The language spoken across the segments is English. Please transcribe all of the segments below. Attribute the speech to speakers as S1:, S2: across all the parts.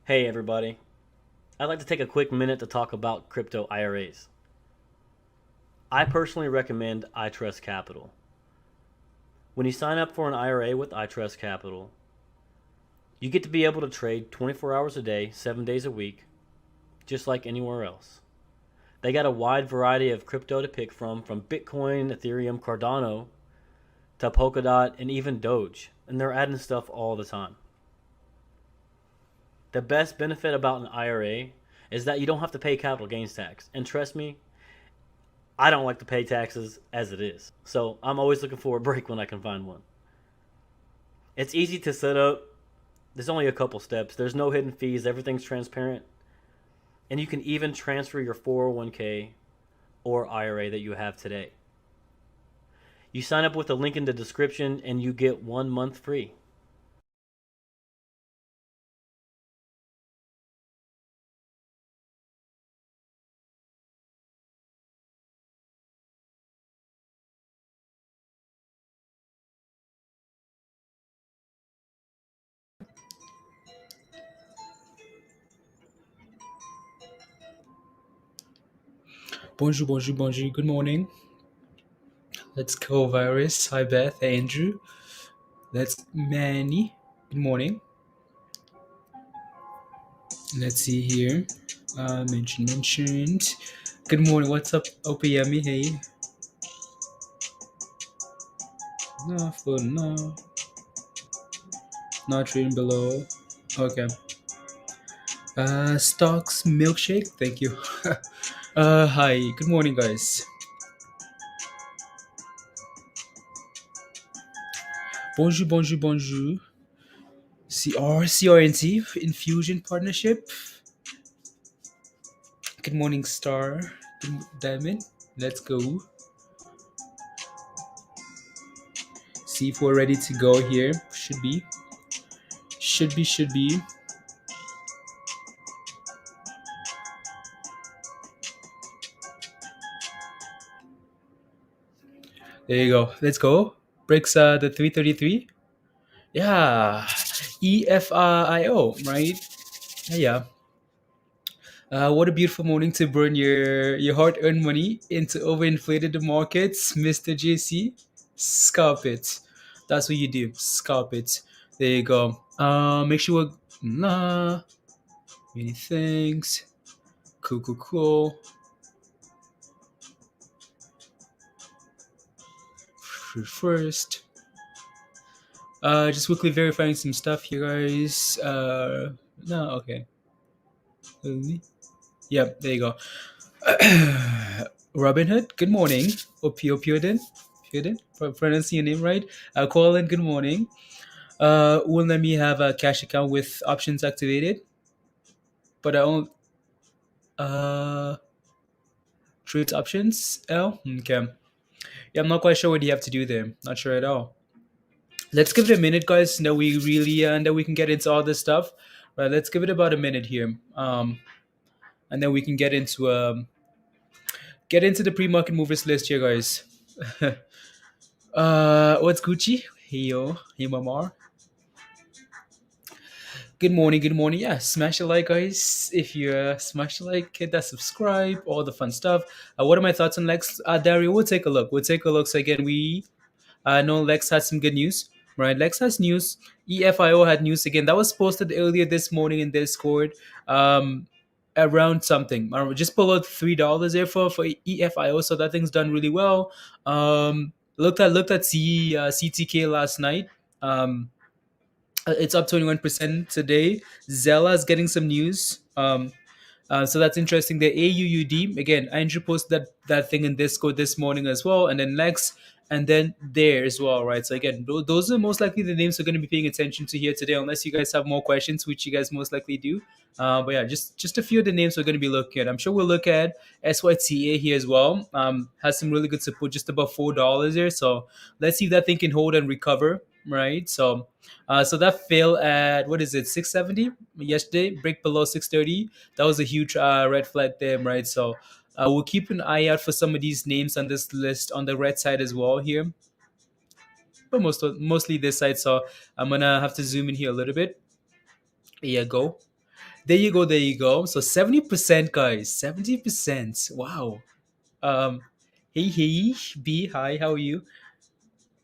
S1: Hey everybody, I'd like to take a quick minute to talk about crypto IRAs. I personally recommend iTrustCapital. When you sign up for an IRA with iTrustCapital, you get to be able to trade 24 hours a day, 7 days a week, just like anywhere else. They got a wide variety of crypto to pick from Bitcoin, Ethereum, Cardano, to Polkadot, and even Doge, and they're adding stuff all the time. The best benefit about an IRA is that you don't have to pay capital gains tax. And trust me, I don't like to pay taxes as it is. So I'm always looking for a break when I can find one. It's easy to set up. There's only a couple steps. There's no hidden fees. Everything's transparent. And you can even transfer your 401k or IRA that you have today. You sign up with the link in the description and you get 1 month free.
S2: Bonjour, bonjour, bonjour. Good morning. Let's go, Virus. Hi, Beth. Hey, Andrew. Let's Manny. Good morning. Let's see here. Mentioned. Good morning. What's up, Opiyami? Hey. No. Not trading below. Okay. Stocks milkshake. Thank you. Hi. Good morning, guys. Bonjour. CRNT Infusion Partnership. Good morning, Star. Diamond. Let's go. See if we're ready to go here. Should be. There you go. Let's go. Breaks the 333. Yeah. EFIO, right? Yeah. What a beautiful morning to burn your hard-earned money into overinflated markets, Mr. JC. Scalp it. That's what you do. Scalp it. There you go. Make sure. Many thanks. Cool. First. Just quickly verifying some stuff here, guys. No, okay. Yep, there you go. Robinhood, good morning. Pioden, pronouncing your name right. Colin, good morning. Won't let me have a cash account with options activated, but I don't. Trade options. Okay. Yeah, I'm not quite sure what you have to do there. Not sure at all. Let's give it a minute, guys. That we really and that we can get into all this stuff. Right, let's give it about a minute here, and then we can get into the pre-market movers list here, guys. What's Gucci? Hey yo, hey Mamar. Good morning, good morning. Yeah, smash a like, guys. If you smash a like, hit that subscribe, all the fun stuff. What are my thoughts on Lex? Dario, we'll take a look. We'll take a look. So again, we know Lex has some good news, right? Lex has news. EFIO had news again. That was posted earlier this morning in Discord. Around something, just below $3 there for EFIO. So that thing's done really well. Looked at CTK last night. Um, it's up 21% today. Xela is getting some news. So that's interesting. The AUUD again. Andrew posted that thing in Discord this morning as well, and then Lex, and then there as well, right? So again, those are most likely the names we're going to be paying attention to here today, unless you guys have more questions, which you guys most likely do. But yeah, just a few of the names we're going to be looking at. I'm sure we'll look at SYTA here as well. Has some really good support, just above $4 there. So let's see if that thing can hold and recover, right? So that fell at what is it, 670 yesterday, break below 630. That was a huge red flag there, right? So we'll keep an eye out for some of these names on this list on the red side as well here, but mostly this side. So I'm gonna have to zoom in here a little bit. There you go. There you go. There you go. So 70%, guys. 70%. Wow. Um, hey, B. Hi. How are you?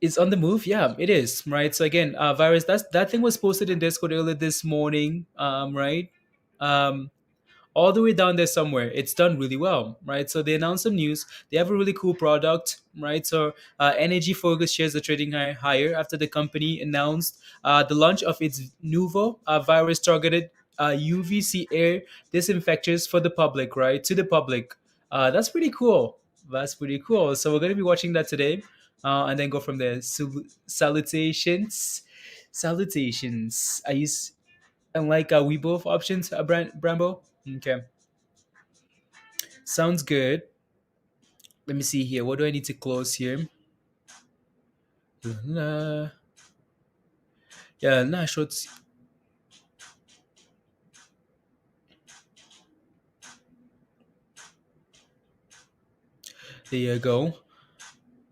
S2: It's on the move. Yeah, it is. Right. So again, virus. That thing was posted in Discord earlier this morning. Right. Um, all the way down there somewhere. It's done really well, right? So they announced some news. They have a really cool product, right? So energy focused shares are trading higher after the company announced the launch of its Nuvo virus targeted UVC air disinfectors for the public, right? To the public. That's pretty cool. That's pretty cool. So we're going to be watching that today, and then go from there. Salutations. Salutations. I use and like we both options, Brambo. Okay, sounds good. Let me see here. What do I need to close here? Yeah, nah, shorts. There you go.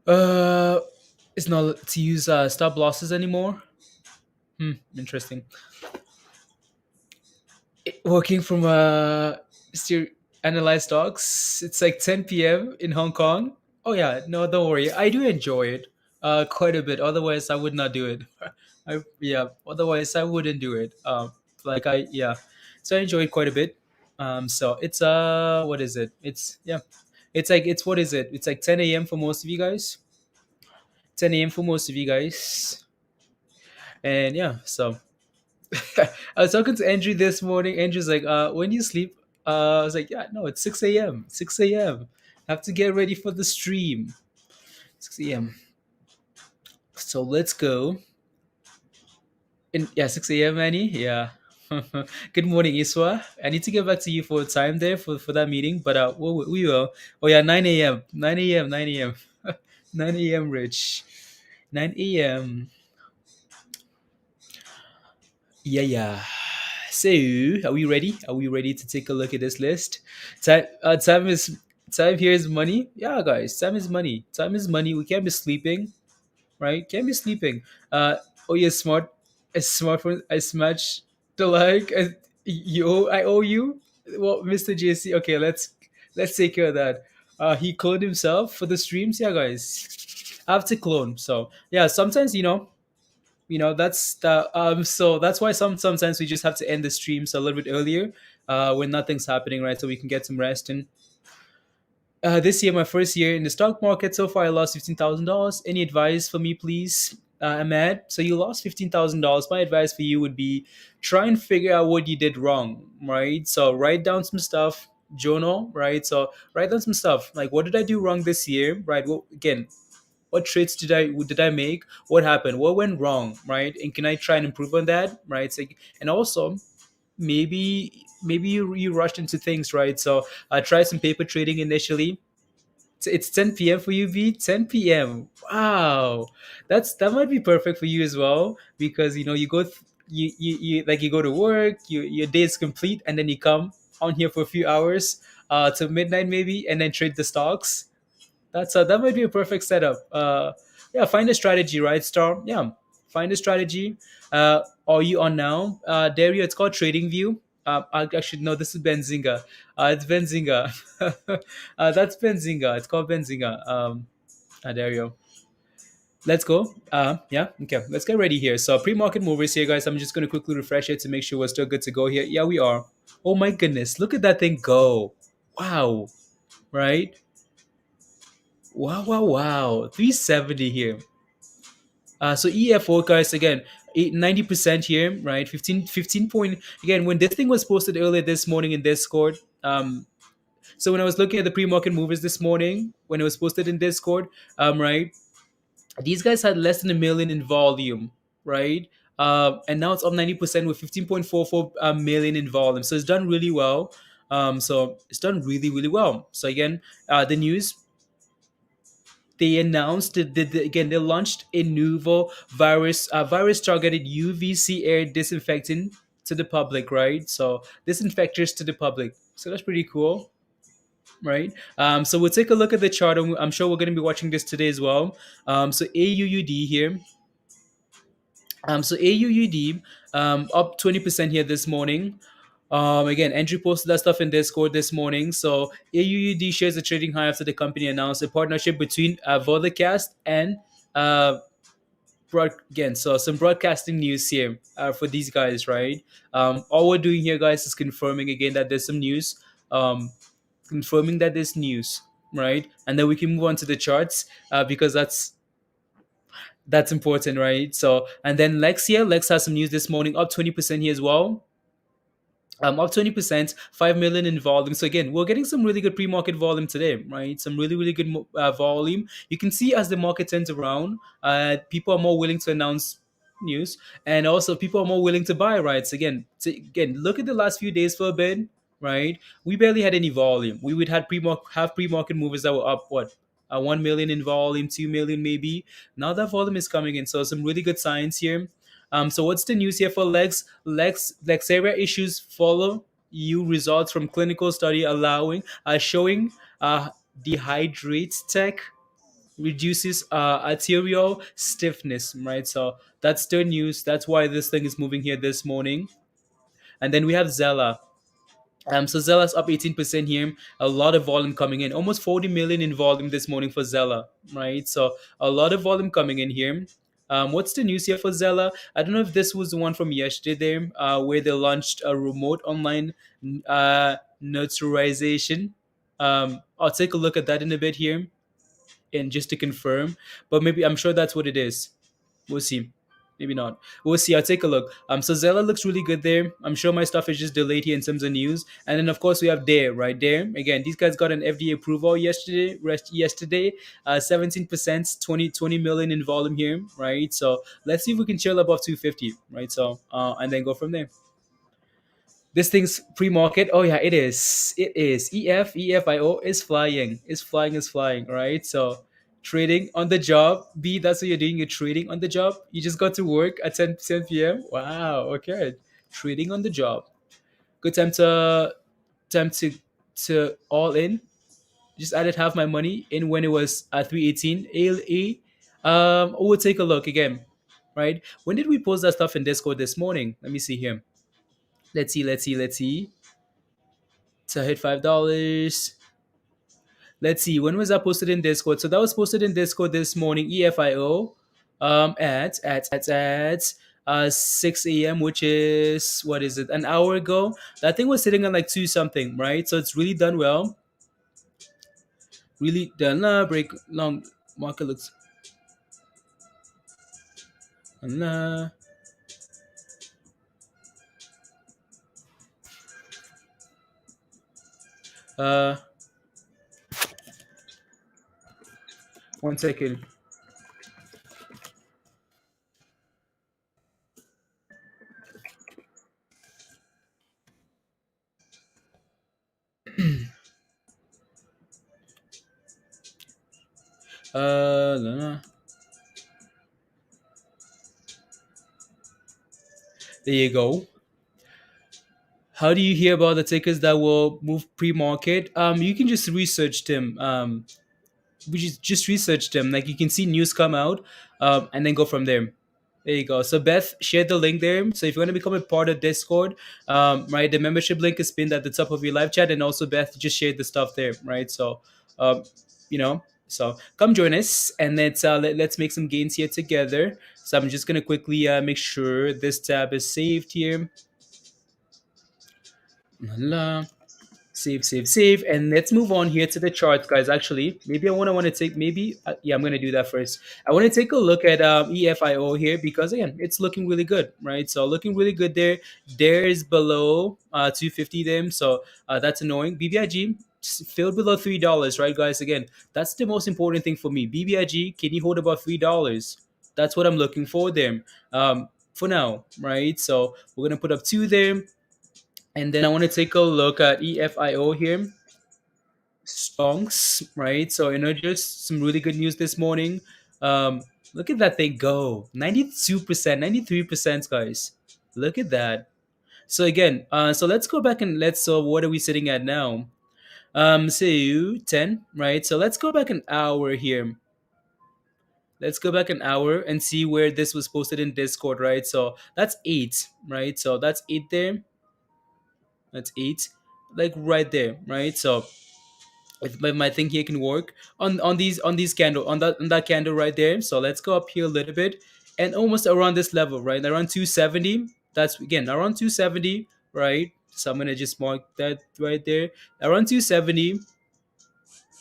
S2: Uh, it's not to use stop losses anymore. Interesting. Working from steer analyze stocks. It's like 10 p.m. in Hong Kong. Oh yeah, no, don't worry. I do enjoy it quite a bit. Otherwise, I would not do it. Yeah. Otherwise, I wouldn't do it. Like I yeah. So I enjoy it quite a bit. So it's what is it? It's yeah. It's like it's what is it? It's like 10 a.m. for most of you guys. 10 a.m. for most of you guys. And yeah, so I was talking to Andrew this morning. Andrew's like, when do you sleep? I was like, yeah, no, it's 6 a.m. 6 a.m. Have to get ready for the stream. 6 a.m. So let's go. Yeah, 6 a.m. Manny. Yeah. Good morning, Iswa. I need to get back to you for time there for that meeting, but we will. Oh yeah, 9 a.m. 9 a.m. 9 a.m. 9 a.m. Rich. 9 a.m. Yeah. So, are we ready? Are we ready to take a look at this list? Time here is money. Yeah, guys, time is money. Time is money. We can't be sleeping, right? Can't be sleeping. Oh yeah, a smartphone. I smashed the like. I owe you. Well, Mr. JC. Okay, let's take care of that. He cloned himself for the streams. Yeah, guys, I have to clone. So yeah, sometimes that's the so that's why sometimes we just have to end the streams a little bit earlier when nothing's happening, right? So we can get some rest. And this year, my first year in the stock market, so far I lost $15,000. Any advice for me, please? Ahmad, so you lost $15,000. My advice for you would be try and figure out what you did wrong, right? So write down some stuff, journal, right? So write down some stuff like what did I do wrong this year, right? Well, again, what traits did I make? What happened? What went wrong, right? And can I try and improve on that, right? So, and also maybe you rushed into things, right? So try some paper trading initially It's 10 p.m. for you, B. 10 p.m. Wow, that might be perfect for you as well because you go you go to work, your day is complete, and then you come on here for a few hours, to midnight maybe, and then trade the stocks. That might be a perfect setup. Yeah, find a strategy, right, Storm? Yeah, find a strategy. Are you on now, Dario? It's called TradingView. Actually, no, this is Benzinga. It's Benzinga. That's Benzinga. It's called Benzinga. Dario. Let's go. Yeah, okay. Let's get ready here. So pre-market movers here, guys. I'm just gonna quickly refresh it to make sure we're still good to go here. Yeah, we are. Oh my goodness, look at that thing go! Wow, right? Wow, wow, wow. 370 here. So EFO, guys, again, 90% here, right? 15 point. Again, when this thing was posted earlier this morning in Discord, so when I was looking at the pre-market movers this morning, when it was posted in Discord, right, these guys had less than a million in volume, right? And now it's up 90% with 15.44 million in volume. So it's done really well. So it's done really, really well. So again, the news, they announced again they launched a novel virus targeted UVC air disinfectant to the public, right? So disinfectors to the public. So that's pretty cool, right? So we'll take a look at the chart. I'm sure we're going to be watching this today as well. So AUUD here. So AUUD up 20% here this morning. Again, Andrew posted that stuff in Discord this morning. So AUUD shares a trading high after the company announced a partnership between Vodacast and again. So some broadcasting news here for these guys, right? All we're doing here, guys, is confirming again that there's some news. Confirming that there's news, right? And then we can move on to the charts because that's important, right? So and then Lex here, Lex has some news this morning, up 20% here as well. Up 20%, 5 million in volume. So again, we're getting some really good pre-market volume today, right? Some really, really good volume. You can see as the market turns around, people are more willing to announce news, and also people are more willing to buy, right? So again, look at the last few days for a bit, right? We barely had any volume. We would have pre-market movers that were up what, 1 million in volume, 2 million maybe. Now that volume is coming in, so some really good signs here. So what's the news here for Lexaria issues follow EU results from clinical study showing dehydrates tech reduces arterial stiffness, right? So that's the news. That's why this thing is moving here this morning. And then we have Xela. So Zella's up 18% here. A lot of volume coming in. Almost 40 million in volume this morning for Zella, right? So a lot of volume coming in here. What's the news here for Zella? I don't know if this was the one from yesterday, where they launched a remote online notarization. I'll take a look at that in a bit here, and just to confirm. But maybe I'm sure that's what it is. We'll see. Maybe not. We'll see. I'll take a look. So Zella looks really good there. I'm sure my stuff is just delayed here in terms of news. And then of course we have Dare, right there. Again, these guys got an FDA approval yesterday. 17%, 20 million in volume here, right? So let's see if we can chill above 250, right? So and then go from there. This thing's pre-market. Oh yeah, it is. It is. EFIO is flying. Is flying. Is flying. Right. So trading on the job. B. That's what you're doing. You're trading on the job. You just got to work at 10 p.m. Wow. Okay. Trading on the job. Good time to all in. Just added half my money in when it was at 318 ALE. We'll take a look again. Right. When did we post that stuff in Discord this morning? Let me see here. Let's see. So I hit $5. Let's see. When was that posted in Discord? So that was posted in Discord this morning. EFIO, at 6 a.m., which is what is it? An hour ago. That thing was sitting on like two something, right? So it's really done well. Really done. Break long market looks. Uh, uh, 1 second. No, no. There you go. How do you hear about the tickers that will move pre-market? You can just research them. We just research them. Like you can see news come out, and then go from there. There you go. So Beth shared the link there. So if you want to become a part of Discord, right, the membership link is pinned at the top of your live chat, and also Beth just shared the stuff there, right? So, um, so come join us, and let's make some gains here together. So I'm just gonna quickly make sure this tab is saved here. Voila. Save, save, save, and let's move on here to the charts, guys. Actually, maybe I want to take maybe yeah, I'm gonna do that first. I want to take a look at EFIO here because again, it's looking really good, right? So looking really good there. There is below 250 them, so that's annoying. BBIG filled below $3, right, guys? Again, that's the most important thing for me. BBIG, can you hold above $3? That's what I'm looking for there. For now, right? So we're gonna put up two there. And then I want to take a look at EFIO here. Stonks, right? So, just some really good news this morning. Look at that thing go. 92%, 93%, guys. Look at that. So again, so let's go back and so what are we sitting at now? So 10, right? So let's go back an hour here. Let's go back an hour and see where this was posted in Discord, right? So that's 8, right? So that's 8 there. That's 8, like right there, right? So if my thing here can work on these candle on that candle right there. So let's go up here a little bit and almost around this level, right around 270. That's again around 270, right? So I'm gonna just mark that right there around 270,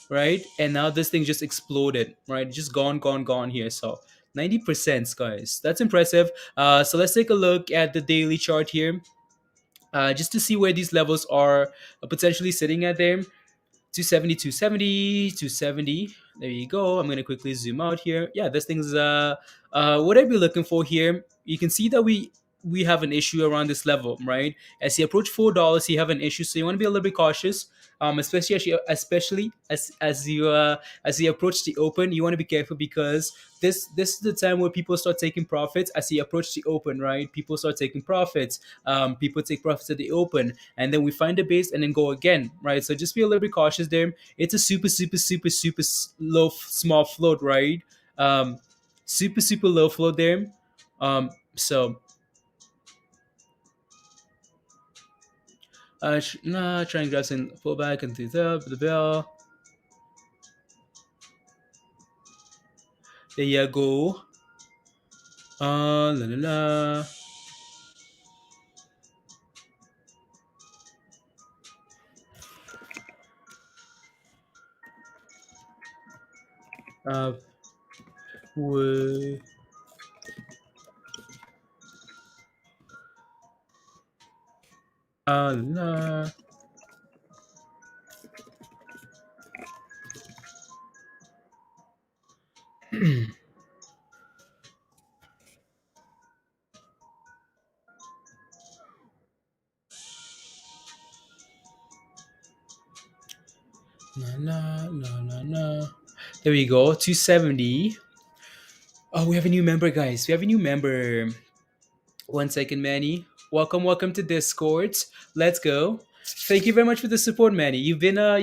S2: right? And now this thing just exploded, right? Just gone here. So 90%, guys, that's impressive. So let's take a look at the daily chart here, just to see where these levels are potentially sitting at there. 270, 270, 270. There you go. I'm gonna quickly zoom out here. Yeah, this thing's what I'd be looking for here. You can see that we have an issue around this level, right? As you approach $4, you have an issue, so you want to be a little bit cautious. Especially as you approach the open, you want to be careful because this is the time where people start taking profits. As you approach the open, right? People start taking profits. People take profits at the open, and then we find a base and then go again, right? So just be a little bit cautious there. It's a super, super, super, super low, small float, right? Super, super low float there. So try and grab some pullback and the bell. There you go. La la la. We la. No. There we go. 270. Oh, we have a new member, guys. We have a new member. 1 second, Manny. Welcome to Discord. Let's go. Thank you very much for the support, Manny. You've been a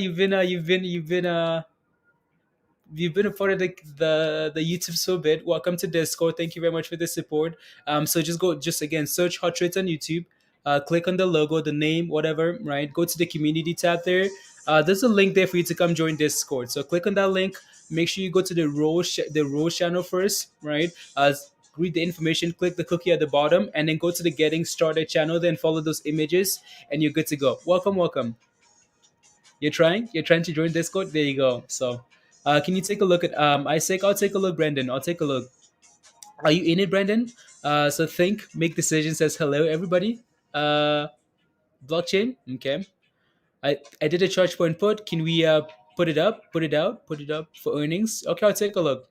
S2: part of the YouTube so bit. Welcome to Discord. Thank you very much for the support. So just again search Hot Trades on YouTube. Click on the logo, the name, whatever. Right. Go to the community tab there. There's a link there for you to come join Discord. So click on that link. Make sure you go to the Rose channel first. Right. Read the information. Click the cookie at the bottom, and then go to the Getting Started channel. Then follow those images, and you're good to go. Welcome. You're trying to join Discord. There you go. So can you take a look at Isaac? I'll take a look. Brendan, I'll take a look. Are you in it, Brendan? So think, make decisions. Says hello, everybody. uh Blockchain. Okay. I did a charge point put. Can we put it up, put it up for earnings? Okay, I'll take a look.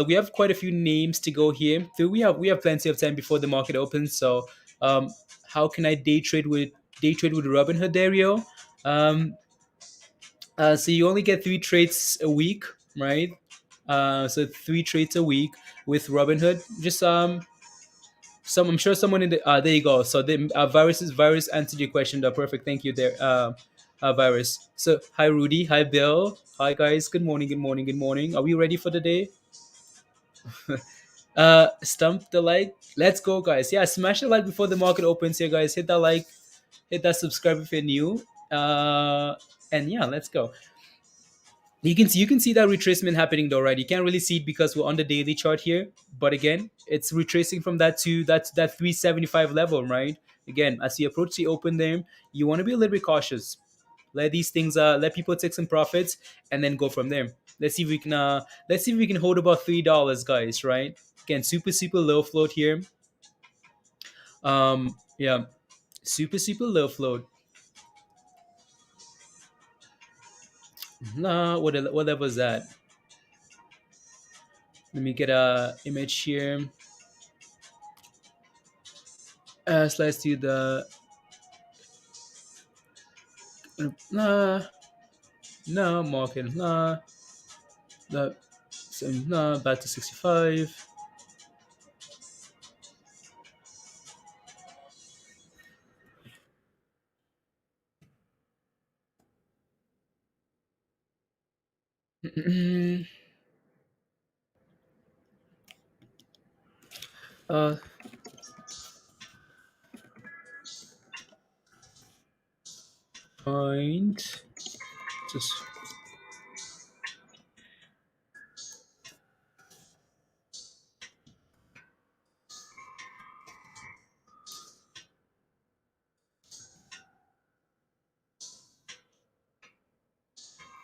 S2: We have quite a few names to go here through. We have plenty of time before the market opens. So how can I day trade with Robinhood, Dario? um so you only get 3 trades a week. right? So 3 trades a week with Robinhood. Just some, I'm sure someone in the there you go. So the virus answered your question. There, perfect. Thank you there, virus. So hi Rudy, hi Bill, hi guys. Good morning, good morning, good morning. Are we ready for the day? Stump the like. Let's go, guys. Yeah, smash the like before the market opens here, guys. Hit that like, hit that subscribe if you're new. And yeah, let's go. You can see that retracement happening though, right? You can't really see it because we're on the daily chart here, but again, it's retracing from that 375 level, right? Again, as you approach the open there, you want to be a little bit cautious. Let these things let people take some profits and then go from there. Let's see if we can hold about $3, guys, right? Again, super low float here. Yeah, super low float. Nah, what level was that? Let me get a image here. Slides to the nah, no market no, so, no, back to 65. uh point just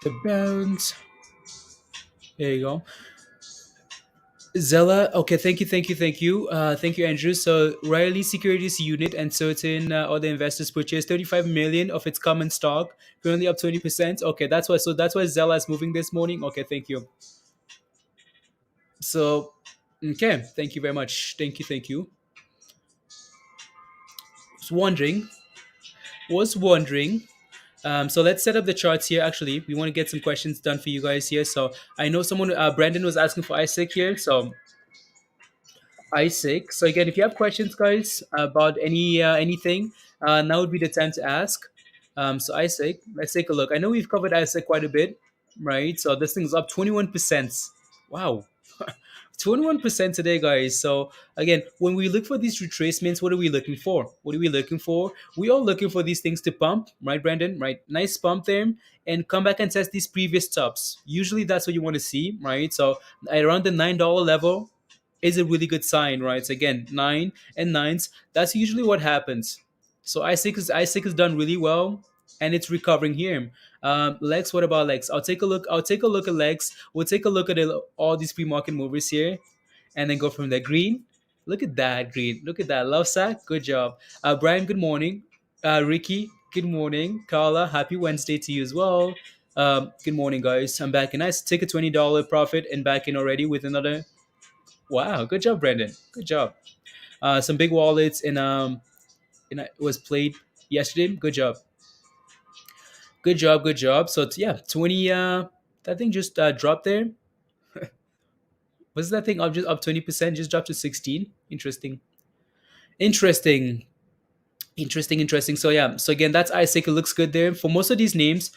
S2: the bounce. There you go. Zella, okay, thank you, Andrew. So, Riley Securities Unit and certain other investors purchased 35 million of its common stock, currently up 20%. Okay, that's why. So that's why Zella is moving this morning. Okay, thank you. So, okay, thank you very much. Thank you. Was wondering, was wondering. So let's set up the charts here. Actually, we want to get some questions done for you guys here. So I know someone, Brandon was asking for ISIG here. So ISIG. So again, if you have questions, guys, about anything, now would be the time to ask. So ISIG, let's take a look. I know we've covered ISIG quite a bit, right? So this thing's up 21%. Wow. 21% today, guys. So again, when we look for these retracements, what are we looking for? What are we looking for? We are looking for these things to pump, right, Brandon? Right, nice pump there, and come back and test these previous tops. Usually, that's what you want to see, right? So around the $9 level is a really good sign, right? So again, nine and nines. That's usually what happens. So ISIC has done really well, and it's recovering here. Lex, what about Lex? I'll take a look. I'll take a look at Lex. We'll take a look at all these pre-market movers here, and then go from there. Green, look at that green. Look at that. Love sack. Good job. Brian, good morning. Ricky, good morning. Carla, happy Wednesday to you as well. Good morning, guys. I'm back, and I take a $20 profit and back in already with another. Wow, good job, Brandon. Good job. Some big wallets was played yesterday. Good job. Good job. Good job. So yeah, 20. That thing just dropped there. Was that thing up just up 20%? Just dropped to 16. Interesting. Interesting. Interesting. So yeah. So again, that's ISIC. It looks good there. For most of these names,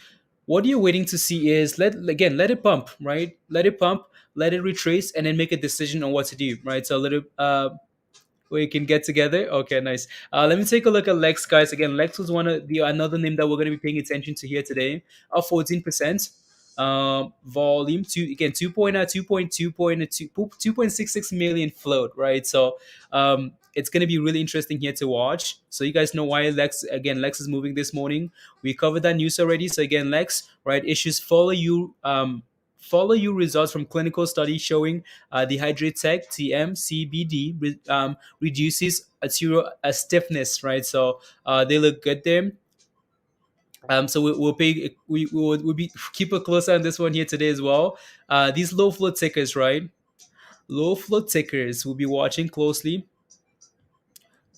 S2: what you're waiting to see is let it pump, right? Let it pump, let it retrace, and then make a decision on what to do, right? So let it we can get together. Okay, nice. Let me take a look at Lex, guys. Again, Lex was one of the another name that we're going to be paying attention to here today. Up 14%. Volume two again 2.66 million float, right? So it's going to be really interesting here to watch. So you guys know why Lex is moving this morning. We covered that news already. So again, Lex, right, issues follow you results from clinical studies showing the hydrate tech TMCBD reduces arterial stiffness, right? So they look good there. So we'll pay we'll be keep a close eye on this one here today as well. These low flow tickers, right? Low flow tickers we'll be watching closely.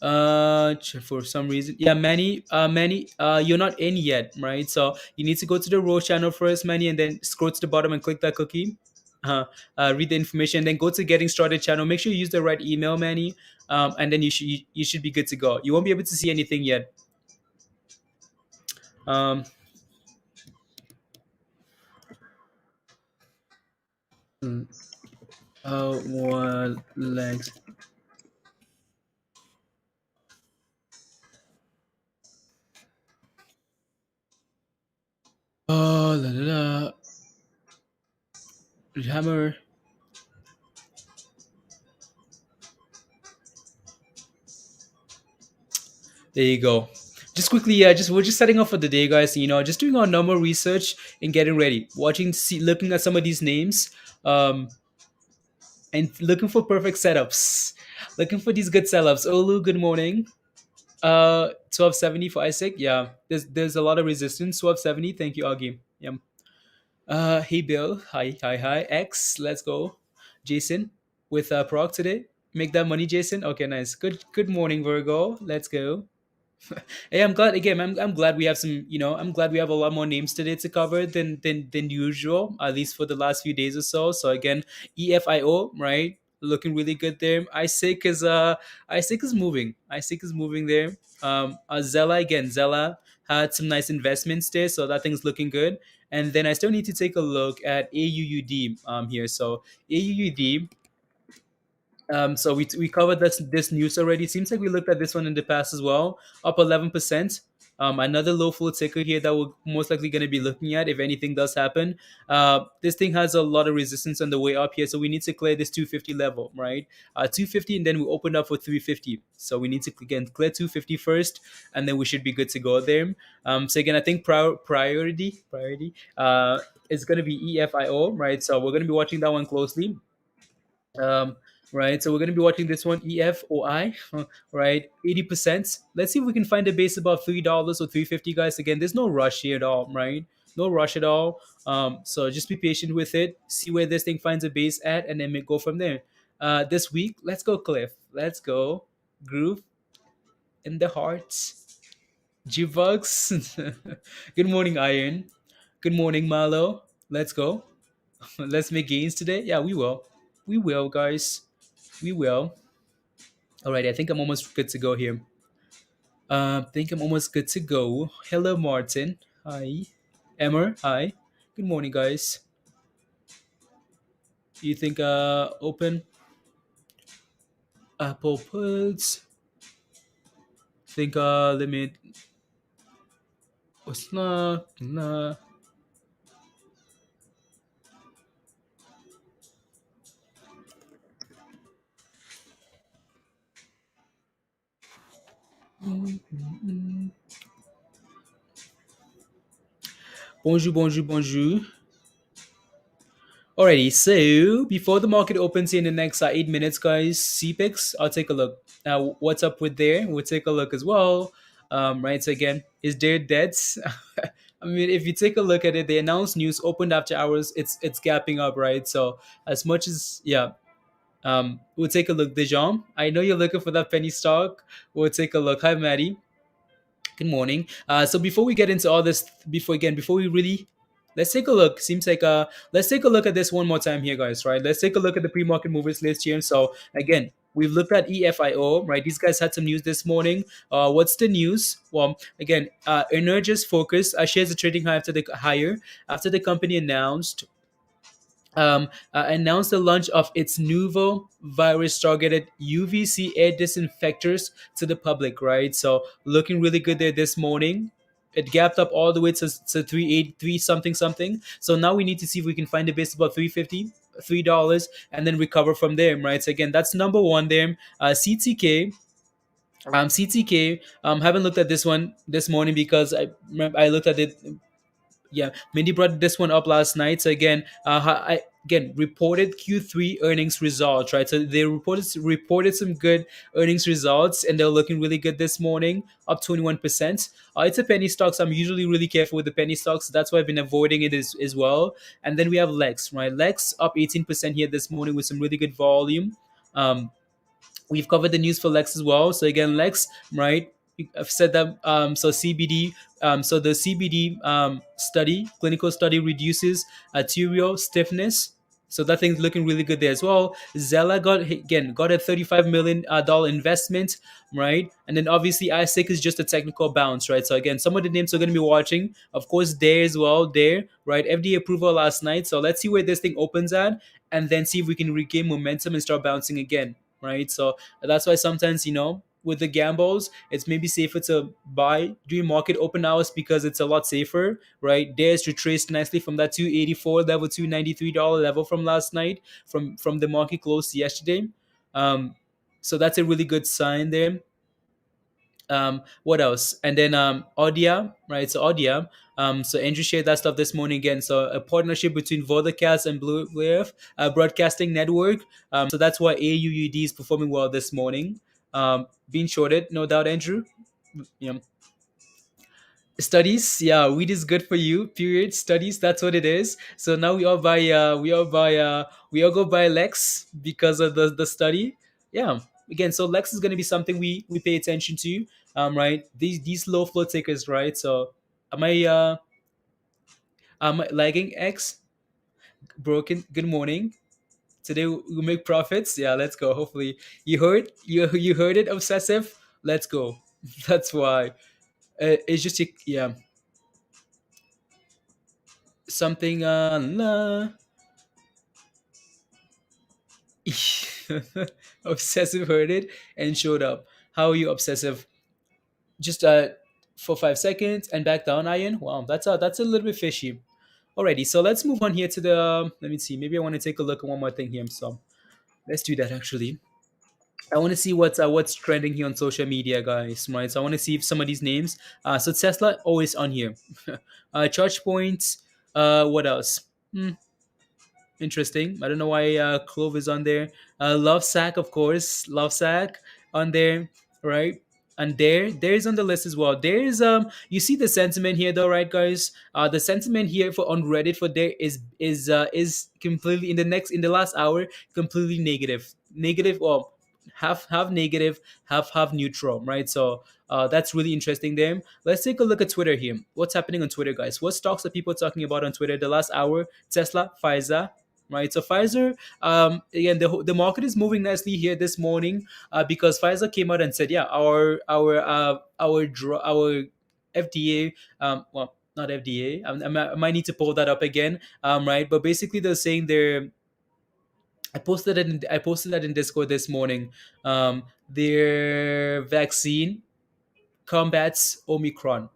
S2: For some reason, yeah, Manny, you're not in yet, right? So you need to go to the row channel first, Manny, and then scroll to the bottom and click that cookie. uh, Read the information, then go to getting started channel. Make sure you use the right email, Manny. And then you should be good to go. You won't be able to see anything yet. um mm, one legs. Oh, la la la. Hammer. There you go. Just quickly, yeah, just we're just setting up for the day, guys. Just doing our normal research and getting ready, watching, looking at some of these names, um, and looking for perfect setups, looking for these good setups. Olu, good morning. 1270 for ISIG. Yeah, there's a lot of resistance. 1270. Thank you, Augie. Yeah. Hey Bill. Hi. X. Let's go. Jason with Proc today. Make that money, Jason. Okay, nice. Good morning, Virgo. Let's go. Hey, I'm glad again. I'm glad we have some. I'm glad we have a lot more names today to cover than usual. At least for the last few days or so. So again, EFIO, right? Looking really good there. ISIG is moving. ISIG is moving there. Xela again. Xela had some nice investments there, so that thing's looking good. And then I still need to take a look at AUUD here. So AUUD, so we covered this news already. It seems like we looked at this one in the past as well. Up 11%. Another low flow ticker here that we're most likely going to be looking at if anything does happen. This thing has a lot of resistance on the way up here, so we need to clear this 250 level, right? 250, and then we open up for 350. So we need to again clear 250 first, and then we should be good to go there. So again, I think priority is going to be EFIO, right? So we're going to be watching that one closely. um, right? So we're going to be watching this one, EFOI, right? 80%. Let's see if we can find a base above $3 or 350, guys. Again, there's no rush here at all, right? No rush at all. So just be patient with it. See where this thing finds a base at, and then we go from there. This week, let's go, Cliff. Let's go, Groove in the hearts. G-Bugs. Good morning, Iron. Good morning, Malo. Let's go. Let's make gains today. Yeah, we will. We will, guys. We will. All right, I think I'm almost good to go here. I think I'm almost good to go. Hello, Martin. Hi. Emmer. Hi. Good morning, guys. You think open Apple puts? Think limit was nah. Bonjour. Alrighty, so before the market opens in the next 8 minutes, guys, CPIX, I'll take a look. Now, what's up with there? We'll take a look as well. Right, so again, is there debts? I mean, if you take a look at it, the announced news opened after hours. It's gapping up, right? So as much as yeah, we'll take a look. Dejan, I know you're looking for that penny stock. We'll take a look. Hi, Maddie. Good morning. So before we get into all this, before we really, let's take a look. Seems like let's take a look at this one more time here, guys. Right? Let's take a look at the pre-market movers list here. So again, we've looked at EFIO. Right? These guys had some news this morning. What's the news? Well, again, Energis Focus shares a trading high after the company announced the launch of its Nuvo virus targeted UVC air disinfectors to the public, right? So looking really good there this morning. It gapped up all the way to 383 something something. So now we need to see if we can find a base about 350, $3, and then recover from there, right? So again, that's number one there. CTK. CTK. Haven't looked at this one this morning because I looked at it. Yeah, Mindy brought this one up last night. So again, reported Q3 earnings results, right? So they reported some good earnings results, and they're looking really good this morning, up 21%. It's a penny stock, so I'm usually really careful with the penny stocks. That's why I've been avoiding it as well. And then we have LEXX, right? LEXX up 18% here this morning with some really good volume. Um, We've covered the news for Lex as well. So again, Lex, right? I've said that. So CBD. So the CBD study, clinical study, reduces arterial stiffness. So that thing's looking really good there as well. Xela got a $35 million investment, right? And then obviously ISIG is just a technical bounce, right? So again, some of the names we're going to be watching, of course, Dare as well, Dare, right? FDA approval last night. So let's see where this thing opens at, and then see if we can regain momentum and start bouncing again, right? So that's why sometimes, with the gambles, it's maybe safer to buy during market open hours because it's a lot safer, right? There's retraced nicely from that 284 level, $293 level from last night, from the market close yesterday. So that's a really good sign there. What else? And then Audia, right? So Audia. So Andrew shared that stuff this morning again. So a partnership between Vodacast and Blue Wave Broadcasting Network. So that's why AUUD is performing well this morning. Being shorted, no doubt, Andrew. Yeah. Studies, yeah, weed is good for you. Period. Studies, that's what it is. So now we all go buy Lex because of the study. Yeah. Again, so Lex is going to be something we pay attention to. Right. These low flow takers, right? So am I lagging X broken? Good morning. Today we make profits. Yeah, let's go. Hopefully you heard it. Obsessive. Let's go. That's why. It's just yeah, something obsessive heard it and showed up. How are you obsessive? Just for 5 seconds and back down, Iron. Wow, that's a little bit fishy. Alrighty, so let's move on here to the. Let me see. Maybe I want to take a look at one more thing here. So let's do that. Actually, I want to see what's trending here on social media, guys. Right. So I want to see if some of these names. So Tesla always on here. Charge points. What else? Hmm, interesting. I don't know why Clove is on there. Love Sack, of course. Love Sack on there, right? And there's on the list as well. There's you see the sentiment here though, right, guys? The sentiment here for on Reddit for there is completely in the last hour completely negative. Negative, well, half negative, half neutral, right? So that's really interesting there. Let's take a look at Twitter here. What's happening on Twitter, guys? What stocks are people talking about on Twitter the last hour? Tesla, Pfizer, right? So Pfizer, again, the market is moving nicely here this morning because Pfizer came out and said, yeah, our FDA, well, not FDA. I might need to pull that up again, right? But basically, they're saying they're. I posted that in Discord this morning. Their vaccine combats Omicron.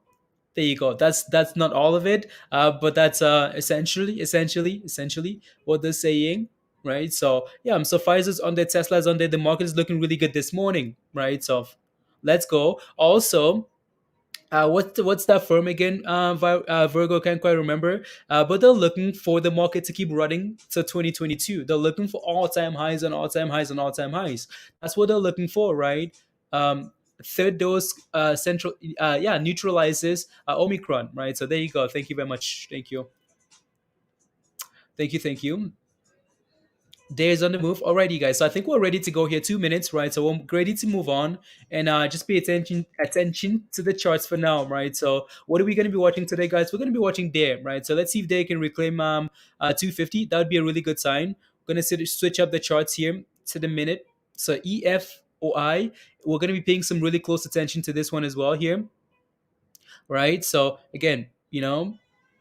S2: There you go. That's not all of it, but that's essentially what they're saying, right? So yeah, so Pfizer's on there, Tesla's on there. The market is looking really good this morning, right? So let's go. Also, what's that firm again? Virgo, can't quite remember. But they're looking for the market to keep running to 2022. They're looking for all-time highs and all-time highs and all-time highs. That's what they're looking for, right? Third dose, central, yeah, neutralizes Omicron, right? So there you go. Thank you very much. Thank you. Days on the move. Alrighty, guys. So I think we're ready to go here. 2 minutes, right? So we're ready to move on and just pay attention to the charts for now, right? So what are we going to be watching today, guys? We're going to be watching Dare, right? So let's see if they can reclaim 250. That would be a really good sign. We're going to switch up the charts here to the minute. So EFOI, we're going to be paying some really close attention to this one as well here, right? So again,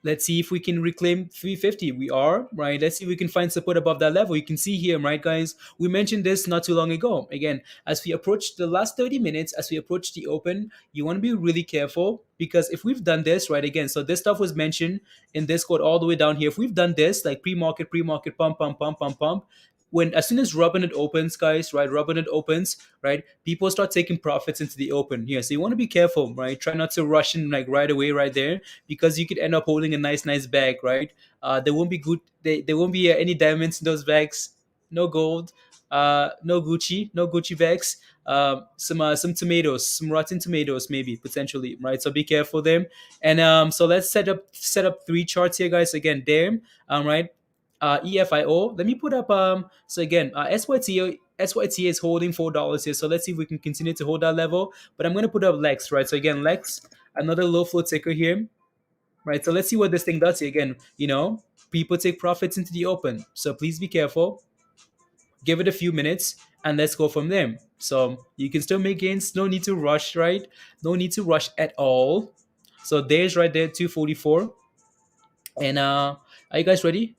S2: let's see if we can reclaim 350. We are, right? Let's see if we can find support above that level. You can see here, right, guys? We mentioned this not too long ago. Again, as we approach the last 30 minutes, as we approach the open, you want to be really careful because if we've done this, right, again, so this stuff was mentioned in this code all the way down here. If we've done this, like pre-market, pump, pump, pump, pump, pump, when as soon as Robinhood opens, guys, right? Robinhood opens, right? People start taking profits into the open here. So you want to be careful, right? Try not to rush in like right away, right there, because you could end up holding a nice bag, right? There won't be good. There won't be any diamonds in those bags. No gold. No Gucci bags. Some tomatoes, some rotten tomatoes, maybe potentially, right? So be careful there. And so let's set up three charts here, guys. Again, there, right? EFIO. Let me put up so again SYTA is holding $4 here. So let's see if we can continue to hold that level. But I'm gonna put up LEXX, right? So again, LEXX, another low flow ticker here, right? So let's see what this thing does here. Again, people take profits into the open. So please be careful. Give it a few minutes and let's go from there. So you can still make gains. No need to rush, right? No need to rush at all. So there's right there 244. And are you guys ready?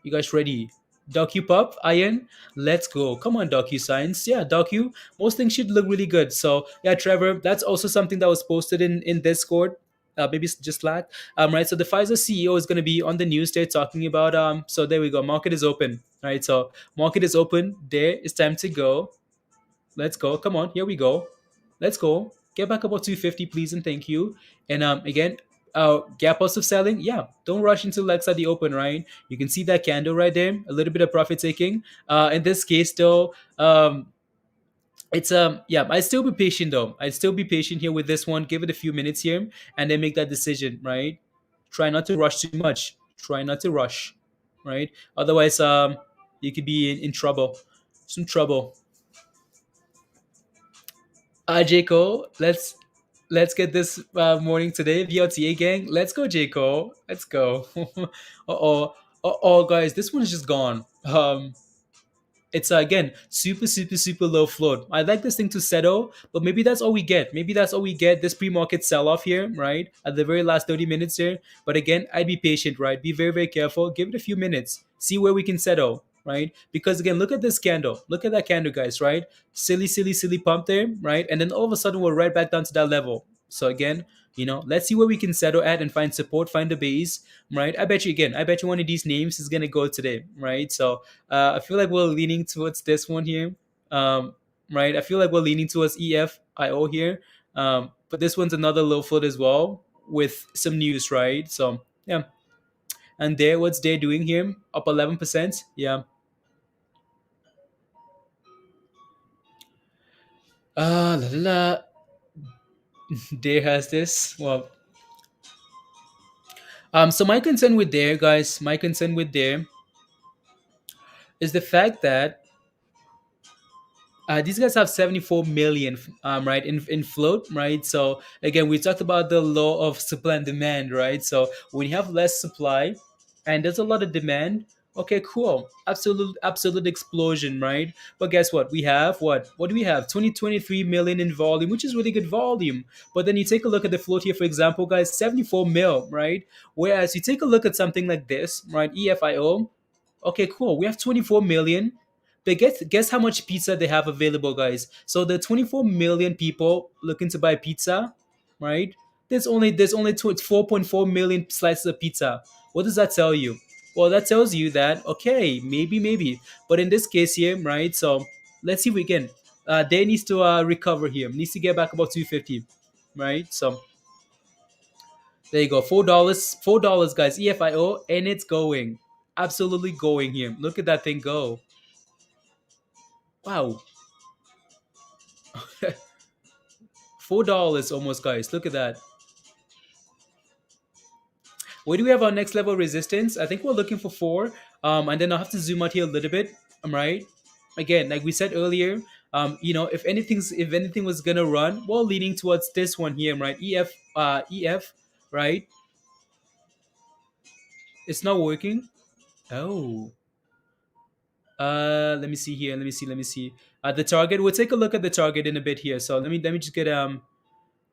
S2: You guys ready? Docu Pop, Iron, let's go. Come on, Docu Science. Yeah, Docu. Most things should look really good. So yeah, Trevor, that's also something that was posted in Discord. Maybe it's just Slack. Right. So the Pfizer CEO is going to be on the news there talking about. So there we go. Market is open. Right. So market is open. There. It's time to go. Let's go. Come on. Here we go. Let's go. Get back about 250, please, and thank you. And again, gap positive selling. Yeah, don't rush into Lex at the open, right? You can see that candle right there. A little bit of profit taking. In this case, though, it's yeah. I'd still be patient though. I'd still be patient here with this one. Give it a few minutes here, and then make that decision, right? Try not to rush too much. Try not to rush, right? Otherwise, you could be in trouble. Some trouble. J Cole, let's get this morning today. VLTA gang, let's go, J Cole. Let's go. Uh-oh. Uh-oh, guys, this one is just gone. It's again super low float. I'd like this thing to settle, but maybe that's all we get. Maybe that's all we get. This pre-market sell-off here, right? At the very last 30 minutes here. But again, I'd be patient, right? Be very careful. Give it a few minutes. See where we can settle, right? Because again, look at this candle. Look at that candle, guys, right? Silly pump there, right? And then all of a sudden we're right back down to that level. So again, let's see where we can settle at and find support, find the base, right? I bet you one of these names is gonna go today, right? So I feel like we're leaning towards this one here, right? I feel like we're leaning towards EFIO here, but this one's another low float as well with some news, right? So yeah, and there, what's they doing here? Up 11%. Yeah. La la la. There has this. Well, so my concern with there, guys, my concern with there is the fact that these guys have 74 million, right, in float, right? So again, we talked about the law of supply and demand, right? So when you have less supply and there's a lot of demand, okay, cool, absolute explosion, right? But guess what? We have what do we have? 23 million in volume, which is really good volume. But then you take a look at the float here, for example, guys, 74 mil, right? Whereas you take a look at something like this, right? EFIO, okay, cool. We have 24 million. But guess how much pizza they have available, guys. So the 24 million people looking to buy pizza, right? There's only 4.4 million slices of pizza. What does that tell you? Well, that tells you that okay, maybe. But in this case here, right? So let's see if we can. They needs to recover here. Needs to get back about 250, right? So there you go. $4, guys. EFIO, and it's going, absolutely going here. Look at that thing go. Wow. $4 almost, guys. Look at that. Where do we have our next level resistance? I think we're looking for 4. And then I'll have to zoom out here a little bit. I'm right. Again, like we said earlier, if anything was gonna run, we're leaning towards this one here, right? EF, right? It's not working. Oh. Let me see here. Let me see. The target. We'll take a look at the target in a bit here. So let me just get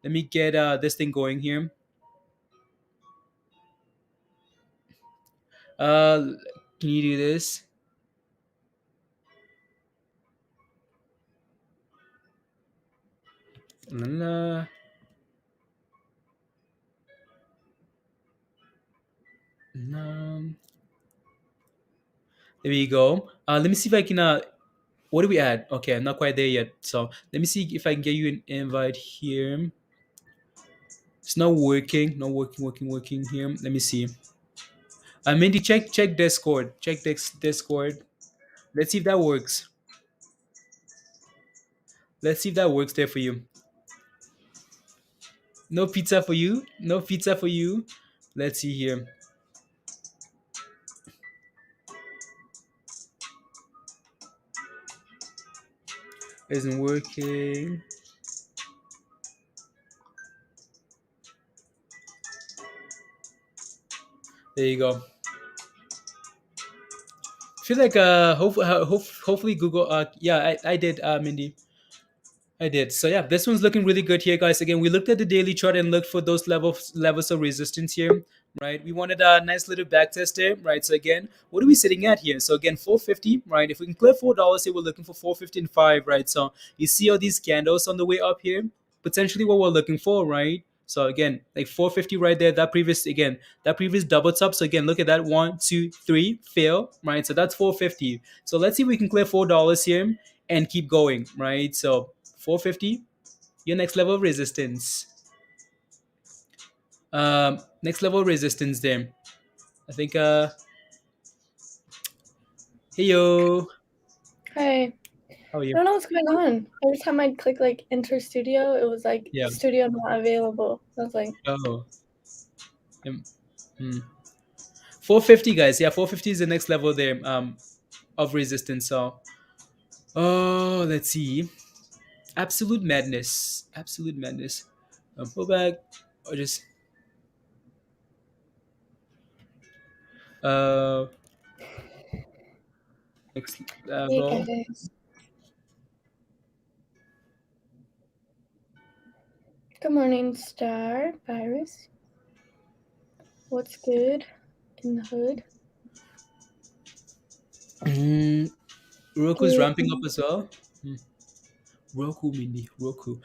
S2: this thing going here. Uh, can you do this? La, la. There we go. Let me see if I can. What do we add? Okay, I'm not quite there yet. So let me see if I can get you an invite here. It's not working. Not working here. Let me see. Mindy, check Discord. Check Discord. Let's see if that works. Let's see if that works there for you. No pizza for you. No pizza for you. Let's see here. Isn't working. There you go. Feel like hopefully Google yeah, I did, Mindy. I did. So yeah, this one's looking really good here, guys. Again, we looked at the daily chart and looked for those levels of resistance here, right? We wanted a nice little back test there, right? So again, what are we sitting at here? So again, 450, right? If we can clear $4 here, we're looking for 450 and 5, right? So you see all these candles on the way up here, potentially what we're looking for, right? So again, like 450 right there. That previous double top. So again, look at that, 1, 2, 3, fail, right? So that's 450. So let's see if we can clear $4 here and keep going, right? So 450, your next level of resistance. Next level of resistance there. I think hey yo.
S3: Hi. I
S2: How are you?
S3: don't know what's going on. Every time I click like enter studio, it was like
S2: Yeah.
S3: studio not available. I was like,
S2: Oh. Um, hmm. 450 guys. Yeah, 450 is the next level there of resistance. So let's see. Absolute madness. Absolute madness. Pull back or just uh next
S3: hey
S2: level.
S3: guys. Good morning, Star Virus. What's good in the hood?
S2: Roku's ramping up as well. Hmm. Roku, Mindy, Roku.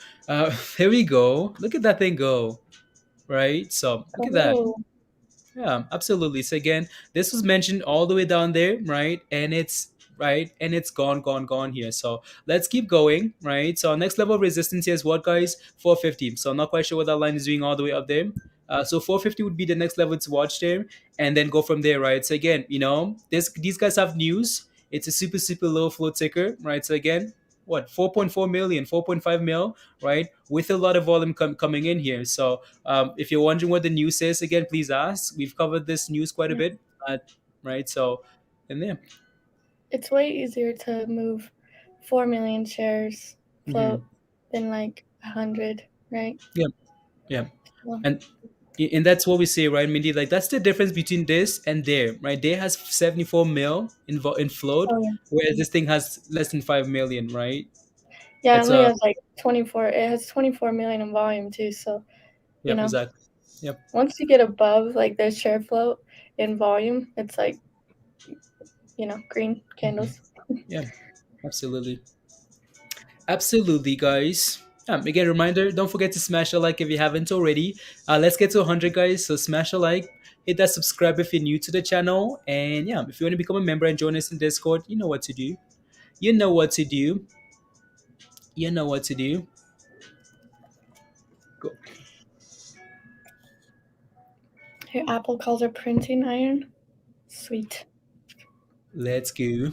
S2: Here we go. Look at that thing go. Right? So look at that.
S3: Oh,
S2: Yeah, absolutely. So again, this was mentioned all the way down there, right? And it's right, and it's gone here. So let's keep going, right? So our next level of resistance here is what, guys? 450. So I'm not quite sure what that line is doing all the way up there. So 450 would be the next level to watch there, and then go from there, right? So again, these guys have news. It's a super low flow ticker, right? So again, what 4.4 million, 4.5 mil, right? With a lot of volume coming in here. So if you're wondering what the news is, again, please ask. We've covered this news quite a
S3: yeah.
S2: bit, right? So, and yeah.
S3: It's way easier to move 4 million shares
S2: Hmm.
S3: float than like 100, right?
S2: Yeah, yeah.
S3: Well,
S2: And that's what we say, right, Mindy? Like that's the difference between this and there, right? There has 74 mil in float,
S3: oh yeah.
S2: whereas this thing has less than 5 million, right?
S3: Yeah, it
S2: It's
S3: only has like 24. It has 24 million in volume too. So, you
S2: yep,
S3: know,
S2: exactly. Yep.
S3: once you get above like the share float in volume, it's like, green
S2: Hmm.
S3: candles.
S2: Yeah, absolutely. Absolutely, guys. Again, reminder, don't forget to smash a like if you haven't already. Let's get to 100, guys. So smash a like, hit that subscribe if you're new to the channel. And yeah, if you want to become a member and join us in Discord, you know what to do. You know what to do. You know what to do. Go.
S3: Here, Apple calls her printing iron. Sweet.
S2: Let's go.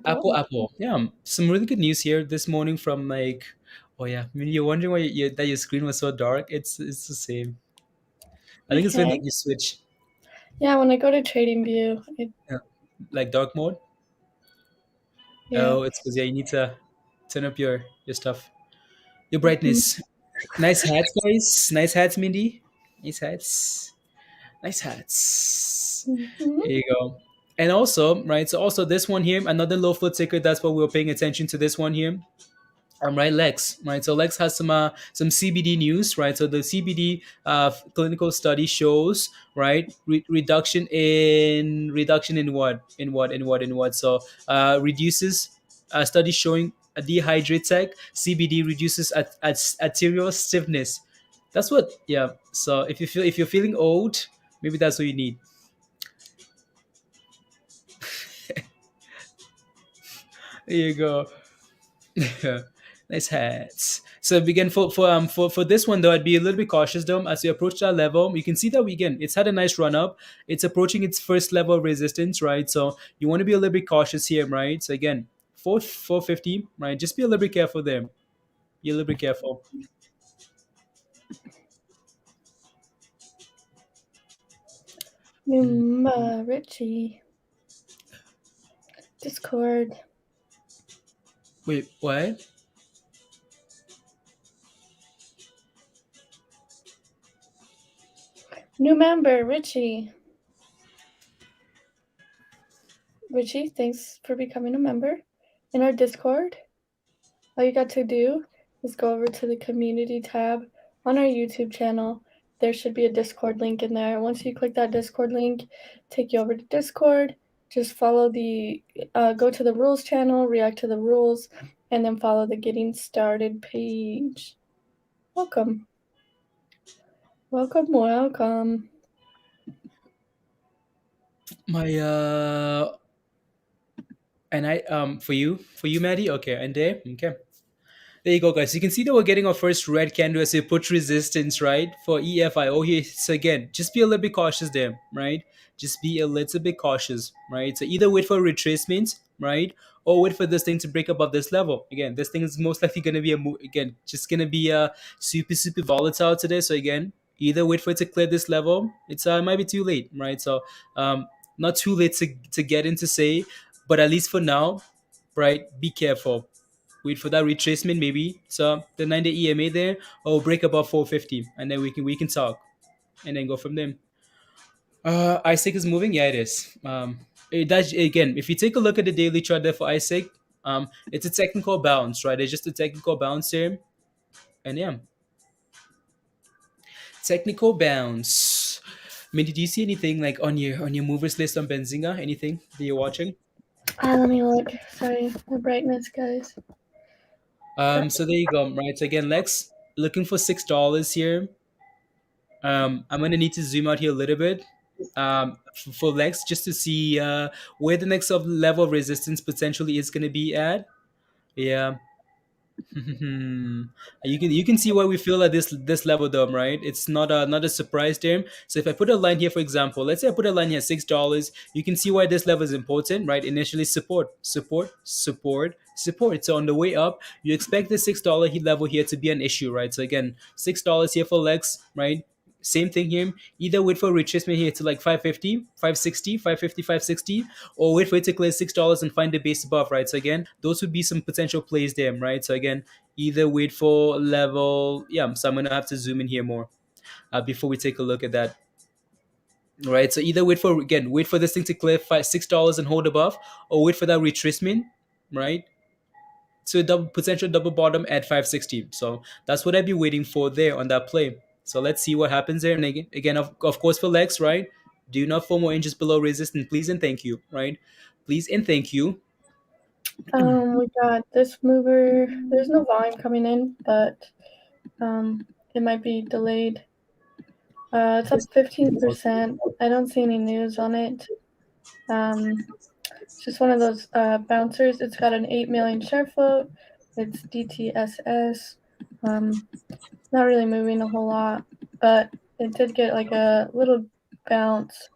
S3: Apple.
S2: Apple. Yeah, some really good news here this morning from oh yeah, I mean, you're wondering why that your screen was so dark. It's the same. I
S3: The
S2: think it's when like
S3: heck?
S2: you switch,
S3: Yeah, when I go to TradingView,
S2: uh, like dark mode.
S3: yeah.
S2: Oh, it's because yeah, you need to turn up your stuff, your
S3: Mhm.
S2: brightness. Nice hats, guys. Nice hats, Mindy. Nice hats. Nice hats.
S3: Mhm.
S2: There you go. And also, right, so also this one here, another low float ticker, that's what we were paying attention to this one here. Right, Lex, right? So Lex has some CBD news, right? So the CBD clinical study shows, right, reduction in what? So reduces study showing a dehydrate CBD reduces arterial stiffness. That's what, yeah. So if you're feeling old, maybe that's what you need. There you go. Nice hats. So begin for this one though, I'd be a little bit cautious though as we approach that level. You can see that it's had a nice run up. It's approaching its first level of resistance, right? So you want to be a little bit cautious here, right? So again, 450, right? Just be a little bit careful there. Be a little bit careful. Mm.
S3: Richie. Discord.
S2: Wait, what?
S3: New member, Richie. Richie, thanks for becoming a member in our Discord. All you got to do is go over to the community tab on our YouTube channel. There should be a Discord link in there. Once you click that Discord link, take you over to Discord. Just follow go to the rules channel, react to the rules, and then follow the getting started page. Welcome. Welcome, welcome.
S2: My and I for you Maddie, okay, and there, okay. There you go, guys. You can see that we're getting our first red candle as we put resistance, right, for EFIO here. So again, just be a little bit cautious there, right? Just be a little bit cautious, right? So either wait for retracement, right, or wait for this thing to break above this level. Again, this thing is most likely going to be again just going to be super volatile today. So again, either wait for it to clear this level. It might be too late, right? So not too late to get into say, but at least for now, right? Be careful, wait for that retracement maybe. So the 9-day EMA there, or break above 450, and then we can talk, and then go from there. ISIG is moving, yeah, it is. It does again. If you take a look at the daily chart there for ISIG, it's a technical bounce, right? It's just a technical bounce here, and yeah, technical bounce. I mean, did you see anything like on your movers list on Benzinga? Anything that you're watching?
S3: Let me look. Sorry, the brightness, guys.
S2: So there you go, right? So again, Lex looking for $6 here. I'm gonna need to zoom out here a little bit for Lex just to see where the next level of resistance potentially is gonna be at. Yeah. You can see why we feel at this level though, right? It's not a surprise there. So if I put a line here, for example, let's say I put a line here $6, you can see why this level is important, right? Initially support. So on the way up, you expect the $6 level here to be an issue, right? So again, $6 here for Lex, right? Same thing here. Either wait for a retracement here to like 550, 560, 550, 560, or wait for it to clear $6 and find the base above, right? So again, those would be some potential plays there, right? So again, either wait for level, yeah. So I'm gonna have to zoom in here more before we take a look at that, right? So either wait for this thing to clear $6 and hold above, or wait for that retracement, right? So potential double bottom at 560. So that's what I'd be waiting for there on that play. So let's see what happens there. And again, of course, for Lex, right? Do not fall more inches below resistance, please and thank you, right? Please and thank you.
S3: We got this mover. There's no volume coming in, but it might be delayed. It's up 15%. I don't see any news on it. It's just one of those bouncers. It's got an 8 million share float. It's DTSS. Not really moving a whole lot, but it did get like a little bounce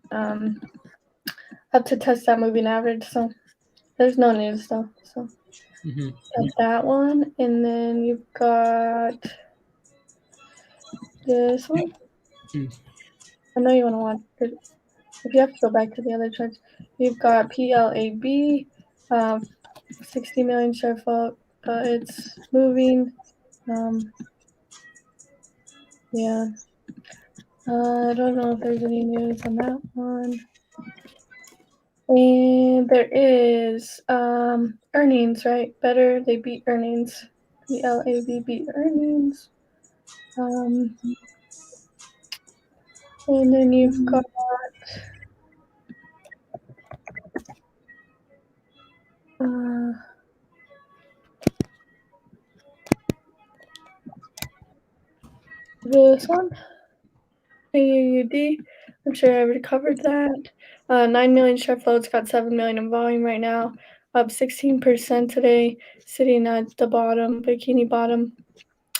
S3: up to test that moving average. So there's no news though. So got that one, and then you've got this one. I know you want to watch it. If you have to go back to the other charts, you've got PLAB, 60 million share float, but it's moving. Yeah. I don't know if there's any news on that one. And there is earnings, right? Better, they beat earnings. PLAB beat earnings. And then you've got this one, AUUD. I'm sure I already covered that. 9 million share floats, got 7 million in volume right now, up 16% today, sitting at the bottom, bikini bottom.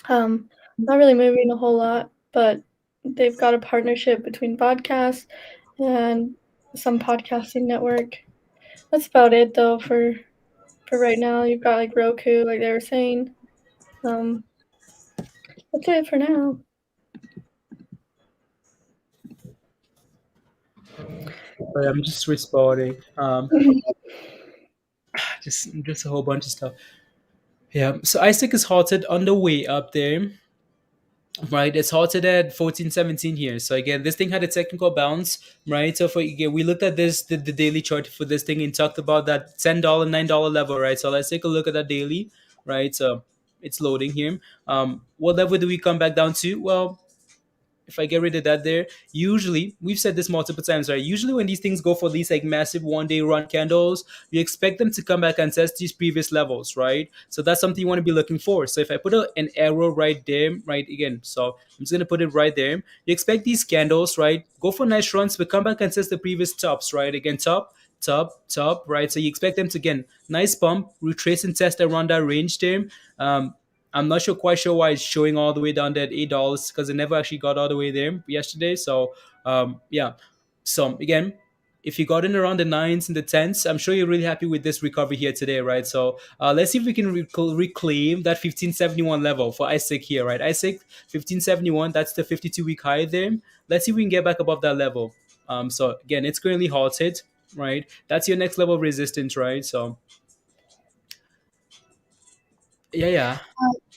S3: Not really moving a whole lot, but they've got a partnership between podcasts and some podcasting network. That's about it though for right now. You've got like Roku, like they were saying. That's it for now.
S2: I'm just responding. Just a whole bunch of stuff. Yeah. So ISIG is halted on the way up there. right? It's halted at 1417 here. So again, this thing had a technical bounce, right? So for again, we looked at this the daily chart for this thing and talked about that $10, $9 level, right? So let's take a look at that daily, right? So it's loading here. What level do we come back down to? Well, if I get rid of that there, usually we've said this multiple times, right? Usually when these things go for these like massive 1 day run candles, we expect them to come back and test these previous levels, right? So that's something you want to be looking for. So if I put an arrow right there, right again, so I'm just gonna put it right there. You expect these candles, right? Go for nice runs, but come back and test the previous tops, right? Again, top, right? So you expect them to again, nice pump, retrace and test around that range there. Um, I'm not quite sure why it's showing all the way down there at $8 because it never actually got all the way there yesterday. So yeah. So again, if you got in around the nines and the tens, I'm sure you're really happy with this recovery here today, right? So let's see if we can reclaim that 1571 level for ISIG here, right? ISIG 1571, that's the 52-week high there. Let's see if we can get back above that level. So again, it's currently halted, right? That's your next level of resistance, right? So yeah.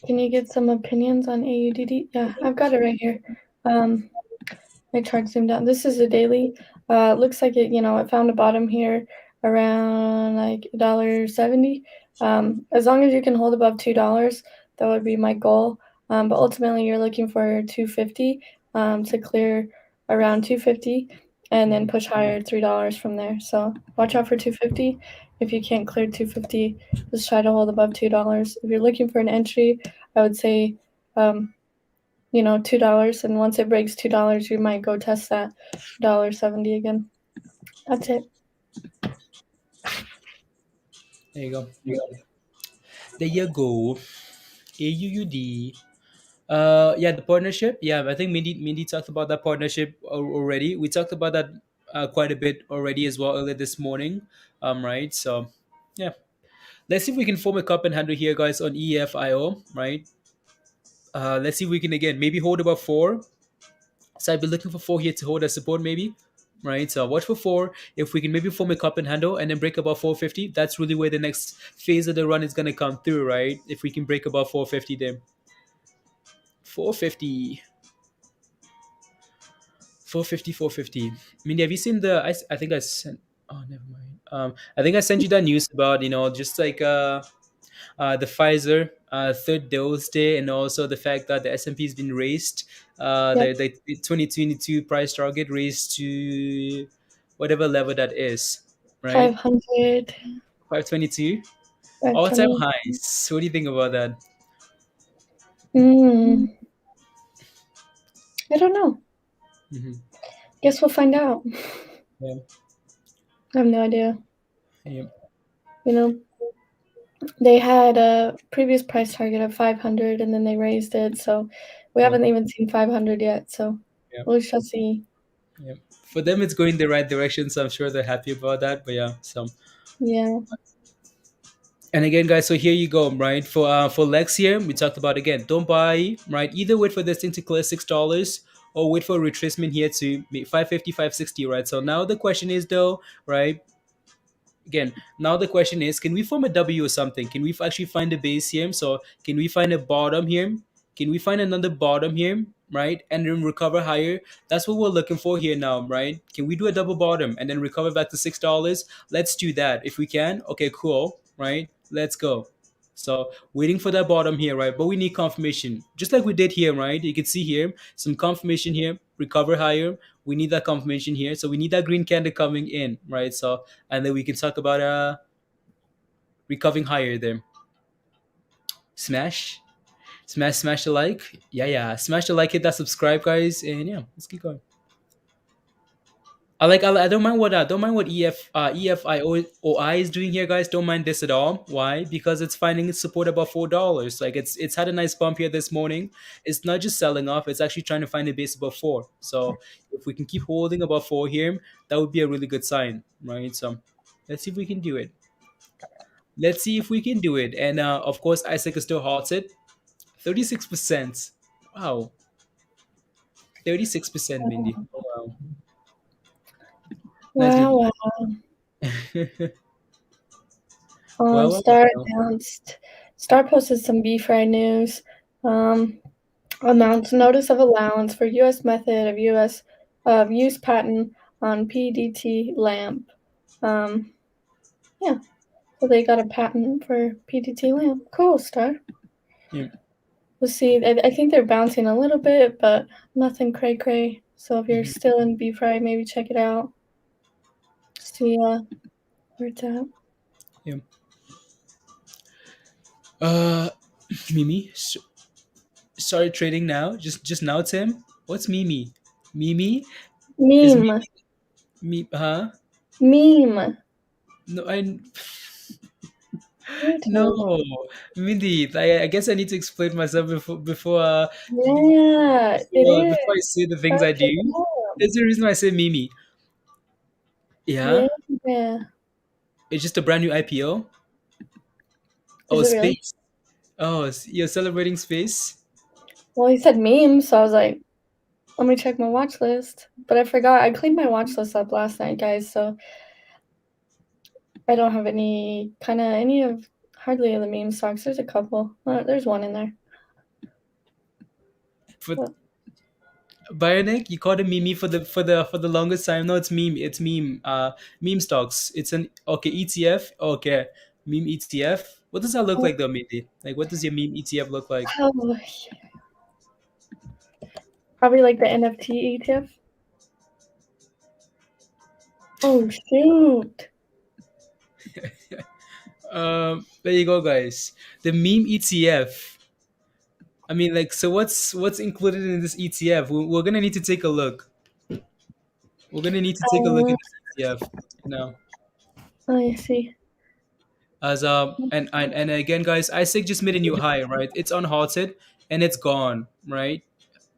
S3: Can you get some opinions on AUDD? Yeah, I've got it right here. My chart zoomed out. This is a daily. Looks like it, it found a bottom here around like $1.70. As long as you can hold above $2, that would be my goal. But ultimately, you're looking for 250 to clear around 250 and then push higher $3 from there. So watch out for 250. If you can't clear 250, just try to hold above $2. If you're looking for an entry, I would say $2, and once it breaks $2, you might go test that $1.70 again. That's it.
S2: There you go. There you go. AUUD. Yeah, the partnership. Yeah, I think Mindy talked about that partnership already. We talked about that quite a bit already as well earlier this morning. Right. So, yeah, let's see if we can form a cup and handle here, guys, on EFIO. Right. Let's see if we can again maybe hold about four. So I'd be looking for four here to hold as support, maybe. Right. So watch for four. If we can maybe form a cup and handle and then break above 450, that's really where the next phase of the run is gonna come through, right? If we can break above 450 then. 450. 450. Mindy, have you seen I think I sent. Oh, never mind. I think I sent you that news about just like the Pfizer third dose day, and also the fact that the S&P has been raised.
S3: Yep.
S2: The 2022 price target raised to whatever level that is, right?
S3: 500,
S2: 522 all-time
S3: 520.
S2: highs. What do you think about that?
S3: I don't know.
S2: Hmm.
S3: Guess we'll find out.
S2: Yeah.
S3: I have no idea.
S2: Yeah.
S3: They had a previous price target of 500, and then they raised it. So we haven't even seen 500 yet. So
S2: Yeah.
S3: we shall see.
S2: Yeah. For them, it's going the right direction, so I'm sure they're happy about that. But yeah, so.
S3: Yeah.
S2: And again, guys, so here you go, right? For Lex here, we talked about again, don't buy, right? Either wait for this thing to clear $6 or wait for a retracement here to make 550, 560, right? So now the question is though, right? Again, now the question is, can we form a W or something? Can we actually find a base here? So can we find a bottom here? Can we find another bottom here? Right? And then recover higher. That's what we're looking for here now, right? Can we do a double bottom and then recover back to $6? Let's do that. If we can, okay, cool. Right? Let's go. So waiting for that bottom here, right? But we need confirmation. Just like we did here, right? You can see here some confirmation here, recover higher. We need that confirmation here. So we need that green candle coming in, right? So and then we can talk about recovering higher there. Smash. Smash the like. Yeah. Smash the like, hit that subscribe, guys, and yeah, let's keep going. I don't mind what EFIO is doing here, guys. Don't mind this at all. Why? Because it's finding its support above $4. Like it's had a nice bump here this morning. It's not just selling off, it's actually trying to find a base above four. So if we can keep holding above four here, that would be a really good sign, right? So let's see if we can do it. Let's see if we can do it. And of course, ISIG is still halted. 36%. Wow. 36%, Mindy. Oh, wow. Nicely
S3: Wow.
S2: Well,
S3: Star announced. Star posted some beef fried news. Amounts notice of allowance for U.S. method of U.S. Use patent on PDT lamp. Yeah, so they got a patent for PDT lamp. Cool, Star.
S2: Yeah.
S3: We'll see. I think they're bouncing a little bit, but nothing cray-cray. So if you're still in BFRI, maybe check it out. See where it's at.
S2: Yeah. Mimi, started trading now. Just now, Tim. What's Mimi? Mimi is
S3: Meme.
S2: Mimi. Me, huh?
S3: Meme.
S2: No,
S3: Irritated.
S2: no, Mindy. I guess I need to explain myself
S3: Yeah, it is.
S2: before I say the things
S3: Start
S2: I
S3: checking
S2: do.
S3: out.
S2: That's the reason why I say Mimi. Yeah,
S3: Yeah.
S2: it's just a brand new IPO.
S3: Is
S2: Oh,
S3: it really?
S2: space. Oh, you're celebrating space.
S3: Well, he said meme, so I was like, let me check my watch list. But I forgot. I cleaned my watch list up last night, guys, so I don't have any of hardly of the meme stocks. There's a couple. There's one in there.
S2: For
S3: But
S2: Bionic, you called it Mimi for the longest time. No, it's meme. It's meme. Meme stocks. It's an okay ETF. Okay, meme ETF. What does that look like though, Mindy? Like, what does your meme ETF look like?
S3: oh, probably like the NFT ETF. Oh shoot!
S2: There you go, guys. The meme ETF. I mean, like, so what's included in this ETF? We're gonna need to take a look. We're gonna need to take a look
S3: Uh,
S2: at this ETF. You know,
S3: I see.
S2: as and again, guys, ISIG just made a new high, right? It's unhalted and it's gone, right?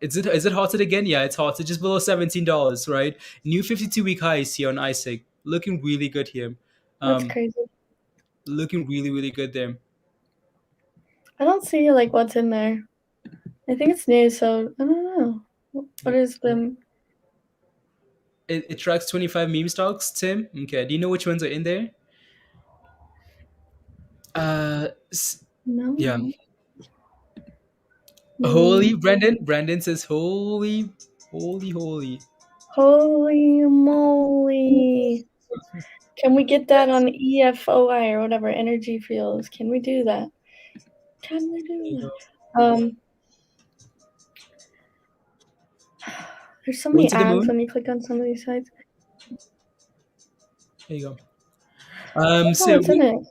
S2: Is it halted again? Yeah, it's halted just below $17, right? New 52-week highs here on ISIG, looking really good here.
S3: That's
S2: Um,
S3: crazy.
S2: looking really good there.
S3: I don't see like what's in there. I think it's new, so I don't know. What
S2: Yep.
S3: is the?
S2: It tracks 25 meme stocks, Tim. Okay, do you know which ones are in there? Uh, yeah.
S3: No.
S2: Holy Brandon. Brandon says holy.
S3: Holy moly! Can we get that on EFOI or whatever energy fuels? Can we do that? Can we do that? There's so
S2: Going
S3: many
S2: to the
S3: ads
S2: moon.
S3: when you click on some of these sites.
S2: There you go.
S3: Oh,
S2: So
S3: it's in it.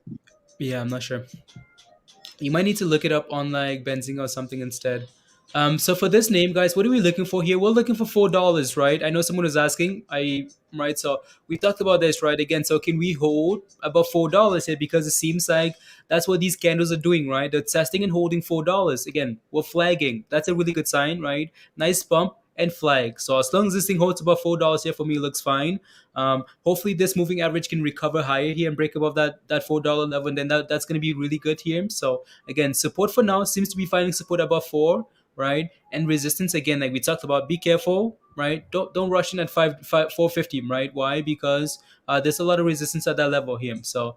S2: yeah, I'm not sure. You might need to look it up on like Benzing or something instead. So for this name, guys, what are we looking for here? We're looking for $4, right? I know someone was asking. Right. So we talked about this, right? Again, so can we hold above $4 here? Because it seems like that's what these candles are doing, right? They're testing and holding $4. Again, we're flagging. That's a really good sign, right? Nice bump and flag. So as long as this thing holds above $4 here, for me, it looks fine. Hopefully, this moving average can recover higher here and break above that $4 level, and then that's going to be really good here. So again, support for now seems to be finding support above 4, right? And resistance again, like we talked about, be careful, right? Don't rush in at 450, right? Why? Because there's a lot of resistance at that level here. So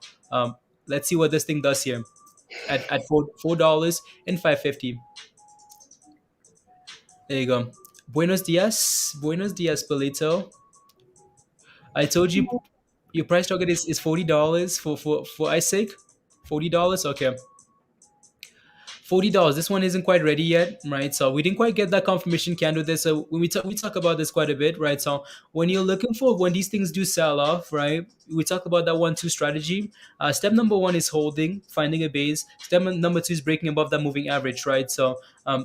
S2: let's see what this thing does here at $4 and 550. There you go. Buenos dias, Polito. I told you your price target is $40 for ISIG. $40. Okay. $40. This one isn't quite ready yet, right? So we didn't quite get that confirmation candle there. So when we talk about this quite a bit, right? So when you're looking for when these things do sell off, right? We talk about that 1-2 strategy. Step number one is holding, finding a base. Step number two is breaking above that moving average, right? So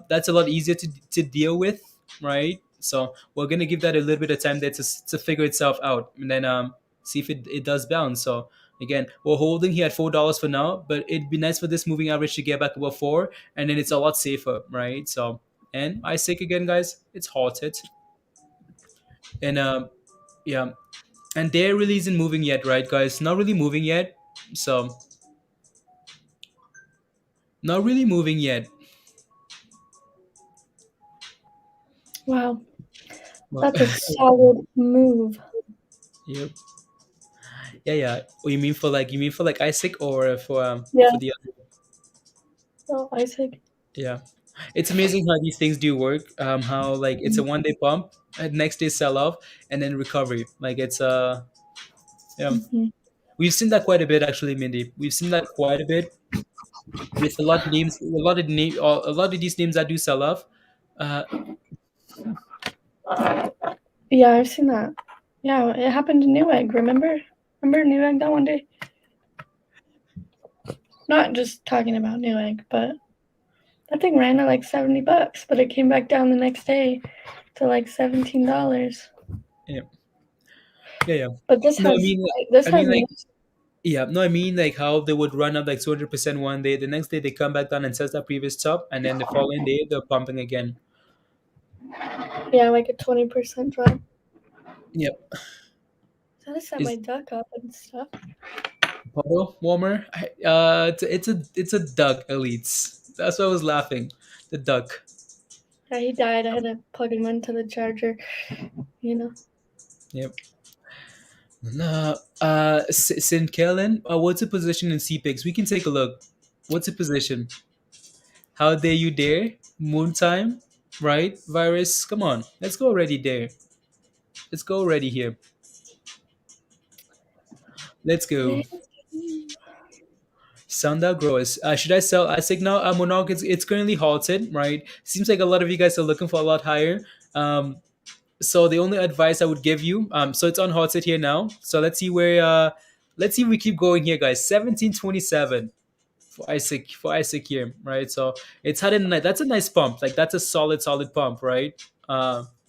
S2: that's a lot easier to deal with, right? So we're gonna give that a little bit of time there to figure itself out, and then see if it does bounce. So again, we're holding here at $4 for now, but it'd be nice for this moving average to get back above 4, and then it's a lot safer, right? So, and I say again, guys, it's halted, and yeah, and they're really isn't moving yet, right, guys? Not really moving yet, so not really moving yet.
S3: Wow,
S2: Well,
S3: that's a solid move.
S2: yep, yeah. Oh, you mean for like ISIC or
S3: Yeah.
S2: for the other?
S3: Oh, Isaac.
S2: Yeah. It's amazing how these things do work. How like it's a 1 day pump, and next day sell off, and then recovery. Like it's yeah.
S3: Mm-hmm.
S2: We've seen that quite a bit actually, Mindy. We've seen that quite a bit with a lot of names, a lot of these names that do sell off. Uh,
S3: Yeah, I've seen that. Yeah, it happened to Newegg. Remember Newegg that one day? Not just talking about Newegg, but that thing ran at like $70, but it came back down the next day to like $17.
S2: yeah, yeah.
S3: But this
S2: No,
S3: has
S2: I mean like yeah, no, I mean like how they would run up like 200% 1 day, the next day they come back down and test that previous top, and then the following day they're pumping again.
S3: yeah, like a 20% drop.
S2: Yep.
S3: So I set
S2: Is
S3: my duck up and stuff.
S2: puddle warmer? It's a duck, elites. That's why I was laughing. The duck.
S3: Yeah, he died. I had to plug him into the charger. You know.
S2: Yep. No, St. Kellen, what's the position in CPIX? We can take a look. What's the position? How dare you dare? Moon time, right? Virus, come on. Let's go already there. Let's go already here. Let's go. Sundown growers. Should I sell ISIG now? Monarch, it's currently halted, right? Seems like a lot of you guys are looking for a lot higher. So the only advice I would give you, so it's on halted here now. So let's see if we keep going here, guys. 1727 for ISIG here, right? So it's had that's a nice pump. Like that's a solid pump, right?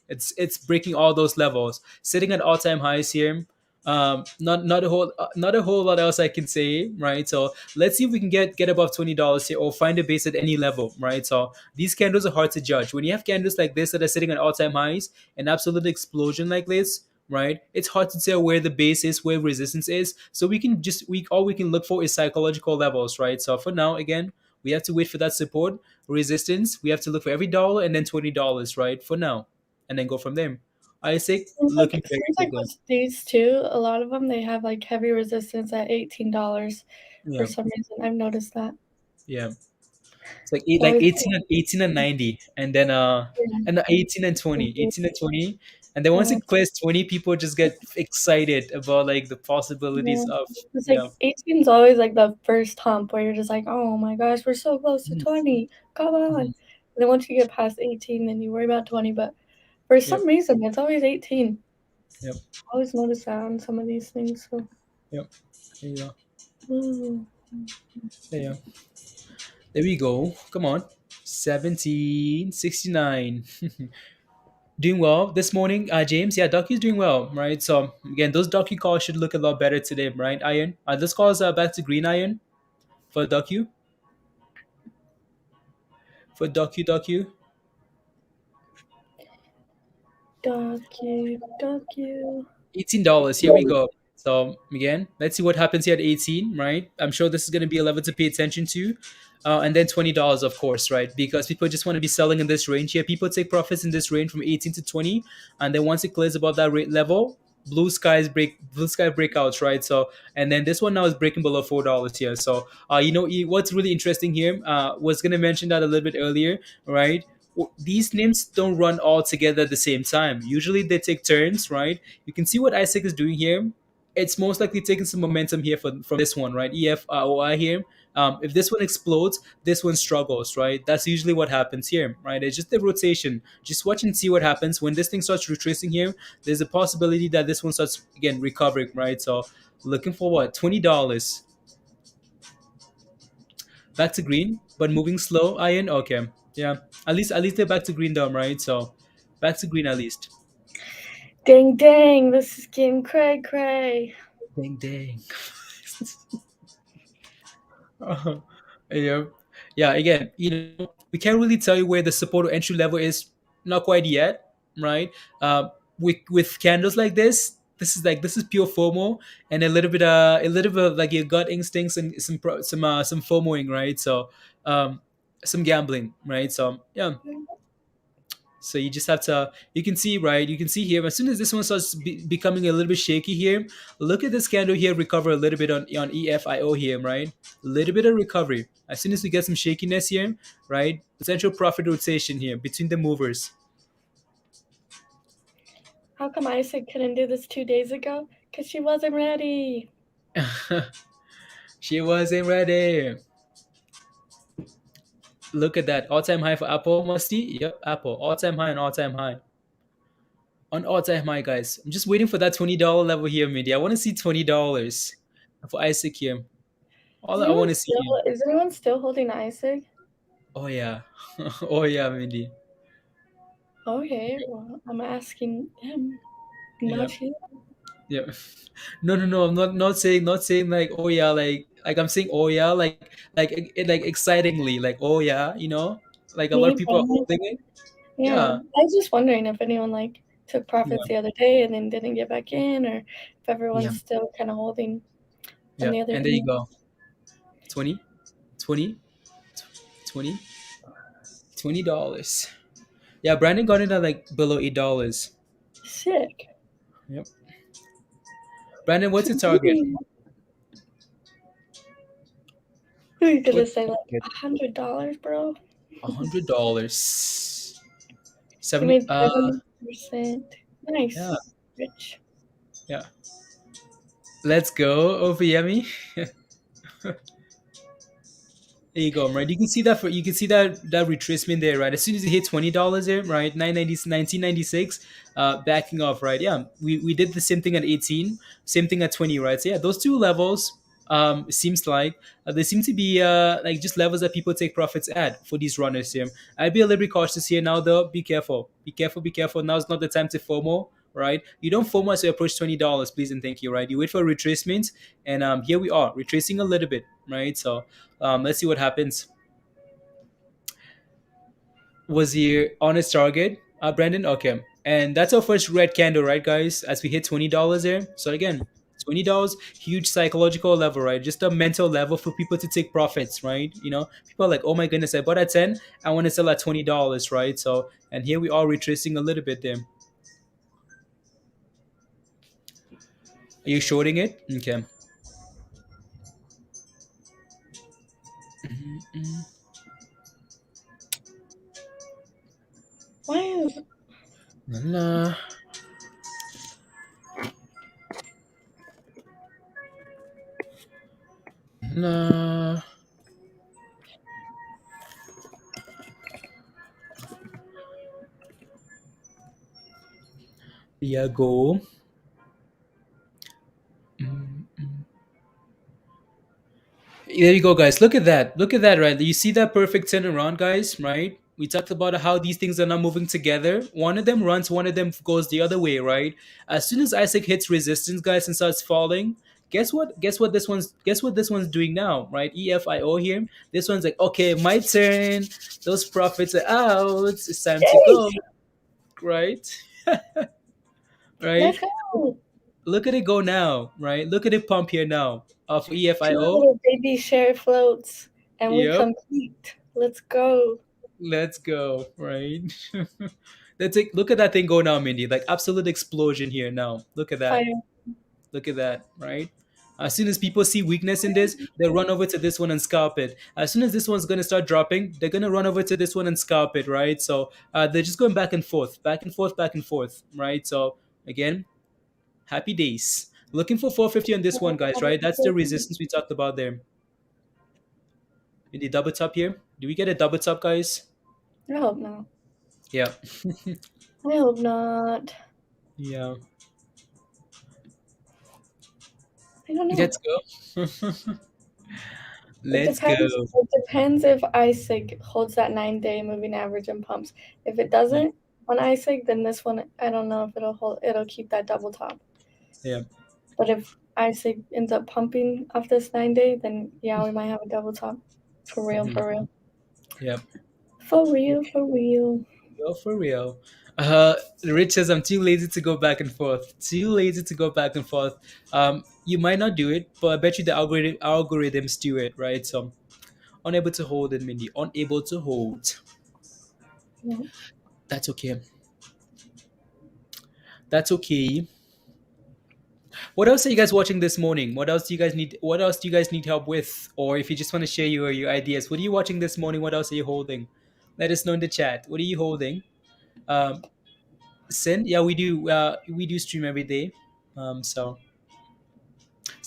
S2: It's breaking all those levels, sitting at all time highs here. Not a whole lot else I can say, right? So let's see if we can get above $20 here or find a base at any level, right? So these candles are hard to judge. When you have candles like this that are sitting at all time highs, an absolute explosion like this, right? It's hard to tell where the base is, where resistance is. So we can look for is psychological levels, right? So for now, again, we have to wait for that support, resistance. We have to look for every dollar and then $20, right? For now, and then go from there. Isaac looking very
S3: Seems
S2: good
S3: like
S2: there.
S3: with these two, a lot of them they have like heavy resistance at $18 for
S2: Yeah,
S3: some reason. I've noticed that.
S2: yeah. It's like
S3: It's always
S2: 18 and 90, and then and 18 and 20, 18 and 20, and then once
S3: yeah.
S2: it clears 20, people just get excited about like the possibilities
S3: Yeah.
S2: of
S3: It's like
S2: yeah.
S3: 18 is always like the first hump where you're just like, oh my gosh, we're so close to 20. Come on.
S2: Mhm.
S3: And then once you get past 18, then you worry about 20. But for
S2: Yep,
S3: some reason, it's always 18.
S2: yep,
S3: I always notice that on some of these things. So,
S2: yep. There you go.
S3: mm.
S2: There you go. There we go. Come on. 1769. Doing well this morning, James. Yeah, Ducky's doing well, right? So again, those Ducky calls should look a lot better today, right? Iron. This calls back to green iron for Ducky. For Ducky.
S3: Duck you.
S2: $18. Here we go. So again, let's see what happens here at 18, right? I'm sure this is going to be a level to pay attention to. And then $20, of course, right? Because people just want to be selling in this range here. People take profits in this range from 18 to 20. And then once it clears above that rate level, blue sky breakouts, right? So and then this one now is breaking below $4 here. So what's really interesting here, was gonna mention that a little bit earlier, right? These names don't run all together at the same time. Usually they take turns, right? You can see what ISIG is doing here. It's most likely taking some momentum here from this one, right? EFOI here. If this one explodes, this one struggles, right? That's usually what happens here, right? It's just the rotation. Just watch and see what happens when this thing starts retracing here. There's a possibility that this one starts again recovering, right? So looking for what, $20 back to green, but moving slow. Iron, okay, yeah. At least they're back to green, though, right? So back to green at least.
S3: Dang, this is getting cray.
S2: Dang. Yeah, yeah. Again, we can't really tell you where the support or entry level is. Not quite yet, right? With candles like this is pure FOMO and a little bit of like your gut instincts and some FOMOing, right? So, some gambling, right? So yeah, So you just have to, you can see, right? You can see here, as soon as this one starts becoming a little bit shaky here, look at this candle here recover a little bit on EFIO here, right? A little bit of recovery. As soon as we get some shakiness here, right? Potential profit rotation here between the movers.
S3: How come ISIG couldn't do this 2 days ago? Because she wasn't ready.
S2: She wasn't ready. Look at that. All-time high for Apple, Musty. Yep, Apple. All-time high and all-time high. On all-time high, guys. I'm just waiting for that $20 level here, Mindy. I want to see $20 for ISIG here. All I want to see here.
S3: Is anyone still holding ISIG?
S2: Oh, yeah. Oh, yeah, Mindy.
S3: Okay, well, I'm asking him. Not you.
S2: Yeah. No. I'm not saying like, oh yeah, like I'm saying, oh yeah, like excitingly, like, oh yeah, like a lot of
S3: Me,
S2: people are
S3: probably.
S2: holding it.
S3: Yeah,
S2: Yeah.
S3: I was just wondering if anyone like took profits
S2: Yeah.
S3: the other day and then didn't get back in, or if
S2: Yeah.
S3: everyone's still kind of holding on
S2: Yeah.
S3: the other
S2: And there you
S3: end.
S2: go. 20, 20, 20, $20. Yeah, Brandon got it at like below $8.
S3: Sick.
S2: Yep. Brandon, what's your target?
S3: Who are you gonna
S2: What's
S3: say
S2: your
S3: like
S2: target?
S3: $100, bro?
S2: $100.
S3: You
S2: 70.
S3: made 70%.
S2: Yeah.
S3: Nice. Rich.
S2: Yeah. Let's go, Ophiemi. There you go, right? You can see that that retracement there, right? As soon as it hit $20 there, right? 1996, backing off, right? Yeah, we did the same thing at 18, same thing at 20, right? So yeah, those two levels, seems like they seem to be like just levels that people take profits at for these runners here. I'd be a little bit cautious here now, though. Be careful, be careful, be careful. Now is not the time to FOMO, right? You don't FOMO as you approach $20, please and thank you, right? You wait for a retracement, and here we are retracing a little bit, right? So let's see what happens. Was he on his target, Brandon? Okay, and that's our first red candle, right, guys? As we hit $20 there. So again, $20, huge psychological level, right? Just a mental level for people to take profits, right? People are like, oh my goodness, I bought at 10, I want to sell at $20, right? So, and here we are retracing a little bit there. Are you shorting it? Okay.
S3: Why is
S2: Nah. Nah. Yeah, go. There you go, guys. Look at that. Look at that, right? You see that perfect turnaround, guys, right? We talked about how these things are not moving together. One of them runs, one of them goes the other way, right? As soon as ISIG hits resistance, guys, and starts falling, guess what? Guess what this one's doing now, right? EFIO here. This one's like, okay, my turn. Those profits are out. It's time to go, right? Right?
S3: let's go.
S2: Look at it go now, right? Look at it pump here now. For
S3: Two
S2: EFIO.
S3: little baby share floats, and we
S2: Yep.
S3: compete. Let's go.
S2: Let's go, right? Let's look at that thing go now, Mindy. Like absolute explosion here now. Look at that.
S3: Fire.
S2: Look at that, right? As soon as people see weakness in this, they run over to this one and scalp it. As soon as this one's gonna start dropping, they're gonna run over to this one and scalp it, right? So they're just going back and forth, back and forth, back and forth, right? So again, happy days. Looking for 450 on this one, guys, right? That's the resistance we talked about there. In the double top here, do we get a double top, guys?
S3: I hope not.
S2: Yeah.
S3: I hope not.
S2: Yeah.
S3: I don't know.
S2: Let's go. Let's go.
S3: It depends if ISIG holds that 9-day moving average and pumps. If it doesn't on ISIG, then this one, I don't know if it'll hold. It'll keep that double top.
S2: Yeah.
S3: But if ISIG ends up pumping off this 9-day, then yeah, we might have a double top. For real, for real.
S2: Yep.
S3: For real, for real.
S2: Go for real. Rich says I'm too lazy to go back and forth. Too lazy to go back and forth. You might not do it, but I bet you the algorithms do it, right? So unable to hold it, Mindy. Unable to hold.
S3: Yeah.
S2: That's okay. That's okay. What else are you guys watching this morning? What else do you guys need? What else do you guys need help with? Or if you just want to share your ideas, what are you watching this morning? What else are you holding? Let us know in the chat. What are you holding? Um, Sin, yeah, we do. We do stream every day. So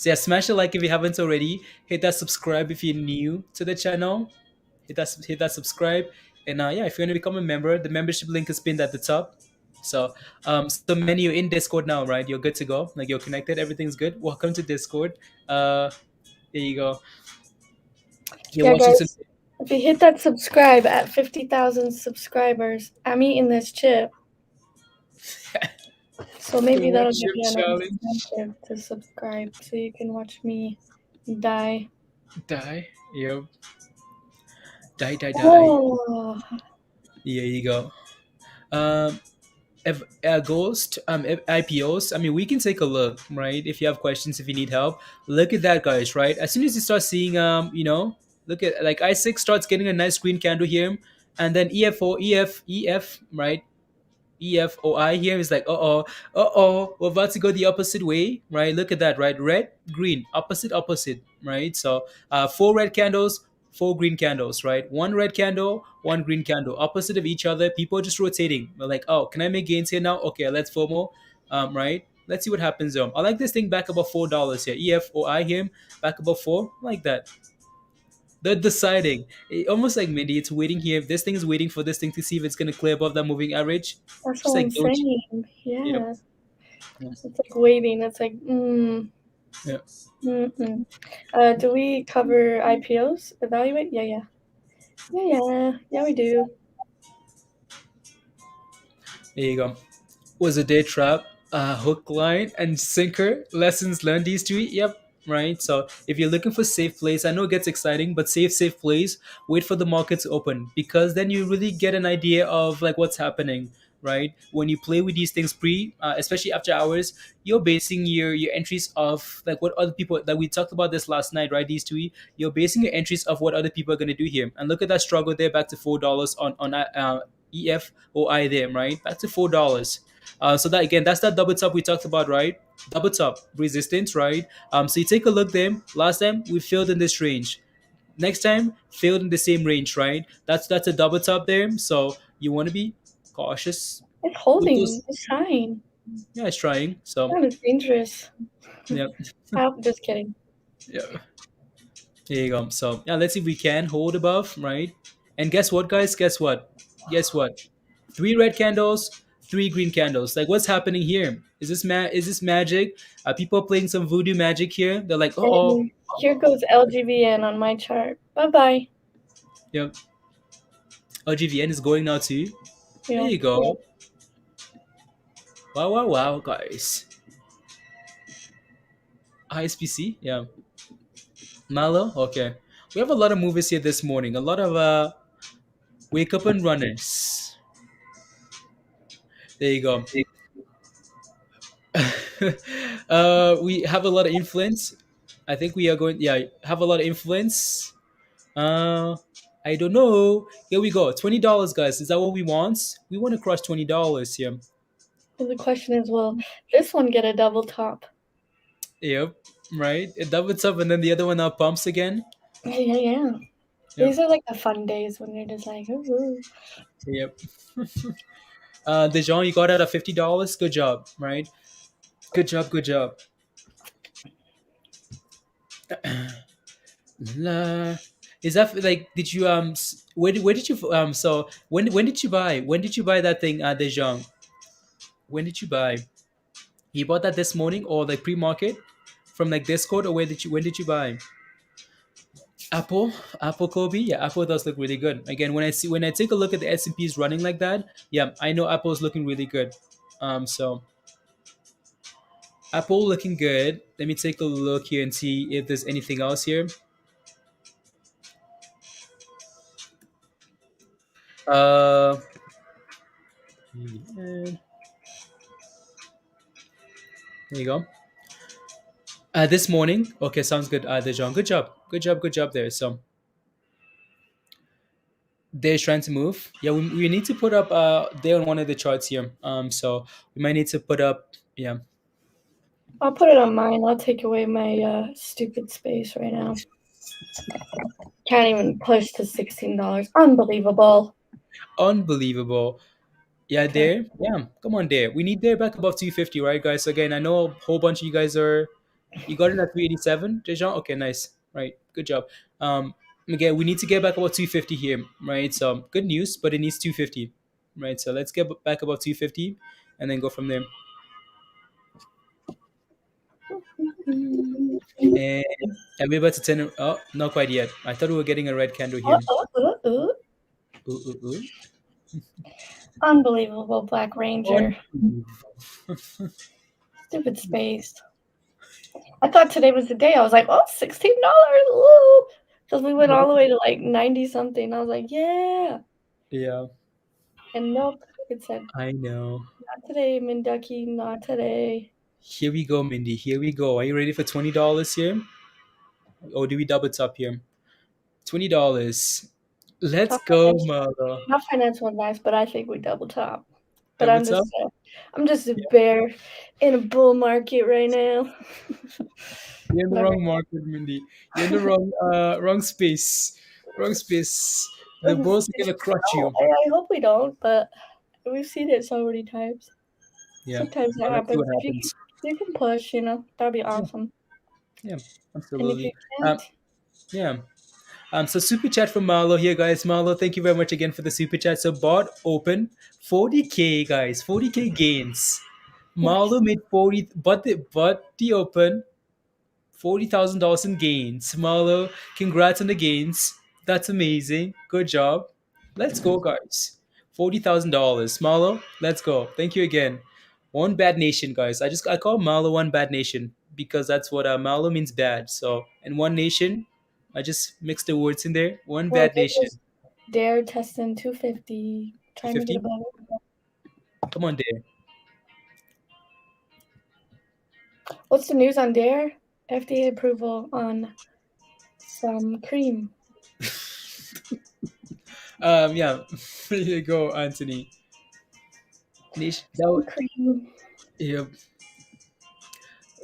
S2: yeah, smash a like if you haven't already. Hit that subscribe if you're new to the channel. Hit that subscribe, and yeah, if you want to become a member, the membership link is pinned at the top. So many you're in Discord now, right? You're good to go. Like you're connected, everything's good. Welcome to Discord. There you go. You're
S3: Yeah,
S2: watching some.
S3: guys, if you hit that subscribe at 50,000 subscribers, I'm eating this chip. So maybe that'll give you an incentive to subscribe so you can watch me die.
S2: Die. Yep. Die.
S3: Oh,
S2: There you go. Um, Ghost IPOs. I mean, we can take a look, right? If you have questions, if you need help, look at that, guys. Right, as soon as you start seeing, look at like ISIG starts getting a nice green candle here, and then EF, right? EFOI here is like, we're about to go the opposite way, right? Look at that, right? Red, green, opposite, right? So, four red candles, four green candles, right? One red candle, one green candle, opposite of each other. People are just rotating. We're like, oh, can I make gains here now? Okay, let's FOMO, right? Let's see what happens. I like this thing back above $4 here. EFOI here, back above four, like that. They're deciding. Almost like Mindy, it's waiting here. This thing is waiting for this thing to see if it's going to clear above that moving average.
S3: that's
S2: Just
S3: what
S2: like
S3: I'm
S2: Doge.
S3: saying.
S2: Yep.
S3: Yeah.
S2: Yeah.
S3: It's like waiting. It's like,
S2: Yeah.
S3: Do we cover IPOs? Evaluate? Yeah, we do.
S2: There you go. Was a day trap, hook, line, and sinker. Lessons learned, these three. Yep. Right. So if you're looking for safe plays, I know it gets exciting, but safe plays. Wait for the market to open because then you really get an idea of like what's happening. Right. When you play with these things especially after hours, you're basing your entries of like what other people that we talked about this last night. Right. These two. You're basing your entries of what other people are going to do here. And look at that struggle there, back to $4 on EFOI there. Right. Back to $4. So that again, that's that double top we talked about, right? Double top resistance, right? So you take a look there. Last time we failed in this range. Next time failed in the same range, right? That's a double top there. So you want to be cautious
S3: It's
S2: with
S3: holding.
S2: those.
S3: It's trying.
S2: Yeah, it's trying. So
S3: That is dangerous.
S2: yeah,
S3: Oh, just kidding.
S2: yeah. There you go. So yeah, let's see if we can hold above, right? And guess what, guys? Guess what? Guess what? Three red candles, three green candles. Like, what's happening here? Is this magic? Are people playing some voodoo magic here? They're like,
S3: And here goes LGVN on my chart. Bye-bye.
S2: yep. LGVN is going now too.
S3: Yeah.
S2: There you go. Wow, guys. ISPC, yeah. Malo, okay. We have a lot of movies here this morning. A lot of wake up and runners. There you go. We have a lot of influence. I think we are going. Yeah, have a lot of influence. I don't know. Here we go. $20, guys. Is that what we want? We want to crush $20 here.
S3: And the question is, will this one get a double top?
S2: Yep. Right. It doubles up, and then the other one now pumps again.
S3: Yeah. These are like the fun days when you're just like, ooh.
S2: Yep. Dejon, you got out of $50. Good job. Right. Good job. La. Is that like? Did you where did you so when did you buy? When did you buy that thing, Dejon? When did you buy? You bought that this morning or like pre-market from like Discord, or when did you buy? Apple Kobe, yeah, Apple does look really good. Again, when I take a look at the S&Ps running like that, yeah, I know Apple's looking really good. So Apple looking good. Let me take a look here and see if there's anything else here. Yeah. There you go. This morning, okay, sounds good. Dejon, good job there. So They're trying to move. Yeah, we need to put up they're on one of the charts here. So we might need to put up, yeah.
S3: I'll put it on mine. I'll take away my stupid space right now. Can't even push to $16. Unbelievable.
S2: Unbelievable. Yeah,
S3: Okay.
S2: there. Yeah, come on there. We need there back above 250, right, guys? So again, I know a whole bunch of you guys are you got it at 387, Dejan? Okay, nice. Right. Good job. Again, we need to get back about 250 here, right? So good news, but it needs 250. Right. So let's get back about 250 and then go from there. And we're about to turn. Oh, not quite yet. I thought we were getting a red candle here. Ooh, ooh, ooh.
S3: Unbelievable, Black Ranger.
S2: Unbelievable.
S3: Stupid space. I thought today was the day. I was like, oh, $16. Woo! Because we went all the way to like 90 something. I was like, yeah.
S2: Yeah,
S3: And nope, it said,
S2: I know.
S3: not today, Minducky, not today.
S2: Here we go, Mindy. Here we go. Are you ready for $20 here? Or do we double top here? $20. Let's
S3: Not
S2: go,
S3: financial,
S2: mother.
S3: not financial advice, but I think we double top. But
S2: Double top?
S3: I'm just a bear in a bull market right now.
S2: You're in the wrong market, Mindy. You're in the wrong space. Wrong space. The bulls are gonna crush you.
S3: I hope we don't, but we've seen it so many times.
S2: Yeah.
S3: Sometimes that
S2: Well, let's see
S3: happens.
S2: what happens.
S3: If you can push, that'd be awesome.
S2: Yeah,
S3: And if you
S2: absolutely.
S3: can't,
S2: Yeah. So super chat from Marlo here, guys. Marlo, thank you very much again for the super chat. So bot open 40K, guys. 40K gains. Marlo made 40, but the open $40,000 in gains. Marlo, congrats on the gains. That's amazing. Good job. Let's go, guys. $40,000. Marlo, let's go. Thank you again. One bad nation, guys. I call Marlo one bad nation because that's what Marlo means bad. So in one nation, I just mixed the words in there. One
S3: well,
S2: bad nation.
S3: dare testing 250, trying to get
S2: 50.
S3: above it.
S2: Come on, there.
S3: What's the news on Dare? FDA approval on some cream.
S2: Yeah. Here you go, Anthony. Nation.
S3: Cream.
S2: Yeah.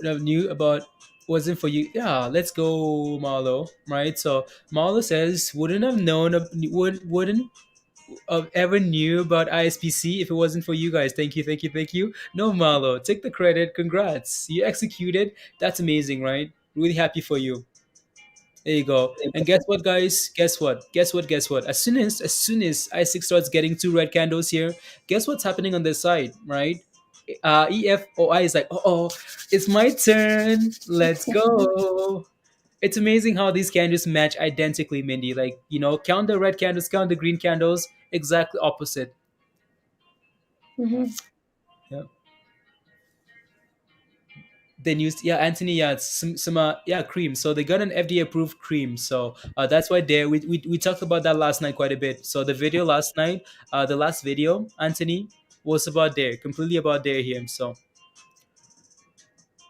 S2: Knew about wasn't for you. Yeah, let's go, Marlo. Right. So Marlo says wouldn't have known wouldn't have ever knew about ISPC if it wasn't for you guys. Thank you, thank you, thank you. No, Marlo, take the credit. Congrats, you executed. That's amazing, right? Really happy for you. There you go. And guess what, guys? Guess what? Guess what? Guess what? As soon as ISIG starts getting two red candles here, guess what's happening on this side, right? EFOI is like, oh, it's my turn. Let's go. It's amazing how these candles match identically, Mindy. Like, count the red candles, count the green candles, exactly opposite.
S3: Mm-hmm.
S2: Yeah. Then used, yeah, Anthony, yeah, some yeah, cream. So they got an FDA approved cream. So that's why we talked about that last night quite a bit. So the video last night, the last video, Anthony, was about there, completely about there here. So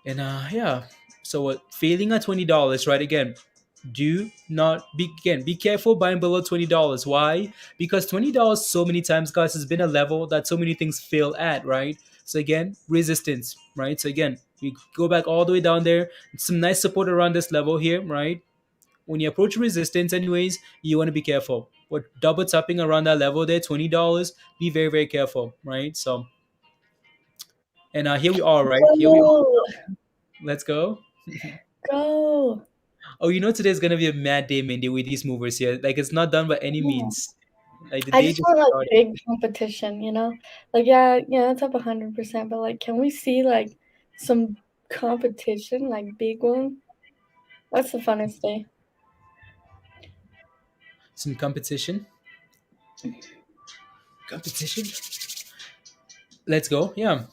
S2: and yeah, so failing at $20, right? Again, do not be careful buying below $20. Why? Because $20 so many times, guys, has been a level that so many things fail at, right? So again, resistance, right? So again, we go back all the way down there. Some nice support around this level here, right? When you approach resistance, anyways, you want to be careful. But double tapping around that level there, $20, be very, very careful, right? So and here we are, right? Here we are.
S3: Go.
S2: Let's go.
S3: Go.
S2: Oh, today's gonna be a mad day, Mindy, with these movers here. Like it's not done by any means. Like the
S3: I
S2: day
S3: just
S2: just
S3: want like
S2: started.
S3: big competition. Like yeah, it's up 100%, but like, can we see like some competition, like big one? That's the funnest day.
S2: Some competition. Competition. Let's go. Yeah.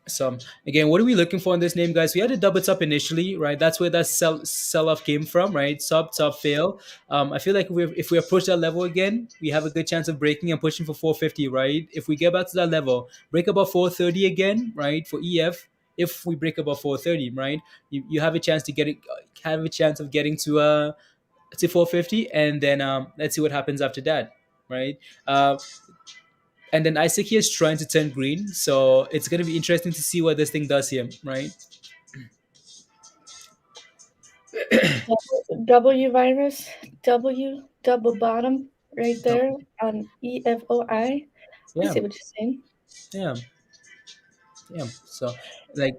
S2: So again, what are we looking for in this name, guys? We had a double top initially, right? That's where that sell off came from, right? Sub top fail. I feel like if we approach that level again, we have a good chance of breaking and pushing for 450, right? If we get back to that level, break above 430 again, right? For EF, if we break above 430, right? You have a chance to have a chance of getting to 450, and then let's see what happens after that. right? And then ISIG here is trying to turn green, so it's going to be interesting to see what this thing does here, right?
S3: W virus, W double bottom right there on EFOI. I
S2: Yeah,
S3: see what you're saying.
S2: yeah, yeah. So, like,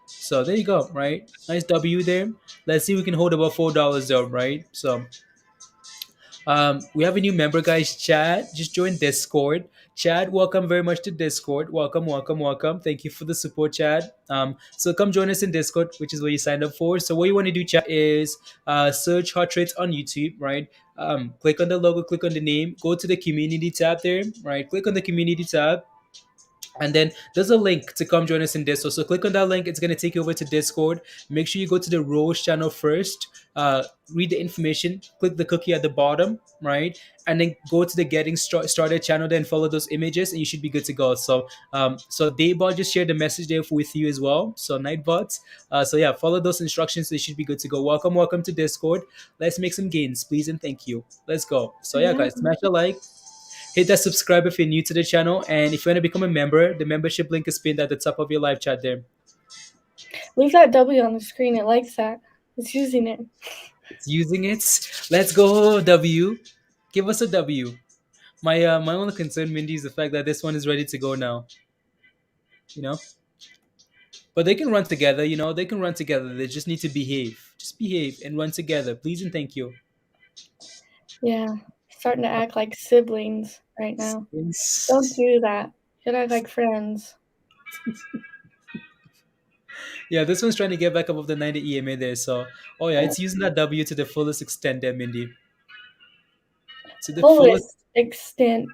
S2: so there you go, right? Nice W there. Let's see if we can hold about $4 though, right? So we have a new member, guys. Chad just joined Discord. Chad, welcome very much to Discord. Welcome, welcome, welcome. Thank you for the support, Chad. So come join us in Discord, which is what you signed up for. So what you want to do, Chad, is search Hot Trades on YouTube, right? Click on the logo, click on the name, go to the community tab there, right? Click on the community tab, and then there's a link to come join us in Discord. So click on that link. It's going to take you over to Discord. Make sure you go to the Rose channel first. Read the information. Click the cookie at the bottom, right? And then go to the Getting Started channel. Then follow those images, and you should be good to go. So Daybot just shared the message there with you as well. So Nightbot. So yeah, follow those instructions. So you should be good to go. Welcome, welcome to Discord. Let's make some gains, please, and thank you. Let's go. So yeah, guys, smash a like. Hit that subscribe if you're new to the channel, and if you want to become a member, the membership link is pinned at the top of your live chat there.
S3: Leave that W on the screen. It likes that. It's using it.
S2: It's using it. Let's go, W. Give us a W. My only concern, Mindy, is the fact that this one is ready to go now. But they can run together. They can run together. They just need to behave. Just behave and run together, please and thank you.
S3: Yeah, starting to act like siblings right now. Don't do that. You should act like friends.
S2: Yeah, this one's trying to get back above the 90 EMA there. So, oh yeah, it's using that W to the fullest extent there, Mindy. To the fullest
S3: extent.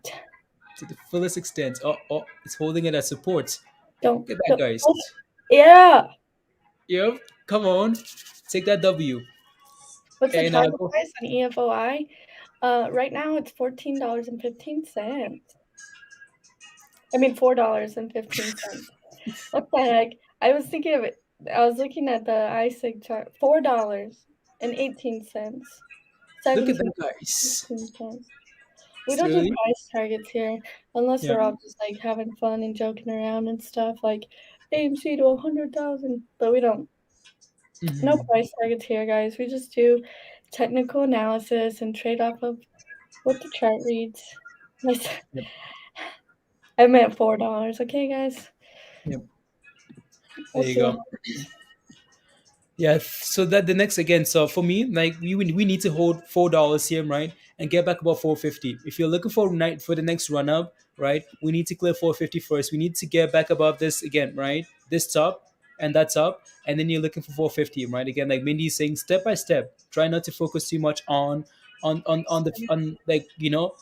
S2: To the fullest extent. Oh, it's holding it as support.
S3: Don't
S2: Look at that, guys.
S3: Yeah.
S2: Yep. Come on. Take that W.
S3: What's the target price on EFOI? Right now it's $14.15. I mean $4.15. What the heck? I was thinking of it. I was looking at the ISIG chart. $4.18.
S2: Look at that, guys.
S3: We don't do price targets here unless we're all just like having fun and joking around and stuff, like AMC to 100,000. But we don't. No price targets here, guys. We just do technical analysis and trade off of what the chart reads.
S2: Yep.
S3: I meant $4. Okay, guys.
S2: Yep. There you go. Yeah. So that the next again. So for me, like we need to hold $4 here, right, and get back about 450. If you're looking for the next run up, right, we need to clear 450 first. We need to get back above this again, right? This top and that's up, and then you're looking for 450, right? Again, like Mindy's saying, step by step. Try not to focus too much on like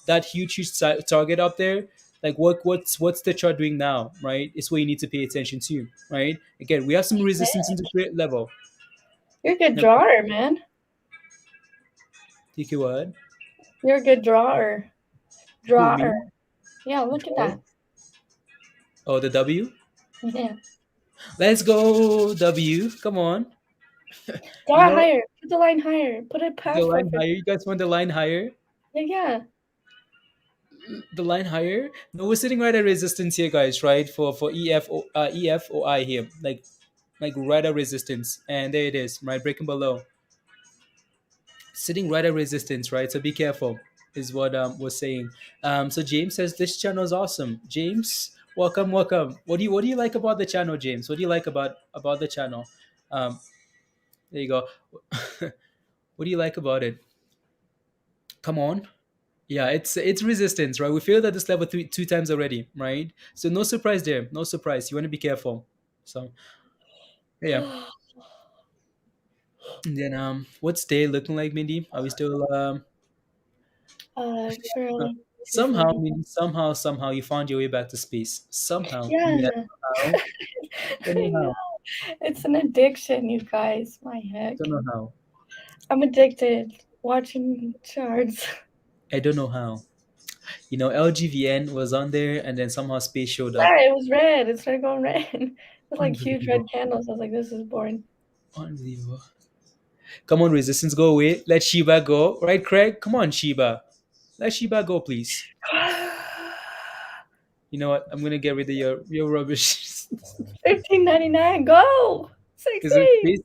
S2: that huge target up there. Like what's the chart doing now, right? It's what you need to pay attention to, right? Again, we have some resistance in the trade level.
S3: You're a good drawer, man.
S2: TK what?
S3: You're a good drawer. Drawer. Yeah, look at that.
S2: Oh, the W?
S3: Yeah.
S2: Let's go, W. Come on.
S3: Draw higher. Put the line higher. Put it past
S2: the line higher. You guys want the line higher?
S3: Yeah.
S2: The line higher? No, we're sitting right at resistance here, guys, right? For EFOI here. Like right at resistance. And there it is, right? Breaking below. Sitting right at resistance, right? So be careful, is what we're saying. So James says this channel is awesome. James, welcome. What do you like about the channel, James? What do you like about the channel? There you go. What do you like about it? Come on. Yeah, it's resistance, right? We failed at this level two times already, right? So no surprise there. No surprise. You want to be careful. So yeah. And then what's day looking like, Mindy? Are we still somehow, Mindy, somehow you found your way back to space. Somehow.
S3: Yeah.
S2: I don't know how.
S3: It's an addiction, you guys. My heck.
S2: I don't know how.
S3: I'm addicted watching charts.
S2: I don't know how. LGVN was on there, and then somehow space showed up.
S3: Sorry, it was red. It started going red. It was like huge red candles. I was like, this is boring.
S2: Unbelievable. Come on, resistance, go away. Let Shiba go. Right, Craig? Come on, Shiba. Let Shiba go, please. You know what? I'm gonna get rid of your rubbish.
S3: 15.99. Go.
S2: Is it
S3: 16.
S2: please?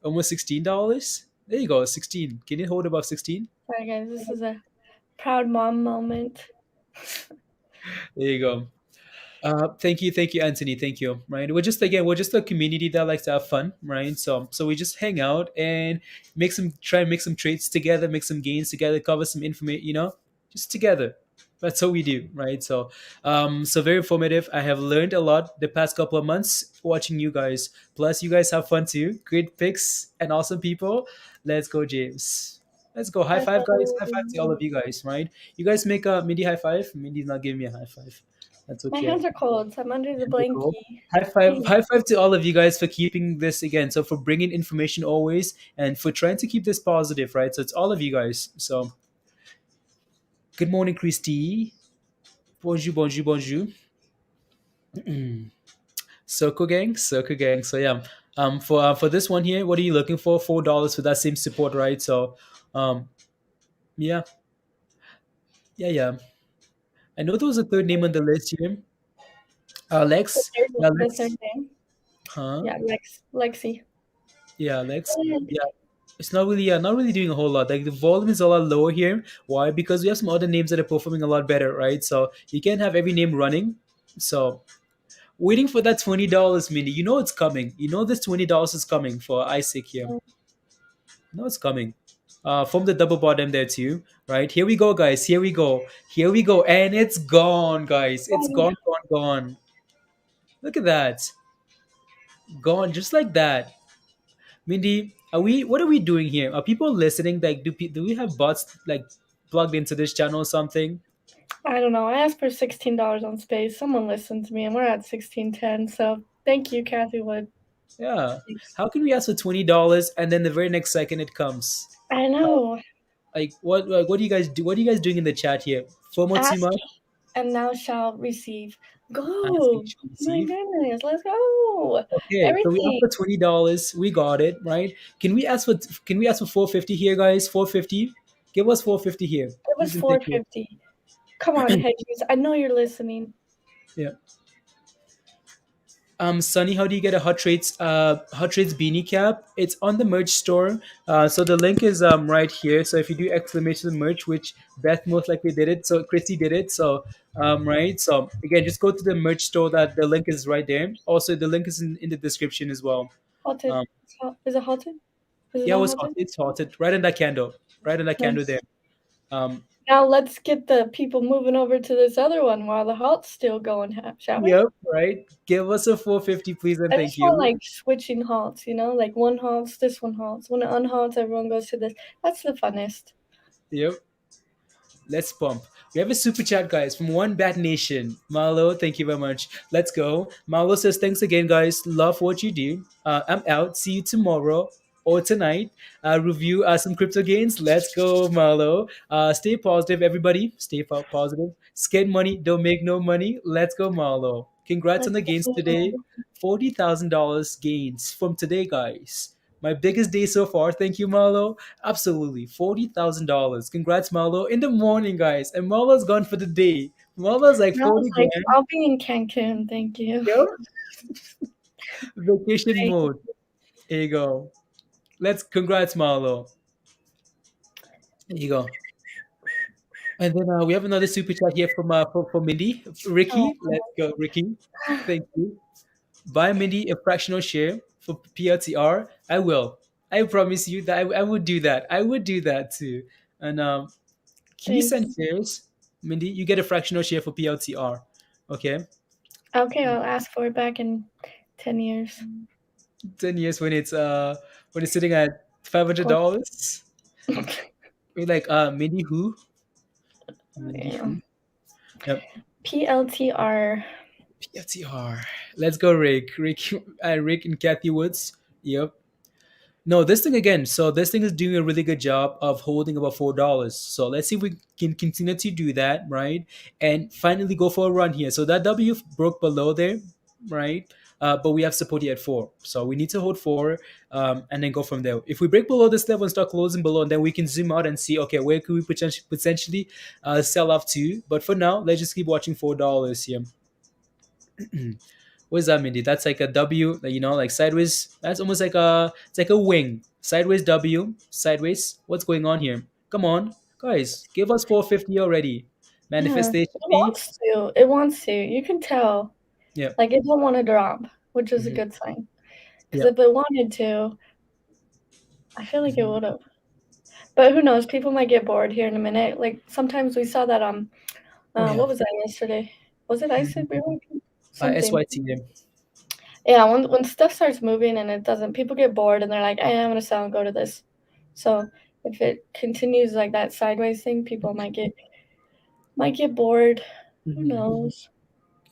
S2: Almost $16? There you go, 16. Can you hold above 16?
S3: Sorry guys, this is a proud mom moment.
S2: There you go. Thank you, Anthony. Thank you. Right, we're just a community that likes to have fun, right? So we just hang out and make some trades together, make some gains together, cover some information, just together. That's what we do, right? So very informative. I have learned a lot the past couple of months watching you guys. Plus, you guys have fun too. Great picks and awesome people. Let's go, James. Let's go. High five, guys. High five to all of you guys, right? You guys make a Mindy high five. Mindy's not giving me a high five. That's
S3: My
S2: okay.
S3: hands are cold, so I'm under the blankie.
S2: High five to all of you guys for keeping this again. So for bringing information always, and for trying to keep this positive, right? So it's all of you guys. So good morning, Christy. Bonjour, bonjour, bonjour. Circle gang, circle gang. So yeah, for this one here, what are you looking for? $4 for that same support, right? So, um, yeah, yeah. I know there was a third name on the list here. Lex. Yeah,
S3: The third
S2: Lex.
S3: name.
S2: Huh?
S3: Yeah, Lexi.
S2: Yeah, Lex. Yeah, it's not really doing a whole lot. Like the volume is a lot lower here. Why? Because we have some other names that are performing a lot better, right? So you can't have every name running. So waiting for that $20, Mindy. You know it's coming. You know this $20 is coming for ISIG here. You know it's coming. From the double bottom there too, right? Here we go, guys. Here we go. Here we go, and it's gone, guys. It's gone, gone, gone. Look at that, gone just like that. Mindy, are we? What are we doing here? Are people listening? Like, do we have bots like plugged into this channel or something?
S3: I don't know. I asked for $16 on space. Someone listened to me, and we're at 16.10. So thank you, Kathy Wood.
S2: Yeah.
S3: Thanks.
S2: How can we ask for $20 and then the very next second it comes?
S3: I know.
S2: Like what do you guys do? What are you guys doing in the chat here? FOMO too
S3: Ask
S2: much?
S3: and thou shalt receive.
S2: Asking
S3: Go.
S2: to
S3: My
S2: receive.
S3: goodness. Let's go.
S2: Okay, so we asked
S3: Everything.
S2: for $20. We got it, right? Can we ask for 450 here, guys? 450? Give us 450 here.
S3: It was
S2: Please and thank you.
S3: 450. Come on, hedges. I know you're listening.
S2: Yeah. Sunny, how do you get a hot trades beanie cap? It's on the merch store. So the link is right here. So if you do exclamation merch, which Beth most likely did it, so Christy did it. So right. So again, just go to the merch store. That the link is right there. Also, the link is in the description as well.
S3: Halted.
S2: Um,
S3: Is it halted? Is it
S2: yeah, it
S3: not
S2: was hot.
S3: halted?
S2: It's hotted right in that candle. Right in that candle
S3: Nice.
S2: there. Um,
S3: Now let's get the people moving over to this other one while the halt's still going, shall we?
S2: yep. Right. Give us a 450, please, and
S3: I
S2: thank
S3: just want
S2: you.
S3: like switching halts, like one halts, this one halts. When it unhalts, everyone goes to this. That's the funnest.
S2: Yep. Let's pump. We have a super chat, guys, from One Bat Nation. Marlo, thank you very much. Let's go. Marlo says, thanks again, guys. Love what you do. I'm out. See you tomorrow or tonight. Review some crypto gains. Let's go, Marlo. Stay positive, everybody. Stay positive. Skate money, don't make no money. Let's go, Marlo. Congrats on
S3: Let's
S2: the gains today.
S3: go.
S2: $40,000 gains from today, guys. My biggest day so far. Thank you, Marlo. Absolutely. $40,000. Congrats, Marlo. In the morning, guys. And Marlo's gone for the day. Marlo's like
S3: And I was
S2: 40
S3: like,
S2: grand.
S3: I'll be in Cancun, thank you.
S2: Yo. Vacation mode. Here you go. Congrats, Marlo. There you go. And then we have another super chat here from Mindy.
S3: Oh,
S2: Ricky. Let's go, Ricky. Thank you. Buy Mindy a fractional share for PLTR. I will. I promise you that I would do that. I would do that too. And can you send
S3: thanks.
S2: shares, Mindy? You get a fractional share for PLTR. Okay.
S3: Okay, I'll ask for it back in 10 years.
S2: 10 years when it's sitting at $500. We're like Mindy who? Mindy
S3: Yeah.
S2: who? Yep.
S3: PLTR.
S2: PLTR. Let's go, Rick. Rick and Kathy Woods. Yep. No, this thing again. So this thing is doing a really good job of holding about $4. So let's see if we can continue to do that, right? And finally go for a run here. So that W broke below there, right? but we have support here at 4. So we need to hold 4, and then go from there. If we break below this level and start closing below, then we can zoom out and see, okay, where could we potentially sell off to. But for now, let's just keep watching $4 here. What does that mean, dude? That's like a W, like sideways. That's almost like it's like a wing. Sideways W, sideways. What's going on here? Come on, guys, give us 450 already.
S3: Yeah,
S2: Manifestation
S3: it
S2: B.
S3: wants to. It wants to. You can tell.
S2: Yeah.
S3: Like it don't want to drop, which is a
S2: Mhm.
S3: good sign. Because
S2: Yeah.
S3: if it wanted to, I feel like it
S2: Mhm.
S3: would have. But who knows? People might get bored here in a minute. Like sometimes we saw that
S2: Oh yeah.
S3: what was that yesterday? Was it
S2: Mhm.
S3: ISIG? Something.
S2: SYTM.
S3: Yeah, when stuff starts moving and it doesn't, people get bored and they're like, hey, I'm gonna sell and go to this. So if it continues like that sideways thing, people might get bored. Who
S2: Mhm.
S3: knows?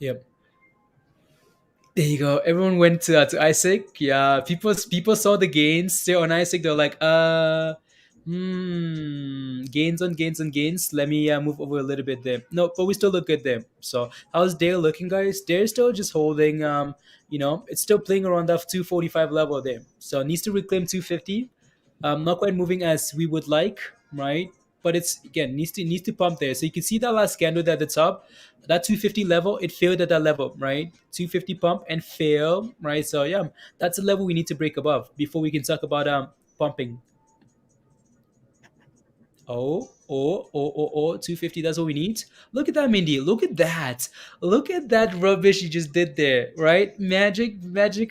S2: Yep. There you go. Everyone went to ISIG. Yeah, people saw the gains there on ISIG. They're like, gains on gains on gains. Let me move over a little bit there. No, but we still look good there. So how's Dare looking, guys? Dare's still just holding. It's still playing around that 245 level there. So needs to reclaim 250. Not quite moving as we would like, right? But it's again needs to pump there. So you can see that last candle there at the top, that 250 level, it failed at that level, right? 250 pump and fail, right? So yeah, that's a level we need to break above before we can talk about pumping. Oh, 250, that's what we need. Look at that, Mindy. Look at that. Look at that rubbish you just did there, right? Magic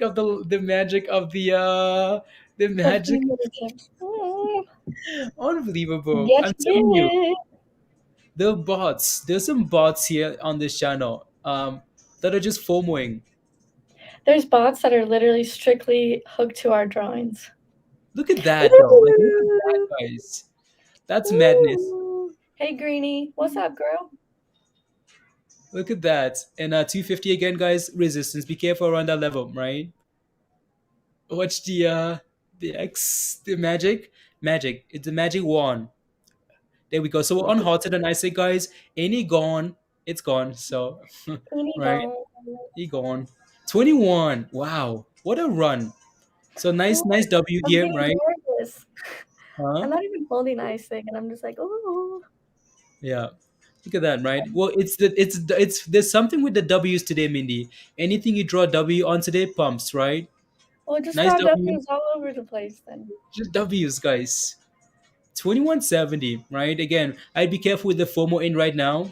S2: of the magic of the
S3: Of
S2: magic.
S3: fingertips.
S2: Unbelievable.
S3: Get
S2: I'm telling you,
S3: it.
S2: there's some bots here on this channel that are just FOMOing.
S3: There's bots that are literally strictly hooked to our drawings.
S2: Look at that though. Like look at that, guys. That's madness.
S3: Hey Greenie, what's up, girl?
S2: Look at that. And 250 again, guys. Resistance. Be careful around that level, right? Watch the magic. Magic. It's the magic wand. There we go. So we're unhalted and I say, guys, any gone, it's gone. So
S3: Greenie
S2: right,
S3: gone.
S2: he gone. 21. Wow. What a run. So nice W
S3: I'm
S2: here,
S3: being
S2: right?
S3: gorgeous. I'm
S2: Huh?
S3: not even holding ISIG, and I'm just like, ooh.
S2: Yeah. Look at that, right? Well, it's there's something with the W's today, Mindy. Anything you draw W on today pumps, right?
S3: Well, just
S2: Nice
S3: draw
S2: W.
S3: W's all over the place then.
S2: Just W's, guys. 2170, right? Again, I'd be careful with the FOMO in right now.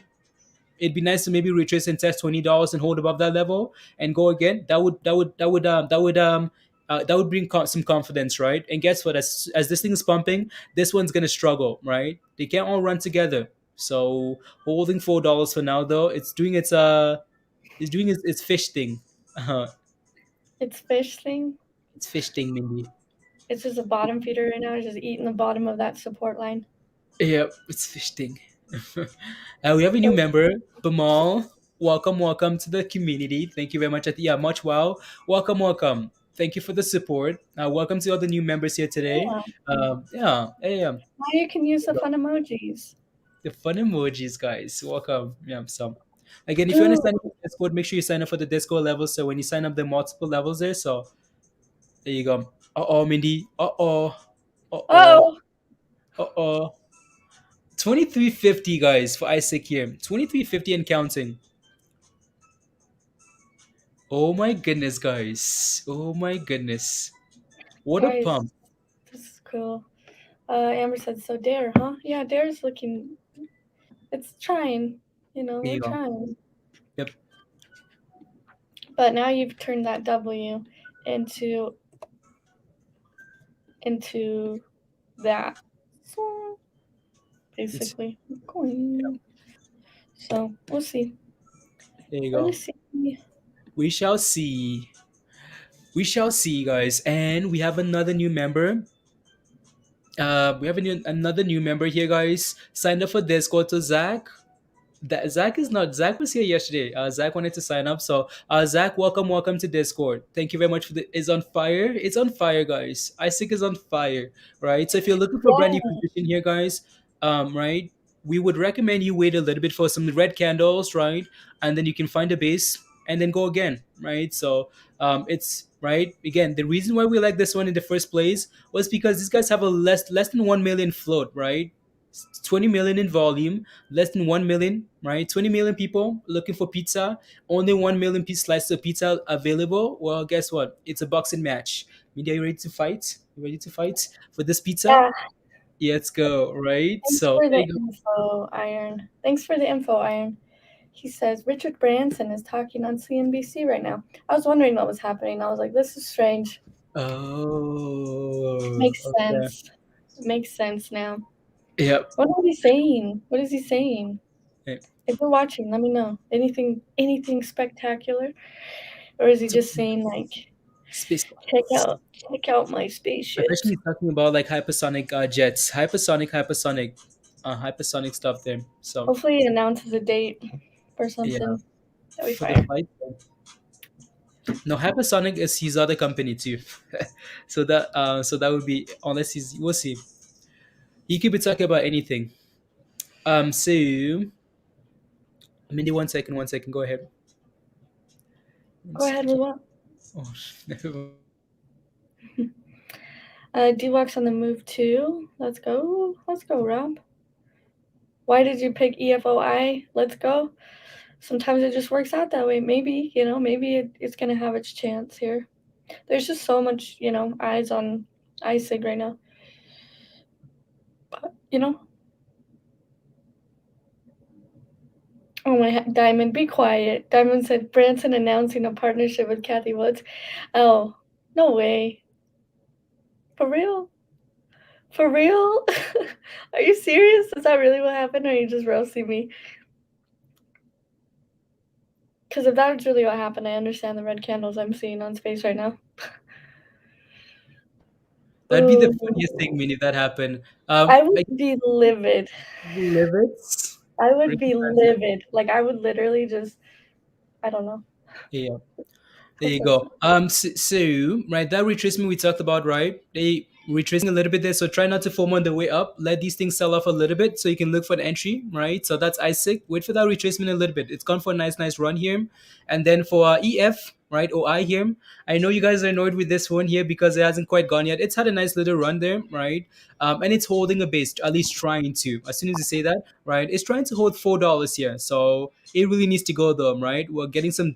S2: It'd be nice to maybe retrace and test $20 and hold above that level and go again. That would bring some confidence, right? And guess what? As this thing is pumping, this one's gonna struggle, right? They can't all run together. So holding $4 for now, though, it's doing its fish thing.
S3: It's fish thing.
S2: It's fish thing, Mindy.
S3: It's just a bottom feeder right now. It's just eating the bottom of that support line.
S2: Yeah, it's fish thing. We have a new member, Bamal. Welcome to the community. Thank you very much. Yeah, much wow. Welcome. Thank you for the support. Welcome to all the new members here today.
S3: Yeah.
S2: Yeah, hey,
S3: Now you can use the fun emojis.
S2: the fun emojis, guys. Welcome. Yeah, so again, if you
S3: Dude.
S2: understand Discord, make sure you sign up for the Discord level. So when you sign up, there are multiple levels there. So there you go. Mindy.
S3: Oh,
S2: Uh oh. 2350, guys, for ISIC here. 2350 and counting. Oh my goodness, guys. Oh my goodness. What a
S3: guys,
S2: pump.
S3: this is cool. Amber said, so Dare, huh? Yeah, Dare's looking, it's trying.
S2: There
S3: They're
S2: you go.
S3: trying.
S2: Yep.
S3: But now you've turned that W into that. So basically, coin. So we'll see.
S2: There you go.
S3: We'll see.
S2: We shall see. We shall see, guys. And we have another new member. We have another new member here, guys. Signed up for Discord to Zach. Zach is not. Zach was here yesterday. Zach wanted to sign up, so Zach, welcome to Discord. Thank you very much for the. It's on fire. It's on fire, guys. ISIC is on fire, right? So if you're looking for a brand new
S3: Yeah.
S2: position here, guys, right, we would recommend you wait a little bit for some red candles, right, and then you can find a base. and then go again, right? So it's right again. The reason why we like this one in the first place was because these guys have a less than 1 million float, right? 20 million in volume, less than 1 million, right? 20 million people looking for pizza, only 1 million piece slices of pizza available. Well, guess what? It's a boxing match. Media, you ready to fight? You ready to fight for this pizza?
S3: Yeah.
S2: Yeah, let's go, right?
S3: Thanks
S2: So
S3: for
S2: there
S3: the
S2: you go.
S3: info, Iron. Thanks for the info, Iron. He says Richard Branson is talking on CNBC right now. I was wondering what was happening. I was like, this is strange.
S2: Oh,
S3: Makes
S2: okay.
S3: sense. Makes sense now.
S2: Yep.
S3: What was he saying? What is he saying?
S2: Yeah.
S3: If you're watching, let me know. Anything spectacular? Or is he just saying like,
S2: Space
S3: check
S2: flights.
S3: out my
S2: I bet
S3: spaceships?
S2: he's talking about like hypersonic jets, hypersonic stuff there. So
S3: Hopefully he announces a date or
S2: yeah,
S3: something. That'd be
S2: for the
S3: fire.
S2: flight. No, hypersonic is his other company too. So that would be, unless he's, we'll see. He could be talking about anything. So Mindy, one second, go ahead. One
S3: Go ahead,
S2: second.
S3: move on.
S2: Oh, never mind.
S3: DWAC's on the move too. Let's go. Let's go, Rob. Why did you pick EFOI? Let's go. Sometimes it just works out that way. Maybe, maybe it's going to have its chance here. There's just so much, eyes on ISIG right now. But, oh my, Diamond, be quiet. Diamond said Branson announcing a partnership with Kathy Woods. Oh, no way. For real? For real? Are you serious? Is that really what happened, or are you just roasting me? Because if that's really what happened, I understand the red candles I'm seeing on space right now.
S2: That'd be the funniest
S3: Ooh.
S2: thing, Minnie, if that happened.
S3: I would
S2: Like,
S3: be livid.
S2: live it.
S3: I would
S2: Ricky
S3: be
S2: Branson.
S3: livid. Like, I would literally just, I don't know.
S2: Yeah. There
S3: That's
S2: you
S3: so
S2: go.
S3: sad.
S2: So right, that retracement we talked about, right? They retracing a little bit there, so try not to form on the way up. Let these things sell off a little bit, so you can look for an entry, right? So that's ISIG. Wait for that retracement a little bit. It's gone for a nice run here, and then for EF, right? OI here. I know you guys are annoyed with this one here because it hasn't quite gone yet. It's had a nice little run there, right? And it's holding a base, at least trying to. As soon as you say that, right, it's trying to hold $4 here. So it really needs to go though, right? We're getting some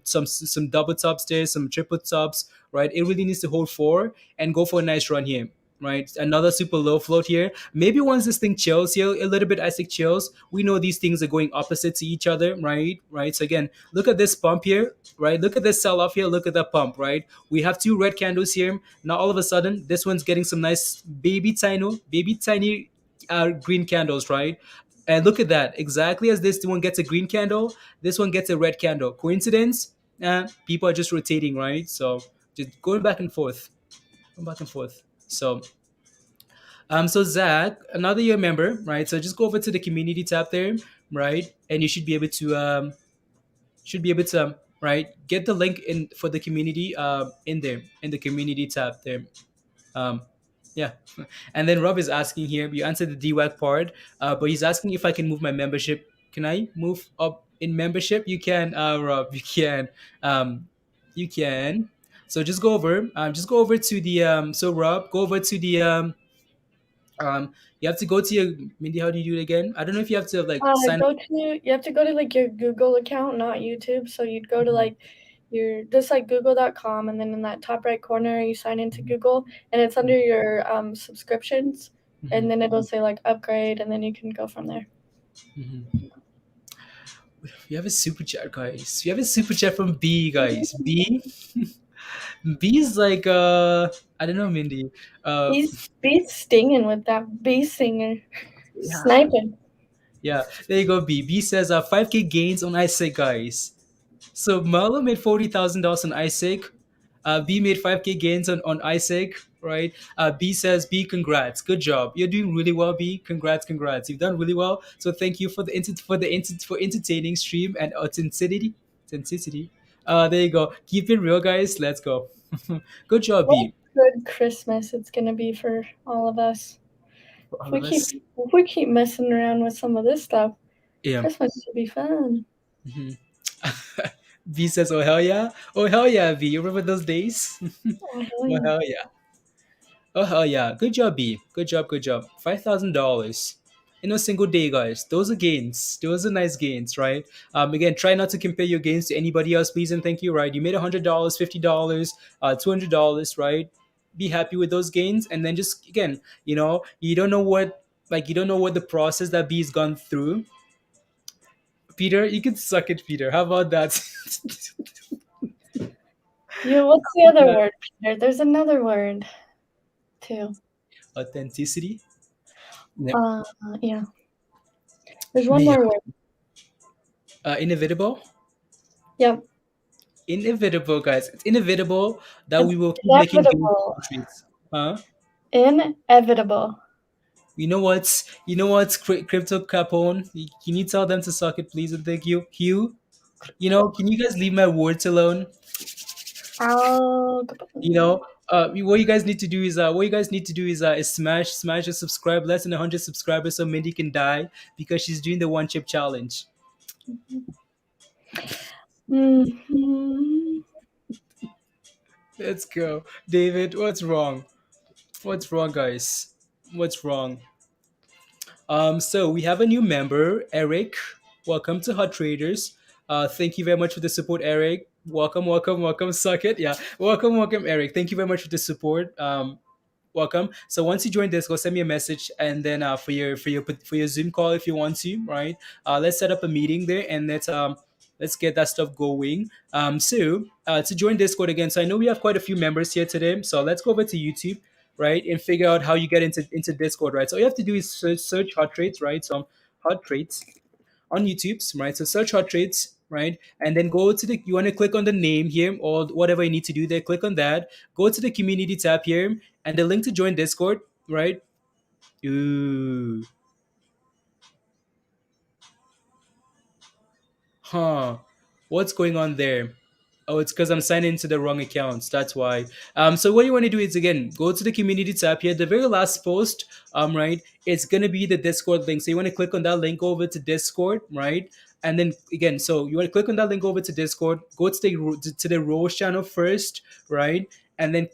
S2: double tops there, some triple tops, right? It really needs to hold four and go for a nice run here. Right, another super low float here. Maybe once this thing chills here a little bit, ISIG chills. We know these things are going opposite to each other, right? Right. So again, look at this pump here, right? Look at this sell off here. Look at that pump, right? We have two red candles here. Now all of a sudden, this one's getting some nice baby tiny green candles, right? And look at that. Exactly as this one gets a green candle, this one gets a red candle. Coincidence? People are just rotating, right? So just going back and forth, going back and forth. So Zach, another year member, right? So just go over to the community tab there, right? And you should be able to right, get the link in for the community in there in the community tab there. Um, yeah. And then Rob is asking here, you answered the DWAC part, but he's asking if I can move my membership. Can I move up in membership? You can, Rob. You can. You can. So just go over to the so Rob, go over to the you have to go to your Mindy. How do you do it again? I don't know if you have to like sign up.
S3: You have to go to like your Google account, not YouTube. So you'd go to
S2: Mhm,
S3: like your just like google.com, and then in that top right corner you sign into Google, and it's under your subscriptions, and
S2: mhm,
S3: then it'll say like upgrade, and then you can go from there.
S2: mhm. We have a super chat, guys. We have a super chat from B, guys. B, B is like I don't know, Mindy. Uh,
S3: He's stinging with that bee singer,
S2: yeah,
S3: sniping.
S2: yeah. There you go. B. B says 5K gains on ISIG, guys. So Marlo made $40,000 on ISIG. B made 5K gains on ISIG, right? B says, B, congrats, good job. You're doing really well, B. Congrats. You've done really well. So thank you for entertaining stream and authenticity. Authenticity. There you go. Keep it real, guys. Let's go. Good job,
S3: What a
S2: B.
S3: good Christmas it's gonna be for all of us.
S2: For
S3: If
S2: all
S3: we
S2: of
S3: keep
S2: us.
S3: if we keep messing around with some of this stuff,
S2: Yeah.
S3: Christmas should be fun.
S2: Mhm. B says, "Oh hell yeah! Oh hell yeah, B! You remember those days?
S3: Oh, hell
S2: Oh
S3: yeah.
S2: hell yeah! Oh hell yeah! Good job, B. Good job. Good job. $5,000 in a single day, guys. Those are gains. Those are nice gains, right? Again, try not to compare your gains to anybody else, please and thank you. Right? You made $100, $50, $200, right? Be happy with those gains, and then just again, you don't know what you don't know what the process that B's gone through. Peter, you can suck it, Peter. How about that?
S3: What's the other word, Peter? There's another word too.
S2: Authenticity.
S3: Yeah. There's one more word.
S2: Inevitable.
S3: Yep.
S2: Inevitable, guys. It's inevitable that
S3: It's
S2: we will keep making gains
S3: inevitable.
S2: on trades. Huh?
S3: Inevitable.
S2: Crypto Capone. Can you tell them to suck it, please, and thank you. Hugh, can you guys leave my words alone?
S3: I'll.
S2: What you guys need to do is smash the subscribe less than 100 subscribers so Mindy can die because she's doing the one chip challenge.
S3: Mhm.
S2: Let's go, David. What's wrong? What's wrong, guys? What's wrong? So we have a new member, Eric. Welcome to Hot Traders. Thank you very much for the support, Eric. Welcome, welcome, welcome. Suck it, yeah. Welcome, welcome, Eric. Thank you very much for the support. Welcome. So once you join this, go send me a message, and then for your Zoom call if you want to, right? Let's set up a meeting there, and let's get that stuff going. To join Discord again, so I know we have quite a few members here today. So let's go over to YouTube, right, and figure out how you get into Discord, right? So all you have to do is search Hot Trades, right? So Hot Trades on YouTube, right? So search Hot Trades, right? And then go to you want to click on the name here or whatever you need to do there. Click on that. Go to the community tab here and the link to join Discord, right? Ooh. Huh. What's going on there? Oh, it's because I'm signing into the wrong accounts. That's why. So what you want to do is again go to the community tab here. The very last post, right? It's gonna be the Discord link. So you want to click on that link over to Discord, right? And then again, so you want to click on that link over to Discord. Go to the Rose channel first, right? And then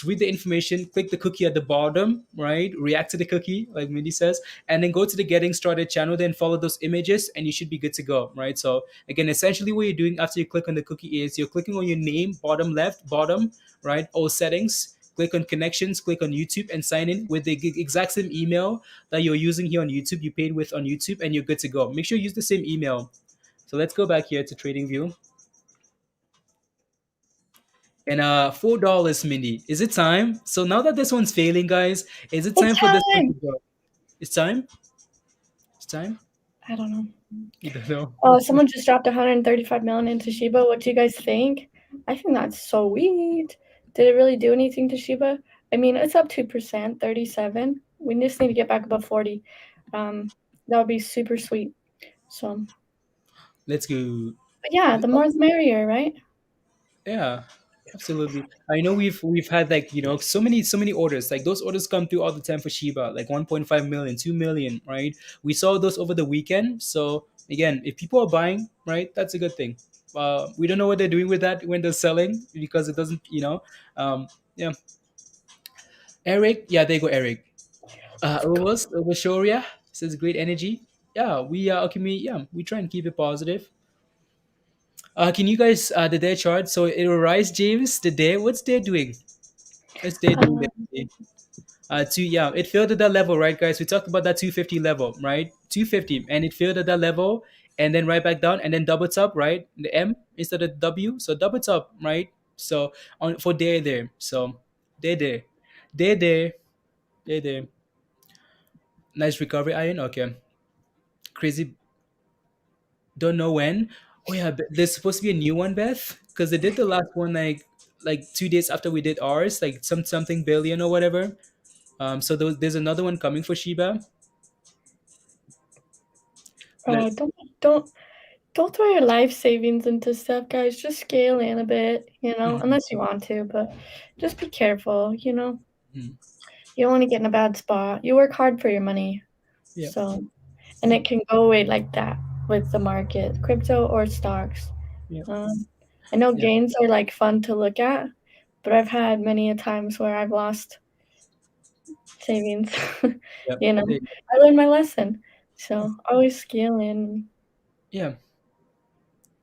S2: read the information. Click the cookie at the bottom, right? React to the cookie, like Mindy says, and then go to the Getting Started channel. Then follow those images, and you should be good to go, right? So again, essentially what you're doing after you click on the cookie is you're clicking on your name, bottom left, bottom, right? All settings. Click on connections, click on YouTube, and sign in with the exact same email that you're using here on YouTube, you paid with on YouTube, and you're good to go. Make sure you use the same email. So let's go back here to TradingView. And $4, Mindy. Is it time? So now that this one's failing, guys, is it time
S3: It's
S2: for this one to
S3: time.
S2: go? It's time? It's time?
S3: I don't know.
S2: You don't know.
S3: Oh, someone just dropped 135 million into Shiba. What do you guys think? I think that's sweet. Did it really do anything to Shiba? I mean, it's up 2%, 37. We just need to get back above 40. That would be super sweet. So,
S2: Let's go.
S3: but yeah, the more the merrier, right?
S2: Yeah, absolutely. I know we've had so many orders. Like those orders come through all the time for Shiba, like 1.5 million, 2 million, right? We saw those over the weekend. So again, if people are buying, right, that's a good thing. We don't know what they're doing with that when they're selling because it doesn't, yeah. Eric, yeah, there you go, Eric. Overshoria says great energy. Yeah, we try and keep it positive. Can you guys the day chart? So it will rise, James. The day, what's day doing? What's day doing? It failed at that level, right, guys? We talked about that 250 level, right? 250, and it failed at that level, and then right back down, and then double top, right? The M instead of W, so double top, right? So on for day there, so day there, day there, day there. Nice recovery, Iron. Okay, crazy. Don't know when. Oh yeah, there's supposed to be a new one, Beth, because they did the last one like 2 days after we did ours, like something billion or whatever. So there's another one coming for Shiba.
S3: Oh, don't throw your life savings into stuff, guys. Just scale in a bit, unless you want to, but just be careful,
S2: Mhm.
S3: You don't want to get in a bad spot. You work hard for your money.
S2: Yeah.
S3: So, and it can go away like that with the market, crypto or stocks.
S2: Yeah.
S3: I know
S2: Yeah.
S3: gains are like fun to look at, but I've had many a times where I've lost savings.
S2: Yeah.
S3: You know, I learned my lesson. So always scale in.
S2: Yeah.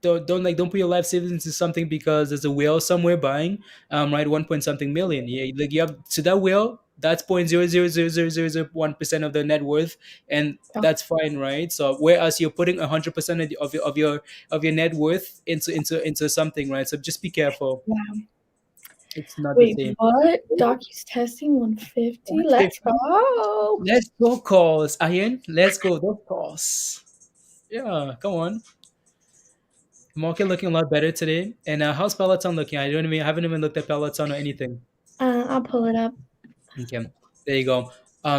S2: Don't put your life savings into something because there's a whale somewhere buying right 1 point something million. Yeah, like you have, so that whale, that's 0.000001% of the net worth, and
S3: So
S2: that's fine, right? So whereas you're putting 100% of your net worth into something, right? So just be careful.
S3: yeah.
S2: It's not the
S3: Wait,
S2: same.
S3: what? Docu's testing 150. Let's
S2: 150.
S3: go.
S2: Let's go calls, Ian. Let's go those calls. Yeah, come on. Market looking a lot better today. And how's Peloton looking? I haven't even looked at Peloton or anything.
S3: I'll pull it up.
S2: Okay, there you go.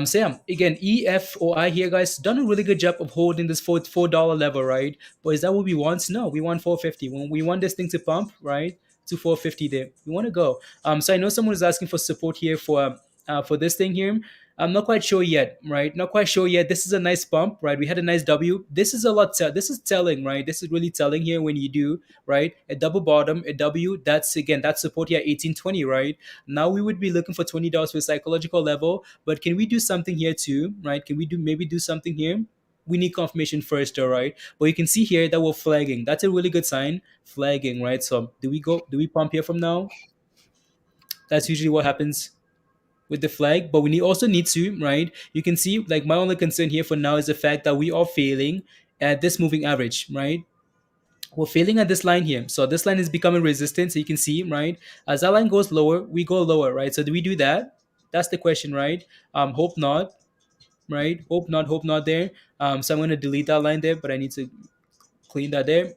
S2: Sam, again, EFOI here, guys, done a really good job of holding this $4 level, right? But is that what we want? No, we want 450. When we want this thing to pump, right, to 450 there, we want to go. So I know someone is asking for support here for this thing here. I'm not quite sure yet, right? Not quite sure yet. This is a nice bump, right? We had a nice W. This is a lot. This is telling, right? This is really telling here when you do, right? A double bottom, a W. That's again, that's support here, 1820, right? Now we would be looking for $20 for a psychological level, but can we do something here too, right? Can we do something here? We need confirmation first, all right? But you can see here that we're flagging. That's a really good sign, flagging, right? So do we pump here from now? That's usually what happens with the flag, but also need to, right? You can see, like, my only concern here for now is the fact that we are failing at this moving average, right? We're failing at this line here. So this line is becoming resistant. So you can see, right? As that line goes lower, we go lower, right? So do we do that? That's the question, right? Hope not, right? Hope not there. So I'm gonna delete that line there, but I need to clean that there.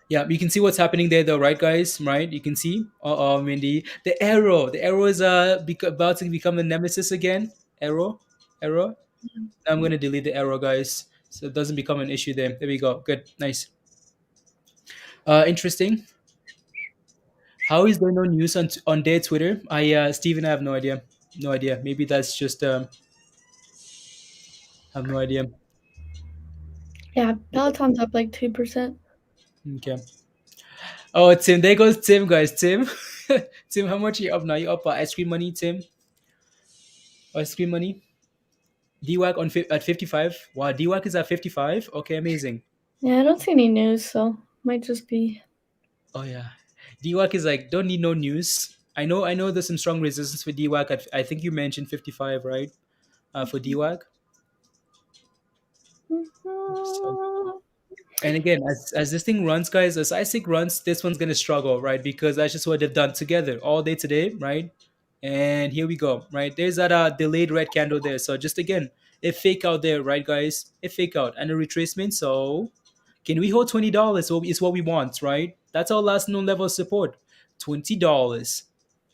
S2: Yeah, you can see what's happening there, though, right, guys? Right? You can see. I mean the arrow is about to become a nemesis again. Arrow. I'm gonna delete the arrow, guys, so it doesn't become an issue there. There we go. Good, nice. Interesting. How is there no news on their Twitter? Steven, I have no idea. No idea. Maybe that's just I have no idea.
S3: Yeah, Peloton's up like 2%.
S2: Okay. Oh, Tim, there goes Tim, guys. Tim, Tim, how much are you up now? You up ice cream money, Tim? Ice cream money. DWAC at 55. Wow, DWAC is at 55. Okay, amazing.
S3: Yeah, I don't see any news, so might just be.
S2: Oh yeah, DWAC is like, don't need no news. I know. There's some strong resistance for DWAC. I think you mentioned 55, right? For DWAC. So, and again, as this thing runs, guys, as ISIG runs, this one's gonna struggle, right? Because that's just what they've done together all day today, right? And here we go, right? There's that delayed red candle there. So just again, a fake out there, right, guys? A fake out and a retracement. So can we hold $20? Is what we want, right? That's our last known level of support, $20.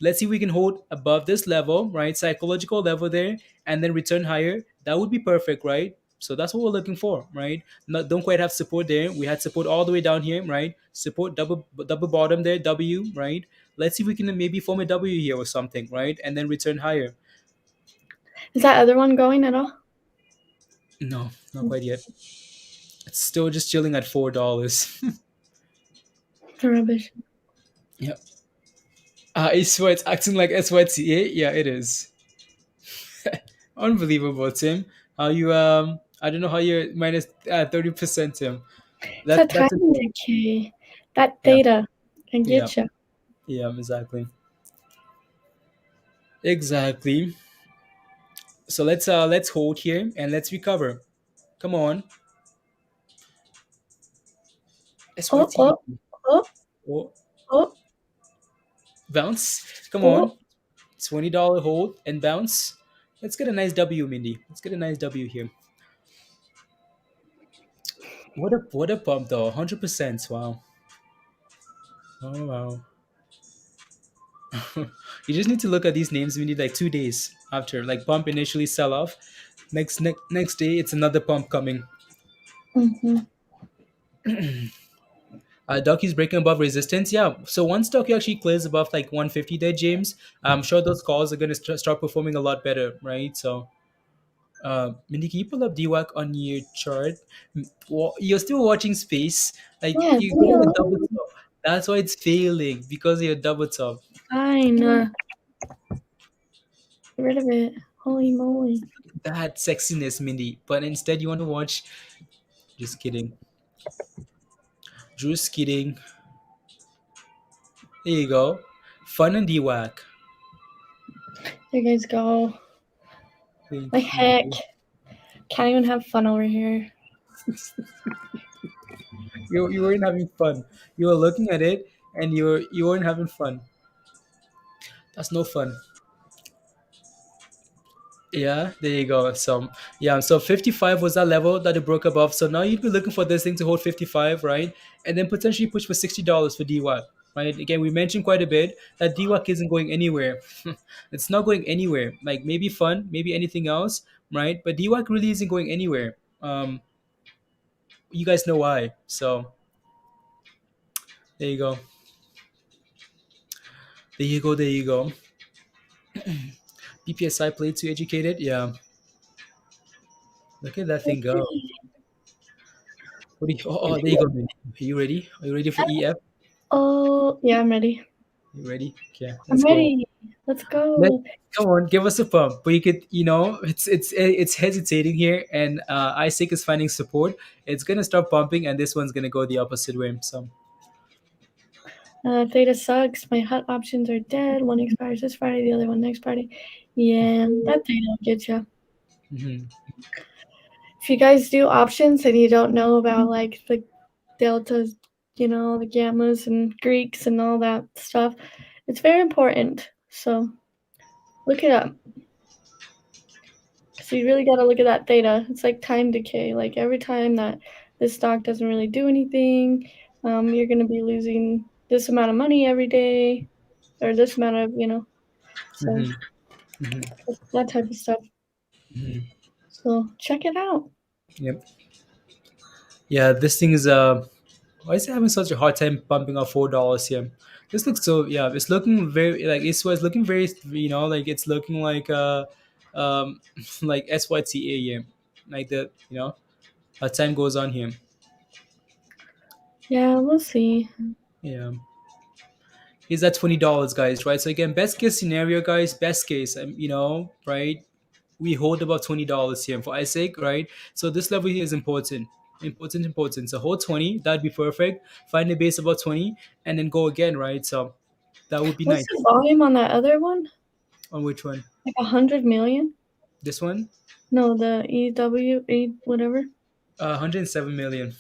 S2: Let's see if we can hold above this level, right? Psychological level there, and then return higher. That would be perfect, right? So that's what we're looking for, right? Not, don't quite have support there. We had support all the way down here, right? Support double bottom there, W, right? Let's see if we can maybe form a W here or something, right? And then return higher.
S3: Is that other one going at all?
S2: No, not quite yet. It's still just chilling at $4.
S3: Rubbish.
S2: Yep. I swear it's acting like SYTA. Yeah, it is. Unbelievable, Tim. How you I don't know how you're minus 30%, Tim.
S3: It's that
S2: That's
S3: timing
S2: insane.
S3: decay. That
S2: Yeah,
S3: theta can
S2: yeah,
S3: get you.
S2: yeah, exactly. Exactly. So let's hold here and let's recover. Come on.
S3: Oh,
S2: SYTA.
S3: oh, oh,
S2: Oh,
S3: oh,
S2: bounce. Come
S3: oh.
S2: on. $20 hold and bounce. Let's get a nice W, Mindy. Let's get a nice W here. What a pump though. 100%. Wow. Oh wow. You just need to look at these names. We need like 2 days after, like, pump initially, sell off. Next day, it's another pump coming.
S3: Mm-hmm.
S2: Docu's breaking above resistance. Yeah. So once Docu actually clears above like 150 there, James, I'm sure those calls are gonna start performing a lot better, right? So Mindy, can you pull up DWAC on your chart? You're still watching space. Like
S3: Yeah,
S2: you
S3: leave me
S2: got a double
S3: alone.
S2: top. That's why it's failing because you're double top.
S3: Fine. Get rid of it. Holy moly.
S2: That sexiness, Mindy. But instead, you want to watch. Just kidding. Just kidding. There you go. Fun and DWAC.
S3: There you guys go.
S2: Thank
S3: Like heck.
S2: you.
S3: Can't even have fun over here.
S2: You weren't having fun. You were looking at it and you weren't having fun. That's no fun. Yeah, there you go. So yeah, so 55 was that level that it broke above. So now you'd be looking for this thing to hold 55, right? And then potentially push for $60 for DWAC. Right. Again, we mentioned quite a bit that DWAC isn't going anywhere. It's not going anywhere. Like maybe fun, maybe anything else, right? But DWAC really isn't going anywhere. You guys know why. So there you go. There you go. There you go. BPSI played too educated. Yeah. Look at that thing go. What do you, oh, there you go, man. Are you ready? Are you ready for EF?
S3: Oh, yeah, I'm ready.
S2: You ready? Okay,
S3: I'm
S2: let's go.
S3: ready. Let's
S2: Let
S3: go.
S2: Come on, give us a pump. But you could, it's hesitating here, and ISIG is finding support. It's gonna start pumping, and this one's gonna go the opposite way. So
S3: Theta sucks. My hot options are dead. One expires this Friday, the other one next Friday. Yeah, that Theta will get you.
S2: mhm.
S3: If you guys do options and you don't know about like the deltas, the gammas and Greeks and all that stuff, it's very important. So look it up. So you really got to look at that theta. It's like time decay. Like every time that this stock doesn't really do anything, you're going to be losing this amount of money every day, or this amount of, so
S2: Mhm. Mhm.
S3: that type of stuff.
S2: Mhm.
S3: So check it out.
S2: Yep. Yeah, this thing is why is it having such a hard time pumping up $4 here? This looks so yeah, it's looking very like it's looking very like it's looking like like SYTA here. Like the as time goes on here.
S3: Yeah, we'll see.
S2: Yeah. Is that $20, guys, right? So again, best case scenario, guys, best case, right? We hold about $20 here for ISIG, right? So this level here is important. Important. So hold 20, that'd be perfect. Find a base about 20 and then go again, right? So that would be
S3: What's
S2: nice.
S3: the volume on that other one?
S2: On which one?
S3: Like 100 million?
S2: This one?
S3: No, the whatever.
S2: 107 million.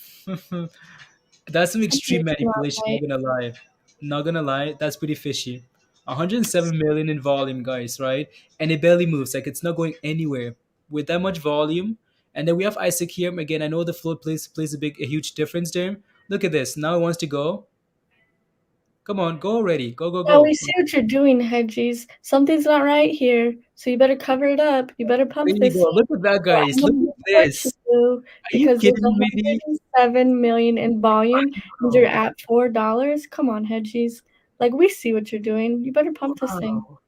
S2: That's some extreme
S3: Something's not
S2: manipulation,
S3: right.
S2: not gonna lie. Not gonna lie, that's pretty fishy. 107 million in volume, guys, right? And it barely moves, like it's not going anywhere. With that much volume, and then we have Isaac here. Again, I know the float plays a huge difference there. Look at this. Now it wants to go. Come on, go already. Go, go,
S3: Yeah, we
S2: go.
S3: see what you're doing, Hedgies. Something's not right here, so you better cover it up. You better
S2: There
S3: pump
S2: you
S3: this.
S2: go. Look at that,
S3: Well,
S2: guys.
S3: I'm
S2: Look
S3: gonna
S2: at
S3: report
S2: this.
S3: you
S2: Are you
S3: because there's
S2: kidding me?
S3: 107 million in volume, and you're
S2: Oh,
S3: at $4. Come on, Hedgies. Like we see what you're doing. You better pump this thing.
S2: wow.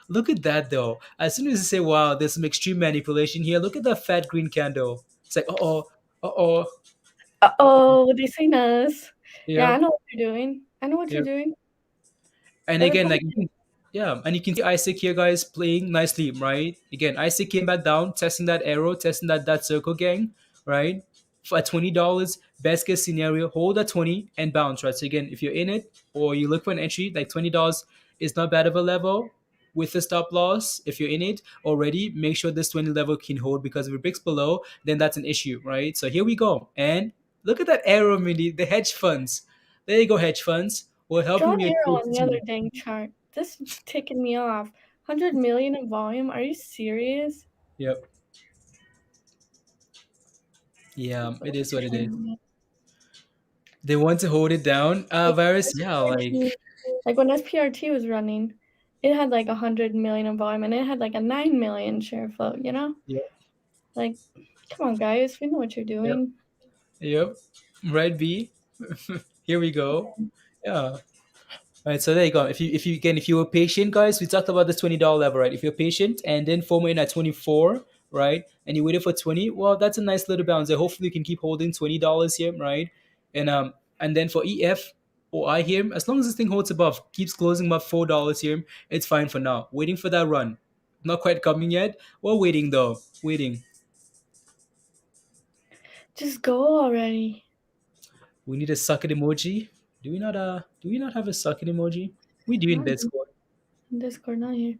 S2: Look at that though. As soon as you say, "Wow, there's some extreme manipulation here," look at that fat green candle. It's like, uh oh,
S3: Oh, they seen us. Yeah, I
S2: yep,
S3: know what you're doing. I know what you're
S2: yep.
S3: doing.
S2: And
S3: Better
S2: again,
S3: pump.
S2: yeah, and you can see Isaac here, guys, playing nicely, right? Again, Isaac came back down, testing that arrow, testing that circle gang, right? For at $20, best case scenario, hold at 20 and bounce, right? So again, if you're in it or you look for an entry, like $20 is not bad of a level with a stop loss. If you're in it already, make sure this 20 level can hold because if it breaks below, then that's an issue, right? So here we go. And look at that arrow, Mindy, the hedge funds. There you go, hedge funds. We're
S3: Draw
S2: helping
S3: an
S2: your
S3: arrow
S2: trades
S3: on the other
S2: too.
S3: dang chart. This is ticking me off. 100 million in volume? Are you serious?
S2: Yep. Yeah, it is what it is. They want to hold it down.
S3: Like
S2: Virus, yeah,
S3: SPRT, like when SPRT was running, it had like 100 million in volume and it had like a 9 million share float,
S2: yep,
S3: Like, come on, guys, we know what you're
S2: yep,
S3: doing.
S2: yep. Right, B. Here we go. Yeah. All right, so there you go. If you were patient, guys, we talked about the $20 level, right? If you're patient and then FOMO in at 24, right? And you waited for 20. Well, that's a nice little bounce there. Hopefully, you can keep holding $20 here, right? And then for EFOI here, as long as this thing holds above, keeps closing above $4 here, it's fine for now. Waiting for that run. Not quite coming yet. We're waiting though. Waiting.
S3: Just go already.
S2: We need a suck it emoji. Do we not have a suck it emoji? We do in
S3: Not
S2: Discord.
S3: in Discord, not here.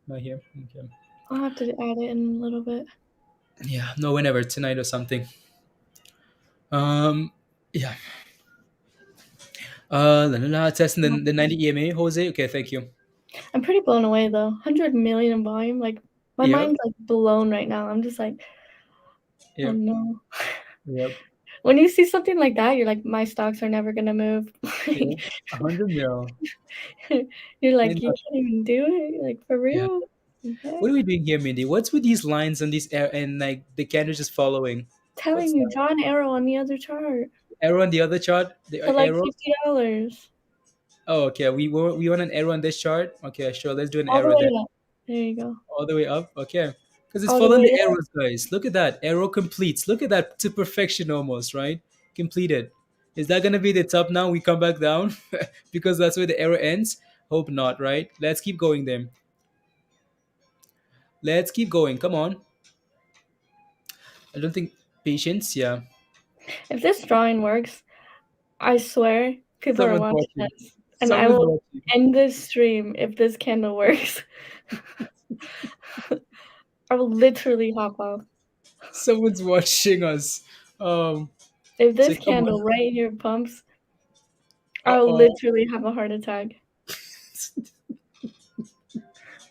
S2: Not here. Okay.
S3: I'll have to add it in a little bit.
S2: Yeah, no, whenever tonight or something. Yeah. Testing the 90 EMA, Jose. Okay, thank you.
S3: I'm pretty blown away though. 100 million in volume. Like my
S2: Yep.
S3: mind's like blown right now. I'm just like, oh
S2: Yep.
S3: no.
S2: Yep.
S3: When you see something like that, you're like, my stocks are never gonna move.
S2: Yeah. 100 mil.
S3: You're like,
S2: And,
S3: you can't even do it. Like for
S2: yeah.
S3: real. Okay.
S2: What are we doing here, Mindy? What's with these lines and these and like the candle just following?
S3: Telling
S2: What's
S3: you,
S2: that?
S3: draw an arrow on the other chart
S2: Arrow on the other chart. The
S3: for like
S2: arrow.
S3: $50.
S2: Oh, okay. We want an arrow on this chart. Okay, sure. Let's do an
S3: All the
S2: arrow
S3: way
S2: there.
S3: up. There you go.
S2: All the way up. Okay. Because it's
S3: All the
S2: following
S3: way
S2: the
S3: up.
S2: arrows, guys. Look at that. Arrow completes. Look at that to perfection almost, right? Completed. Is that gonna be the top now? We come back down because that's where the arrow ends. Hope not, right? Let's keep going then. Let's keep going. Come on. I don't think patience. Yeah.
S3: If this drawing works, I swear people are
S2: Someone's
S3: watching
S2: watching.
S3: this. And I
S2: Someone's
S3: will
S2: watching.
S3: end this stream if this candle works. I will literally hop off.
S2: Someone's watching us. Um.
S3: If this
S2: So come on.
S3: candle right here pumps, I'll
S2: Uh-oh.
S3: literally have a heart attack.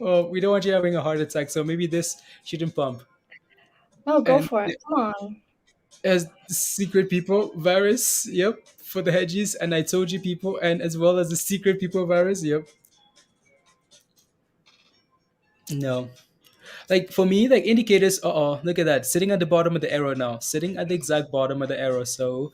S2: Oh, we don't want you having a heart attack, so maybe this shouldn't pump.
S3: No, go
S2: And
S3: for it. Come on.
S2: as secret people virus, yep, for the hedges, and I told you people, and as well as the secret people virus, yep. No. Like for me, like indicators, look at that. Sitting at the bottom of the arrow now. Sitting at the exact bottom of the arrow. So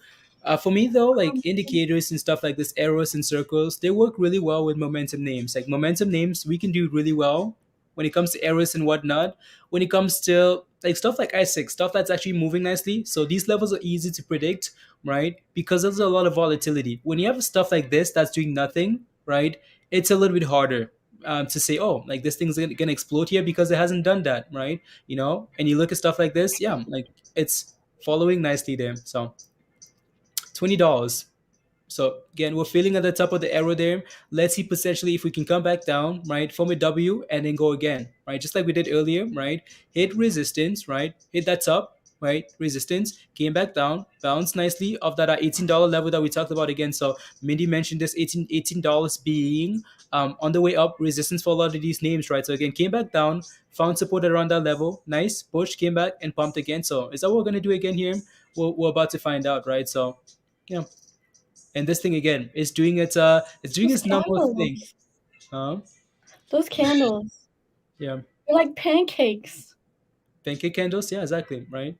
S2: for me though, like indicators and stuff like this, arrows and circles, they work really well with momentum names. Like momentum names, we can do really well when it comes to arrows and whatnot. When it comes to like stuff like ISIG, stuff that's actually moving nicely. So these levels are easy to predict, right? Because there's a lot of volatility. When you have stuff like this that's doing nothing, right? It's a little bit harder to say, oh, like this thing's gonna explode here because it hasn't done that, right? You know, and you look at stuff like this, yeah, like it's following nicely there. So $20. So again, we're feeling at the top of the arrow there. Let's see potentially if we can come back down, right, from a W and then go again, right? Just like we did earlier, right? Hit resistance, right? Hit that top, right? Resistance, came back down, bounced nicely off that $18 level that we talked about again. So Mindy mentioned this $18 being on the way up, resistance for a lot of these names, right? So again, came back down, found support around that level, nice, push, came back and pumped again. So is that what we're gonna do again here? We're about to find out, right? So yeah. And this thing again is doing it's doing
S3: Those
S2: its normal thing.
S3: candles.
S2: Huh?
S3: Those candles.
S2: Yeah.
S3: They're like pancakes.
S2: Pancake candles, yeah, exactly, right?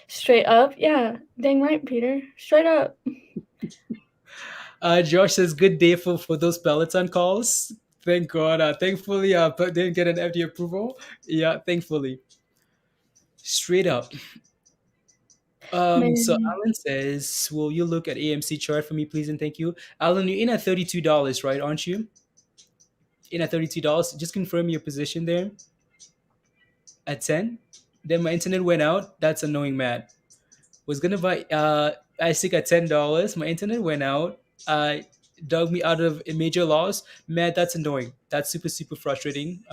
S3: Straight up. Yeah. Dang right, Peter. Straight up.
S2: Josh says good day for those Peloton calls. Thank God. Thankfully, but didn't get an FD approval. Yeah, thankfully. Straight up.
S3: Man.
S2: So Alan says, will you look at AMC chart for me, please, and thank you. Alan, you're in at $32, right? Aren't you? In at $32. Just confirm your position there. At 10. Then my internet went out. That's annoying, Matt. Was gonna buy ISIG at $10. My internet went out. Dug me out of a major loss. Matt, that's annoying. That's super super frustrating.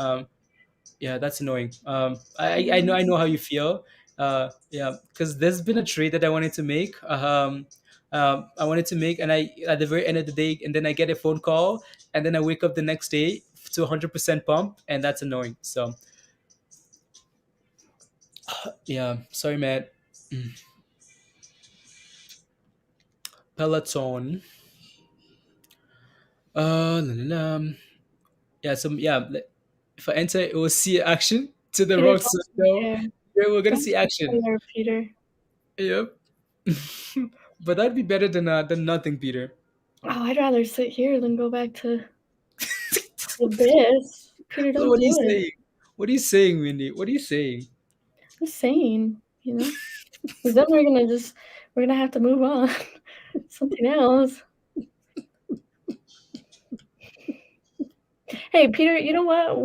S2: Yeah, that's annoying. I know how you feel. Yeah, because there's been a trade that I wanted to make. I wanted to make, and I at the very end of the day, and then I get a phone call, and then I wake up the next day to 100% pump, and that's annoying. So yeah, sorry, Matt. Peloton. La, la, la. Yeah, so yeah, if I enter, it will see action to the
S3: Peter's
S2: rocks. So
S3: there.
S2: yeah, we're gonna
S3: Don't
S2: see action.
S3: there, Peter.
S2: Yep. But that'd be better than nothing, Peter.
S3: Oh, I'd rather sit here than go back to the abyss. Peter,
S2: So
S3: don't
S2: what are you
S3: do it.
S2: saying? What are you saying, Mindy? What are you saying?
S3: Just saying, you know. Because then we're gonna have to move on. Something else. Hey, Peter, you know what?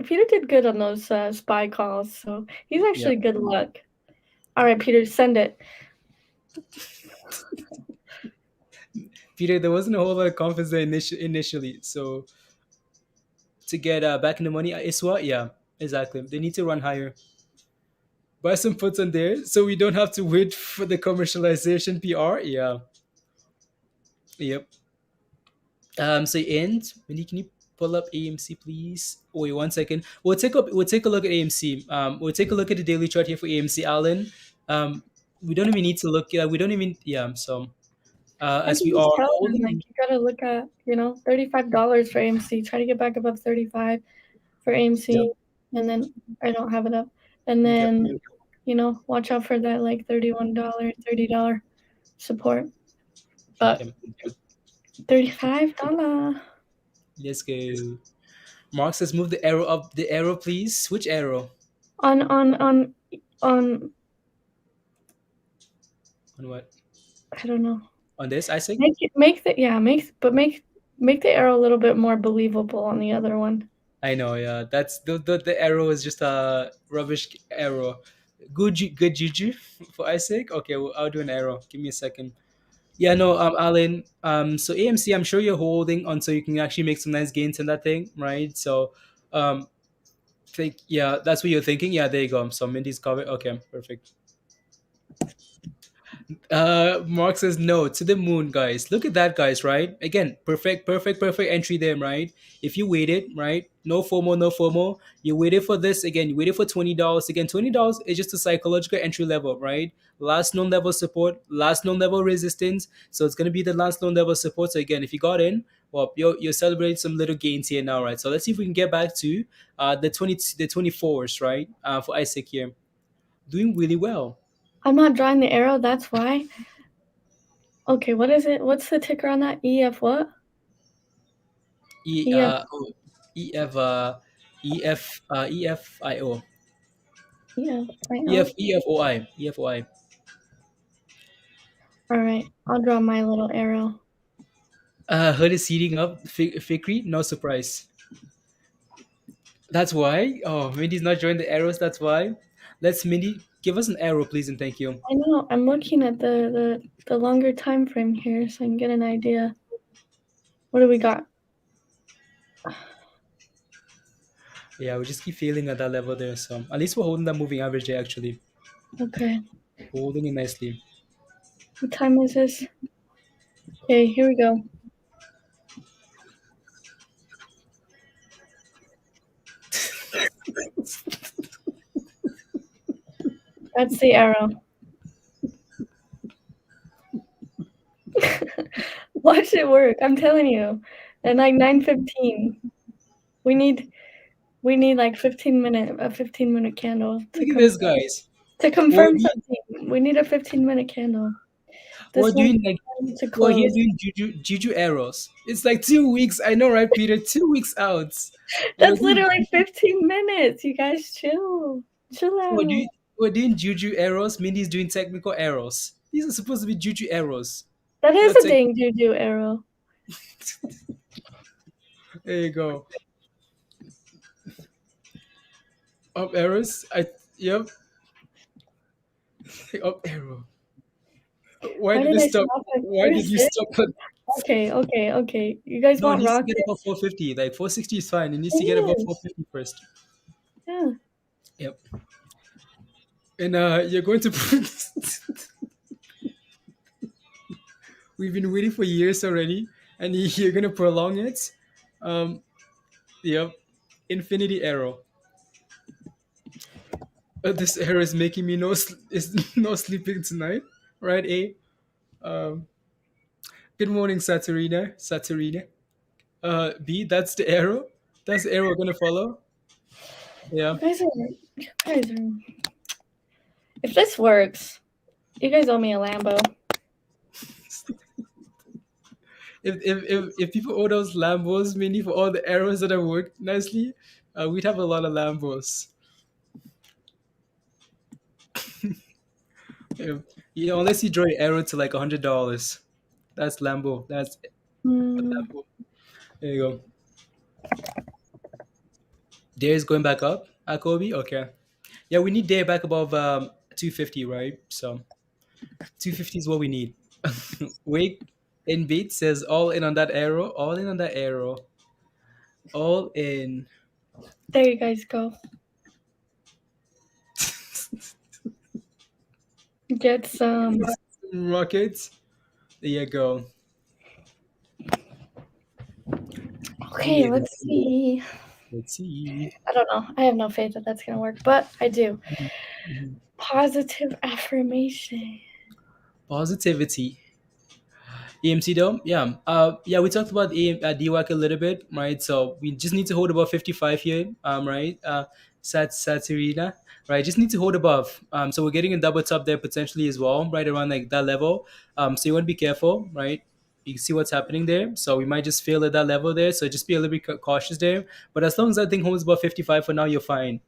S3: Peter did good on those spy calls, so he's
S2: Yeah.
S3: actually good luck. All right, Peter, send it.
S2: Peter, there wasn't a whole lot of confidence there initially. So to get back in the money, ISWA, yeah, exactly. They need to run higher. Buy some puts on there so we don't have to wait for the commercialization PR. Yeah. Yep. So end. Mindy, can you pull up AMC, please? Oh, wait, 1 second. We'll take a look at AMC. We'll take a look at the daily chart here for AMC, Alan. We don't even need to look. We don't even. Yeah. So
S3: I
S2: as
S3: can
S2: we
S3: just
S2: are
S3: tell them, like,
S2: holding.
S3: you gotta look at, $35 for AMC. Try to get back above 35 for
S2: Yep.
S3: AMC, and then I don't have it up. And
S2: Okay.
S3: then, watch out for that like $31, $30 support. But
S2: Okay.
S3: $35.
S2: Let's go. Mark says move the arrow up. The arrow, please. Which arrow?
S3: On
S2: On what?
S3: I don't know.
S2: On this, Isaac?
S3: Make the arrow a little bit more believable on the other one.
S2: I know, yeah. That's the arrow is just a rubbish arrow. Good juju for Isaac. Okay, well, I'll do an arrow. Give me a second. Yeah, no, Alan. So AMC, I'm sure you're holding on, so you can actually make some nice gains in that thing, right? So, think yeah, that's what you're thinking. Yeah, there you go. So Mindy's covered. Okay, perfect. Mark says no to the moon, guys. Look at that, guys. Right? Again, perfect entry there, right? If you waited, right? No FOMO, no FOMO. You waited for this again. You waited for $20 again. $20 is just a psychological entry level, right? Last known level support, last known level resistance. So it's gonna be the last known level support. So again, if you got in, well, you're celebrating some little gains here now, right? So let's see if we can get back to the 24s, right? For Isaac here, doing really well.
S3: I'm not drawing the arrow. That's why. Okay, what is it? What's the ticker on that? EF what?
S2: E
S3: EF.
S2: EF EFIO
S3: Yeah, I know.
S2: EFOI.
S3: All right, I'll draw my little arrow.
S2: Hood is heating up. Fikri, no surprise. That's why. Oh, Mindy's not joining the arrows. That's why. Let's Mindy give us an arrow, please, and thank you.
S3: I know. I'm looking at the longer time frame here, so I can get an idea. What do we got?
S2: Yeah, we just keep failing at that level there. So at least we're holding that moving average there. Actually,
S3: Okay,
S2: we're holding it nicely.
S3: what time is this? Okay, here we go. That's the arrow. Watch it work. I'm telling you. At like 9:15, we need like a 15-minute candle
S2: Look at this, guys.
S3: to
S2: We're,
S3: confirm something. We need a 15-minute candle.
S2: we're
S3: This one
S2: doing like
S3: to
S2: we're here
S3: close.
S2: doing juju arrows. It's like 2 weeks. I know, right, Peter? 2 weeks out. We're
S3: That's
S2: doing
S3: literally 15 minutes. You guys chill. Chill
S2: We're
S3: out.
S2: doing, we're doing juju arrows. Mindy's doing technical arrows. These are supposed to be juju arrows.
S3: That is
S2: Not
S3: a
S2: tech-
S3: dang juju arrow.
S2: there you go. Up arrows. Yep. Up arrow. Why did
S3: did
S2: it
S3: I
S2: stop?
S3: stop at
S2: Why did you
S3: 36?
S2: stop at
S3: Okay. You guys
S2: No, it
S3: want
S2: needs to
S3: rocket?
S2: get above 450. Like 460 is fine. It needs
S3: It
S2: to get above
S3: is.
S2: 450 first.
S3: Yeah.
S2: Yep. And you're going to we've been waiting for years already, and you're gonna prolong it. Um, yep. Infinity arrow. This arrow is making me is no sleeping tonight, right? Um, good morning, Saturina. B, that's the arrow. That's the arrow we're gonna follow. Yeah.
S3: You guys are. If this works, you guys owe me a Lambo.
S2: If people owe those Lambos mainly for all the arrows that have worked nicely, We'd have a lot of Lambos. Yeah. Unless you draw your arrow to like $100, that's Lambo. That's a
S3: Hmm.
S2: Lambo. There you go. Dare is going back up. Kobe. Okay. Yeah, we need Dare back above 250, right? So 250 is what we need. Wake in beat says all in on that arrow. All in on that arrow. All in.
S3: There you guys go. Get some.
S2: Rockets. There you go.
S3: Okay,
S2: There you
S3: let's
S2: go.
S3: see.
S2: Let's see.
S3: I don't know. I have no faith that that's gonna work, but I do.
S2: Mhm.
S3: Positive affirmation.
S2: Positivity. EMC though, yeah, yeah, we talked about DWAC a little bit, right? So we just need to hold above 55 here, right? Saturina, right? Just need to hold above. So we're getting a double top there potentially as well, right around like that level. So you want to be careful, right? You can see what's happening there. So we might just fail at that level there. So just be a little bit cautious there. But as long as that thing holds above 55 for now, you're fine.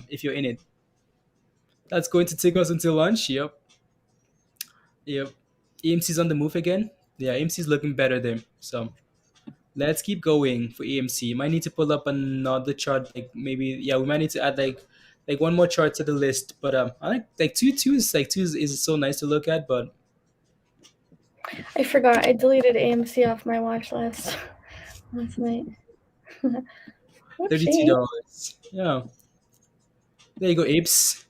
S2: If you're in it, that's going to take us until lunch. Yep. Yep. AMC's on the move again. Yeah, AMC's looking better there. So let's keep going for AMC. Might need to pull up another chart. Like maybe yeah, we might need to add like one more chart to the list. But I like two is so nice to look at. But
S3: I forgot. I deleted AMC off my watch list last night.
S2: $32.
S3: Whoopsie.
S2: Yeah, there you go, apes.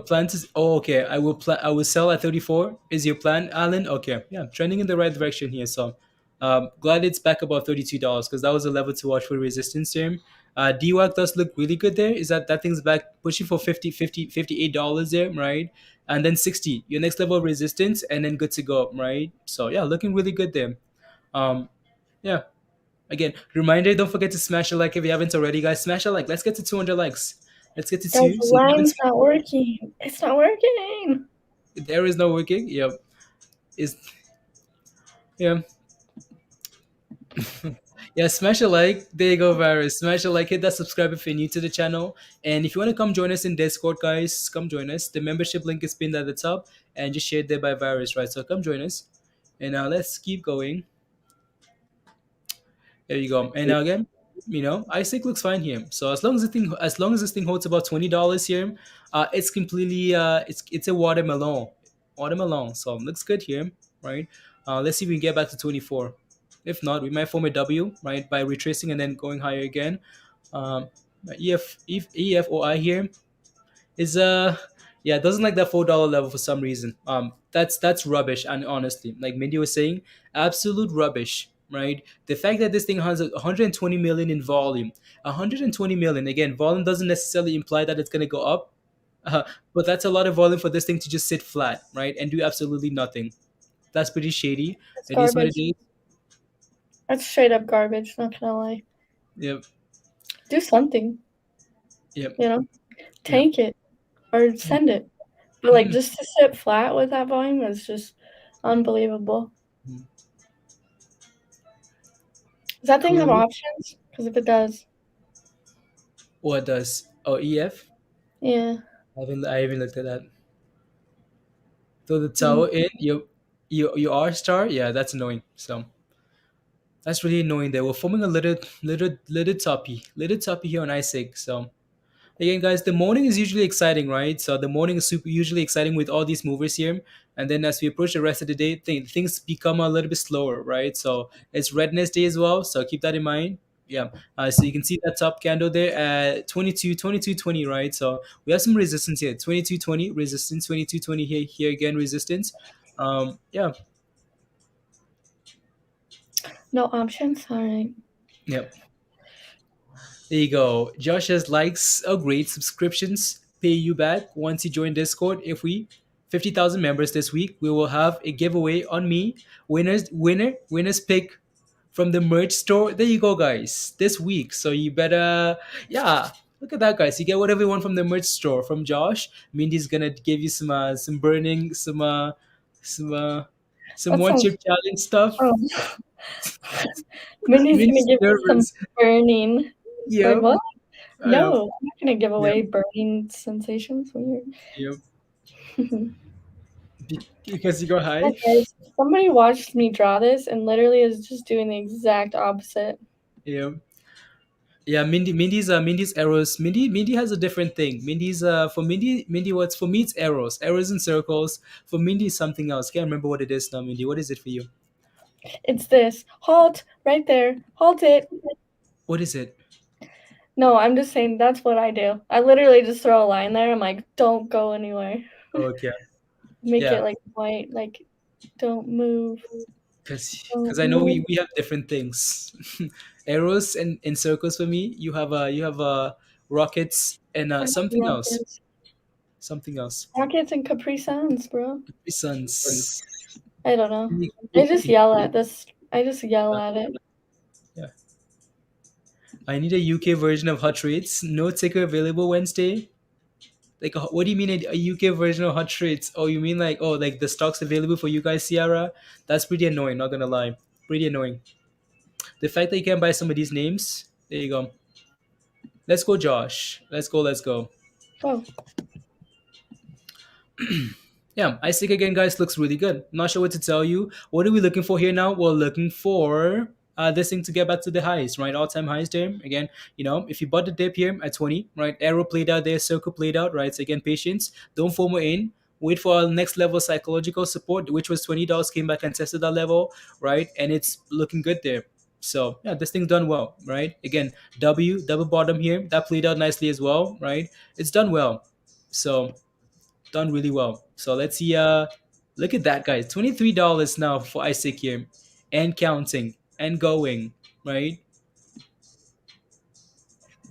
S2: Plan to okay. I will sell at 34. Is your plan, Alan? Okay, yeah, trending in the right direction here. So, glad it's back above $32 because that was a level to watch for resistance there. DWAC does look really good there. Is that thing's back pushing for 58 dollars there, right? And then 60, your next level of resistance, and then good to go, right? So yeah, looking really good there. Um, yeah. Again, reminder: don't forget to smash a like if you haven't already, guys. Smash a like. Let's get to 200 likes. Let's get to
S3: Guys,
S2: two.
S3: the
S2: So if you haven't
S3: line's not working. It's not working.
S2: there is no working. Yep. Is yeah. Yeah, smash a like. There you go, Varus. Smash a like, hit that subscribe if you're new to the channel. And if you want to come join us in Discord, guys, come join us. The membership link is pinned at the top and just shared there by Varus, right? So come join us. And now let's keep going. There you go. And now again, ISIG looks fine here. So as long as this thing holds about $20 here, it's completely it's a watermelon. So it looks good here, right? Let's see if we can get back to 24. If not, we might form a W, right, by retracing and then going higher again. Um, EFOI here is yeah, it doesn't like that $4 level for some reason. That's rubbish. And honestly, like Mindy was saying, absolute rubbish, right? The fact that this thing has 120 million in volume, 120 million, again, volume doesn't necessarily imply that it's going to go up, uh, but that's a lot of volume for this thing to just sit flat, right, and do absolutely nothing. That's pretty shady.
S3: It's
S2: It is what it
S3: garbage.
S2: is.
S3: That's straight up garbage, not gonna lie.
S2: Yep.
S3: Do something,
S2: Yep.
S3: Yep. Tank it or send it. But like just to sit flat with that volume is just unbelievable.
S2: Mhm.
S3: Does that thing have
S2: Cool.
S3: options? Because if it does,
S2: What does? Oh, EF.
S3: yeah.
S2: I haven't looked at that. So the
S3: Mm.
S2: tower in you R star, yeah, that's annoying. So that's really annoying. They were forming a little toppy here on ISIG. So again, guys, the morning is usually exciting, right? So the morning is super usually exciting with all these movers here, and then as we approach the rest of the day, things become a little bit slower, right? So it's redness day as well, so keep that in mind. Yeah, so you can see that top candle there at 22, 20, right? So we have some resistance here, 22.20 resistance, 22.20 here again resistance. Yeah,
S3: No options? All right.
S2: yep. There you go. Josh has likes a great subscriptions pay you back once you join Discord. If we 50,000 members this week, we will have a giveaway on me. Winners pick from the merch store. There you go, guys. This week. So you better yeah. Look at that, guys. You get whatever you want from the merch store from Josh. Mindy's gonna give you some burning some some
S3: That
S2: one
S3: sounds.
S2: chip challenge stuff.
S3: Oh. Mindy's gonna
S2: Mindy's
S3: give us some
S2: nervous.
S3: burning. Wait,
S2: Yep.
S3: what?
S2: Uh,
S3: No, I'm not gonna give
S2: yep.
S3: away burning sensations when
S2: Yep.
S3: you're.
S2: Because you got high.
S3: Okay, somebody watched me draw this and literally is just doing the exact opposite.
S2: Yep. Yeah, Mindy's arrows. Mindy has a different thing. Mindy's for Mindy what's for me it's arrows. Arrows and circles. For Mindy is something else. Can't remember what it is now, Mindy. What is it for you?
S3: It's this. Halt right there. Halt it.
S2: What is it?
S3: No, I'm just saying that's what I do. I literally just throw a line there. I'm like, don't go anywhere.
S2: Oh, okay.
S3: Make
S2: Yeah.
S3: it like white, like don't move.
S2: Because
S3: Don't
S2: I know
S3: move.
S2: we have different things. Arrows and circles for me. You have rockets and
S3: I have
S2: something else.
S3: rockets.
S2: Something else.
S3: Rockets and Capri Suns, bro.
S2: Suns.
S3: I don't know.
S2: Give
S3: I just
S2: me-
S3: yell at this. I just yell at it.
S2: Yeah. I need a UK version of Hot Rates. No ticker available Wednesday. Like, what do you mean a UK version of Hot Rates? Oh, you mean like the stocks available for you guys, Sierra? That's pretty annoying. Not gonna lie, pretty annoying. The fact that you can't buy some of these names. There you go. Let's go, Josh. Let's go. Let's go.
S3: Oh,
S2: Yeah, ISIG again, guys, looks really good. Not sure what to tell you. What are we looking for here now? We're looking for this thing to get back to the highs, right? All-time highs there. Again, if you bought the dip here at 20, right? Arrow played out there, circle played out, right? So again, patience. Don't FOMO in. Wait for our next level psychological support, which was $20, came back and tested that level, right? And it's looking good there. So yeah, this thing's done well, right? Again, W double bottom here, that played out nicely as well, right? It's done well. So done really well. So let's see. Look at that, guys. $23 now for ISIG here, and counting and going. Right.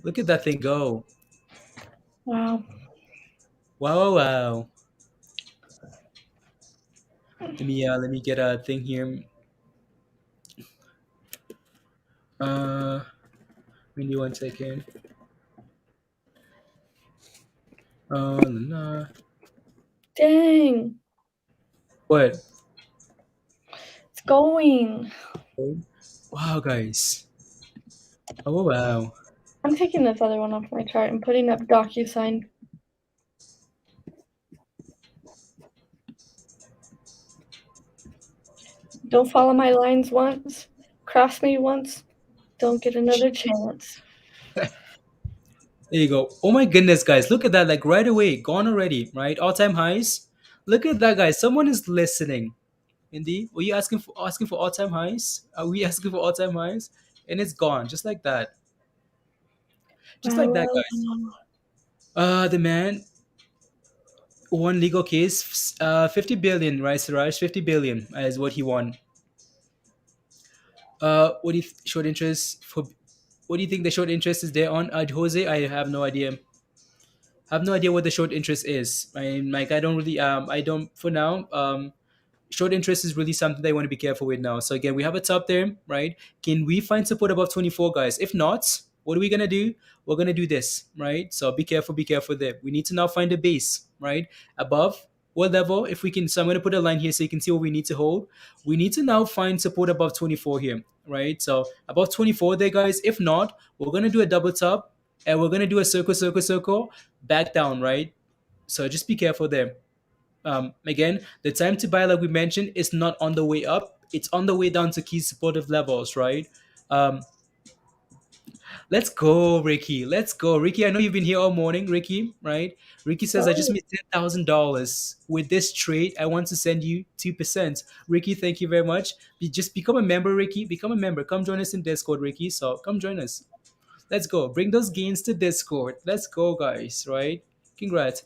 S2: Look at that thing go.
S3: wow.
S2: Wow, wow, wow. Let me get a thing here. Uh, give me 1 second. Nah.
S3: Dang.
S2: What?
S3: It's going.
S2: Wow, guys. Oh wow.
S3: I'm taking this other one off my chart and putting up DocuSign. Don't follow my lines once. Cross me once. Don't get another chance.
S2: There you go. Oh my goodness, guys. Look at that. Like right away. Gone already. Right? All-time highs. Look at that, guys. Someone is listening. Indeed. Were you asking for all-time highs? Are we asking for all-time highs? And it's gone. Just like that. Just like that,
S3: Wow.
S2: guys. The man won legal case. 50 billion, right, Siraj? 50 billion is what he won. What do you short interest for? What do you think the short interest is there on? Jose, I have no idea. I have no idea what the short interest is. I don't really I don't for now. Short interest is really something they want to be careful with now. So again, we have a top there, right? Can we find support above 24, guys? If not, what are we gonna do? We're gonna do this, right? So be careful there. We need to now find a base, right? Above what level? If we can, so I'm gonna put a line here so you can see what we need to hold. We need to now find support above 24 here, right? So above 24 there, guys. If not, we're gonna do a double top and we're gonna do a circle, back down, right? So just be careful there. Again, the time to buy, like we mentioned, is not on the way up. It's on the way down to key supportive levels, right? Um, let's go, Ricky. Let's go, Ricky. I know you've been here all morning, Ricky. Right? Ricky says I just made $10,000 with this trade. I want to send you 2%. Ricky, thank you very much. Just become a member, Ricky. Become a member. Come join us in Discord, Ricky. So come join us. Let's go. Bring those gains to Discord. Let's go, guys. Right? Congrats.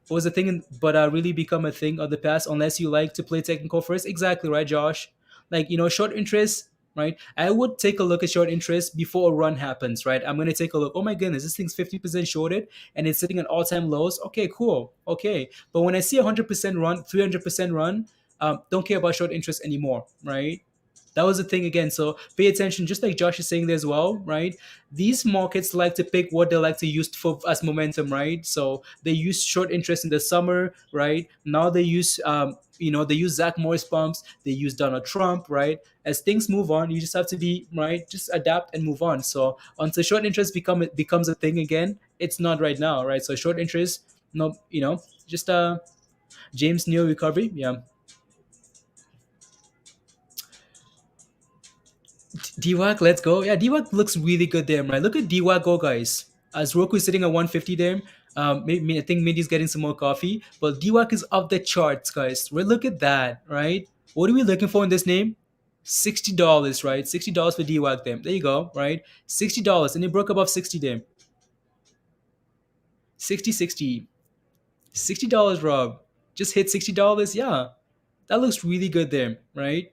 S2: Was a thing, but really become a thing of the past unless you like to play technical first. Exactly right, Josh. Like short interest, right? I would take a look at short interest before a run happens, right? I'm gonna take a look. Oh my goodness, this thing's 50% shorted and it's sitting at all-time lows. Okay, cool. Okay, but when I see 100% run, 300% run, don't care about short interest anymore, right? That was the thing again. So pay attention, just like Josh is saying there as well, right? These markets like to pick what they like to use for as momentum, right? So they use short interest in the summer, right? Now they use they use Zach Morris pumps, they use Donald Trump, right? As things move on, you just have to be right, just adapt and move on. So until short interest becomes a thing again, it's not right now, right? So short interest, no, just James Neal recovery, yeah. DWAC, let's go. Yeah, DWAC looks really good there, right? Look at DWAC go, guys. As Roku is sitting at 150 there, I think Mindy's getting some more coffee, but DWAC is off the charts, guys. Right, look at that, right? What are we looking for in this name? $60, right? $60 for DWAC there. There you go, right? $60, and it broke above 60 there. 60, 60. $60, Rob. Just hit $60. Yeah, that looks really good there, right?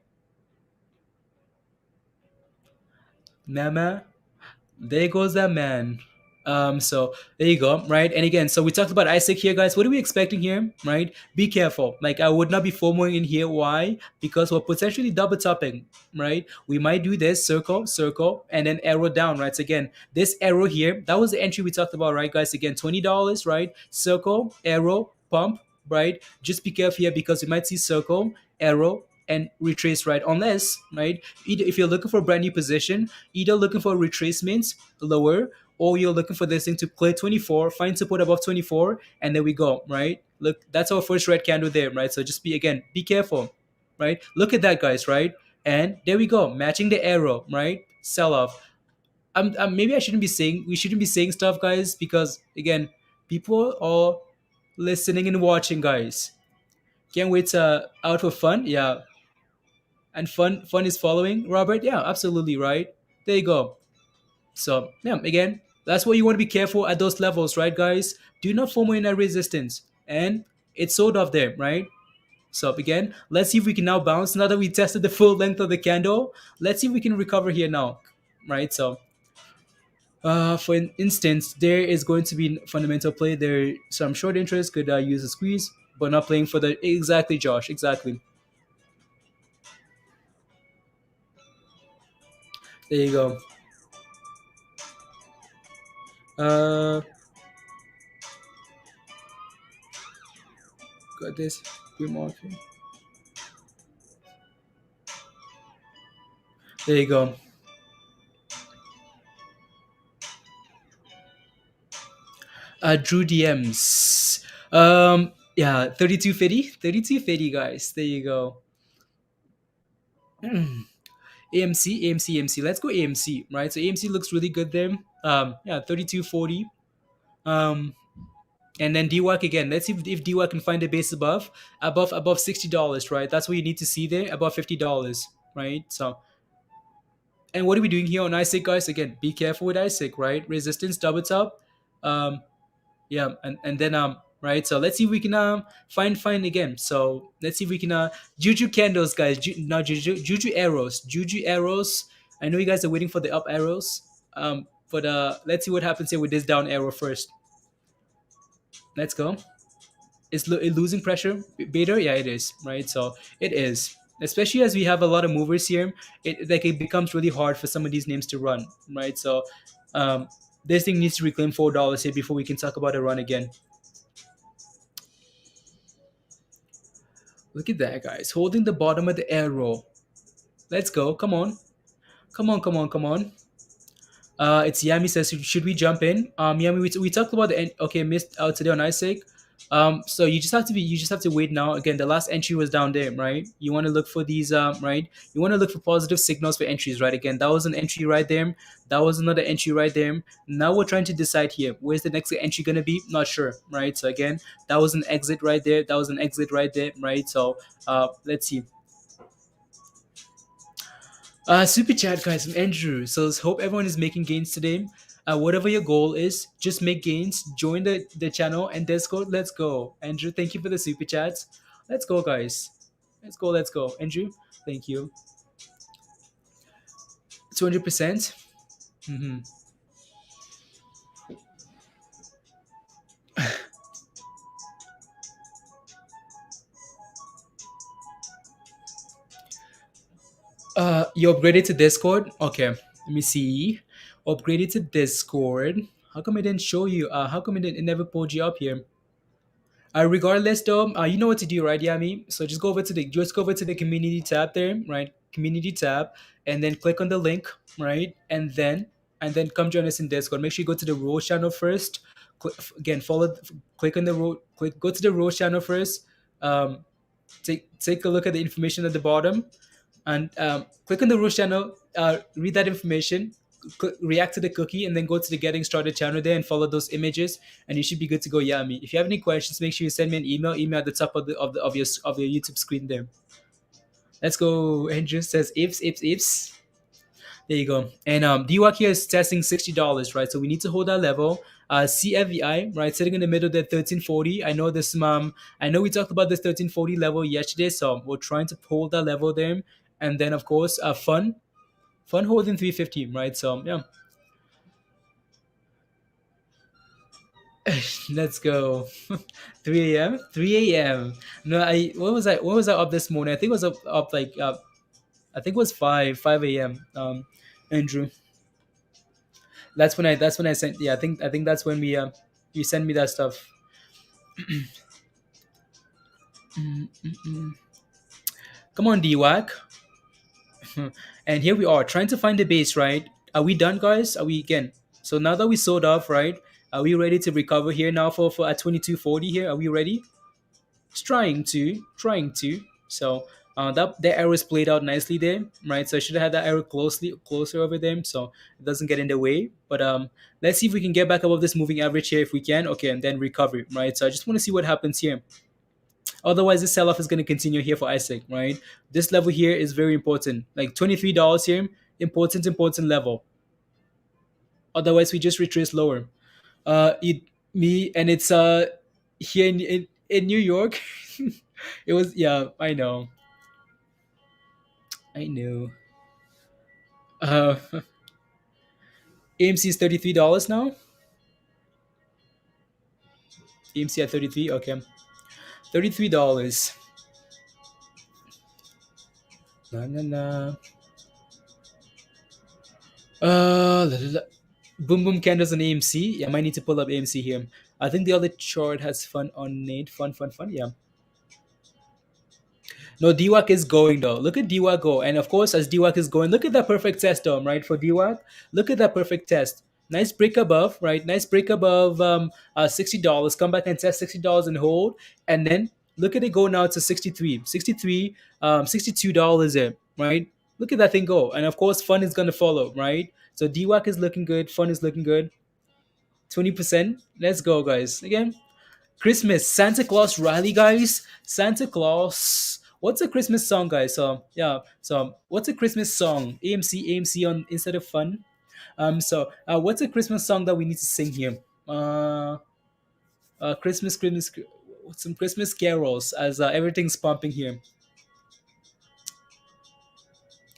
S2: Mama. There goes that man. So there you go, right? And again, so we talked about ISIG here, guys. What are we expecting here, right? Be careful. Like I would not be FOMOing in here. Why? Because we're potentially double topping, right? We might do this circle, circle, and then arrow down, right? So again, this arrow here, that was the entry we talked about, right, guys? Again, $20, right? Circle, arrow, pump, right? Just be careful here because we might see circle, arrow, and retrace, right? Unless, right, either if you're looking for a brand new position, either looking for retracements lower, or you're looking for this thing to clear 24, find support above 24, and there we go, right? Look, that's our first red candle there, right? So just be careful, right? Look at that, guys, right? And there we go, matching the arrow, right? Sell off. Maybe we shouldn't be saying stuff, guys, because again, people are listening and watching, guys. Can't wait to out for fun, yeah. And fun is following, Robert. Yeah, absolutely right. There you go. So yeah, again, that's why you want to be careful at those levels, right, guys? Do not FOMO in that resistance, and it's sold off there, right? So again, let's see if we can now bounce. Now that we tested the full length of the candle, let's see if we can recover here now, right? So for an instance, there is going to be fundamental play there. Some short interest could use a squeeze, but not playing for the exactly, Josh, exactly. There you go. Uh, got this. Pre-market. There you go. Drew DMs. Yeah, 3250. 3250, guys. There you go. AMC, AMC, AMC. Let's go AMC, right? So AMC looks really good there. Yeah, 3240. Um, and then DWAC again. Let's see if DWAC can find a base above $60, right? That's what you need to see there, above $50, right? So, and what are we doing here on ISIG, guys? Again, be careful with ISIG, right? Resistance, double top. Um, yeah, and then right. So let's see if we can find again. So let's see if we can juju candles, guys. Not juju arrows, juju arrows. I know you guys are waiting for the up arrows. But let's see what happens here with this down arrow first. Let's go. Is it losing pressure? Beta? Yeah, it is. Right. So it is. Especially as we have a lot of movers here, it becomes really hard for some of these names to run. Right. So this thing needs to reclaim $4 here before we can talk about a run again. Look at that, guys. Holding the bottom of the arrow. Let's go. Come on. Come on, come on, come on. It's Yami says, should we jump in? Yami, we talked about okay, missed out today on ISIG. So you just have to wait now. Again, the last entry was down there, right? You want to look for these, right? You want to look for positive signals for entries, right? Again, that was an entry right there. That was another entry right there. Now we're trying to decide here, where's the next entry going to be? Not sure, right? So again, that was an exit right there. That was an exit right there, right? So let's see. Super chat, guys, from Andrew. So let's hope everyone is making gains today. Whatever your goal is, just make gains. Join the channel and Discord. Let's go, Andrew. Thank you for the super chats. Let's go, guys. Let's go. Let's go, Andrew. Thank you. 200%. Mm-hmm. You upgraded to Discord? Okay, let me see. Upgraded to Discord. How come it didn't show you? How come it never pulled you up here? Regardless though, you know what to do, right, Yami? So just go over to the community tab there, right? Community tab, and then click on the link, right? And then come join us in Discord. Make sure you go to the Rose channel first. Again, click on the go to the Rose channel first. Um, take a look at the information at the bottom, and click on the Rose channel. Read that information. React to the cookie, and then go to the Getting Started channel there and follow those images, and you should be good to go. Yami. If you have any questions, make sure you send me an email. Email at the top of your YouTube screen there. Let's go. Andrew says ifs. There you go. And DWAC here is testing $60, right? So we need to hold that level. CFVI, right, sitting in the middle there, 1340. I know this. I know we talked about this 1340 level yesterday, so we're trying to hold that level there. And then of course, fun holding 350, right? So yeah, let's go. 3 a.m. 3 a.m. No, what was I up this morning? I think it was up like I think it was 5 a.m. Andrew. That's when I sent. Yeah, I think that's when we you sent me that stuff. Come on, DWAC. And here we are trying to find the base, right? Are we done, guys? Are we again? So now that we sold off, right? Are we ready to recover here now for at 2240 here? Are we ready? It's trying to. So that arrow is played out nicely there, right? So I should have had that arrow closer over them, so it doesn't get in the way. But let's see if we can get back above this moving average here. If we can, okay, and then recover, right? So I just want to see what happens here. Otherwise, this sell-off is going to continue here for ISIG, right? This level here is very important. Like $23 here, important level. Otherwise, we just retrace lower. It's here in New York. It was, yeah, I know. Uh, AMC is $33 now. AMC at 33. Okay, $33. Na na na. Boom boom candles on AMC. Yeah, I might need to pull up AMC here. I think the other chart has fun on it. Fun. Yeah. No, DWAC is going though. Look at DWAC go. And of course, as DWAC is going, look at that perfect test, right? For DWAC. Look at that perfect test. Nice break above, right? Nice break above $60. Come back and test $60 and hold. And then look at it go now to 63, $62 there, right? Look at that thing go. And of course, fun is gonna follow, right? So DWAC is looking good, fun is looking good. 20%. Let's go, guys. Again, Christmas, Santa Claus rally, guys. Santa Claus. What's a Christmas song, guys? So yeah. So what's a Christmas song? AMC on instead of fun. What's a Christmas song that we need to sing here? Christmas, some Christmas carols as everything's pumping here.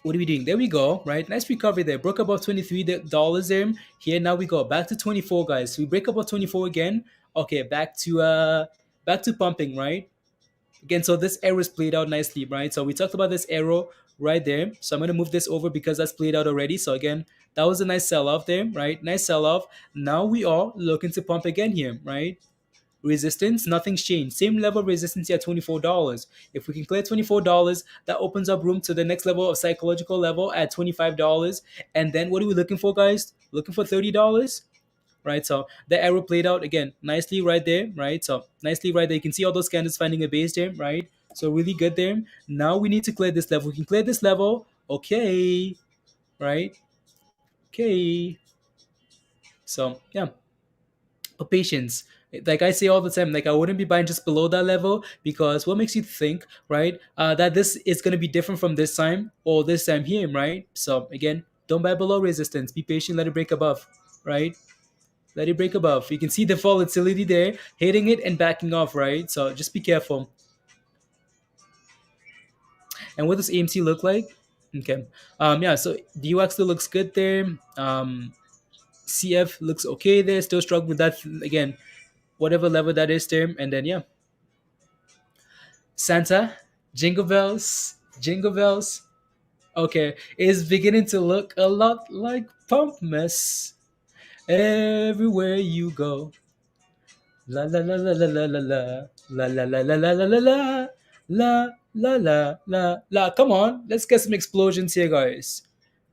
S2: What are we doing? There we go, right? Nice recovery there. Broke above $23 there. Here now we go back to 24, guys. We break above 24 again. Okay, back to pumping, right? Again, so this arrow is played out nicely, right? So we talked about this arrow right there. So I'm gonna move this over because that's played out already. So again, that was a nice sell-off there, right? Nice sell-off. Now we are looking to pump again here, right? Resistance, nothing's changed. Same level of resistance here at $24. If we can clear $24, that opens up room to the next level of psychological level at $25. And then what are we looking for, guys? Looking for $30, right? So the arrow played out again nicely right there, right? So nicely right there. You can see all those candles finding a base there, right? So really good there. Now we need to clear this level. We can clear this level. Okay, right? Okay. So yeah, but patience. Like I say all the time, like I wouldn't be buying just below that level because what makes you think, right, that this is going to be different from this time or this time here, right? So again, don't buy below resistance. Be patient. Let it break above, right? Let it break above. You can see the volatility there, hitting it and backing off, right? So just be careful. And what does AMC look like? Okay. Yeah, so DUX still looks good there. CF looks okay there. Still struggling with that again, whatever level that is there. And then yeah. Santa, jingle bells, jingle bells. Okay, it's beginning to look a lot like pump mess everywhere you go. La la la la la la la la la la la la la la la la la la la la. Come on, let's get some explosions here, guys.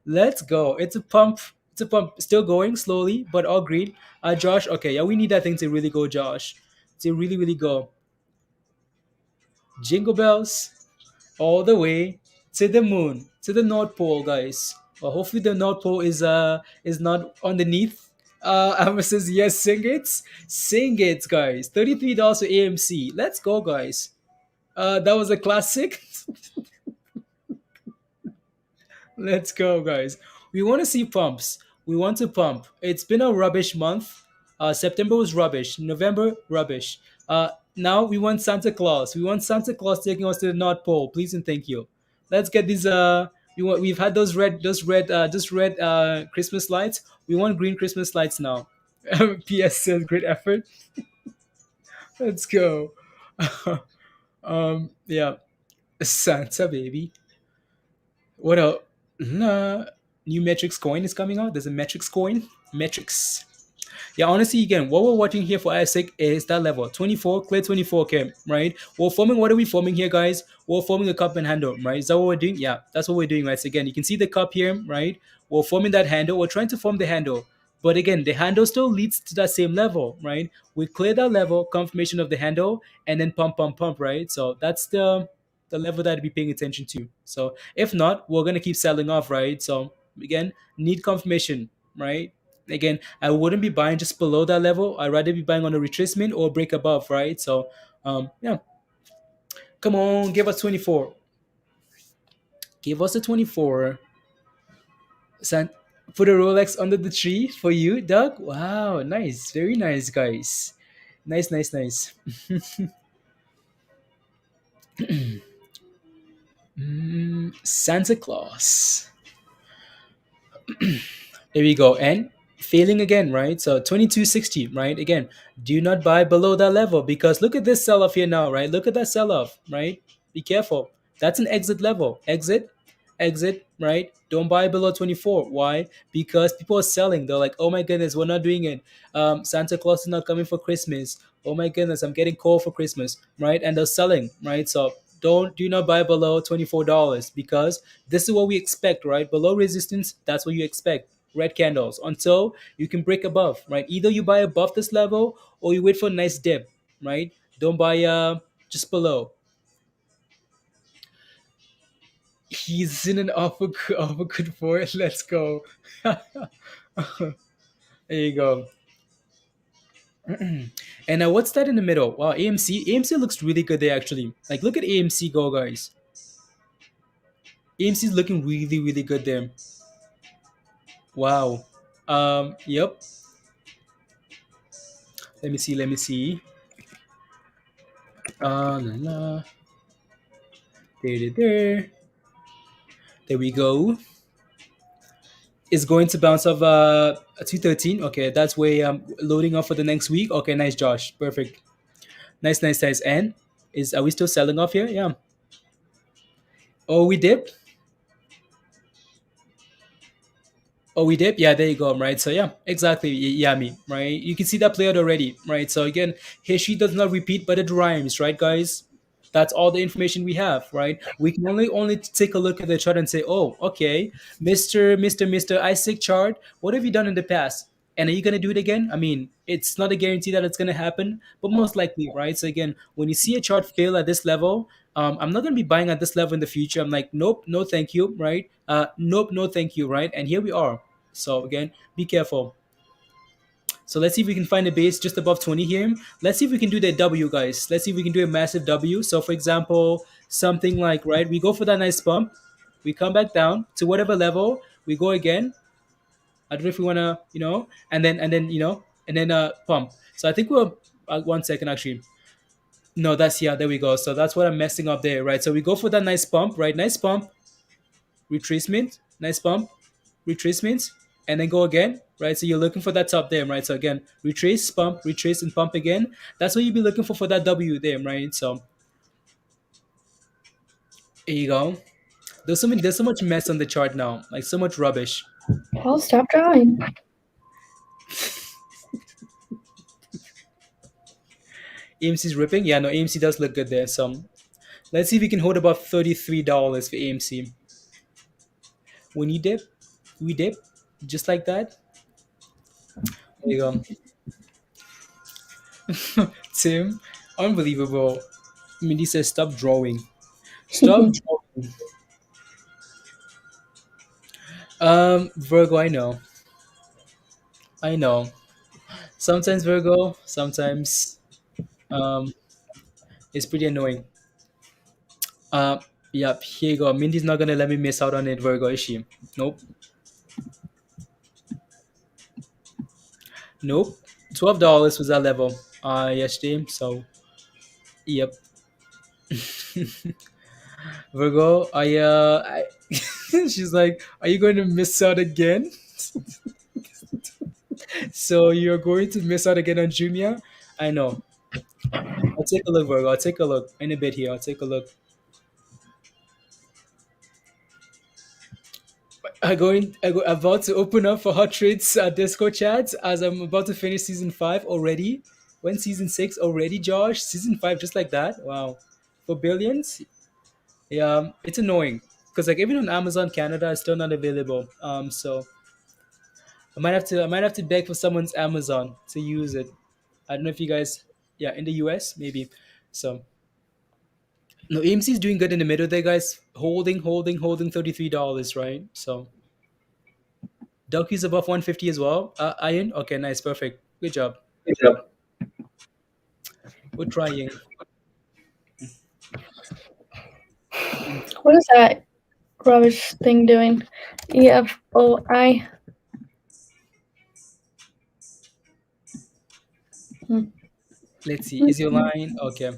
S2: Let's go. It's a pump. It's a pump. Still going slowly, but all green. Josh. Okay, yeah, we need that thing to really go, Josh. To really, really go. Jingle bells all the way to the moon, to the North Pole, guys. Well, hopefully the North Pole is not underneath. Amma says yes, sing it, guys. $33 for AMC. Let's go, guys. That was a classic. Let's go, guys. We want to see pumps. We want to pump. It's been a rubbish month. September was rubbish. November, rubbish. Now we want Santa Claus. We want Santa Claus taking us to the North Pole. Please and thank you. Let's get these. We've had those red Christmas lights. We want green Christmas lights now. PS says great effort. Let's go. Yeah, Santa baby. What else? Nah, new metrics coin is coming out. There's a metrics coin. Metrics. Yeah, honestly, again, what we're watching here for ISIG is that level 24, clear 24K, right? We're forming, what are we forming here, guys? We're forming a cup and handle, right? Is that what we're doing? Yeah, that's what we're doing, right? So again, you can see the cup here, right? We're forming that handle. We're trying to form the handle. But again, the handle still leads to that same level, right? We clear that level, confirmation of the handle, and then pump, pump, pump, right? So that's the level that I'd be paying attention to. So if not, we're gonna keep selling off, right? So again, need confirmation, right? Again, I wouldn't be buying just below that level. I'd rather be buying on a retracement or break above, right? So yeah, come on, give us 24. Give us a 24. San- Put a Rolex under the tree for you, Doug. Wow, nice, very nice, guys. Nice, nice, nice. Santa Claus. There we go. And failing again, right? So 2260, right? Again, do not buy below that level because look at this sell off here now, right? Look at that sell off, right? Be careful. That's an exit level. Exit, exit, right? Don't buy below 24. Why? Because people are selling. They're like, oh my goodness, we're not doing it. Santa Claus is not coming for Christmas. Oh my goodness, I'm getting cold for Christmas, right? And they're selling, right? So do not buy below $24 because this is what we expect, right? Below resistance, that's what you expect. Red candles until you can break above, right? Either you buy above this level or you wait for a nice dip, right? Don't buy just below. He's in an offer good for it. Let's go. There you go. And what's that in the middle? Wow, AMC. AMC looks really good there actually. Like look at AMC go, guys. AMC is looking really, really good there. Wow. Yep. Let me see. Let me see. La, la. There, there, there. There we go. Is going to bounce off a 213. Okay, that's way loading up for the next week. Okay, nice, Josh. Perfect. Nice, nice, nice. And are we still selling off here? Yeah. Oh, we dip. Oh, we dip. Yeah, there you go. Right. So yeah, exactly. Yeah, me. Right. You can see that play out already. Right. So again, history does not repeat, but it rhymes. Right, guys. That's all the information we have. Right. We can only take a look at the chart and say, oh, okay, Mister ISIG chart. What have you done in the past? And are you gonna do it again? I mean, it's not a guarantee that it's gonna happen, but most likely, right? So again, when you see a chart fail at this level, I'm not gonna be buying at this level in the future. I'm like, nope, no, thank you, right? Nope, no, thank you, right? And here we are. So again, be careful. So let's see if we can find a base just above 20 here. Let's see if we can do that W, guys. Let's see if we can do a massive W. So for example, something like, right, we go for that nice bump. We come back down to whatever level. We go again. I don't know if we want to, and then pump. So I think we're, 1 second actually. No, yeah, there we go. So that's what I'm messing up there, right? So we go for that nice pump, right? Nice pump, retracement, nice pump, retracement, and then go again, right? So you're looking for that top there, right? So again, retrace, pump, retrace, and pump again. That's what you'd be looking for that W there, right? So there you go. There's so much mess on the chart now, like so much rubbish.
S3: Well, stop drawing.
S2: AMC's ripping. Yeah, no, AMC does look good there. So let's see if we can hold above $33 for AMC. When you dip, we dip, just like that. There you go. Tim, unbelievable. Mindy says, "Stop drawing. Stop drawing." Virgo, I know. I know. Sometimes Virgo, sometimes um, it's pretty annoying. Uh, yep, here you go. Mindy's not gonna let me miss out on it, Virgo, is she? Nope. Nope. $12 was that level yesterday. So, yep. Virgo, she's like, "Are you going to miss out again?" So you're going to miss out again on Jumia? I know. I'll take a look, Virgo. I'll take a look in a bit here. I'll take a look. I'm about to open up for Hot Trades Discord chats as I'm about to finish season 5 already. When season 6 already, Josh? Season 5 just like that? Wow. For billions? Yeah, it's annoying because like even on Amazon Canada, it's still not available. So I might have to beg for someone's Amazon to use it. I don't know if you guys, yeah, in the US maybe. So no, AMC is doing good in the middle there, guys. Holding $33, right? So Doki's above 150 as well. Iron, okay, nice, perfect, good job.
S3: Good job.
S2: We're trying.
S3: What is that rubbish thing doing? EFOI.
S2: Let's see. Is your line okay?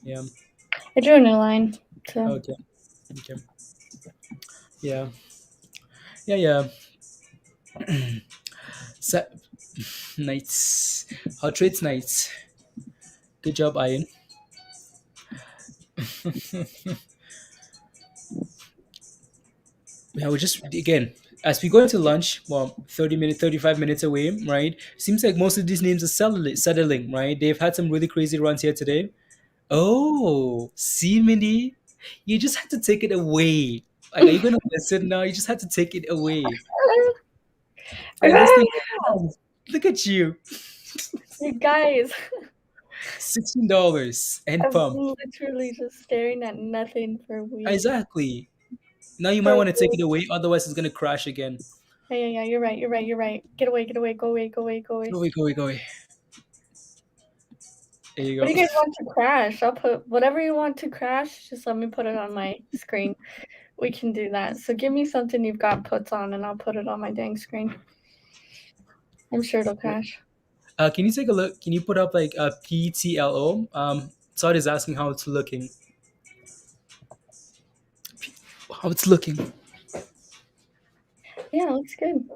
S2: Yeah.
S3: I drew a new line. So
S2: Okay. Okay. Yeah. Yeah. Yeah. So, nice. Hot trades nights. Good job, Iron. Yeah, we just again as we go into lunch. Well, 30 minutes, 35 minutes away, right? Seems like most of these names are settling, right? They've had some really crazy runs here today. Oh, see, Mindy, you just had to take it away. Like, are you gonna listen now? You just had to take it away. And this thing, look at you,
S3: you guys,
S2: $16 and
S3: I'm
S2: pump.
S3: literally just staring at nothing for weeks.
S2: Exactly. Now you might want to take it away, otherwise it's gonna crash again.
S3: Yeah, you're right. Get away, go away.
S2: Go away, go away, go away. There you
S3: What do
S2: go.
S3: you guys want to crash? I'll put whatever you want to crash. Just let me put it on my screen. We can do that. So give me something you've got puts on, and I'll put it on my dang screen. I'm sure it'll crash.
S2: Can you take a look? Can you put up like a PTLO? Todd is asking how it's looking. How it's looking.
S3: Yeah, it looks good.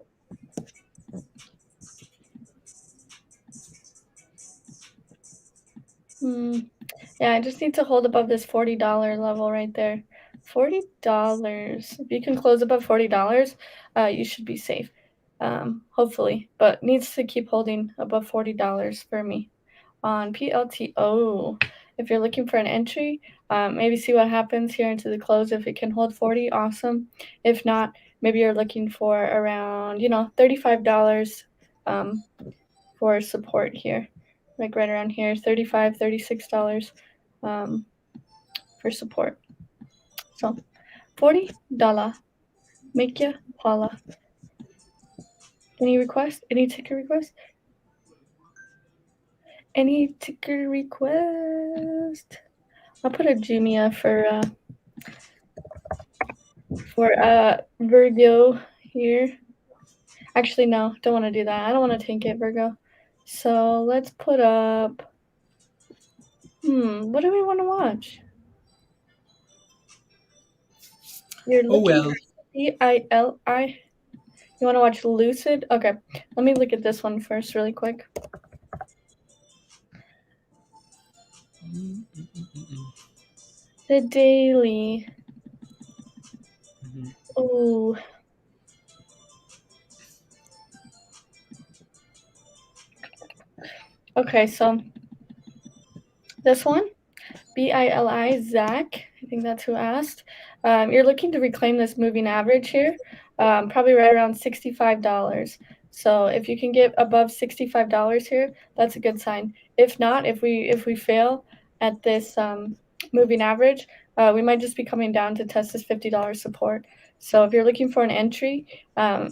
S3: Yeah, I just need to hold above this $40 level right there. $40. If you can close above $40, you should be safe. Hopefully, but needs to keep holding above $40 for me. On PLTO, if you're looking for an entry, maybe see what happens here into the close. If it can hold 40, awesome. If not, maybe you're looking for around, $35 for support here, like right around here, $35, $36 for support. So $40, make ya holla. Any request? Any ticker request? Any ticker request? I'll put a Jumia for Virgo here. Actually, no, don't want to do that. I don't want to tank it, Virgo. So let's put up. What do we want to watch? You're
S2: Oh
S3: looking
S2: well.
S3: for CILI. You want to watch Lucid? Okay, let me look at this one first, really quick. The daily. Ooh. Okay, so this one, BILI Zach, I think that's who asked. You're looking to reclaim this moving average here, probably right around $65. So if you can get above $65 here, that's a good sign. If not, if we fail at this moving average, we might just be coming down to test this $50 support. So if you're looking for an entry,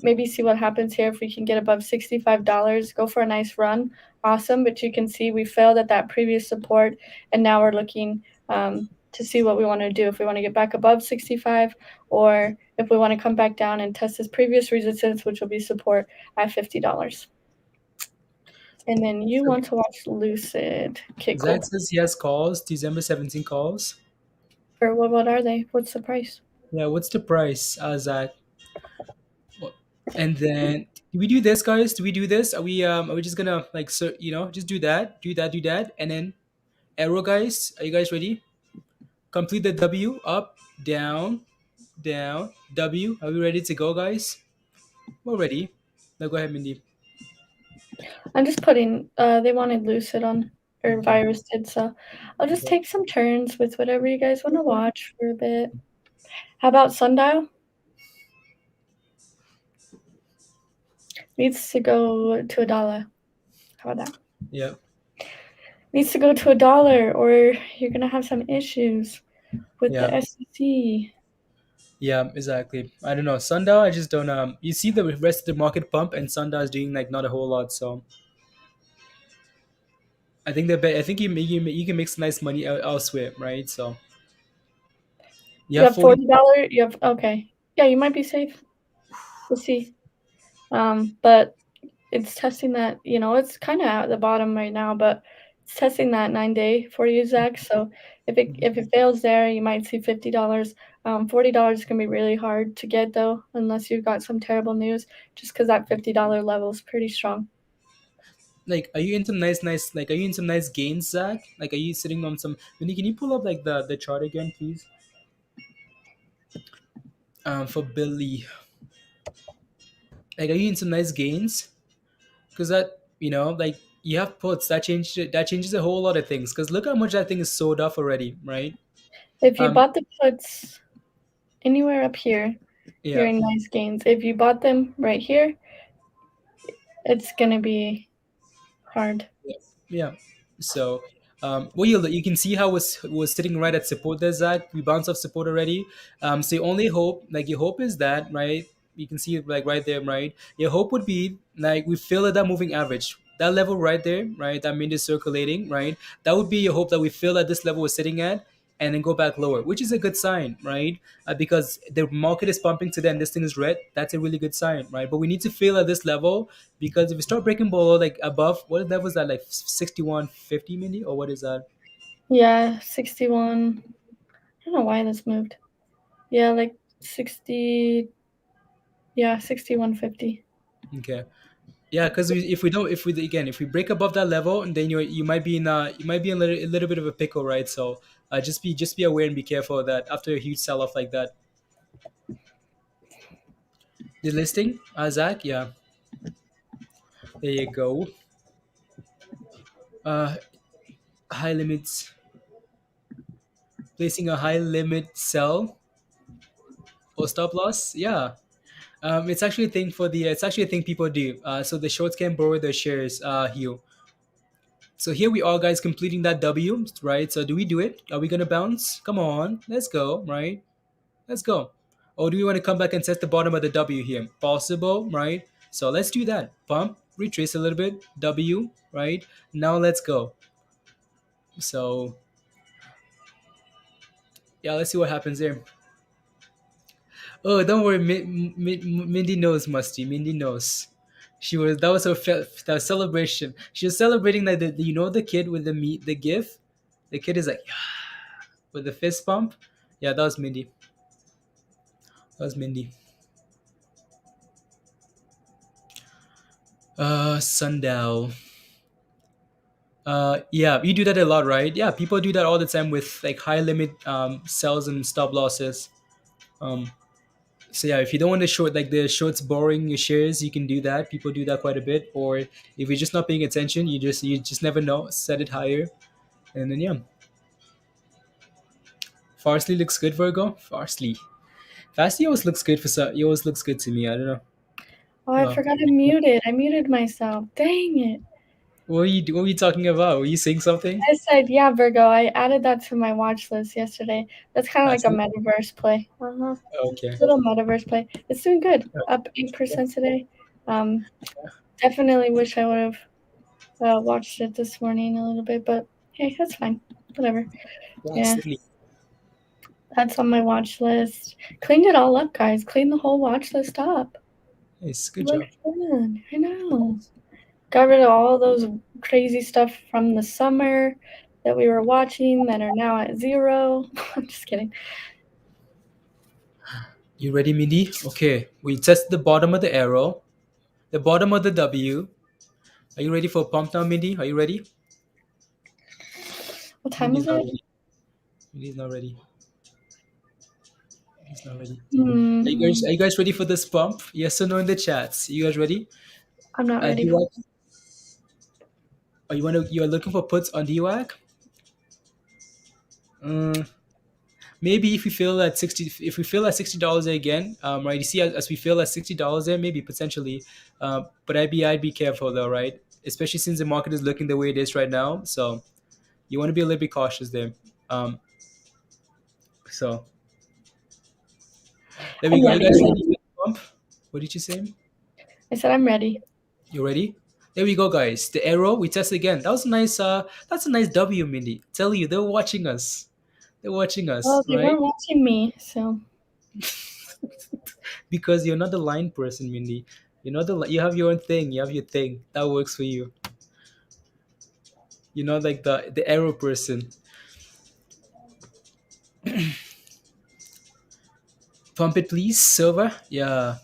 S3: maybe see what happens here. If we can get above $65, go for a nice run. Awesome, but you can see we failed at that previous support, and now we're looking to see what we want to do. If we want to get back above 65, or if we want to come back down and test this previous resistance, which will be support at $50. And then you want to watch Lucid. Okay, cool.
S2: Zach says he has calls, December 17 calls.
S3: Or what are they? What's the price?
S2: Yeah, what's the price, Zach? And then do we do this, guys? Do we do this? Are we just gonna like, so just do that, and then arrow, guys? Are you guys ready? Complete the W, up, down, down, W. Are we ready to go, guys? We're ready. Now go ahead, Mindy.
S3: I'm just putting, they wanted Lucid on, or Virus did, so I'll just take some turns with whatever you guys want to watch for a bit. How about Sundial? Needs to go to $1. How about that?
S2: Yeah.
S3: Needs to go to $1, or you're gonna have some issues with
S2: Yeah.
S3: the SEC.
S2: Yeah, exactly. I don't know. Sundial, I just don't. You see the rest of the market pump, and Sundial is doing like not a whole lot. So I think I think you can make some nice money elsewhere, right? So
S3: You have $40. You have, okay. Yeah, you might be safe. We'll see. But it's testing that, it's kind of at the bottom right now, but it's testing that 9-day for you, Zach. So if it fails there, you might see $50. $40 is gonna be really hard to get though, unless you've got some terrible news. Just because that $50 level is pretty strong.
S2: Like, are you into like, are you in some nice gains, Zach? Like, are you sitting on some? Vinny, can you pull up like the chart again, please? For Billy, like, are you in some nice gains? Because that, like, you have puts that changes a whole lot of things. Because look how much that thing is sold off already, right?
S3: If you bought the puts anywhere up here,
S2: Yeah.
S3: you're in nice gains. If you bought them right here, it's gonna be hard.
S2: Yeah. So, well, you can see how was sitting right at support there, Zach. We bounced off support already. So your hope is that, right? You can see it like right there, right? Your hope would be like we fill at that moving average, that level right there, right? That mean is circulating, right? That would be your hope that we fill at this level we're sitting at, and then go back lower, which is a good sign, right? Because the market is pumping today and this thing is red. That's a really good sign, right? But we need to fill at this level, because if we start breaking below, like above, what level is that, like 61.50, Mindy, or what is that?
S3: Yeah, 61. I don't know why this moved. Yeah, like 60. Yeah, 61.50.
S2: Okay. Yeah, because if we break above that level, and then you might be in a little bit of a pickle, right? So just be aware and be careful of that after a huge sell off like that. The listing, Zach, yeah. There you go. Uh, high limits. Placing a high limit sell or stop loss. Yeah. It's actually a thing it's actually a thing people do. So the shorts can borrow their shares here. So here we are, guys, completing that W, right? So do we do it? Are we gonna bounce? Come on, let's go, right? Let's go. Or do we want to come back and test the bottom of the W here? Possible, right? So let's do that. Pump, retrace a little bit. W, right? Now let's go. So yeah, let's see what happens there. Oh, don't worry, Mindy knows, Musty. Mindy knows. That was that celebration. She was celebrating like the kid with the gif. The kid is like with the fist pump. Yeah, that was Mindy. That was Mindy. Sundial. Yeah, you do that a lot, right? Yeah, people do that all the time with like high limit sells and stop losses. Um, So yeah, if you don't want to short like the shorts borrowing your shares, you can do that. People do that quite a bit. Or if you're just not paying attention, you just never know. Set it higher, and then yeah, Farsley looks good, Virgo. Farsley, Fastly always looks good for some. He always looks good to me. I don't know.
S3: Oh, I
S2: Well,
S3: forgot to mute it. I muted myself. Dang it.
S2: what were you talking about? Were you saying something?
S3: I said, yeah, Virgo. I added that to my watch list yesterday. That's kind of like a
S2: Fastly?
S3: metaverse play. Uh-huh.
S2: Okay.
S3: Little metaverse play. It's doing good.
S2: Yeah.
S3: Up 8% today. Um, Definitely wish I would have watched it this morning a little bit, but hey, that's fine. Whatever. Yeah,
S2: Fastly.
S3: that's on my watch list. Cleaned it all up, guys. Cleaned the whole watch list up.
S2: Nice. Good job.
S3: Looks good. I know. Got rid of all those crazy stuff from the summer that we were watching that are now at 0. I'm just kidding.
S2: You ready, Mindy? Okay. We test the bottom of the arrow, the bottom of the W. Are you ready for a pump now, Mindy? Are you ready?
S3: What time
S2: Mindy's
S3: is
S2: not
S3: it?
S2: ready. Mindy's not ready. Mindy's not ready.
S3: Hmm.
S2: Are you guys ready for this pump? Yes or no in the chats? You guys ready?
S3: I'm not ready for
S2: DWAC? Are you are looking for puts on DWAC? Mm, maybe if we feel at $60 again, right? You see, as we feel at $60 there, maybe potentially, but I'd be careful though, right? Especially since the market is looking the way it is right now, so you want to be a little bit cautious there. Um, so there we
S3: I'm
S2: go. You
S3: ready.
S2: guys ready for the pump? What did you say?
S3: I said I'm ready.
S2: You ready? There we go, guys. The arrow. We test again. That was a nice. That's a nice W, Mindy. Tell you, they're watching us. They're watching us,
S3: Well, they
S2: right?
S3: weren't watching me, so
S2: Because you're not the line person, Mindy. You're not the. You have your own thing. You have your thing that works for you. You're not like the arrow person. Pump it, please, server. Yeah,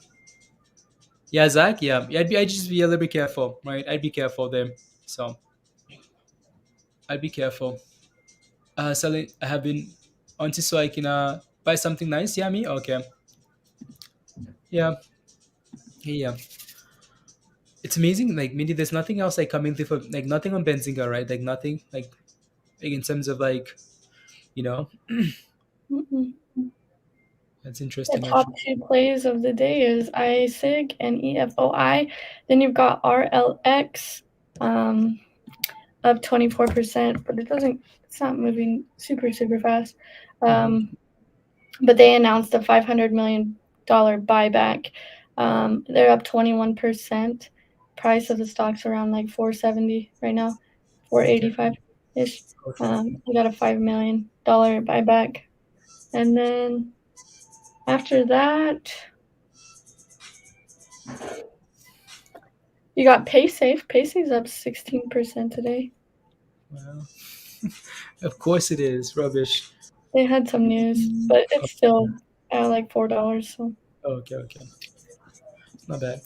S2: yeah, Zach. Yeah, I'd just be a little bit careful, right? I'd be careful there. So I'd be careful. Selling. I have been onto so I can buy something nice. Yeah, me. Okay. Yeah. Yeah. It's amazing. Like maybe there's nothing else like coming through for like nothing on Benzinga, right? Like nothing like in terms of like you know
S3: mm-mm.
S2: that's
S3: The
S2: interesting
S3: top
S2: actually.
S3: two plays of the day is ISIG and EFOI. Then you've got RLX up 24%, but it's not moving super, super fast. But they announced a $500 million buyback. They're up 21%. Price of the stock's around like 470 right now,
S2: Okay.
S3: 485 ish.
S2: Okay.
S3: We got a $5 million buyback. And then after that, you got PaySafe. PaySafe's up 16% today.
S2: Well, of course it is rubbish.
S3: They had some news, but it's still at like $4. So
S2: Okay. Okay. Not bad.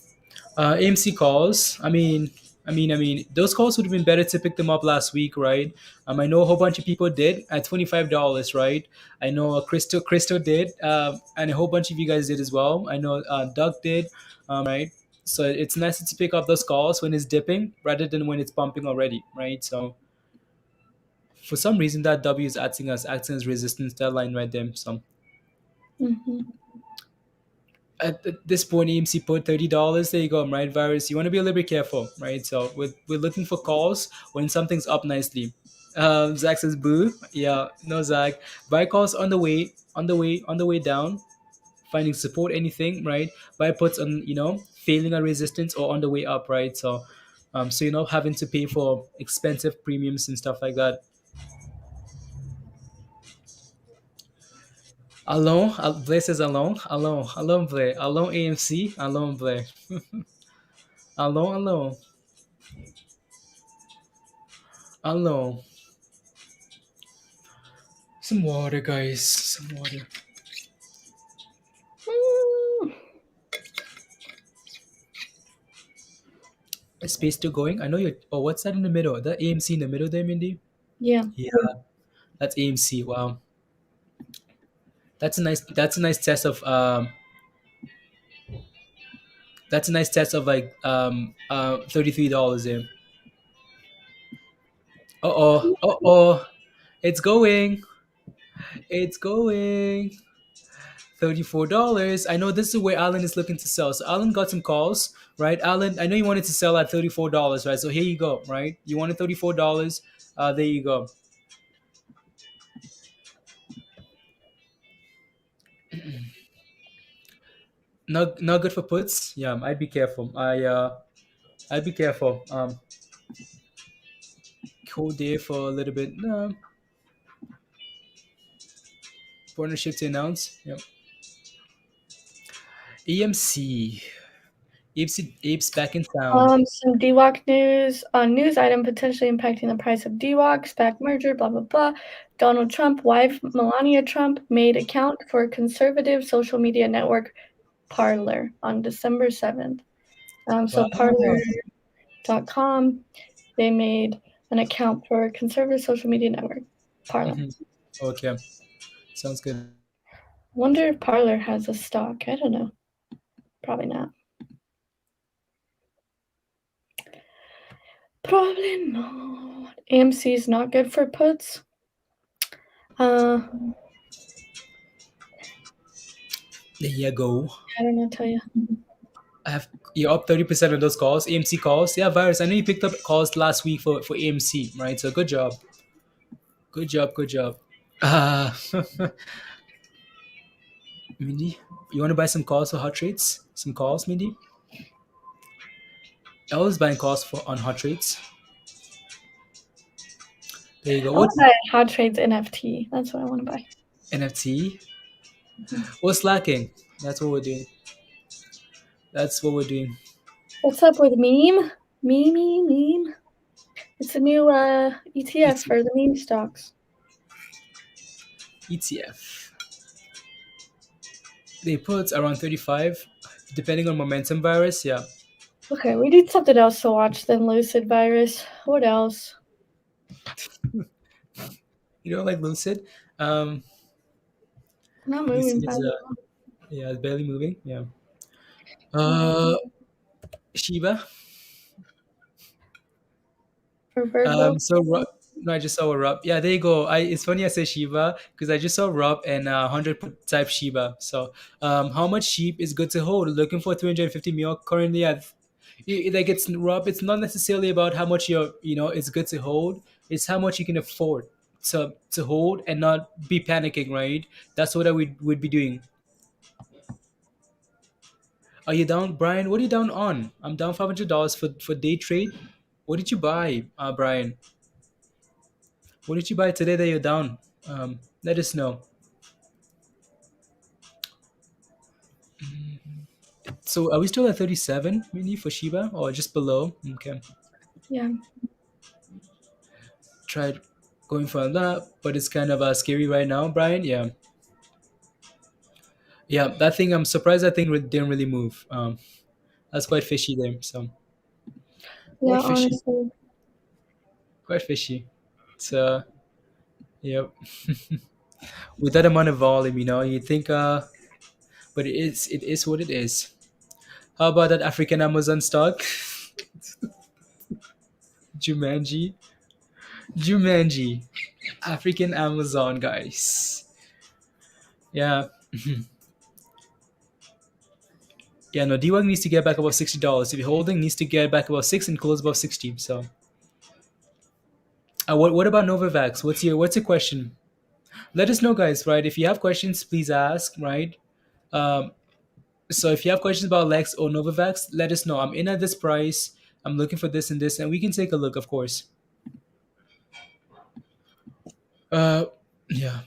S2: AMC calls. I mean, those calls would have been better to pick them up last week, right? I know a whole bunch of people did at $25, right? I know Crystal did, and a whole bunch of you guys did as well. I know Doug did, right? So it's nice to pick up those calls when it's dipping rather than when it's pumping already, right? So for some reason that W is acting as resistance, that line right there. So
S3: mhm.
S2: at this point, AMC put $30. There you go, right? Virus. You want to be a little bit careful, right? So we're looking for calls when something's up nicely. Zach says boo. Yeah, no Zach. Buy calls on the way down, finding support, anything, right? Buy puts on failing a resistance or on the way up, right? So you're not having to pay for expensive premiums and stuff like that. Alone, Blair says alone, Blair, alone AMC, alone Blair, alone. Alone. Some water, guys. Some water.
S3: Mm,
S2: Is space still going? I know you're. Oh, what's that in the middle? That AMC in the middle there, Mindy?
S3: yeah.
S2: Yeah, that's AMC. Wow, that's a nice. That's a nice test of That's a nice test of like $33 there. Uh oh, it's going, it's going. $34. I know this is where Alan is looking to sell. So Alan got some calls, right? Alan, I know you wanted to sell at $34, right? So here you go, right? You wanted $34. There you go. Not good for puts. Yeah, I'd be careful. I'd be careful. Hold there for a little bit. No, partnership to announce. Yep. AMC. Apes back in town.
S3: Some DWAC news. News item potentially impacting the price of DWAC, SPAC merger, blah, blah, blah. Donald Trump, wife Melania Trump, made account for conservative social media network Parler on December 7th. So
S2: Wow.
S3: Parler.com, they made an account for conservative social media network Parler.
S2: Okay. Sounds good.
S3: Wonder if Parler has a stock. I don't know. Probably not. Probably not. AMC is not good for puts.
S2: There you go.
S3: I don't know, tell you.
S2: You're up 30% of those calls, AMC calls. Yeah, Virus. I know you picked up calls last week for AMC, right? So good job. Good job. Good job. Mindy, you want to buy some calls for hot trades? Some calls, Mindy? I was buying calls for on hot trades. There you go.
S3: I want
S2: What's
S3: to buy Hot Trades NFT. That's what I want to buy.
S2: NFT? What's lacking? That's what we're doing. That's what we're doing.
S3: What's up with meme? Meme. It's a new ETF for the meme stocks.
S2: ETF. They put around 35, depending on momentum, Virus. Yeah.
S3: Okay, we need something else to watch than Lucid Virus. What else?
S2: You don't like Lucid?
S3: Not
S2: This
S3: moving.
S2: is yeah, it's barely moving. Yeah. Shiba.
S3: For Virgo.
S2: So no, I just saw a Rob. Yeah, there you go. It's funny I say Shiba because I just saw Rob and 100 type Shiba. So how much sheep is good to hold? Looking for 350 mil currently at. Like it's Rob. It's not necessarily about how much it's good to hold. It's how much you can afford to hold and not be panicking. Right. That's what I would be doing. Are you down, Brian? What are you down on? I'm down $500 for day trade. What did you buy, Brian? What did you buy today that you're down? Let us know. So are we still at 37 really for Shiba or just below? Okay.
S3: Yeah.
S2: Tried going for that, but it's kind of scary right now, Brian. Yeah. Yeah, that thing, I'm surprised that thing didn't really move. That's quite fishy there. So
S3: Yeah,
S2: quite fishy.
S3: honestly.
S2: Quite fishy. So yep. With that amount of volume, you think but it is what it is. How about that African Amazon stock? Jumanji. Jumanji. African Amazon, guys. Yeah. Yeah, no, DWAC needs to get back above $60. If you're holding, needs to get back above 6 and close above 60. So what about Novavax? What's your question? Let us know, guys, right? If you have questions, please ask, right? Um, so if you have questions about Lex or Novavax, let us know. I'm in at this price. I'm looking for this and this, and we can take a look, of course. Yeah.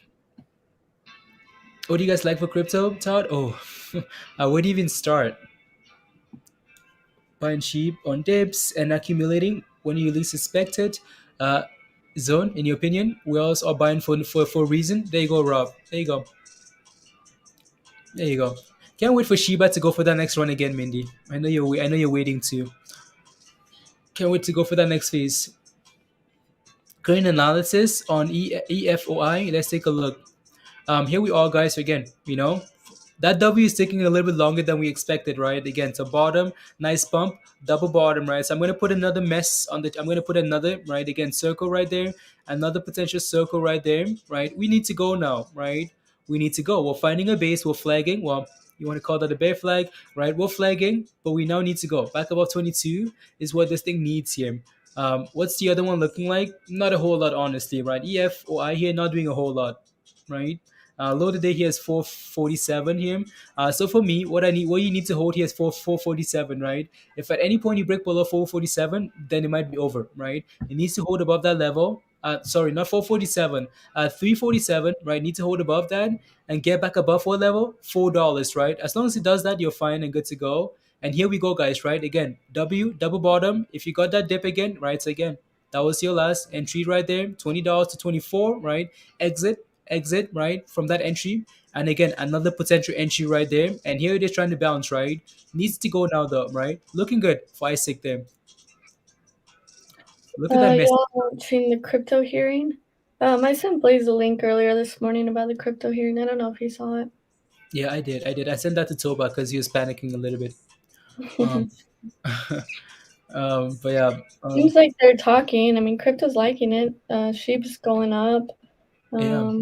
S2: What do you guys like for crypto, Todd? Oh, where do you even start? Buying cheap on dips and accumulating when you least expect it. Uh, Zone, in your opinion, we also are buying for a reason. There you go, Rob. There you go. There you go. Can't wait for Shiba to go for that next run again, Mindy. I know you're waiting to. Can't wait to go for that next phase. Current analysis on EFOI. Let's take a look. Here we are, guys. Again, That W is taking a little bit longer than we expected, right? Again, so bottom, nice bump, double bottom, right? So I'm going to put another mess on the, I'm going to put another, right? Again, circle right there, another potential circle right there, right? We need to go now, right? We need to go. We're finding a base, we're flagging. Well, you want to call that a bear flag, right? We're flagging, but we now need to go. Back above 22 is what this thing needs here. What's the other one looking like? Not a whole lot, honestly, right? EFOI here, not doing a whole lot, right? Low today here is 447 here. So for me, what you need to hold here is 447, right? If at any point you break below 447, then it might be over, right? It needs to hold above that level. Sorry, not 447, 347, right? Need to hold above that and get back above what level? $4, right? As long as it does that, you're fine and good to go. And here we go, guys, right? Again, W, double bottom. If you got that dip again, right? So again, that was your last entry right there, $20 to 24, right? Exit, right, from that entry. And again, another potential entry right there. And here it is trying to bounce, right? Needs to go now though, right? Looking good for ISIG there. Look at that mess.
S3: Y'all watching the crypto hearing? I sent Blaze a link earlier this morning about the crypto hearing. I don't know if you saw it.
S2: Yeah, I did. I sent that to Toba because he was panicking a little bit. Um, but yeah,
S3: Seems like they're talking. I mean, crypto's liking it. Sheep's going up.
S2: yeah,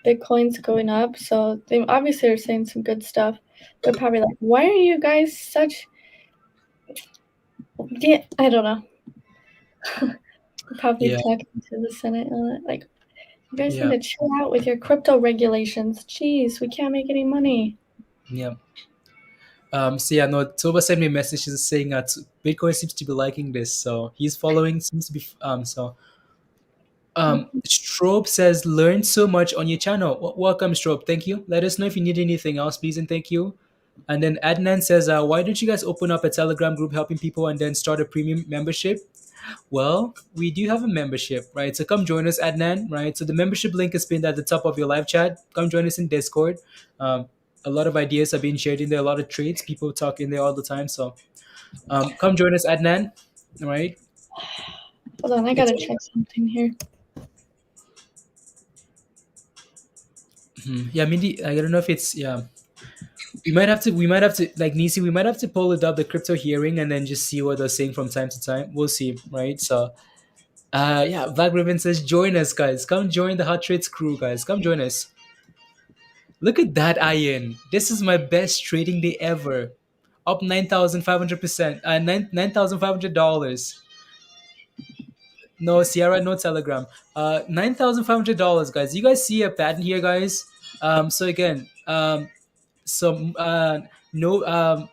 S3: Bitcoin's going up. So they obviously are saying some good stuff. They're probably like, why are you guys such... Yeah, I don't know. Probably
S2: yeah,
S3: talking to the Senate on it. Like, you guys
S2: yeah,
S3: need to chill out with your crypto regulations. Jeez, we can't make any money.
S2: yeah. So yeah, no, Toba sent me a message saying that Bitcoin seems to be liking this, so he's following. Seems to be Strobe says, learned so much on your channel. Welcome, Strobe. Thank you. Let us know if you need anything else, please, and thank you. And then Adnan says, why don't you guys open up a Telegram group helping people and then start a premium membership? Well, we do have a membership, right? So come join us, Adnan, right? So the membership link is pinned at the top of your live chat. Come join us in Discord. A lot of ideas are being shared in there, a lot of trades. People talk in there all the time. So come join us, Adnan, all right?
S3: Hold on, I gotta check something here.
S2: Yeah, Mindy, I don't know if it's, yeah. We might have to, like Nisi, we might have to pull it up the crypto hearing and then just see what they're saying from time to time. We'll see, right? So, yeah, Black Ribbon says, join us, guys. Come join the Hot Trades crew, guys. Come join us. Look at that, Ian. This is my best trading day ever. Up 9,500%. $9,500. No Sierra, no Telegram. $9,500, guys. You guys see a pattern here, guys? So again, some no um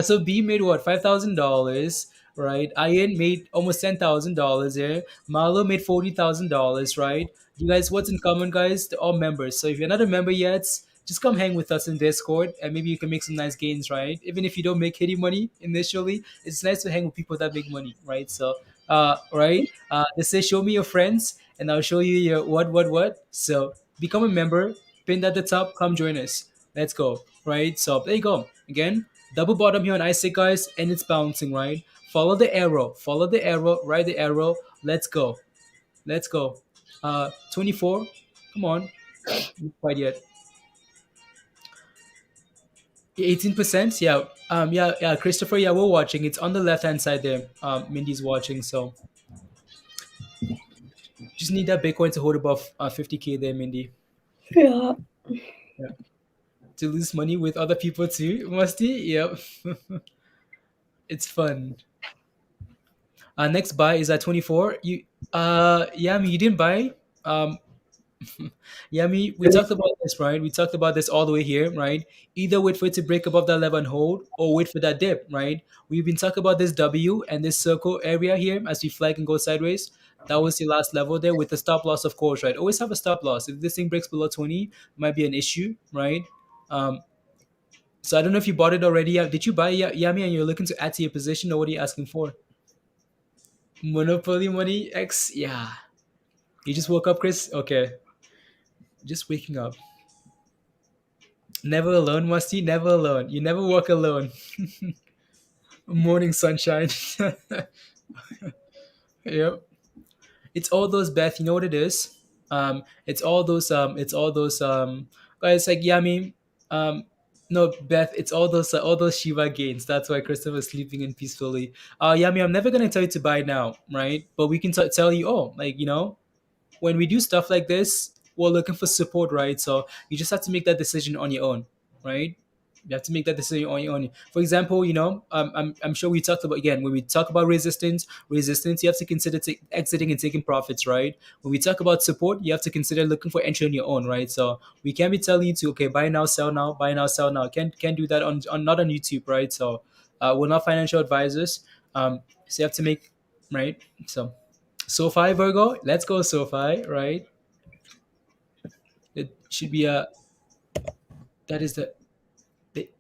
S2: so B made what, $5,000, right? Ian made almost $10,000 here. Marlo made $40,000, right? You guys, what's in common, guys? They're all members. So if you're not a member yet, just come hang with us in Discord, and maybe you can make some nice gains, right? Even if you don't make any money initially, it's nice to hang with people that make money, right? So, right? They say, show me your friends, and I'll show you your what. So become a member. Pinned at the top. Come join us. Let's go, right? So there you go. Again, double bottom here on ISIG, guys, and it's bouncing, right? Follow the arrow, right the arrow. Let's go. 24. Come on, not quite yet. 18%. Yeah. Yeah. Christopher. Yeah, we're watching. It's on the left hand side there. Mindy's watching. So just need that Bitcoin to hold above 50K there, Mindy.
S3: Yeah.
S2: Yeah. To lose money with other people too, Musty. Yep. It's fun. Next buy is at 24. Yeah, I mean, you didn't buy. Um, yeah, I mean, we talked about this, right? We talked about this all the way here, right? Either wait for it to break above that level and hold, or wait for that dip, right? We've been talking about this W and this circle area here as we flag and go sideways. That was the last level there with the stop loss, of course, right? Always have a stop loss. If this thing breaks below 20, might be an issue, right? Um, so I don't know if you bought it already. Did you buy Yami and you're looking to add to your position, or what are you asking for? Monopoly Money X? Yeah. You just woke up, Chris? Okay. Just waking up. Never alone, Musty. Never alone. You never walk alone. Morning sunshine. Yep. It's all those, Beth. You know what it is? It's all those guys like Yami. No, Beth, it's all those Shiva gains. That's why Christopher's sleeping in peacefully. Yami, I'm never gonna tell you to buy now, right? But we can tell you, oh, like, when we do stuff like this, we're looking for support, right? So you just have to make that decision on your own, right? You have to make that decision on your own. For example, I'm sure we talked about, again, when we talk about resistance, you have to consider exiting and taking profits, right? When we talk about support, you have to consider looking for entry on your own, right? So we can't be telling you to, okay, buy now, sell now, buy now, sell now. Can't do that on not on YouTube, right? So we're not financial advisors. So you have to make, right? So SoFi, Virgo, let's go SoFi, right? It should be a that is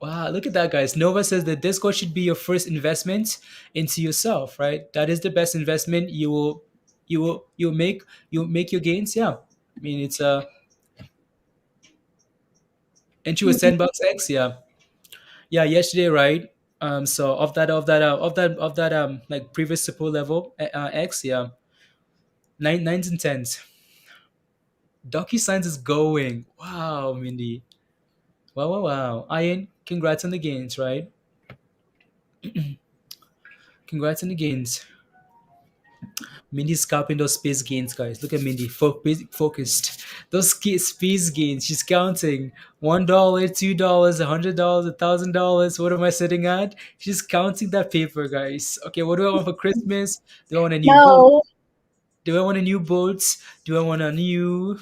S2: wow, look at that, guys. Nova says that Discord should be your first investment into yourself, right? That is the best investment you'll make your gains. Yeah, I mean, it's entry was $10 X. Yeah, yeah, yesterday, right? So of that like previous support level X. Yeah, nines and tens. DocuSigns is going. Wow, Mindy. Wow, wow, wow. Ian, congrats on the gains, right? Congrats on the gains. Mindy's scalping those space gains, guys. Look at Mindy, focused. Those space gains, she's counting $1, $2, $100, $1,000. What am I sitting at? She's counting that paper, guys. Okay, what do I want for Christmas? Do I want a new boat?
S3: No,
S2: Do I want a new boat? Do I want a new?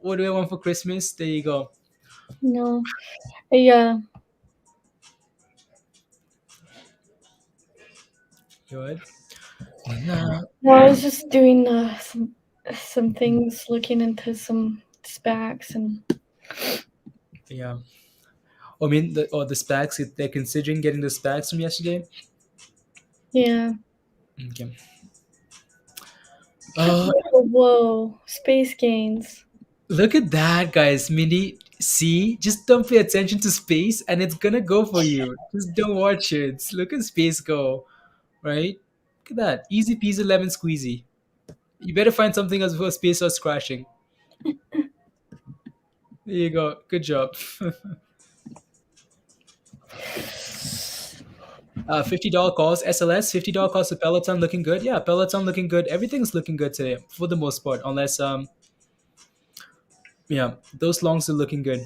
S2: What do I want for Christmas? There you go.
S3: no. Yeah,
S2: Good. Nah.
S3: no. I was just doing some things, looking into some SPACs and
S2: Yeah. I mean, the specs. They're considering getting the specs from yesterday.
S3: yeah.
S2: Okay. Uh,
S3: Whoa, space gains.
S2: Look at that, guys. Mindy, see, just don't pay attention to space, and it's gonna go for you. Just don't watch it. Look at space go, right? Look at that, easy peasy lemon squeezy. You better find something else before space starts crashing. There you go. Good job. $50 calls, SLS, $50 calls to Peloton looking good. Yeah, Peloton looking good. Everything's looking good today for the most part, unless yeah, those longs are looking good.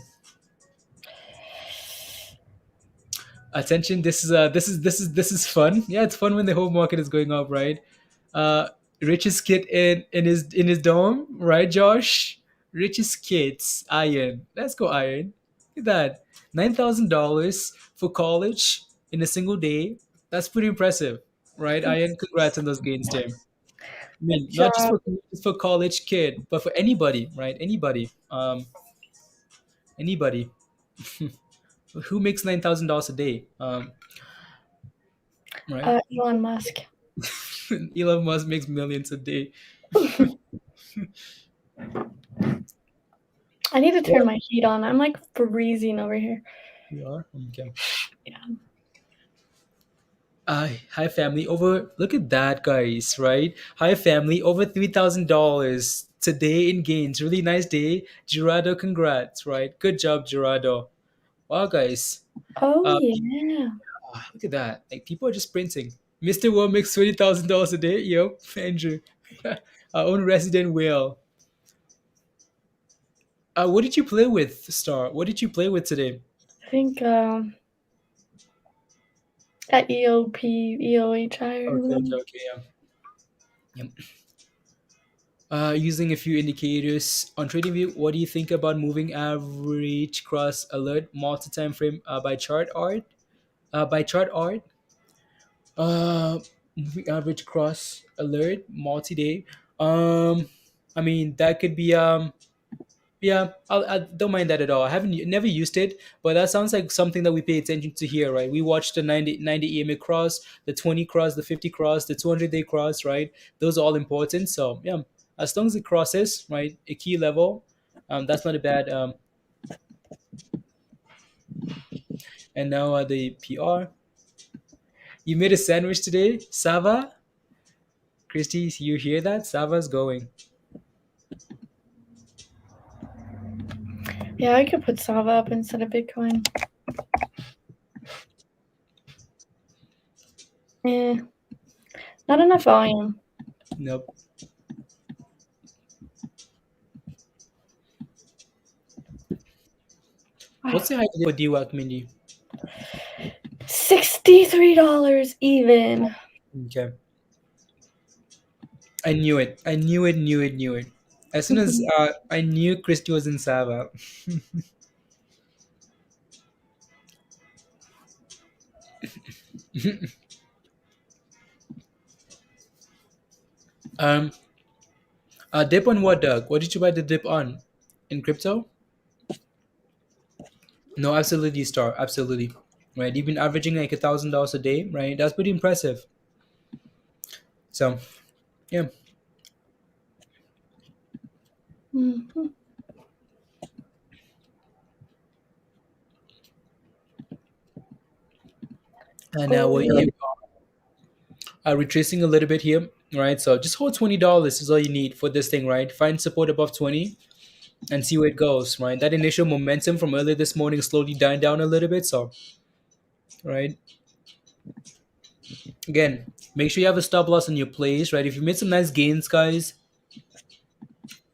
S2: Attention, this is fun. Yeah, it's fun when the whole market is going up, right? Uh, richest kid in his dome, right, Josh? Richest kids, Iron. Let's go, Iron. Look at that, $9,000 for college in a single day. That's pretty impressive, right, Iron? Congrats on those gains, Tim. I mean,
S3: Good
S2: not just
S3: job.
S2: for college kid, but for anybody, right? Anybody who makes $9,000 a day, right?
S3: Elon Musk.
S2: Elon Musk makes millions a day.
S3: I need to turn my heat on. I'm like freezing over here.
S2: You are? Okay.
S3: Yeah.
S2: Hi family. Look at that, guys, right? Hi family, over $3,000 today in gains. Really nice day. Gerardo, congrats, right? Good job, Gerardo. Wow, guys.
S3: Oh
S2: Uh,
S3: yeah.
S2: Look at that. Like, people are just printing. Mr. World makes $20,000 a day. Yep, Andrew. Our own resident whale. What did you play with, Star? What did you play with today?
S3: I think at EOHI or
S2: Okay,
S3: whatever.
S2: okay, yeah. Yep. Using a few indicators on TradingView, what do you think about moving average cross alert multi-time frame by chart art? By chart art, moving average cross alert multi-day. Um, I mean, that could be yeah, I don't mind that at all. I haven't never used it, but that sounds like something that we pay attention to here, right? We watch the 90 EMA cross, the 20 cross, the 50 cross, the 200-day cross, right? Those are all important. So yeah, as long as it crosses, right, a key level, that's not a bad. And now the PR. You made a sandwich today, Sava. Christy, you hear that? Sava's going.
S3: Yeah, I could put Sava up instead of Bitcoin. Eh, not enough volume.
S2: Nope. What's the high today for DWAC, Mindy?
S3: $63 even.
S2: Okay. I knew it. I knew it, knew it, knew it. As soon as I knew Christy was in Sava. um, dip on what, Doug? What did you buy the dip on? In crypto? No, absolutely, Star. Absolutely. Right. You've been averaging like $1,000 a day, right? That's pretty impressive. So, yeah.
S3: Mhm.
S2: And now we're retracing a little bit here, right? So just hold $20 is all you need for this thing, right? Find support above 20 and see where it goes, right? That initial momentum from earlier this morning slowly dying down a little bit. So, right. Again, make sure you have a stop loss in your plays, right? If you made some nice gains, guys,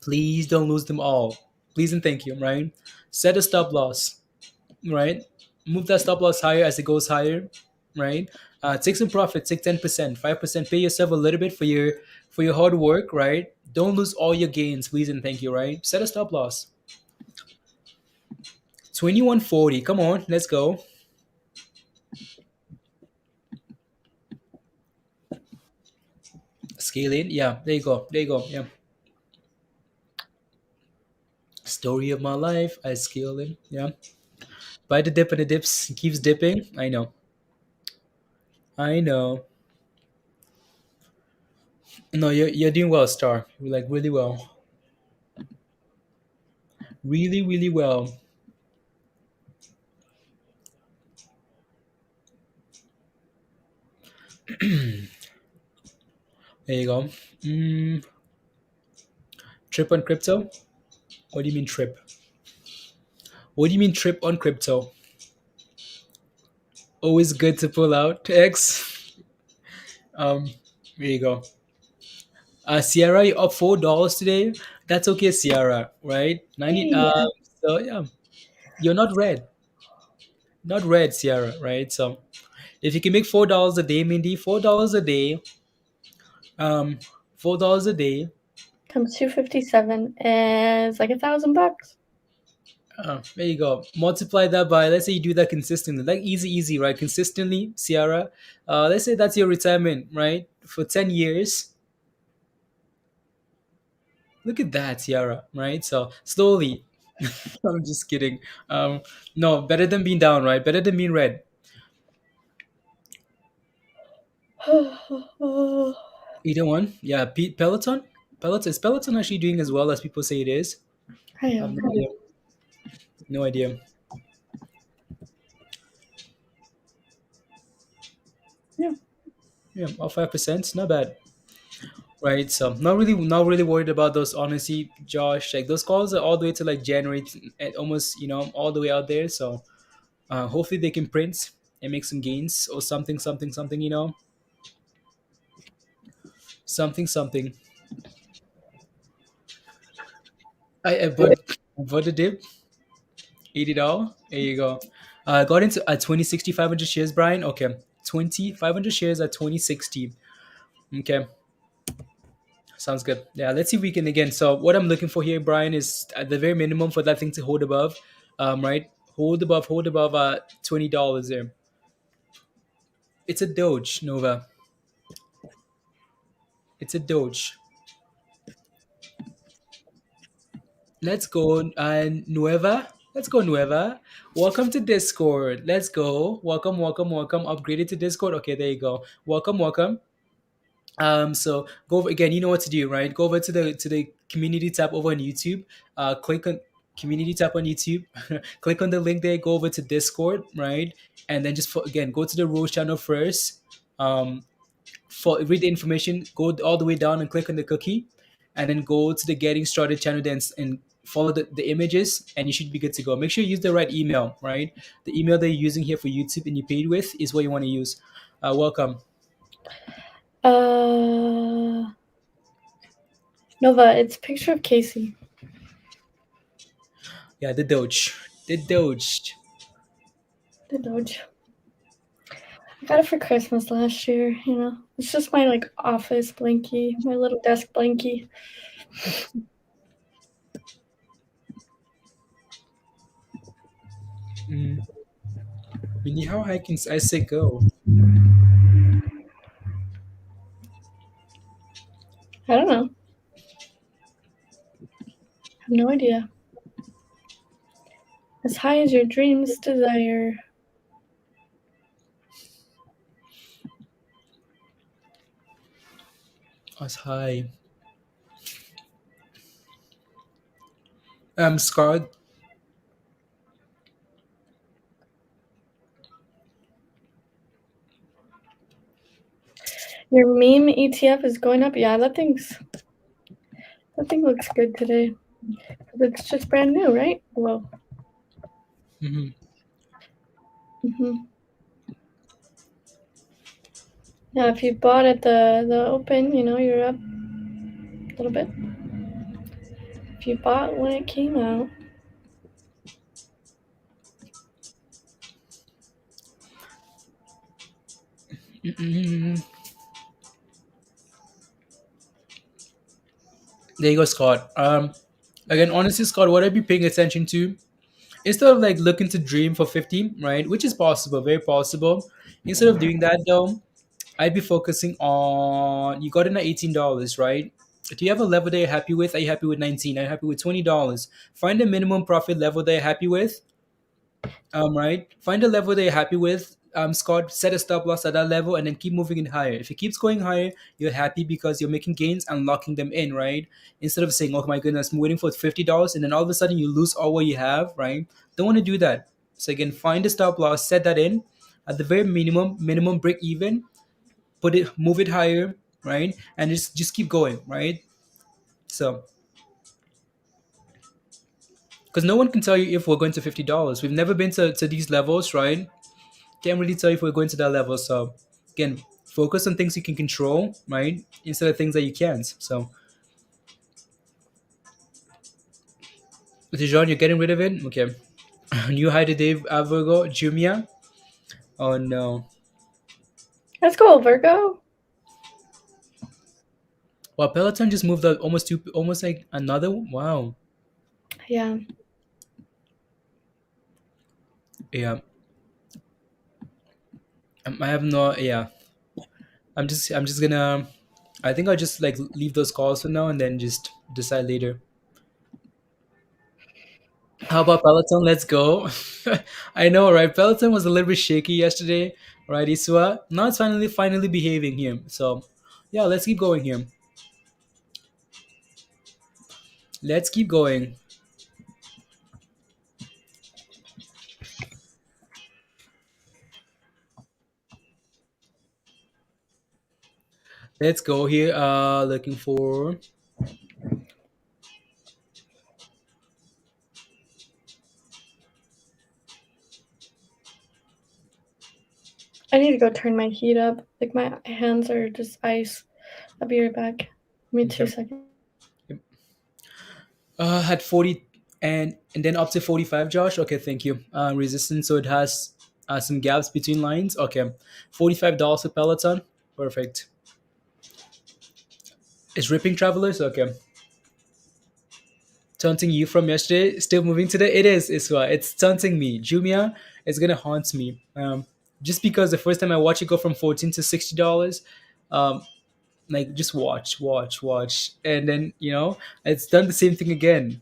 S2: please don't lose them all. Please and thank you, right? Set a stop loss, right? Move that stop loss higher as it goes higher, right? Take some profit, take 10%, 5%. Pay yourself a little bit for your hard work, right? Don't lose all your gains, please and thank you, right? Set a stop loss. 2140. Come on, let's go. Scale in. Yeah, there you go. There you go. Yeah. Story of my life. I scale in. Yeah. Buy the dip and the dips. It keeps dipping. I know. I know. No, you're doing well, Star. You're like really well. Really, really well. There you go. Mm, trip on crypto? What do you mean trip? What do you mean trip on crypto? Always good to pull out X. There you go. Sierra, you up $4 today. That's okay, Sierra. Right? 90.
S3: Yeah.
S2: So yeah, you're not red. Not red, Sierra. Right? So if you can make $4 a day, Mindy, $4 a day. Um, $4 a day.
S3: Times 257 is like $1,000.
S2: There you go. Multiply that by, let's say you do that consistently, like easy, right? Consistently, Sierra. Let's say that's your retirement, right? For 10 years. Look at that, Sierra, right? So slowly. I'm just kidding. No, better than being down, right? Better than being red. Either one. Yeah, Peloton. Peloton. Is Peloton actually doing as well as people say it is?
S3: I
S2: I have
S3: am.
S2: no idea. No idea.
S3: Yeah.
S2: Yeah, all 5%. Not bad. Right, so not really worried about those, honestly, Josh. Like those calls are all the way to like January, almost, all the way out there. So hopefully they can print and make some gains or something, something, something. Something, something. But the dip, $80. There you go. Got into at 2060 500 shares, Brian. Okay, 500 shares at 2060. Okay. Sounds good. Yeah, let's see if we can again. So what I'm looking for here, Brian, is at the very minimum for that thing to hold above, right? Hold above $20 there. It's a Doge, Nova. It's a Doge. Let's go, Nueva. Let's go, Nueva. Welcome to Discord. Let's go. Welcome, welcome, welcome. Upgraded to Discord. Okay, there you go. Welcome, welcome. So go over, again. You know what to do, right? Go over to the community tab over on YouTube. Click on community tab on YouTube. Click on the link there. Go over to Discord, right? And then just again go to the Rose channel first. For read the information. Go all the way down and click on the cookie, and then go to the Getting Started channel. Then and follow the images, and you should be good to go. Make sure you use the right email, right? The email that you're using here for YouTube and you paid with is what you want to use. Welcome.
S3: Nova, it's a picture of Casey.
S2: Yeah, the Doge. The Doge.
S3: The Doge. I got it for Christmas last year, you know. It's just my like office blankie, my little desk blankie.
S2: Really, how high can ISIG go?
S3: I don't know. I have no idea. As high as your dreams desire.
S2: As high. Scott.
S3: Your meme ETF is going up. Yeah, that thing looks good today. It's just brand new, right? Whoa.
S2: Mm-hmm.
S3: Yeah, if you bought at the open, you know, you're up a little bit. If you bought when it came out.
S2: There you go, Scott. Again, honestly, Scott, what I'd be paying attention to, instead of like looking to dream for 50, right, which is possible, very possible. Instead of doing that though, I'd be focusing on, you got in at $18, right? Do you have a level that you're happy with? Are you happy with 19? Are you happy with $20? Find a minimum profit level that you're happy with. Right? Find a level that you're happy with. Scott, set a stop loss at that level and then keep moving it higher. If it keeps going higher, you're happy because you're making gains and locking them in, right? Instead of saying, "Oh my goodness, I'm waiting for $50," and then all of a sudden you lose all what you have, right? Don't want to do that. So again, find a stop loss, set that in at the very minimum break even, move it higher, right? And just keep going, right? So because no one can tell you if we're going to $50. We've never been to these levels, right? Can't really tell if we're going to that level. So again, focus on things you can control, right? Instead of things that you can't. So Dijon, you're getting rid of it? Okay. New high today, Virgo, Jumia. Oh no.
S3: Let's go, Virgo.
S2: Well, Peloton just moved up almost like another. Wow.
S3: Yeah.
S2: Yeah. I have no. Yeah. I'm just gonna. I think I'll just like leave those calls for now and then just decide later. How about Peloton? Let's go. I know, right? Peloton was a little bit shaky yesterday, right, Iswa? Now it's finally behaving here. So, yeah, let's keep going here. Let's keep going. Let's go here. Looking for.
S3: I need to go turn my heat up. Like my hands are just ice. I'll be right back. Give me 2 seconds.
S2: Had 40 and then up to 45, Josh. Okay, thank you. Resistance, so it has some gaps between lines. Okay, $45 for Peloton. Perfect. It's ripping travelers. Okay. Taunting you from yesterday, still moving today. It is, Iswa. It's taunting me. Jumia is gonna haunt me. Just because the first time I watch it go from 14 to $60, um, like just watch, and then it's done the same thing again.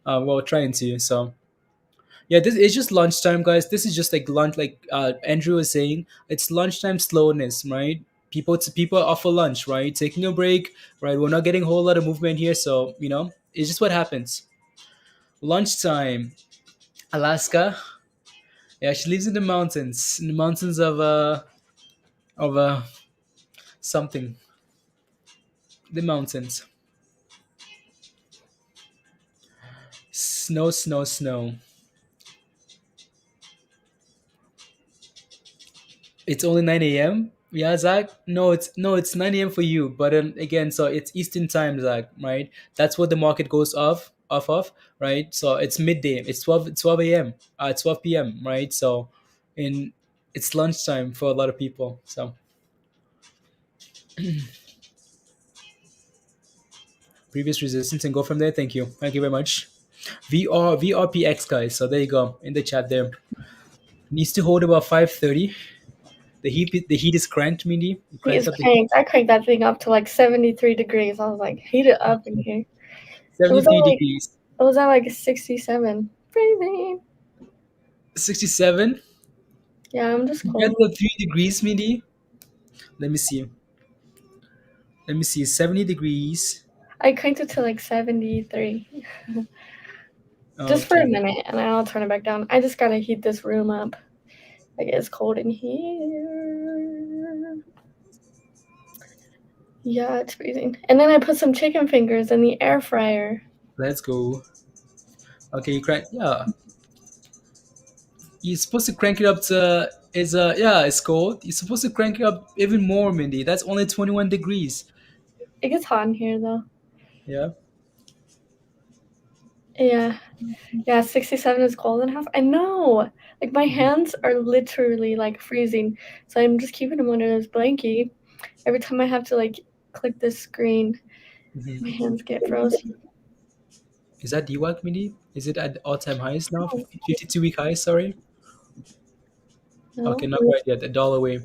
S2: Well, trying to. So yeah, this is just lunchtime, guys. This is just like lunch, like Andrew was saying. It's lunchtime slowness, right? People are for lunch, right? Taking a break, right? We're not getting a whole lot of movement here, so it's just what happens. Lunchtime, Alaska. Yeah, she lives in the mountains of something, the mountains. Snow, snow, snow. It's only 9 a.m. Yeah, Zach. No, it's 9 a.m. for you. But again, so it's Eastern time, Zach. Right? That's what the market goes off of. Right? So it's midday. It's 12 a.m. 12 p.m. Right? So, in it's lunchtime for a lot of people. So previous resistance and go from there. Thank you. Thank you very much. VRPX guys. So there you go in the chat there. Needs to hold about 5:30. The heat is cranked, Mindy.
S3: He
S2: Cranked
S3: is
S2: up the
S3: cranked. I cranked that thing up to like 73 degrees. I was like, heat it up in here. It was
S2: 73
S3: at like
S2: degrees.
S3: it was at like 67. Freezing.
S2: 67.
S3: Yeah, I'm just
S2: You got
S3: cold.
S2: the 3 degrees, Mindy. Let me see. 70 degrees.
S3: I cranked it to like 73. Just for a
S2: Okay.
S3: minute, and I'll turn it back down. I just gotta heat this room up. Like it's cold in here. Yeah, it's freezing. And then I put some chicken fingers in the air fryer.
S2: Let's go. Okay, you crank. Yeah. You're supposed to crank it up to. It's cold. You're supposed to crank it up even more, Mindy. That's only 21 degrees.
S3: It gets hot in here though.
S2: Yeah.
S3: Yeah. Yeah, 67 is cold enough. I know. Like my hands are literally like freezing. So I'm just keeping them under this blankie. Every time I have to like click this screen,
S2: Mhm.
S3: my hands get frozen.
S2: Is that DWAC, Mindy? Is it at all-time highs now?
S3: No.
S2: 52-week highs. Sorry.
S3: No.
S2: Okay, not quite yet. $1 away.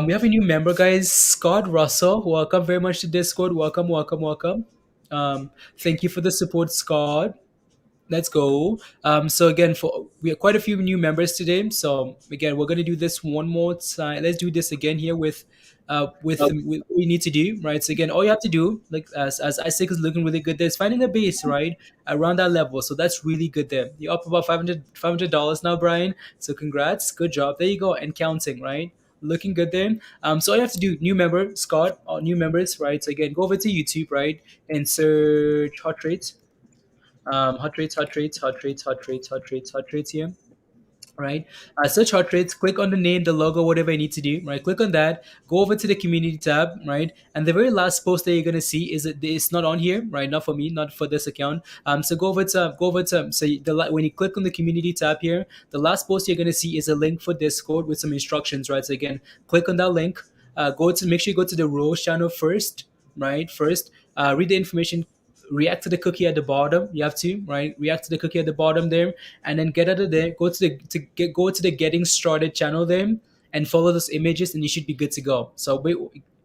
S2: We have a new member, guys. Scott Russell. Welcome very much to Discord. Welcome, welcome, welcome. Thank you for the support, Scott. Let's go. So again, we have quite a few new members today. So again, we're gonna do this one more time. Let's do this again here with what we need to do, right? So again, all you have to do, like as ISIG is looking really good, there is finding a base, right, around that level. So that's really good there. You're up about $500 now, Brian. So congrats, good job. There you go, and counting, right? Looking good there. So all you have to do, new member, Scott, or new members, right? So again, go over to YouTube, right, and search hot rates, hot rates here, right? Search hot rates, click on the name, the logo, whatever you need to do, right? Click on that, go over to the community tab, right? And the very last post that you're gonna see is that it's not on here, right? Not for me, not for this account. So when you click on the community tab here, the last post you're gonna see is a link for Discord with some instructions, right? So again, click on that link, make sure you go to the Rose channel first, right? Read the information, react to the cookie at the bottom. You have to, right, react to the cookie at the bottom there, and then get out of there, go to the getting started channel there, and follow those images, and you should be good to go. So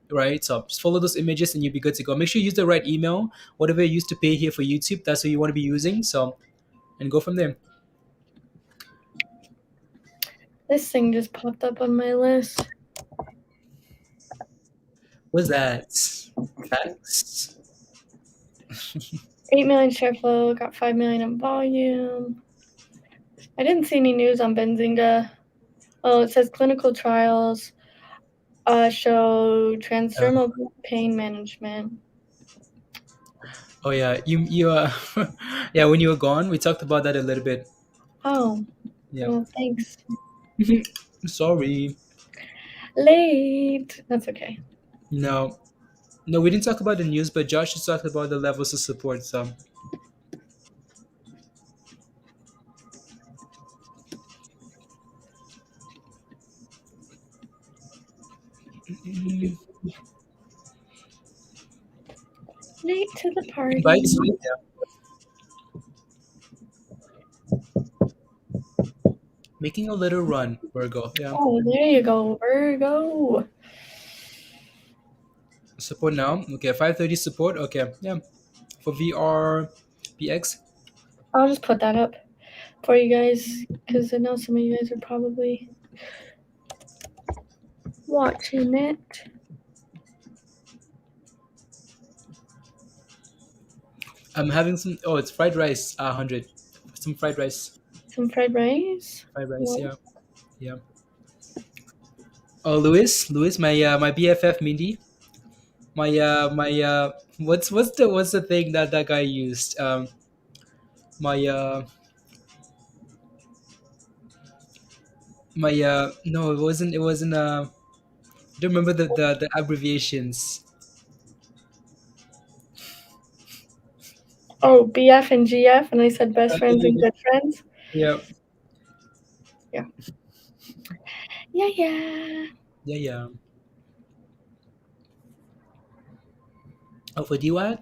S2: right, so just follow those images and you'll be good to go. Make sure you use the right email, whatever you used to pay here for YouTube, that's what you want to be using. So, and go from there.
S3: This thing just popped up on my list.
S2: What's that? Facts.
S3: 8 million share flow, got 5 million in volume. I didn't see any news on Benzinga. Oh, it says clinical trials show transdermal pain management.
S2: Oh yeah, you yeah, when you were gone, we talked about that a little bit.
S3: Oh,
S2: Yeah.
S3: well, thanks.
S2: Sorry.
S3: Late. That's okay.
S2: No, we didn't talk about the news, but Josh just talked about the levels of support. So
S3: Late to the party.
S2: invites, yeah. Making a little run, Virgo. Yeah.
S3: Oh, there you go, Virgo.
S2: Support now. Okay, 530 support. Okay, yeah. For VR PX.
S3: I'll just put that up for you guys because I know some of you guys are probably watching it.
S2: I'm having some. Oh, it's fried rice. 100. Some fried rice.
S3: Some fried rice.
S2: Fried rice.
S3: What?
S2: Yeah. Yeah. Oh, Louis, my BFF Mindy, my what's the thing that guy used? My no, it wasn't I don't remember the abbreviations.
S3: Oh, BF and GF, and I said best friends and good friends.
S2: Yeah,
S3: Yeah. Yeah, yeah.
S2: yeah, yeah. Oh, for DWAC?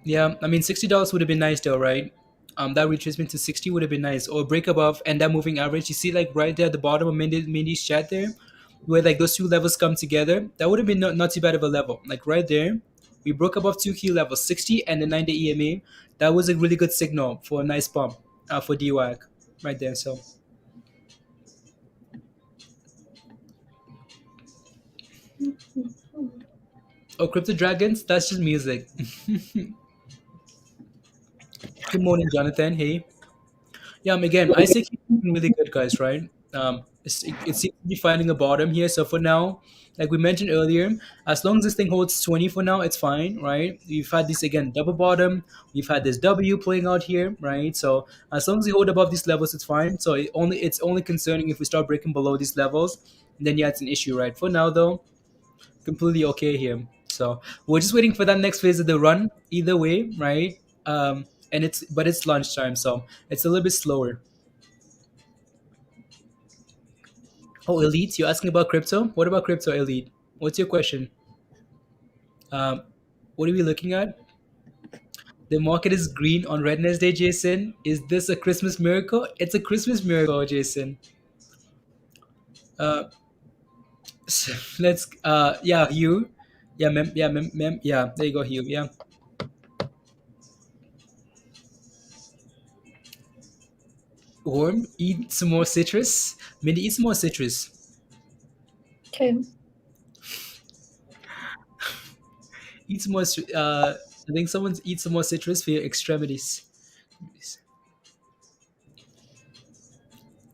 S2: Yeah, I mean $60 would have been nice though, right? That retracement to 60 would have been nice, or break above and that moving average. You see, like right there at the bottom of Mindy's chat there, where like those two levels come together. That would have been not too bad of a level. Like right there, we broke above two key levels, 60 and the 9-day EMA. That was a really good signal for a nice pump for DWAC right there. So, oh, Crypto Dragons, that's just music. Good morning, Jonathan. Hey. Yeah, again, ISIG is looking really good, guys, right? It seems to be finding a bottom here. So for now, like we mentioned earlier, as long as this thing holds 20 for now, it's fine, right? We've had this again double bottom. We've had this W playing out here, right? So as long as we hold above these levels, it's fine. So it's only concerning if we start breaking below these levels, then yeah, it's an issue, right? For now, though, completely okay here. So we're just waiting for that next phase of the run. Either way, right? And it's lunchtime, so it's a little bit slower. Oh, Elite, you're asking about crypto? What about crypto, Elite? What's your question? Um, what are we looking at? The market is green on Wednesday, Jason. Is this a Christmas miracle? It's a Christmas miracle, Jason. Uh, let's yeah, Hugh. Yeah, yeah. There you go, Hugh. Yeah. Warm. Eat some more citrus. Mindy, eat some more citrus.
S3: Okay.
S2: Eat some more. I think someone's eat some more citrus for your extremities.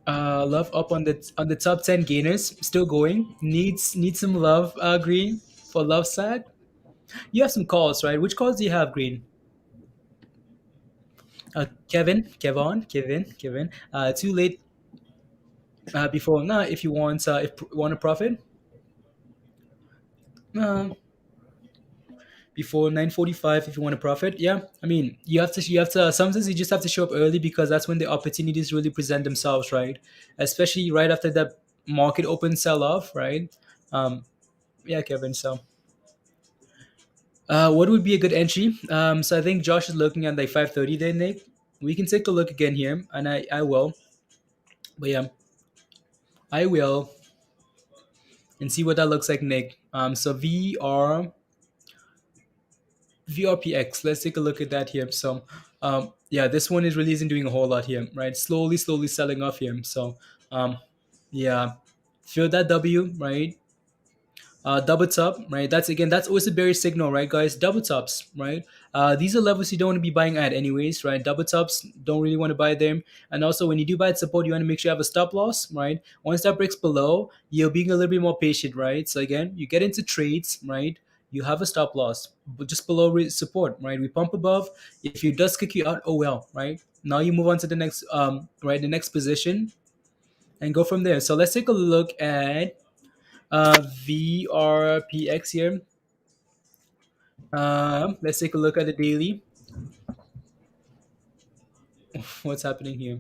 S2: Love up on the top 10 gainers, still going. Needs some love. Green for love side. You have some calls, right? Which calls do you have, Green? Kevin. Too late. Before nah. If you want, if you want to profit, uh, before 9:45 if you want to profit. Yeah, I mean you have to sometimes you just have to show up early because that's when the opportunities really present themselves, right? Especially right after that market open sell off, right? um yeah, Kevin. So what would be a good entry? So I think Josh is looking at like 5:30 there, Nick. We can take a look again here, and I will. But yeah, I will, and see what that looks like, Nick. So VRPX. Let's take a look at that here. So, yeah, this one is really isn't doing a whole lot here, right? Slowly selling off here. So, yeah, feel that W, right? Double top, right? That's always a bearish signal, right, guys? Double tops, right? These are levels you don't want to be buying at, anyways, right? Double tops, don't really want to buy them. And also, when you do buy at support, you want to make sure you have a stop loss, right? Once that breaks below, you're being a little bit more patient, right? So again, you get into trades, right? You have a stop loss, but just below support, right? We pump above. If it does kick you out, oh well, right? Now you move on to the next, right, the next position, and go from there. So let's take a look at VRPX here. Let's take a look at the daily. What's happening here?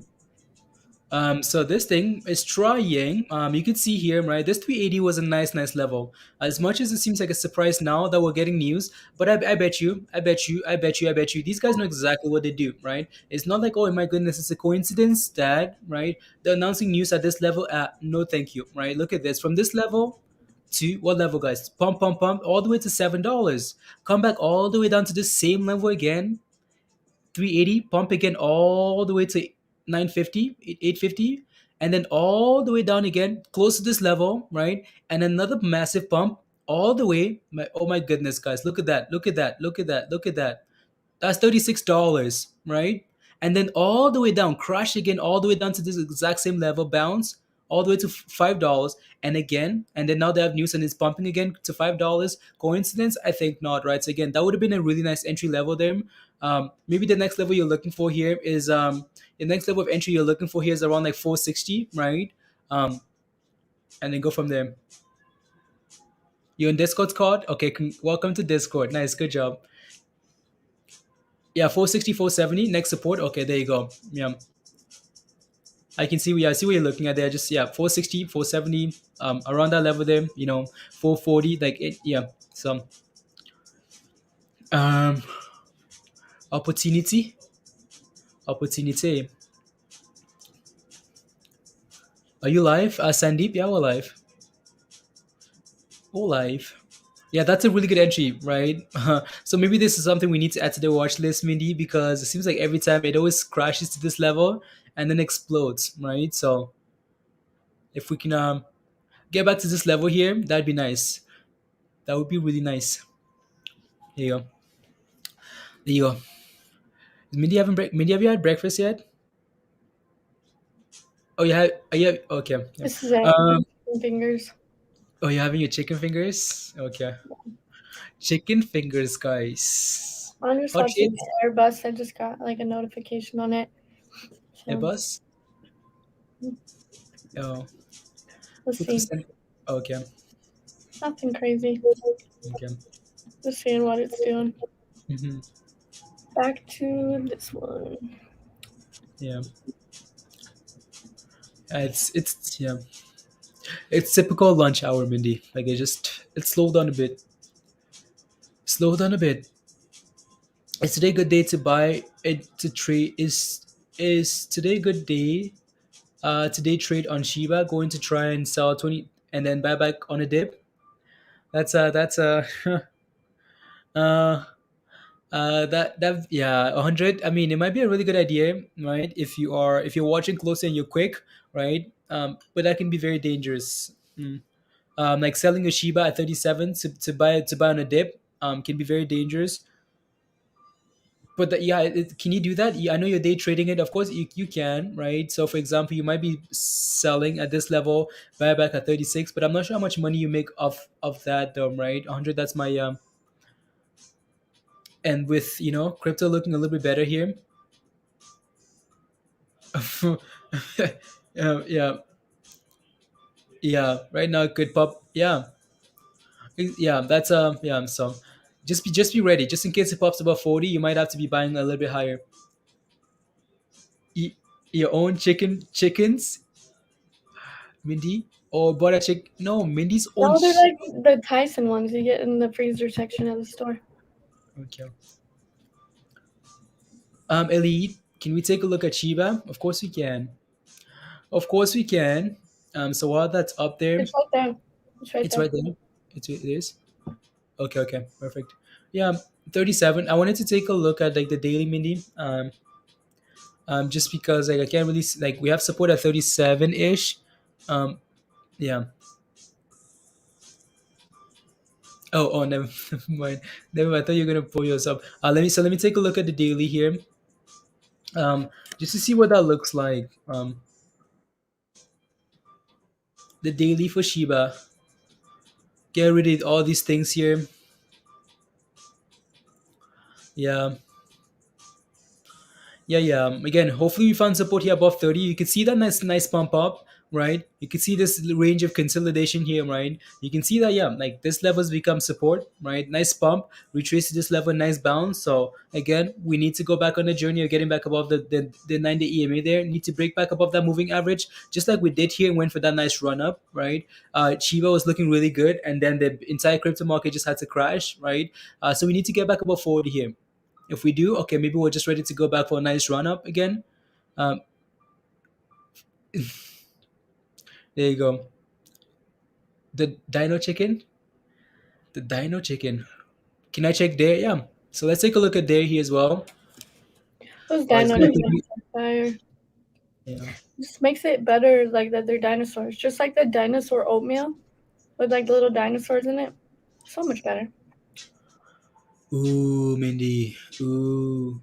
S2: So this thing is trying. You can see here, right? This 380 was a nice level. As much as it seems like a surprise now that we're getting news, but I bet you, these guys know exactly what they do, right? It's not like, oh my goodness, it's a coincidence that, right? They're announcing news at this level. No, thank you, right? Look at this from this level to what level, guys? Pump, all the way to $7. Come back all the way down to the same level again. 380, pump again all the way to 950, 850, and then all the way down again, close to this level, right? And another massive pump all the way. Oh my goodness, guys, look at that, look at that. That's $36, right? And then all the way down, crash again, all the way down to this exact same level, bounce all the way to $5, and again, and then now they have news and it's pumping again to $5. Coincidence? I think not, right? So again, that would have been a really nice entry level there. Maybe the next level you're looking for here is the next level of entry you're looking for here is around like 460, right? And then go from there. You in Discord, Scott? Okay, welcome to Discord. Nice, good job. Yeah, 460, 470. Next support. Okay, there you go. Yeah, I can see. Yeah, I see what you're looking at there. Just yeah, 460, 470. Around that level there. 440. Like it. Yeah. So um, opportunity. Opportunity. Are you live, Sandeep? Yeah, we're live. We're live. Yeah, that's a really good entry, right? So maybe this is something we need to add to the watch list, Mindy, because it seems like every time it always crashes to this level and then explodes, right? So if we can get back to this level here, that'd be nice. That would be really nice. There you go. There you go. Mindy, have you had breakfast yet? Oh, you have. Yeah. Okay. Yeah.
S3: This is it. Fingers.
S2: Oh, you're having your chicken fingers? Okay. Chicken fingers, guys.
S3: I'm just
S2: Hot
S3: watching
S2: shades?
S3: the Airbus. I just got like a notification on it. So,
S2: Airbus? Oh.
S3: let's see.
S2: Okay.
S3: Nothing crazy.
S2: Okay.
S3: Just seeing what it's doing.
S2: Mm-hmm.
S3: Back to this one.
S2: Yeah. It's yeah. It's typical lunch hour, Mindy. Like it slowed down a bit. Slow down a bit. Is today a good day to buy it to trade? Is today a good day? Today trade on Shiba, going to try and sell 20 and then buy back on a dip. That's uh that yeah, 100. I mean, it might be a really good idea, right? If you're watching closely and you're quick, right? But that can be very dangerous. Like selling a Shiba at 37 to buy on a dip can be very dangerous. But yeah, can you do that? Yeah, I know you're day trading it. Of course, you can, right? So, for example, you might be selling at this level, buy back at 36, but I'm not sure how much money you make off that, right? 100. That's my and with crypto looking a little bit better here. Yeah, yeah. Right now, it could pop. Yeah, yeah. That's yeah. So, just be ready, just in case it pops above 40. You might have to be buying a little bit higher. Eat your own chickens, Mindy, or bought a chick. No, Mindy's own.
S3: No, they're like the Tyson ones you get in the freezer section of the store.
S2: Okay. Elite, can we take a look at Shiba? Of course we can. Of course we can. So while that's up there,
S3: It's right there.
S2: it's right there. It is. Okay, okay, perfect. Yeah, 37. I wanted to take a look at like the daily, Mindy. Just because like I can't really like we have support at 37 ish. Yeah. Oh, never, never mind. Never mind. I thought you were gonna pull yours up. Let me take a look at the daily here. Just to see what that looks like. The daily for Shiba. Get rid of all these things here. Yeah. Yeah. Again, hopefully we found support here above 30. You can see that nice pump up, right? You can see this range of consolidation here, right? You can see that, yeah, like this level has become support, right? Nice pump, retrace to this level, nice bounce. So again, we need to go back on the journey of getting back above the 9-day EMA there. Need to break back above that moving average, just like we did here and went for that nice run up, right? Shiba was looking really good, and then the entire crypto market just had to crash, right? So we need to get back above 40 here. If we do, okay, maybe we're just ready to go back for a nice run up again. There you go. The dino chicken. The dino chicken. Can I check there? Yeah. So let's take a look at there here as well.
S3: Those dino chickens are fire.
S2: Yeah.
S3: Just makes it better, like that they're dinosaurs. Just like the dinosaur oatmeal with like the little dinosaurs in it. So much better.
S2: Ooh, Mindy. Ooh.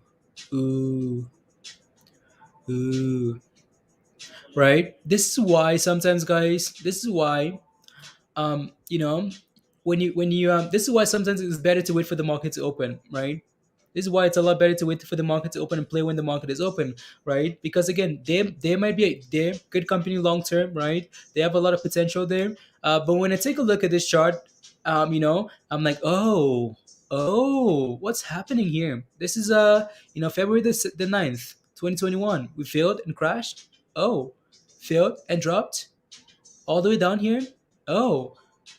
S2: Right? This is why sometimes, guys, this is why when you this is why sometimes it's better to wait for the market to open, right? This is why it's a lot better to wait for the market to open and play when the market is open, right? Because again, they might be they're good company long term, right? They have a lot of potential there. But when I take a look at this chart, I'm like, what's happening here? This is February the 9th, 2021. We failed and crashed. Oh, failed and dropped all the way down here. Oh,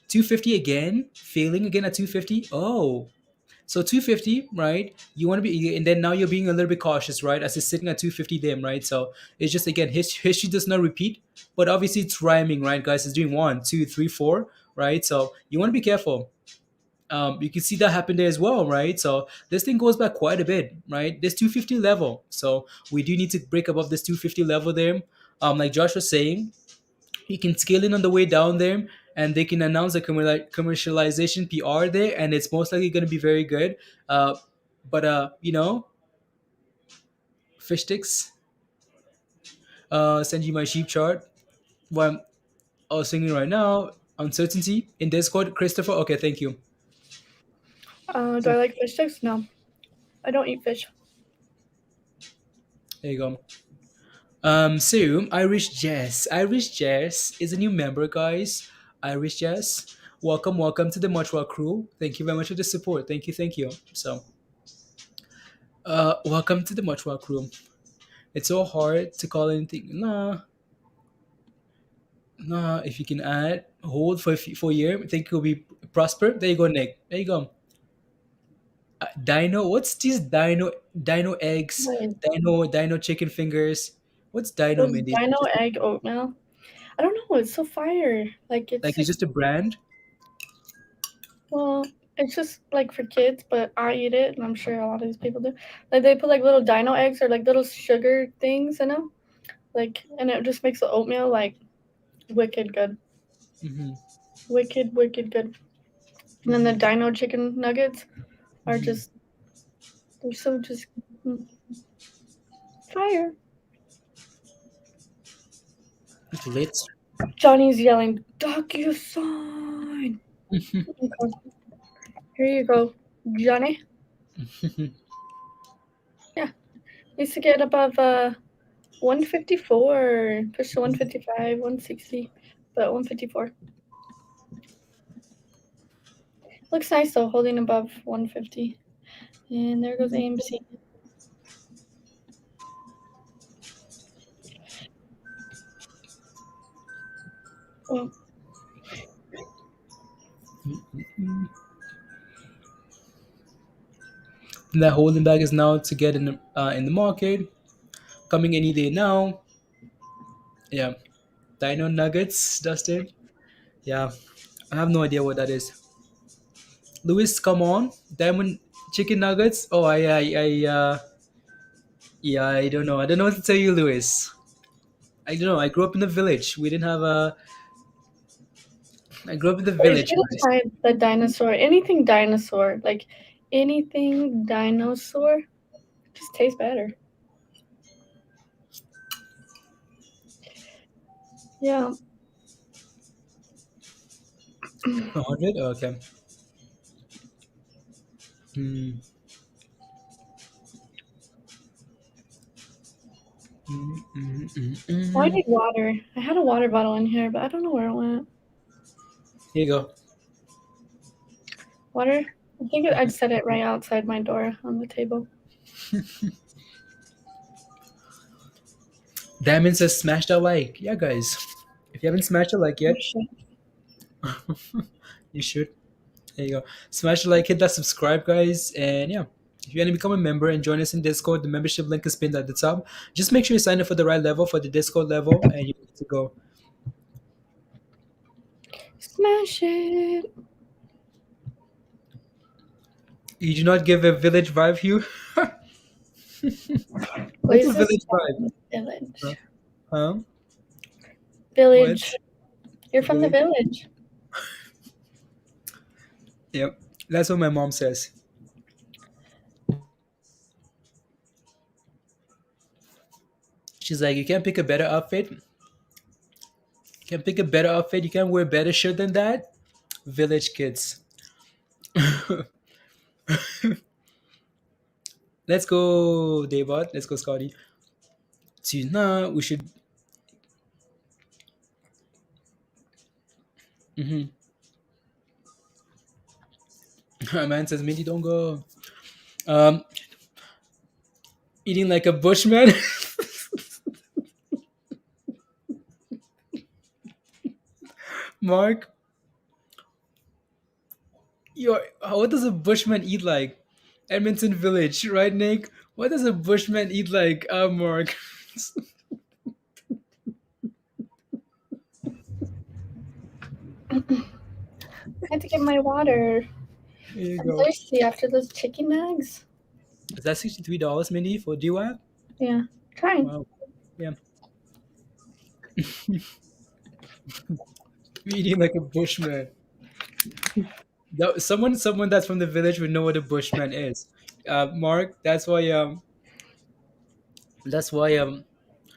S2: 250 again, failing again at 250. Oh, so 250, right? You want to be, and then now you're being a little bit cautious, right? As it's sitting at 250 dim, right? So it's just again, history does not repeat, but obviously it's rhyming, right, guys? It's doing one, two, three, four, right? So you want to be careful. You can see that happen there as well, right? So this thing goes back quite a bit, right? This 250 level. So we do need to break above this 250 level there. Like Josh was saying, you can scale in on the way down there, and they can announce a commercialization PR there, and it's most likely going to be very good. But fish sticks. Send you my sheep chart. What I was thinking right now, uncertainty in Discord. Christopher, okay, thank you.
S3: Do I like fish sticks? No, I don't eat fish.
S2: There you go. So Irish Jess is a new member, guys. Irish Jess, welcome to the Mochwa crew. Thank you very much for the support. Thank you. So, welcome to the Mochwa crew. It's so hard to call anything. Nah. If you can add hold for a year, I think you'll be prosper. There you go, Nick. There you go. Dino. What's these dino eggs?
S3: What?
S2: Dino chicken fingers. What's dino,
S3: Those
S2: Mindy?
S3: dino egg oatmeal. I don't know. It's so fire. Like
S2: Like it's just a brand.
S3: well, it's just like for kids, but I eat it, and I'm sure a lot of these people do. Like they put like little dino eggs or like little sugar things in them, like, and it just makes the oatmeal like wicked good,
S2: Mm-hmm.
S3: wicked good. And then the dino chicken nuggets are
S2: Mhm.
S3: just they're so just fire.
S2: It's lit.
S3: Johnny's yelling DocuSign. Okay. Here you go, Johnny. Yeah, needs to get above 154, push to 155, 160, but 154. Looks nice though, holding above 150. And there goes AMC. Well,
S2: And that holding back is now to get in the market, coming any day now. Yeah, Dino Nuggets, Dustin. Yeah, I have no idea what that is. Louis, come on, Diamond Chicken Nuggets. Oh, yeah, I don't know. I don't know what to tell you, Louis. I don't know. I grew up in the village. We didn't have a. I grew up in the
S3: you
S2: village,
S3: should have
S2: guys.
S3: tried the dinosaur. Anything dinosaur, like anything dinosaur, just tastes better. Yeah.
S2: 100. Okay. Hmm.
S3: Oh, I need water. I had a water bottle in here, but I don't know where it went.
S2: Here you go.
S3: Water? I think I'd set it right outside my door on the table.
S2: Diamond says smash that like. Yeah, guys. If you haven't smashed a like
S3: Oh,
S2: yet,
S3: shit.
S2: you should. There you go. Smash the like, hit that subscribe, guys, and yeah. If you want to become a member and join us in Discord, the membership link is pinned at the top. Just make sure you sign up for the right level for the Discord level, and you're good to go.
S3: Smash it.
S2: You do not give a village vibe, Hugh. What's a
S3: Where's this
S2: village vibe?
S3: village?
S2: Huh?
S3: Village.
S2: What?
S3: You're from the
S2: Village?
S3: village.
S2: Yep. That's what my mom says. She's like, you can't pick a better outfit. You can't pick a better outfit. You can't wear a better shirt than that. Village kids. Let's go, Daybot. Let's go, Scotty. Tonight we should. Mm-hmm. Man says, Mindy, don't go. Um, Eating like a bushman. Mark, what does a bushman eat like? Edmonton Village, right, Nick? What does a bushman eat like, Mark?
S3: I had to get my water.
S2: There you
S3: I'm
S2: go.
S3: thirsty after those chicken nugs.
S2: Is that $63, Mindy, for DWAC?
S3: Yeah, trying.
S2: Wow. Yeah. Eating like a bushman. Someone that's from the village would know what a bushman is. Mark, that's why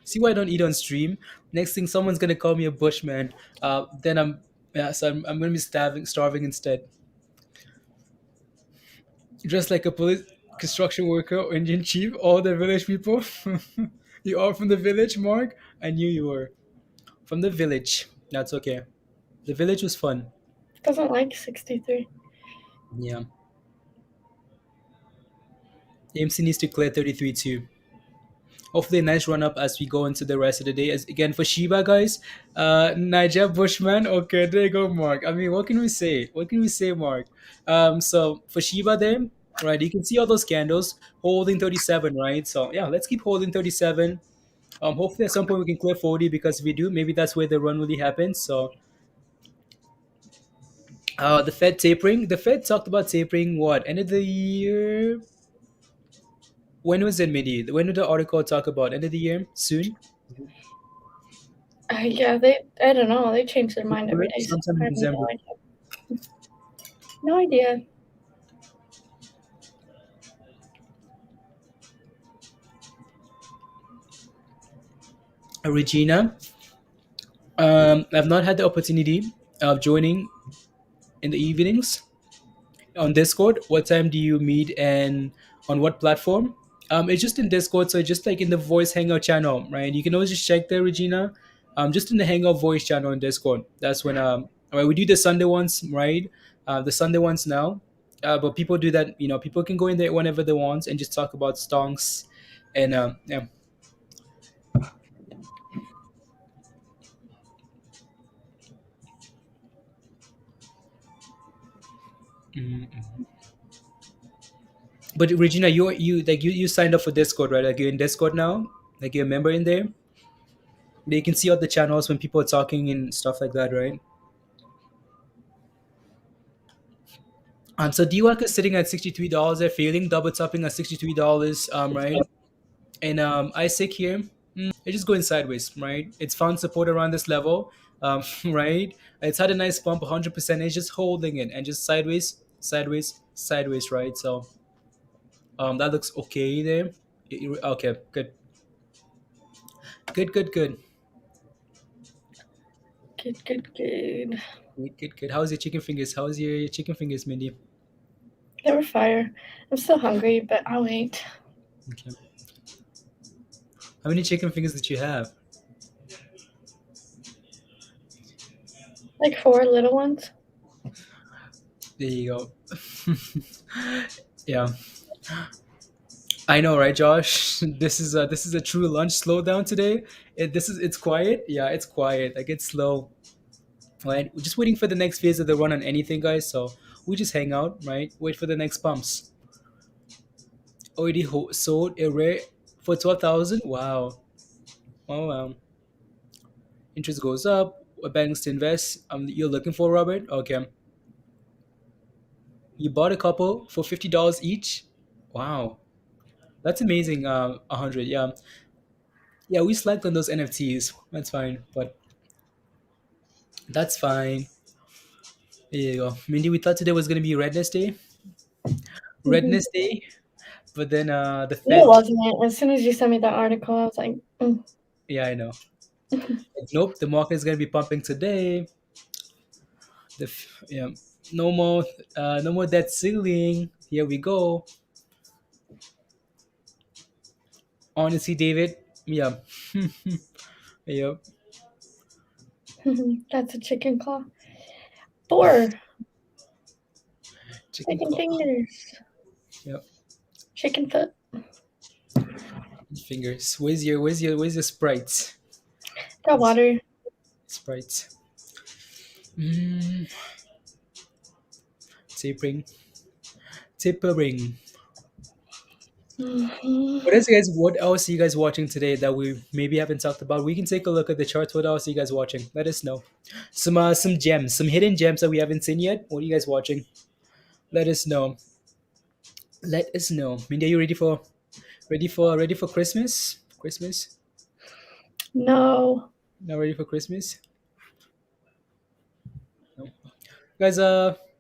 S2: see why I don't eat on stream. Next thing someone's gonna call me a bushman. Then I'm gonna be starving instead. Dressed like a police construction worker or Indian chief, all the village people. You are from the village, Mark? I knew you were. From the village. That's okay. The village was fun.
S3: Doesn't like 63.
S2: Yeah. AMC needs to clear 33 too. Hopefully a nice run up as we go into the rest of the day. As again for Shiba guys, Niger Bushman. Okay, there you go, Mark. I mean, what can we say? What can we say, Mark? So for Shiba there, right? You can see all those candles holding 37, right? So yeah, let's keep holding 37. Hopefully at some point we can clear 40 because if we do, maybe that's where the run really happens. So the Fed tapering. The Fed talked about tapering what end of the year. When was it, Midi? When did the article talk about end of the year? Soon?
S3: Yeah, I don't know. They change their mind every day. So
S2: Sometime
S3: I
S2: in
S3: have
S2: December.
S3: no idea. No idea.
S2: Regina, I've not had the opportunity of joining in the evenings on Discord. What time do you meet and on what platform? It's just in Discord, so just like in the voice hangout channel, right? You can always just check there, Regina. Just in the hangout voice channel on Discord. That's when right, we do the Sunday ones, right? The Sunday ones now. But people do that, people can go in there whenever they want and just talk about stonks and yeah. Mhm. But Regina, you signed up for Discord, right? Like you're in Discord now, like you're a member in there. They can see all the channels when people are talking and stuff like that, right? So DWAC is sitting at $63. They're failing, double topping at $63, right? And ISIG here, it's just going sideways, right? It's found support around this level, right? It's had a nice bump, 100%. It's just holding it and just sideways, sideways, sideways, right? So that looks okay there. Okay, good, good, good, good.
S3: Good, good, good.
S2: Good, good, good. How's your chicken fingers? How's your chicken fingers, Mindy?
S3: They were fire. I'm still hungry, but I'll wait.
S2: Okay. How many chicken fingers did you have?
S3: Like 4 little ones.
S2: There you go. Yeah, I know, right, Josh? This is a true lunch slowdown today. It's quiet. Yeah, it's quiet. Like it's slow. Right, we're just waiting for the next phase of the run on anything, guys. So we just hang out, right? Wait for the next pumps. Already sold a rare for 12,000. Wow. Oh wow. Interest goes up. What banks to invest? You're looking for, Robert? Okay. You bought a couple for $50 each. Wow, that's amazing. 100. Yeah, yeah. We slacked on those NFTs. That's fine, but that's fine. There you go, Mindy. We thought today was gonna be Redness Day.
S3: Mm-hmm.
S2: Redness Day, but then the
S3: It
S2: Fed.
S3: wasn't it. As soon as you sent me that article, I was like,
S2: Yeah, I know. Nope, the market is gonna be pumping today. Yeah, no more, no more debt ceiling. Here we go. Honestly, David, yeah, yep,
S3: That's a chicken claw. 4.
S2: chicken
S3: Chicken
S2: claw,
S3: fingers.
S2: yep,
S3: Chicken foot.
S2: fingers. Where's your sprites?
S3: Got water.
S2: Sprites. Mm, tapering, tapering.
S3: Mhm.
S2: What else, guys? What else are you guys watching today that we maybe haven't talked about? We can take a look at the charts. What else are you guys watching? Let us know. Some gems, some hidden gems that we haven't seen yet. What are you guys watching? Let us know. Let us know. Mindy, are you ready for Christmas? Christmas?
S3: No.
S2: Not ready for Christmas? No. Guys,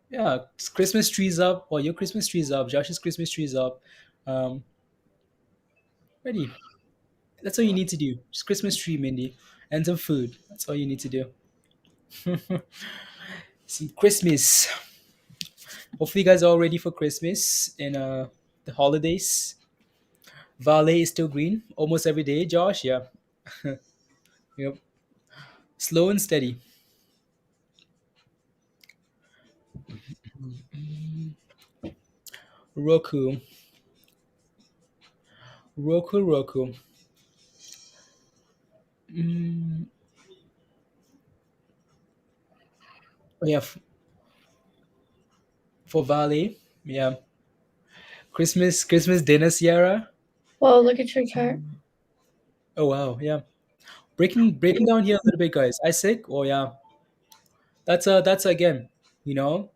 S2: yeah, Christmas trees up. Or your Christmas trees up. Josh's Christmas trees up. Um, ready. That's all you need to do. Just Christmas tree, Mindy, and some food. That's all you need to do. Some Christmas. Hopefully, you guys are all ready for Christmas and the holidays. Valley is still green almost every day, Josh. Yeah. Yep. Slow and steady. Roku. Roku. Mm, oh, yeah, for Valley. Yeah. Christmas dinner, Sierra.
S3: Whoa, look at your chart.
S2: Oh wow, yeah. Breaking down here a little bit, guys. ISIG. Oh yeah. That's again, you know,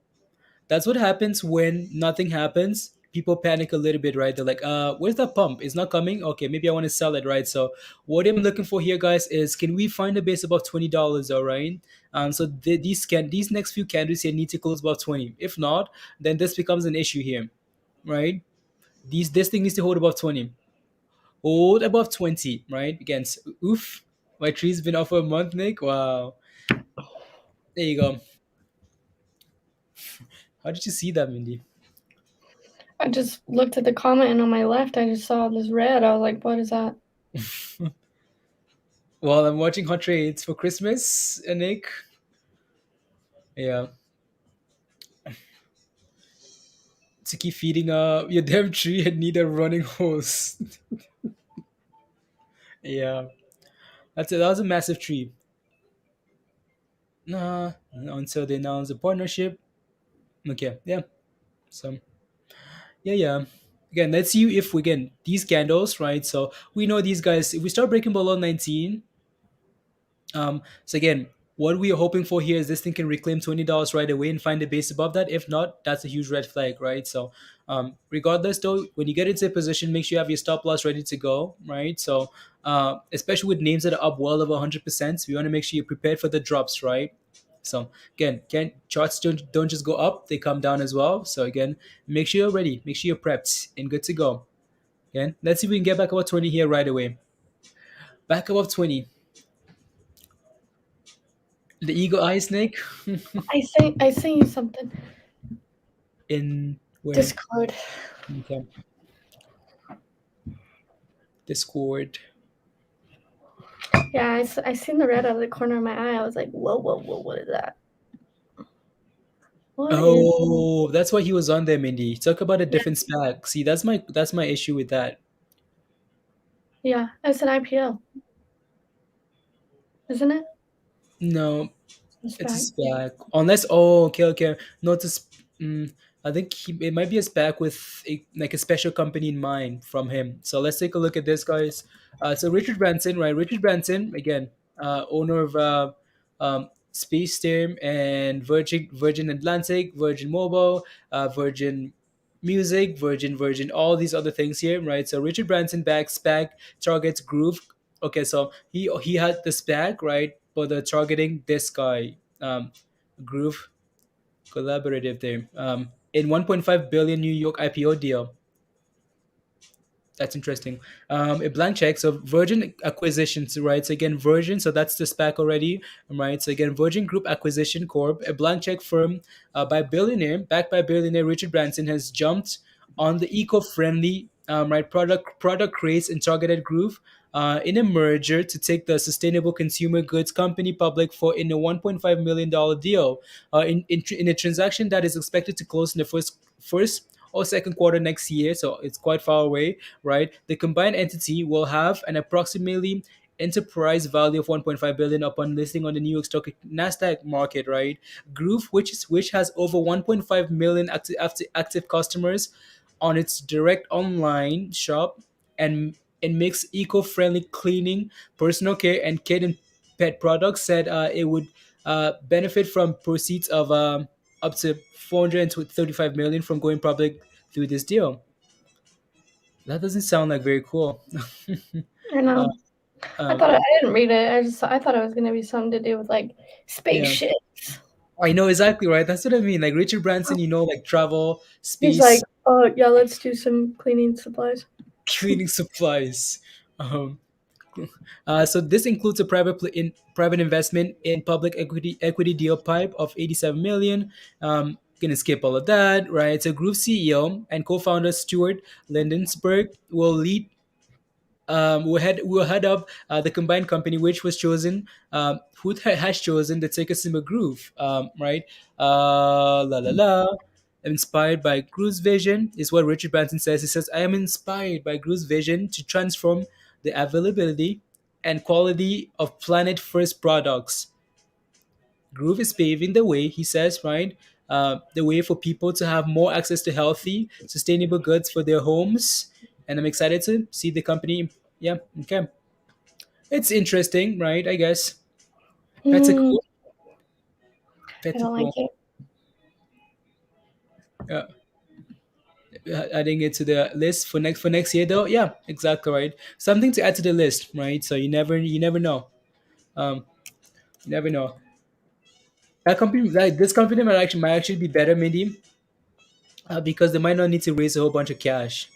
S2: that's what happens when nothing happens. People panic a little bit, right? They're like, where's that pump? It's not coming. Okay, maybe I want to sell it, right? So what I'm looking for here, guys, is can we find a base above $20? All right. So these next few candles here need to close above 20. If not, then this becomes an issue here, right? This thing needs to hold above 20. Hold above 20, right? Against oof. My tree's been off for a month, Nick. Wow. There you go. How did you see that, Mindy?
S3: I just looked at the comment, and on my left, I just saw this red. I was like, what is that?
S2: Well, I'm watching Hot Trades for Christmas, Nick. Yeah. To keep feeding your damn tree and need a running hose. Yeah. That was a massive tree. Nah, until they announce a partnership. Okay, yeah. So yeah. Again, let's see if we can these candles, right? So we know these guys. If we start breaking below 19, so again, what we are hoping for here is this thing can reclaim $20 right away and find a base above that. If not, that's a huge red flag, right? So, regardless, though, when you get into a position, make sure you have your stop loss ready to go, right? So, especially with names that are up well over 100%, we want to make sure you're prepared for the drops, right? So again, can charts don't just go up; they come down as well. So again, make sure you're ready, make sure you're prepped and good to go. Again, let's see if we can get back above 20 here right away. Back above 20. The eagle eye snake.
S3: I sent you something.
S2: In where?
S3: Discord.
S2: Okay. Discord.
S3: Yeah, I seen the red out of the corner of my eye. I was like, whoa, what is that? What is?
S2: Oh, that's why he was on there, Mindy. Talk about a different spec. See, that's my issue with that.
S3: Yeah, it's an IPO, isn't it?
S2: No,
S3: It's
S2: it's a
S3: back.
S2: spec. Unless, oh, okay. No, I think it might be a spec with like a special company in mind from him. So let's take a look at this, guys. So Richard Branson, right? Richard Branson, again, owner of Space Stem and Virgin Atlantic, Virgin Mobile, Virgin Music, Virgin, all these other things here, right? So Richard Branson back SPAC targets Groove. Okay, so he had the SPAC, right? For the targeting this guy, Groove Collaborative there, in 1.5 billion New York IPO deal. That's interesting. A blank check. So Virgin Acquisitions, right? So again, Virgin. So that's the SPAC already, right? So again, Virgin Group Acquisition Corp. A blank check firm by billionaire, backed by billionaire Richard Branson, has jumped on the eco-friendly right? Product creates and targeted Groove in a merger to take the sustainable consumer goods company public for in a $1.5 million deal in a transaction that is expected to close in the first or second quarter next year. So it's quite far away, right? The combined entity will have an approximately enterprise value of 1.5 billion upon listing on the New York Stock Nasdaq market, right? Groove, which has over 1.5 million active customers on its direct online shop, and makes eco-friendly cleaning, personal care, and kid and pet products, said it would benefit from proceeds of up to 435 million from going public through this deal. That doesn't sound like very cool.
S3: I know.
S2: um,
S3: I didn't read it. I thought it was gonna be something to do with like
S2: yeah,
S3: spaceships.
S2: I know exactly, right. That's what I mean. Like Richard Branson, like travel,
S3: He's like,
S2: space,
S3: oh yeah, let's do some cleaning supplies.
S2: cleaning supplies. Um, so this includes a private investment in public equity deal pipe of 87 million. Gonna skip all of that, right? So Groove CEO and co-founder Stuart Lindensberg will head up the combined company, which was chosen, has chosen the ticker symbol Groove, right? La la la. Inspired by Groove's vision is what Richard Branson says. He says, "I am inspired by Groove's vision to transform the availability and quality of planet first products. Groove is paving the way," he says, right? The way for people to have more access to healthy, sustainable goods for their homes. And I'm excited to see the company. Yeah, okay. It's interesting, right? I guess. That's a
S3: Hmm,
S2: cool.
S3: I
S2: That's a
S3: don't like
S2: cool.
S3: it.
S2: Yeah. Adding it to the list for next year, though. Yeah, exactly right. Something to add to the list, right? So you never know. Um, you never know. That company, like this company, might actually be better, maybe, because they might not need to raise a whole bunch of cash.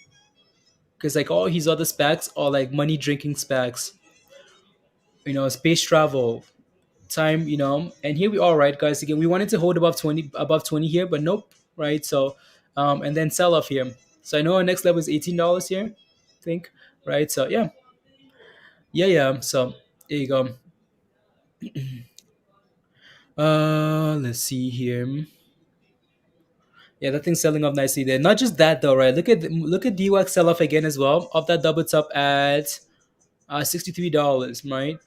S2: Because like all his other specs are like money drinking specs, space travel, time, and here we are, right, guys? Again, we wanted to hold above 20 here, but nope, right? So, and then sell off here. So I know our next level is $18 here, I think, right? So yeah, yeah, yeah. So there you go. Let's see here. Yeah, that thing's selling off nicely there. Not just that though, right? Look at DWAC sell off again as well. Off that double top at $63, right?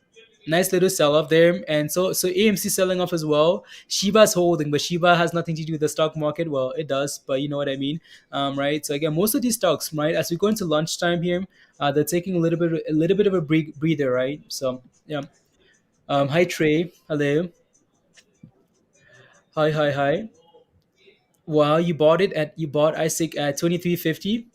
S2: Nice little sell off there, and so AMC selling off as well. Shiba's holding, but Shiba has nothing to do with the stock market. Well, it does, but you know what I mean, right? So again, most of these stocks, right, as we go into lunchtime here, they're taking a little bit of a breather, right? So yeah. Hi Trey, hello, hi, hi, hi. Wow, you bought ISIG at 23.50.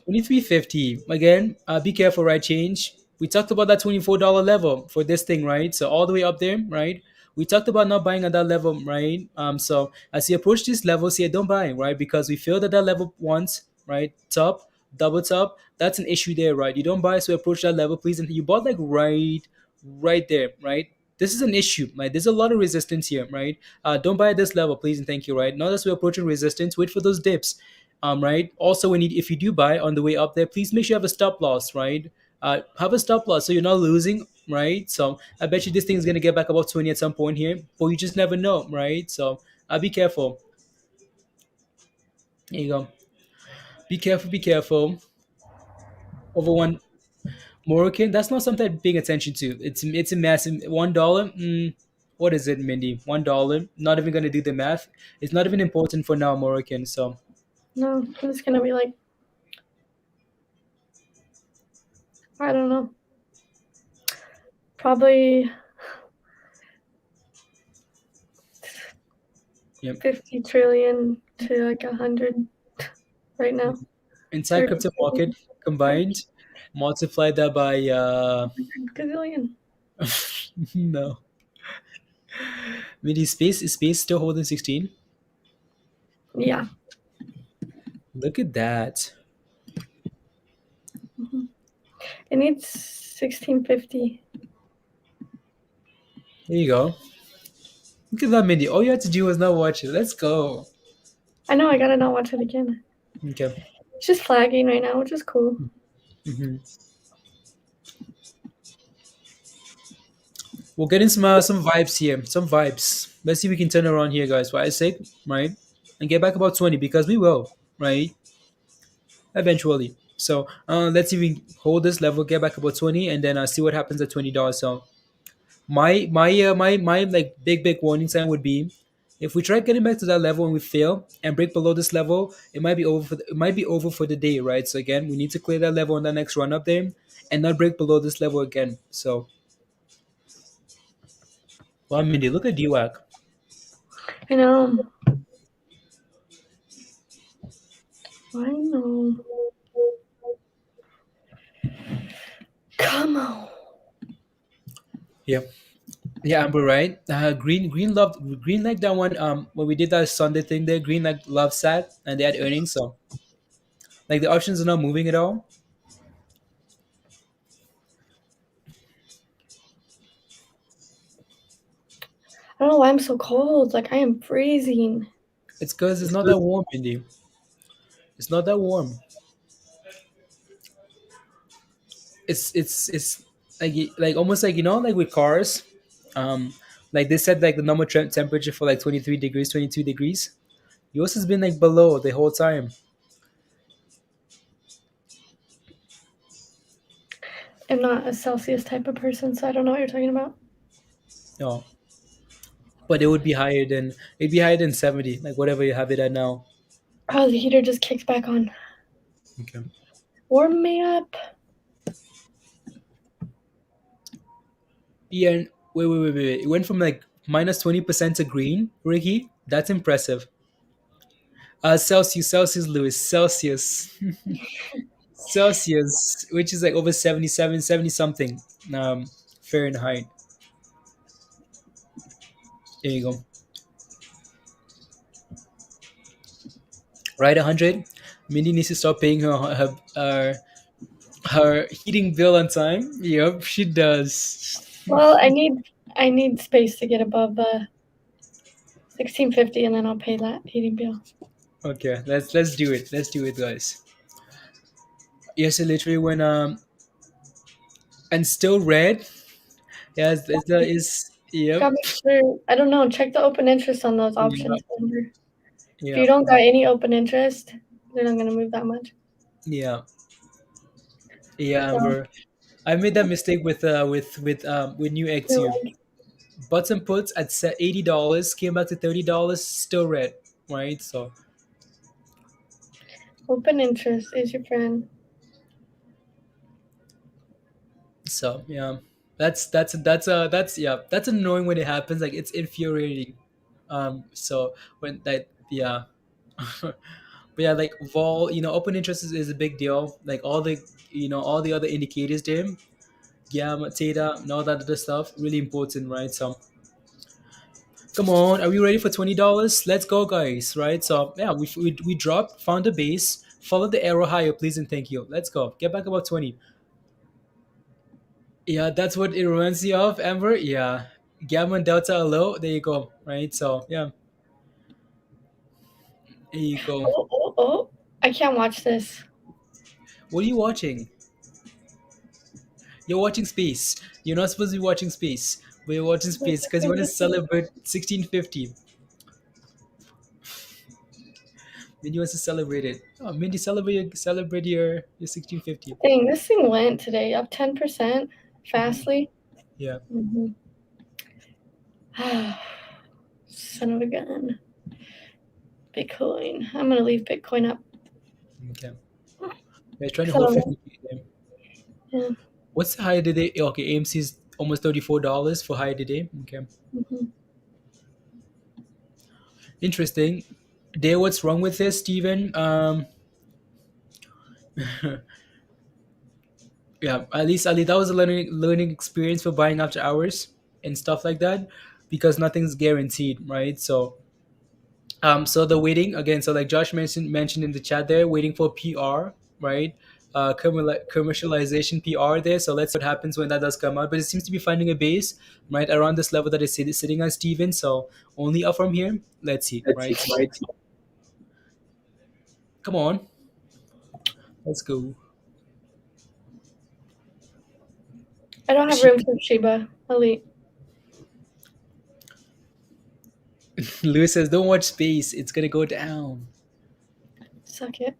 S2: 23.50 again. Be careful, right? Change. We talked about that $24 level for this thing, right? So all the way up there, right? We talked about not buying at that level, right? So as you approach these levels here, don't buy, right? Because we feel that level once, right? Top, double top. That's an issue there, right? You don't buy, so approach that level, please. And you bought like right there, right? This is an issue, right? There's a lot of resistance here, right? Don't buy at this level, please, and thank you, right? Now that we're approaching resistance, wait for those dips, right? Also, if you do buy on the way up there, please make sure you have a stop loss, right? Have a stop loss so you're not losing, right? So I bet you this thing is gonna get back above 20 at some point here, but you just never know, right? So be careful. There you go. Be careful. Be careful. Over one Moroccan. That's not something I'm paying attention to. It's a massive $1. What is it, Mindy? $1. Not even gonna do the math. It's not even important for now, Moroccan. So
S3: No, it's gonna be like, I don't know, probably
S2: yep.
S3: 50 trillion to like 100 right now.
S2: Inside
S3: 30
S2: crypto market combined, multiply that by
S3: gazillion.
S2: no. Midi space still holding 16.
S3: Yeah.
S2: Look at that.
S3: Mm-hmm. It needs 1650.
S2: There you go. Look at that, Mindy. All you had to do was not watch it. Let's go.
S3: I know, I gotta not watch it again.
S2: Okay.
S3: It's just flagging right now, which is cool.
S2: Mhm. We're getting some vibes here, some vibes. Let's see if we can turn around here, guys. For ISIG, right, and get back about 20 because we will, right, eventually. So let's see if we can hold this level, get back about 20, and then see what happens at $20. So my like big warning sign would be if we try getting back to that level and we fail and break below this level, it might be over it might be over for the day, right? So again, we need to clear that level on the next run up there and not break below this level again. So, well, Mindy, look at DWAC.
S3: I know. I know. Come on.
S2: Yeah. Yeah, Amber, right? Green like that one. When we did that Sunday thing there, Green like love sat and they had earnings, so like the options are not moving at all.
S3: I don't know why I'm so cold. Like, I am freezing.
S2: It's because it's not that warm, Mindy. It's not that warm. It's like almost like like with cars, like they said like the normal temperature for like 23 degrees, 22 degrees. Yours has been like below the whole time.
S3: I'm not a Celsius type of person, so I don't know what you're talking about.
S2: No, but it'd be higher than 70, like whatever you have it at now.
S3: Oh, the heater just kicked back on.
S2: Okay.
S3: Warm me up.
S2: Yeah, and wait. It went from like minus 20% to green, Ricky. That's impressive. Celsius, Lewis, Celsius. Celsius, which is like over 77, 70 something Fahrenheit. There you go. Right, 100. Mindy needs to stop paying her heating bill on time. Yep, she does.
S3: Well, I need space to get above 1650, and then I'll pay that heating bill.
S2: Okay, let's do it. Let's do it, guys. Yes, it literally went and still red. Yes, is yep.
S3: Gotta make sure. I don't know. Check the open interest on those
S2: Yeah,
S3: options. Remember. If
S2: yeah,
S3: you don't got any open interest, they're not gonna move that much.
S2: yeah, yeah,
S3: So,
S2: Amber. I made that mistake with new
S3: you're
S2: XU.
S3: like,
S2: Butts and puts at $80, came back to $30, still red, right? So
S3: open interest is your friend.
S2: yeah, that's annoying when it happens. Like it's infuriating. So when that yeah, but yeah, like vol, open interest is a big deal. Like all the other indicators there, gamma, theta, and all that other stuff, really important, right? So come on, are we ready for $20? Let's go, guys, right? So yeah, we dropped, found the base, follow the arrow higher, please and thank you. Let's go. Get back about 20. Yeah, that's what it reminds you of, Amber. Yeah. Gamma and delta are low. There you go. Right. So yeah. There you go.
S3: Oh! I can't watch this.
S2: What are you watching? You're watching space. You're not supposed to be watching space. But you're watching space because you want to celebrate 1650. Mindy wants to celebrate it. Oh, Mindy, celebrate your 1650.
S3: Dang, this thing went today up 10% fastly.
S2: Yeah.
S3: Mm-hmm. Son of a gun. Bitcoin. I'm gonna leave Bitcoin up.
S2: Okay. We're trying to hold 50.
S3: Yeah.
S2: What's the higher today? Okay, AMC is almost $34 for higher today. Okay.
S3: Mm-hmm.
S2: Interesting. There, what's wrong with this, Steven? Yeah, at least that was a learning experience for buying after hours and stuff like that, because nothing's guaranteed, right? So the waiting again. So like Josh mentioned in the chat there, waiting for PR, right? Commercialization PR there. So let's see what happens when that does come out. But it seems to be finding a base right around this level that is sitting on Steven. So only up from here. Let's see, right?
S3: Right.
S2: Come on. Let's go.
S3: I don't have room for Shiba Elite.
S2: Lewis says, "Don't watch space. It's gonna go down."
S3: Suck it.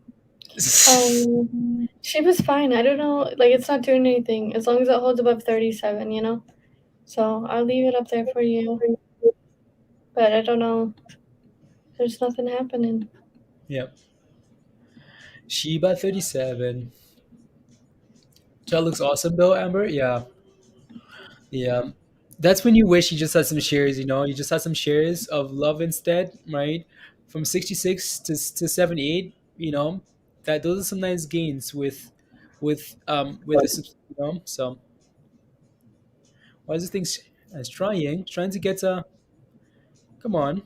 S3: Shiba's fine. I don't know. Like, it's not doing anything as long as it holds above 37, you know? So I'll leave it up there for you. But I don't know. There's nothing happening.
S2: Yep. Shiba 37. That looks awesome though, Amber. Yeah. Yeah. That's when you wish you just had some shares, you know? You just had some shares of love instead, right? From 66 to 78, you know? That those are some nice gains with the you know. So why is this thing trying to get come on,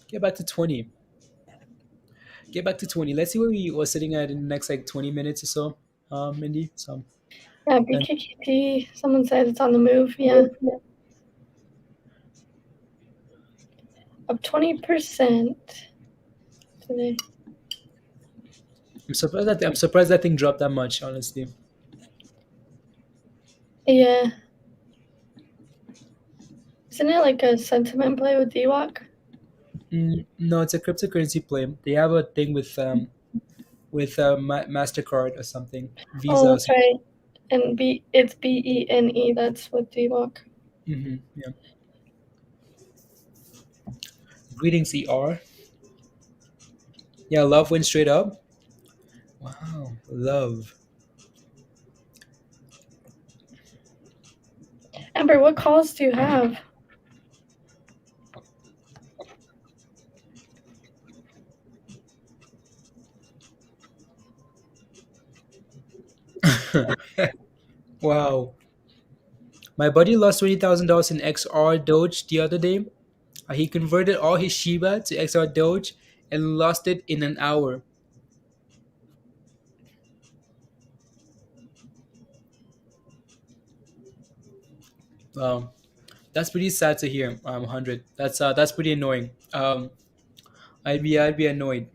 S2: get back to 20. Get back to 20. Let's see where we were sitting at in the next like 20 minutes or so. Mindy. So
S3: Yeah,
S2: and
S3: BKKT, someone said it's on the move. Yeah. Up 20% today.
S2: I'm surprised that thing dropped that much, honestly.
S3: Yeah. Isn't it like a sentiment play with DWAC?
S2: No, it's a cryptocurrency play. They have a thing with Mastercard or something, Visa.
S3: Oh,
S2: Or
S3: that's
S2: something.
S3: right. And it's BENE. That's with DWAC.
S2: Yeah. Greetings, ER. Yeah, love went straight up. Wow, love.
S3: Amber, what calls do you have?
S2: Wow. My buddy lost $20,000 in XR Doge the other day. He converted all his Shiba to XR Doge and lost it in an hour. Wow, that's pretty sad to hear. 100. That's pretty annoying. I'd be annoyed.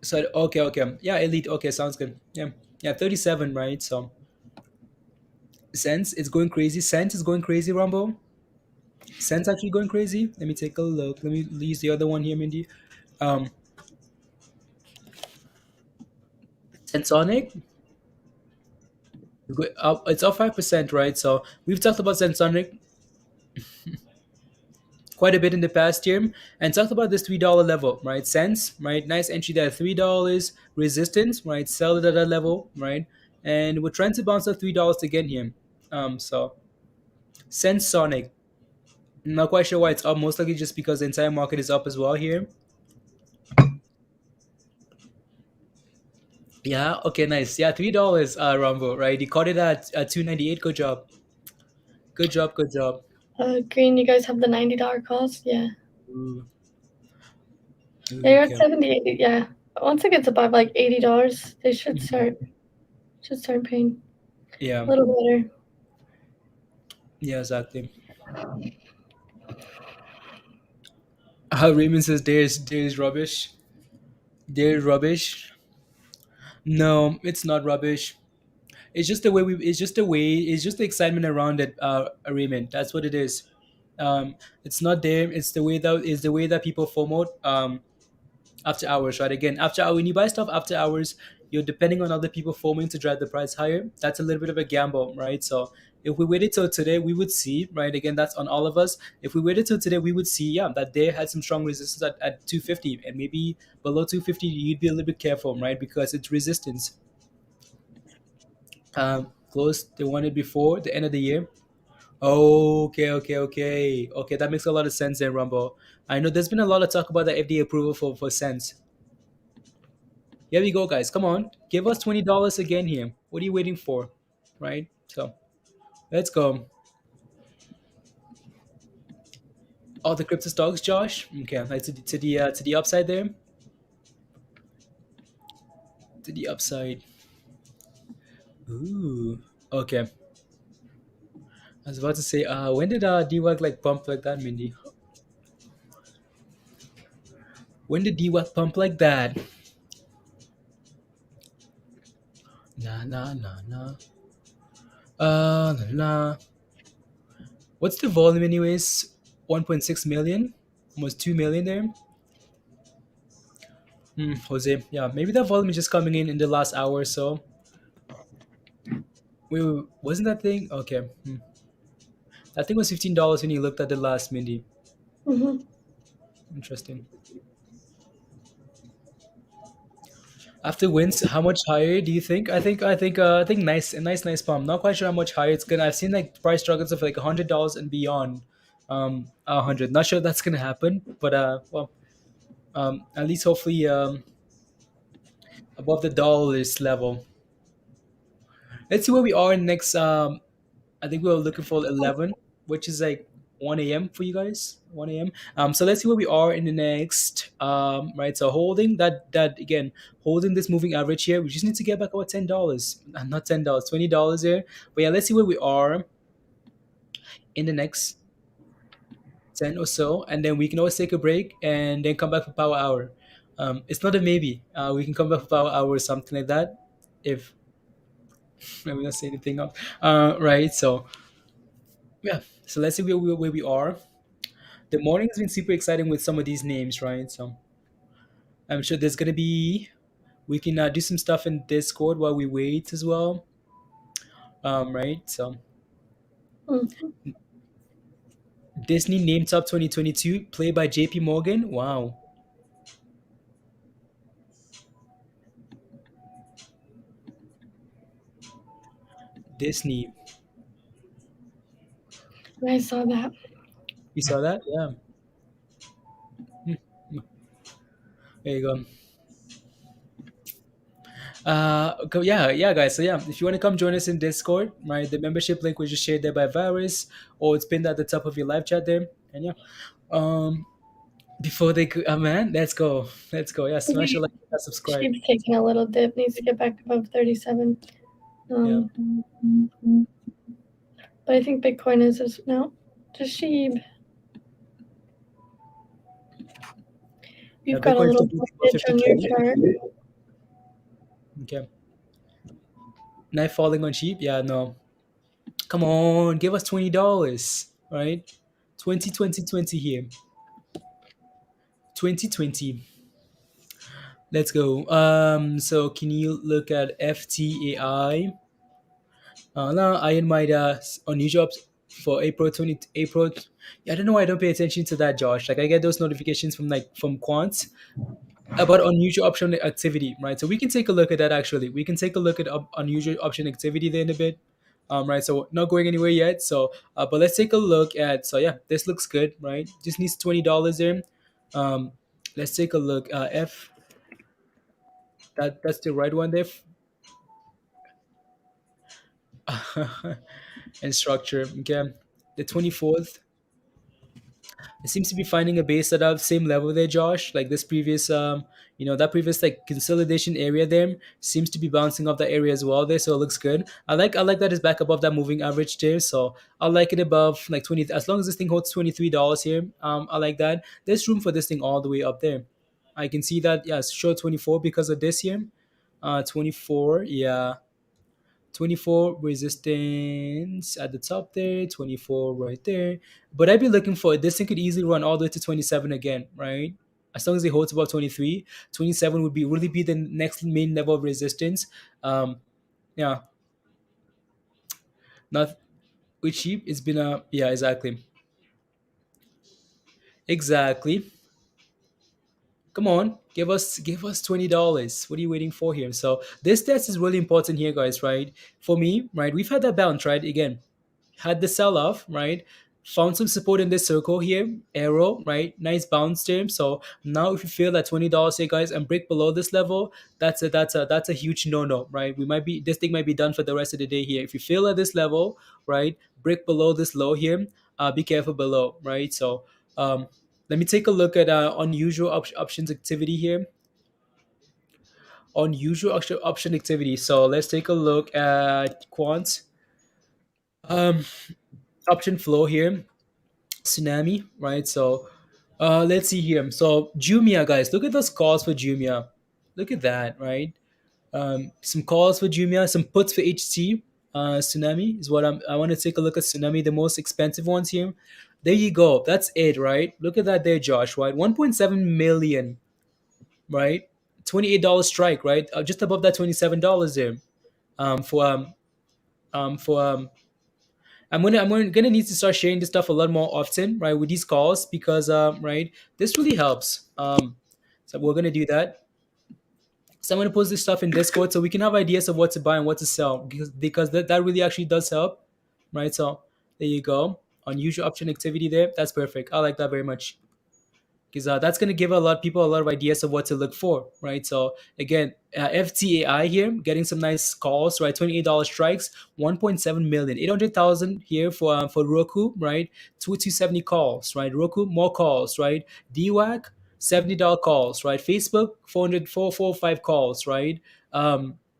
S2: So okay, yeah, elite. Okay, sounds good. Yeah, 37, right? So Sense is going crazy. Sense is going crazy. Rumble. Sense actually going crazy. Let me take a look. Let me use the other one here, Mindy. Um, Sensonic. It's up 5%, right? So we've talked about Sensonic quite a bit in the past year and talked about this $3 level, right? Sense, right? Nice entry there, $3 resistance, right? Sell it at that level, right? And we're trying to bounce up $3 again here. So Sense Sonic, not quite sure why it's up. Most likely just because the entire market is up as well here. Yeah. Okay. Nice. Yeah. $3. Rumble. Right. You caught it at 298. Good job. Good job. Good job.
S3: Green, you guys have the $90 calls? Yeah.
S2: Ooh.
S3: Yeah, you're at
S2: Okay.
S3: 78. Yeah. Once it gets above like $80, they should
S2: Mhm.
S3: start paying a
S2: Yeah.
S3: little better.
S2: Yeah. Exactly. Raymond says there's rubbish. There's rubbish. No, it's not rubbish. It's just the way we. It's just the way. It's just the excitement around it. Raymond. That's what it is. It's not there. It's the way that people FOMO. After hours, right? Again, after hour, when you buy stuff after hours, you're depending on other people forming to drive the price higher. That's a little bit of a gamble, right? So if we waited till today, we would see, right? Again, that's on all of us. If we waited till today, we would see, yeah, that they had some strong resistance at 250, and maybe below 250, you'd be a little bit careful, right? Because it's resistance. Close. They wanted before the end of the year. Okay. That makes a lot of sense then, Rumble. I know there's been a lot of talk about the FDA approval for Sense. Here we go, guys. Come on, give us $20 again here. What are you waiting for, right? So let's go. All the crypto stocks, Josh. Okay, like to the upside there. To the upside. Ooh. Okay. I was about to say, when did DWAC like pump like that, Mindy? When did DWAC pump like that? nah, nah, nah. Nah, nah. What's the volume, anyways? 1.6 million, almost 2 million there. Jose, yeah, maybe that volume is just coming in the last hour or so. Wait, wasn't that thing? Okay. That thing was $15 when you looked at the last, Mindy.
S3: Mm-hmm.
S2: Interesting. After wins, how much higher do you think? I think nice pump. Not quite sure how much higher it's gonna. I've seen like price struggles of like $100 and beyond. 100. Not sure that's gonna happen, but well, at least hopefully above the dollars level. Let's see where we are next. I think we were looking for 11, which is like 1 a.m. for you guys. 1 a.m. So let's see where we are in the next. Right. So holding that again, holding this moving average here. We just need to get back about $10. Not $10, $20 here. But yeah, let's see where we are in the next 10 or so, and then we can always take a break and then come back for power hour. It's not a maybe. We can come back for power hour or something like that. If let me not say anything else. Right. So yeah. So let's see where we are. The morning has been super exciting with some of these names, right? So I'm sure there's gonna be we can do some stuff in Discord while we wait as well. Right? So
S3: Mm-hmm.
S2: Disney Name Top 2022, played by JP Morgan. Wow. Disney.
S3: I saw that.
S2: You saw that? Yeah. There you go. Yeah, yeah, guys. So yeah, if you want to come join us in Discord, right, the membership link was just shared there by Virus, or it's pinned at the top of your live chat there. And yeah, um, before they, man, let's go. Yeah, smash a
S3: Okay.
S2: like, subscribe.
S3: Sheep's taking a little dip. Needs to get back above 37.
S2: Yeah.
S3: But I think Bitcoin is as no, just sheep. You've got a
S2: Bitcoin
S3: little
S2: still
S3: ditch on your
S2: 50K.
S3: chart.
S2: Okay. Knife falling on sheep. Yeah, no. Come on, give us $20, right? 2020 here. 2020. Let's go. So can you look at FTAI? No, I in my on new jobs for April. Yeah, I don't know why I don't pay attention to that, Josh. Like I get those notifications from from quants about unusual option activity, right? So we can take a look at that actually. We can take a look at unusual option activity there in a bit. Right, so not going anywhere yet. So, but let's take a look at. So yeah, this looks good, right? Just needs $20 there. Um, let's take a look. F that's the right one there. And structure. Okay, the 24th. It seems to be finding a base at the same level there, Josh. Like this previous, that previous like consolidation area there seems to be bouncing off that area as well there, so it looks good. I like that it's back above that moving average there, so I like it above like 20. As long as this thing holds $23 here, I like that. There's room for this thing all the way up there. I can see that. Yeah, it's short 24 because of this here. 24, yeah. 24 resistance at the top there, 24 right there. But I'd be looking for this thing could easily run all the way to 27 again, right? As long as it holds above 23, 27 would be really be the next main level of resistance. Yeah, not with cheap. It's been a yeah, exactly. Exactly. Come on, give us $20. What are you waiting for here? So this test is really important here, guys, right? For me, right, we've had that bounce, right? Again, had the sell off, right? Found some support in this circle here, arrow, right? Nice bounce there. So now, if you feel that $20 here, guys, and break below this level, that's a huge no-no, right? We might be this thing might be done for the rest of the day here. If you feel at this level, right, break below this low here, be careful below, right? So let me take a look at unusual options activity here. Unusual option activity. So let's take a look at quant. Um, option flow here. Tsunami, right? So let's see here. So Jumia, guys, look at those calls for Jumia. Look at that, right? Some calls for Jumia, some puts for HT. Tsunami is what I want to take a look at. Tsunami, the most expensive ones here. There you go. That's it, right? Look at that there, Josh. Right, 1.7 million, right? $28 strike, right? Just above that $27 there. For for I'm gonna need to start sharing this stuff a lot more often, right? With these calls because right, this really helps. So we're gonna do that. So I'm gonna post this stuff in Discord so we can have ideas of what to buy and what to sell because that really actually does help, right? So there you go. Unusual option activity there. That's perfect. I like that very much because that's going to give a lot of people a lot of ideas of what to look for, right? So again, FTAI here getting some nice calls, right? $28 strikes, 1.7 million, 800,000 here for Roku, right? 270 calls, right? Roku more calls, right? DWAC $70 calls, right? Facebook 405 calls, right?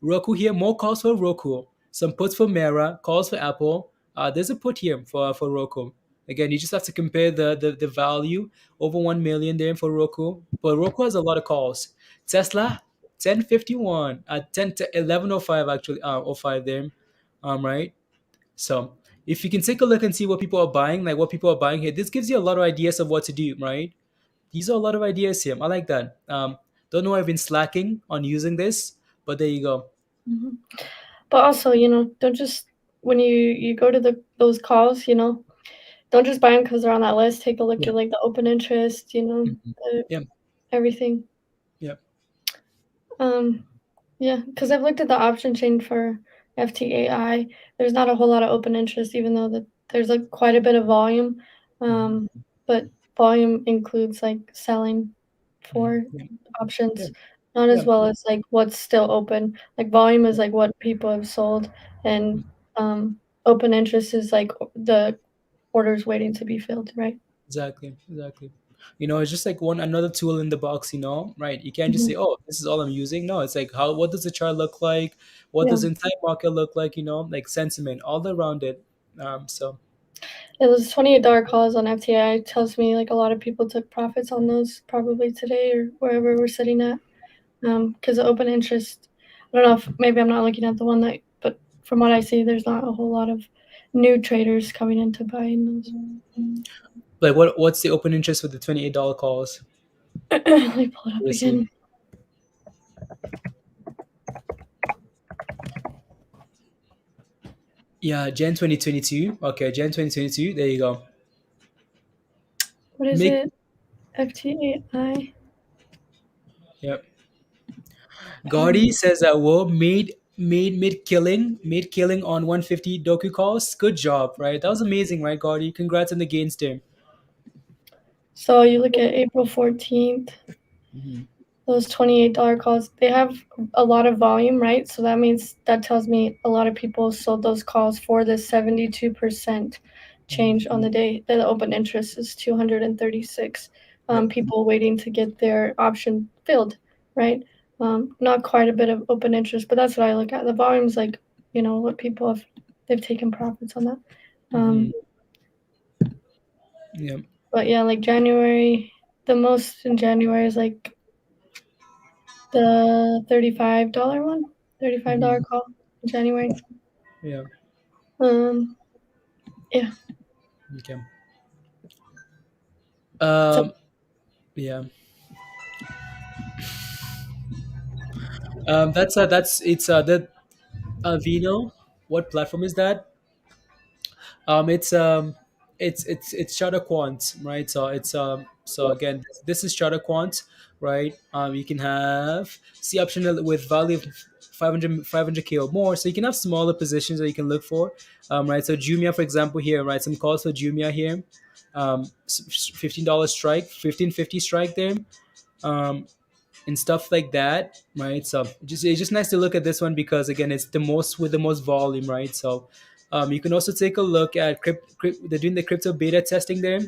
S2: Roku here more calls for Roku, some puts for Mera, calls for Apple. There's a put here for Roku. Again, you just have to compare the value over 1 million there for Roku. But Roku has a lot of calls. Tesla, 1051, 10 to 1105 actually, oh 05 there. Right. So if you can take a look and see what people are buying, like what people are buying here, this gives you a lot of ideas of what to do, right? These are a lot of ideas here. I like that. Don't know I've been slacking on using this, but there you go.
S3: Mm-hmm. But also, don't just when you go to those calls, don't just buy them because they're on that list. Take a look
S2: Yeah.
S3: at like the open interest,
S2: Yeah.
S3: everything.
S2: Yeah.
S3: Yeah, because I've looked at the option chain for FTAI. There's not a whole lot of open interest, even though there's like quite a bit of volume. But volume includes like selling for
S2: Yeah.
S3: options,
S2: Yeah.
S3: not as
S2: Yeah.
S3: well as like what's still open. Like volume is like what people have sold, and open interest is like the orders waiting to be filled, right?
S2: Exactly. Exactly. It's just like one another tool in the box, right? You can't just
S3: Mhm.
S2: say, "Oh, this is all I'm using." No, it's like what does the chart look like? What
S3: Yeah.
S2: does the entire market look like? Like sentiment all around it. So
S3: Yeah, those $28 calls on FTI tells me like a lot of people took profits on those probably today or wherever we're sitting at. Because the open interest, I don't know if maybe I'm not looking at the one but from what I see, there's not a whole lot of new traders coming into buying those.
S2: like what's the open interest with the $28 calls?
S3: Let me pull it up
S2: Let's see.
S3: again.
S2: Yeah, Jan 2022. Okay, Jan 2022. There you go.
S3: What is
S2: Make
S3: it? FTAI.
S2: Yep. Gaudi says that whoa made killing on 150 Doku calls. Good job, right? That was amazing, right, Gaudi? Congrats on the gains, team.
S3: So you look at April 14th. Those $28 calls, they have a lot of volume, right? So that tells me a lot of people sold those calls for the 72% change on the day. The open interest is 236
S2: Yep.
S3: people waiting to get their option filled, right? Not quite a bit of open interest, but that's what I look at. The volume's like, what people they've taken profits on that.
S2: Yep.
S3: But yeah, like January, the most in January is like the $35 one, $35 call in January.
S2: Yeah.
S3: Yeah.
S2: Okay.
S3: So
S2: Yeah. That's it's the Vino. What platform is that? It's it's Charter Quant, right? So it's so again, this is Charter Quant, right? You can have C optional with value of 500K or more, so you can have smaller positions that you can look for, right? So Jumia, for example, here, right? Some calls for Jumia here, $15 strike, 1550 strike there. Um, and stuff like that, right? So it's just nice to look at this one because again, it's the most with the most volume, right? So you can also take a look at they're doing the crypto beta testing there,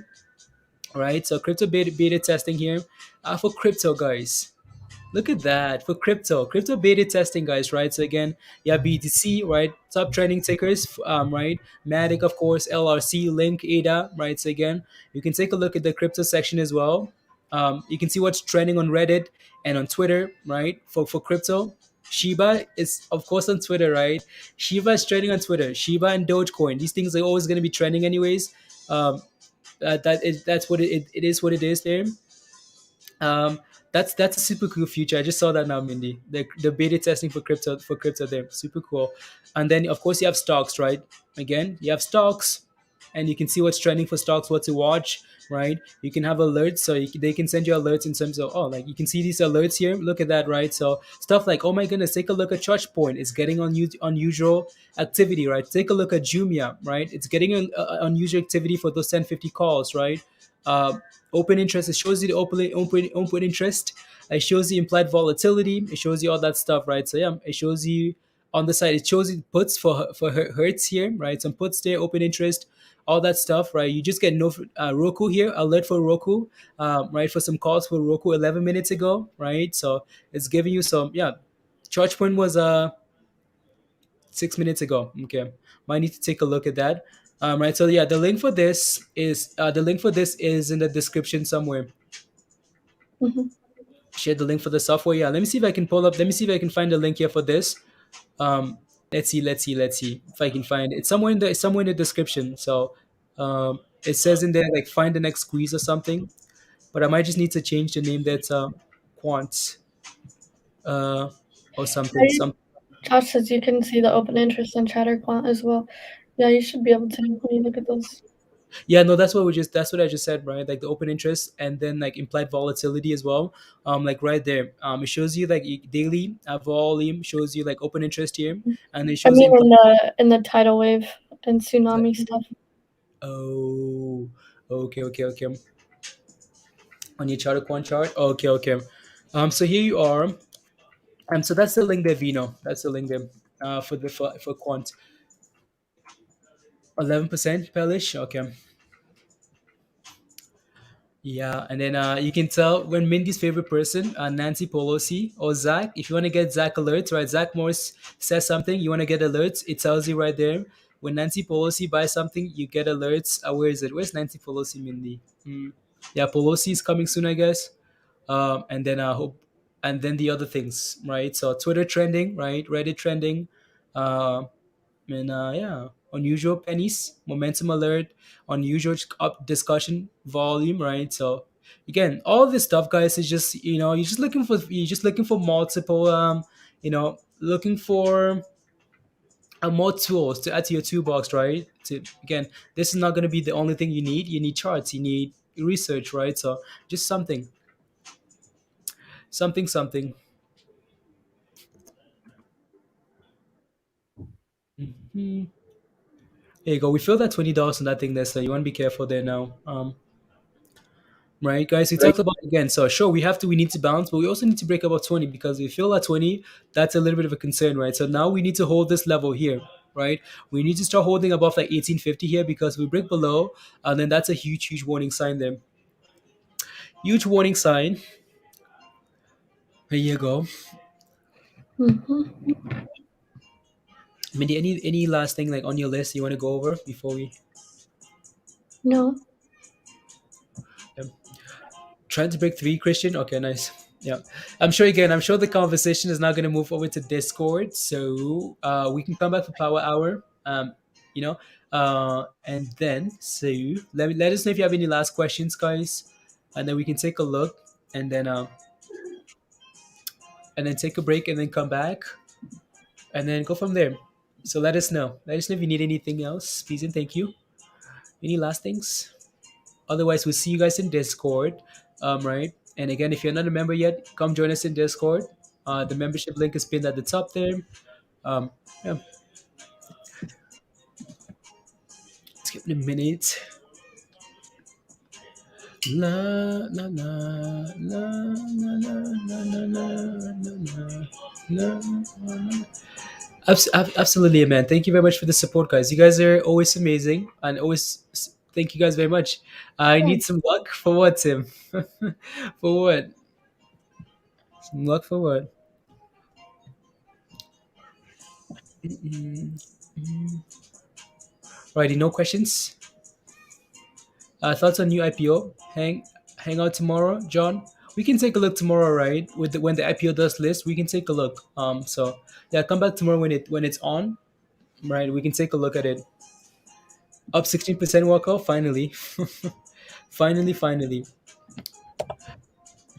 S2: right? So crypto beta testing here for crypto, guys. Look at that for crypto beta testing, guys, right? So again, yeah, BTC, right? Top trending tickers, right? Matic, of course, LRC, Link, ADA, right? So again, you can take a look at the crypto section as well. You can see what's trending on Reddit and on Twitter, right? For crypto. Shiba is of course on Twitter, right? Shiba is trending on Twitter. Shiba and Dogecoin. These things are always going to be trending anyways. Um, that's what it is. What it is there. Um, that's a super cool feature. I just saw that now, Mindy. The beta testing for crypto there, super cool. And then of course you have stocks, right? Again, you have stocks, and you can see what's trending for stocks, what to watch, right? You can have alerts, so they can send you alerts in terms of, oh, like you can see these alerts here. Look at that, right? So stuff like, oh my goodness, take a look at ChargePoint. It's getting unusual activity, right? Take a look at Jumia, right? It's getting unusual activity for those 1050 calls, right? Uh, Open interest, it shows you the open interest. It shows you implied volatility. It shows you all that stuff, right? So yeah, it shows you on the side. It shows you puts for hertz here, right? Some puts there, open interest, all that stuff, right? You just get no Roku here, alert for Roku, right? For some calls for Roku 11 minutes ago, right? So it's giving you some, yeah. Charge point was 6 minutes ago. Okay, might need to take a look at that. Right. So yeah, the link for this is in the description somewhere.
S3: Mhm.
S2: Share the link for the software. Yeah. Let me see if I can pull up. Let me see if I can find the link here for this. Um, let's see if I can find it. It's somewhere in the description. So it says in there like find the next squeeze or something. But I might just need to change the name. That's quant uh, or something.
S3: Right. Josh says you can see the open interest in Chatter Quant as well. Yeah, you should be able to when you look at those.
S2: Yeah, no, that's what I just said, right? Like the open interest and then like implied volatility as well. Like right there. It shows you like daily volume, shows you like open interest here, and it
S3: I
S2: shows you
S3: mean,
S2: implied.
S3: in the tidal wave and tsunami stuff.
S2: Oh, okay. On your chart, quant chart. Okay. So here you are. So that's the link there, Vino. That's the link there. For quant. 11% Pelish. Okay. Yeah, and then you can tell when Mindy's favorite person, Nancy Pelosi or Zach. If you want to get Zach alerts, right? Zach Morris says something, you want to get alerts. It tells you right there. When Nancy Pelosi buys something, you get alerts. Where is it? Where's Nancy Pelosi, Mindy? Yeah, Pelosi is coming soon, I guess. And then I hope, and then the other things, right? So Twitter trending, right? Reddit trending. Uh, and yeah, unusual pennies, momentum alert, unusual up discussion volume, right? So again, all this stuff, guys, is just you're just looking for multiple looking for more tools to add to your toolbox, right? To again, this is not going to be the only thing you need. You need charts, you need research, right? So just something. Mhm. There you go. We filled that $20 on that thing there, so you want to be careful there now. Right, guys, we talked about again. So sure, we need to balance, but we also need to break above 20 because we feel at 20, that's a little bit of a concern, right? So now we need to hold this level here, right? We need to start holding above like 1850 here because we break below, and then that's a huge warning sign there. Huge warning sign. Here you go.
S3: Mm-hmm.
S2: Mindy, any last thing like on your list you want to go over before we
S3: No.
S2: trying to break three, Christian? Okay, nice. Yeah. I'm sure the conversation is now going to move over to Discord. So we can come back for Power Hour. You know, and then, so let us know if you have any last questions, guys. And then we can take a look and then take a break and then come back and then go from there. So let us know. Let us know if you need anything else. Please and thank you. Any last things? Otherwise, we'll see you guys in Discord. Right. And again, if you're not a member yet, come join us in Discord. The membership link is pinned at the top there. Um, yeah. Let's give it a minute. La la la la la la la la la la la. Absolutely, man. Thank you very much for the support, guys. You guys are always amazing, and always thank you guys very much. I need some luck for what, Tim? For what? Some luck for what? Alrighty, no questions. Thoughts on new IPO? Hang out tomorrow, John. We can take a look tomorrow, right? With when the IPO does list, we can take a look. So yeah, come back tomorrow when it's on, right? We can take a look at it. Up 16% walkout, finally. Finally.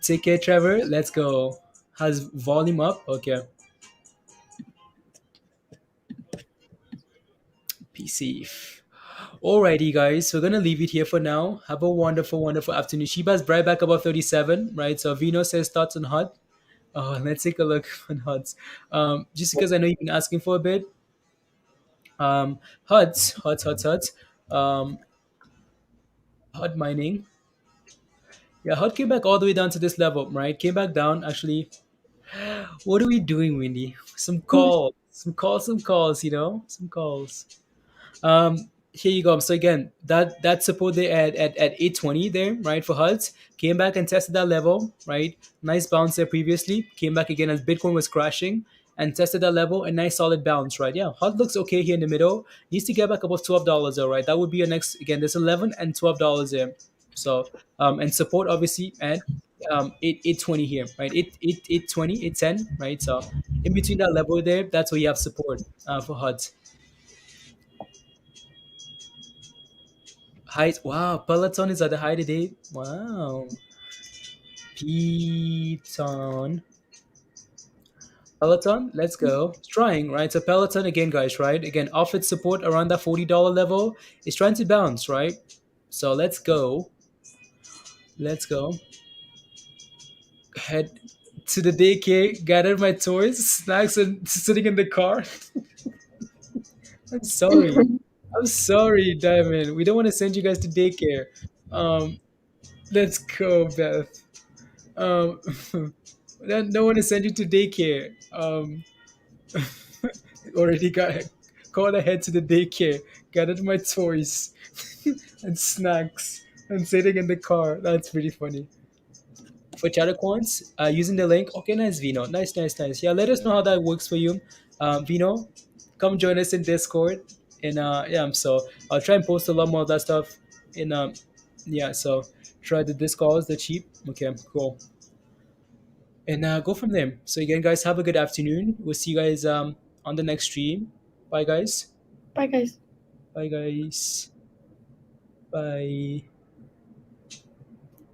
S2: Take care, Trevor. Let's go. Has volume up? Okay. PC. Alrighty, guys. We're gonna leave it here for now. Have a wonderful afternoon. Shiba's right back above 37, right? So Vino says thoughts on HUD. Oh, let's take a look on HUDs. Just because I know you've been asking for a bit. HUDs. Um, HUD mining. Yeah, HUD came back all the way down to this level, right? Came back down. Actually, what are we doing, Windy? Some calls. Some calls. Here you go. So again, that support there at 820 there, right, for HUDs came back and tested that level, right? Nice bounce there previously. Came back again as Bitcoin was crashing and tested that level. A nice solid bounce, right? Yeah, HUD looks okay here in the middle. Needs to get back above $12 though, right? That would be a next again. There's 11 and $12 there. So and support obviously at 820 here, right? 820, 810, right? So in between that level there, that's where you have support for HUDs. Height. Wow, Peloton is at the high today. Wow. Peloton. Peloton, let's go. It's trying, right? So Peloton again, guys, right? Again, off its support around that $40 level. It's trying to bounce, right? So let's go. Let's go. Head to the daycare, gather my toys, snacks, and sitting in the car. I'm sorry. I'm sorry, Diamond. We don't want to send you guys to daycare. Um, let's go, Beth. Um, no one is sent you to daycare. Already got called ahead to the daycare, gathered my toys and snacks, and sitting in the car. That's pretty funny. For Chatter Coins, using the link. Okay, nice, Vino. Nice. Yeah, let us know how that works for you. Vino, come join us in Discord. And yeah, so I'll try and post a lot more of that stuff. In yeah, so try the Discords, the cheap. Okay, cool. And go from there. So again, guys, have a good afternoon. We'll see you guys on the next stream. Bye, guys.
S3: Bye, guys.
S2: Bye, guys. Bye.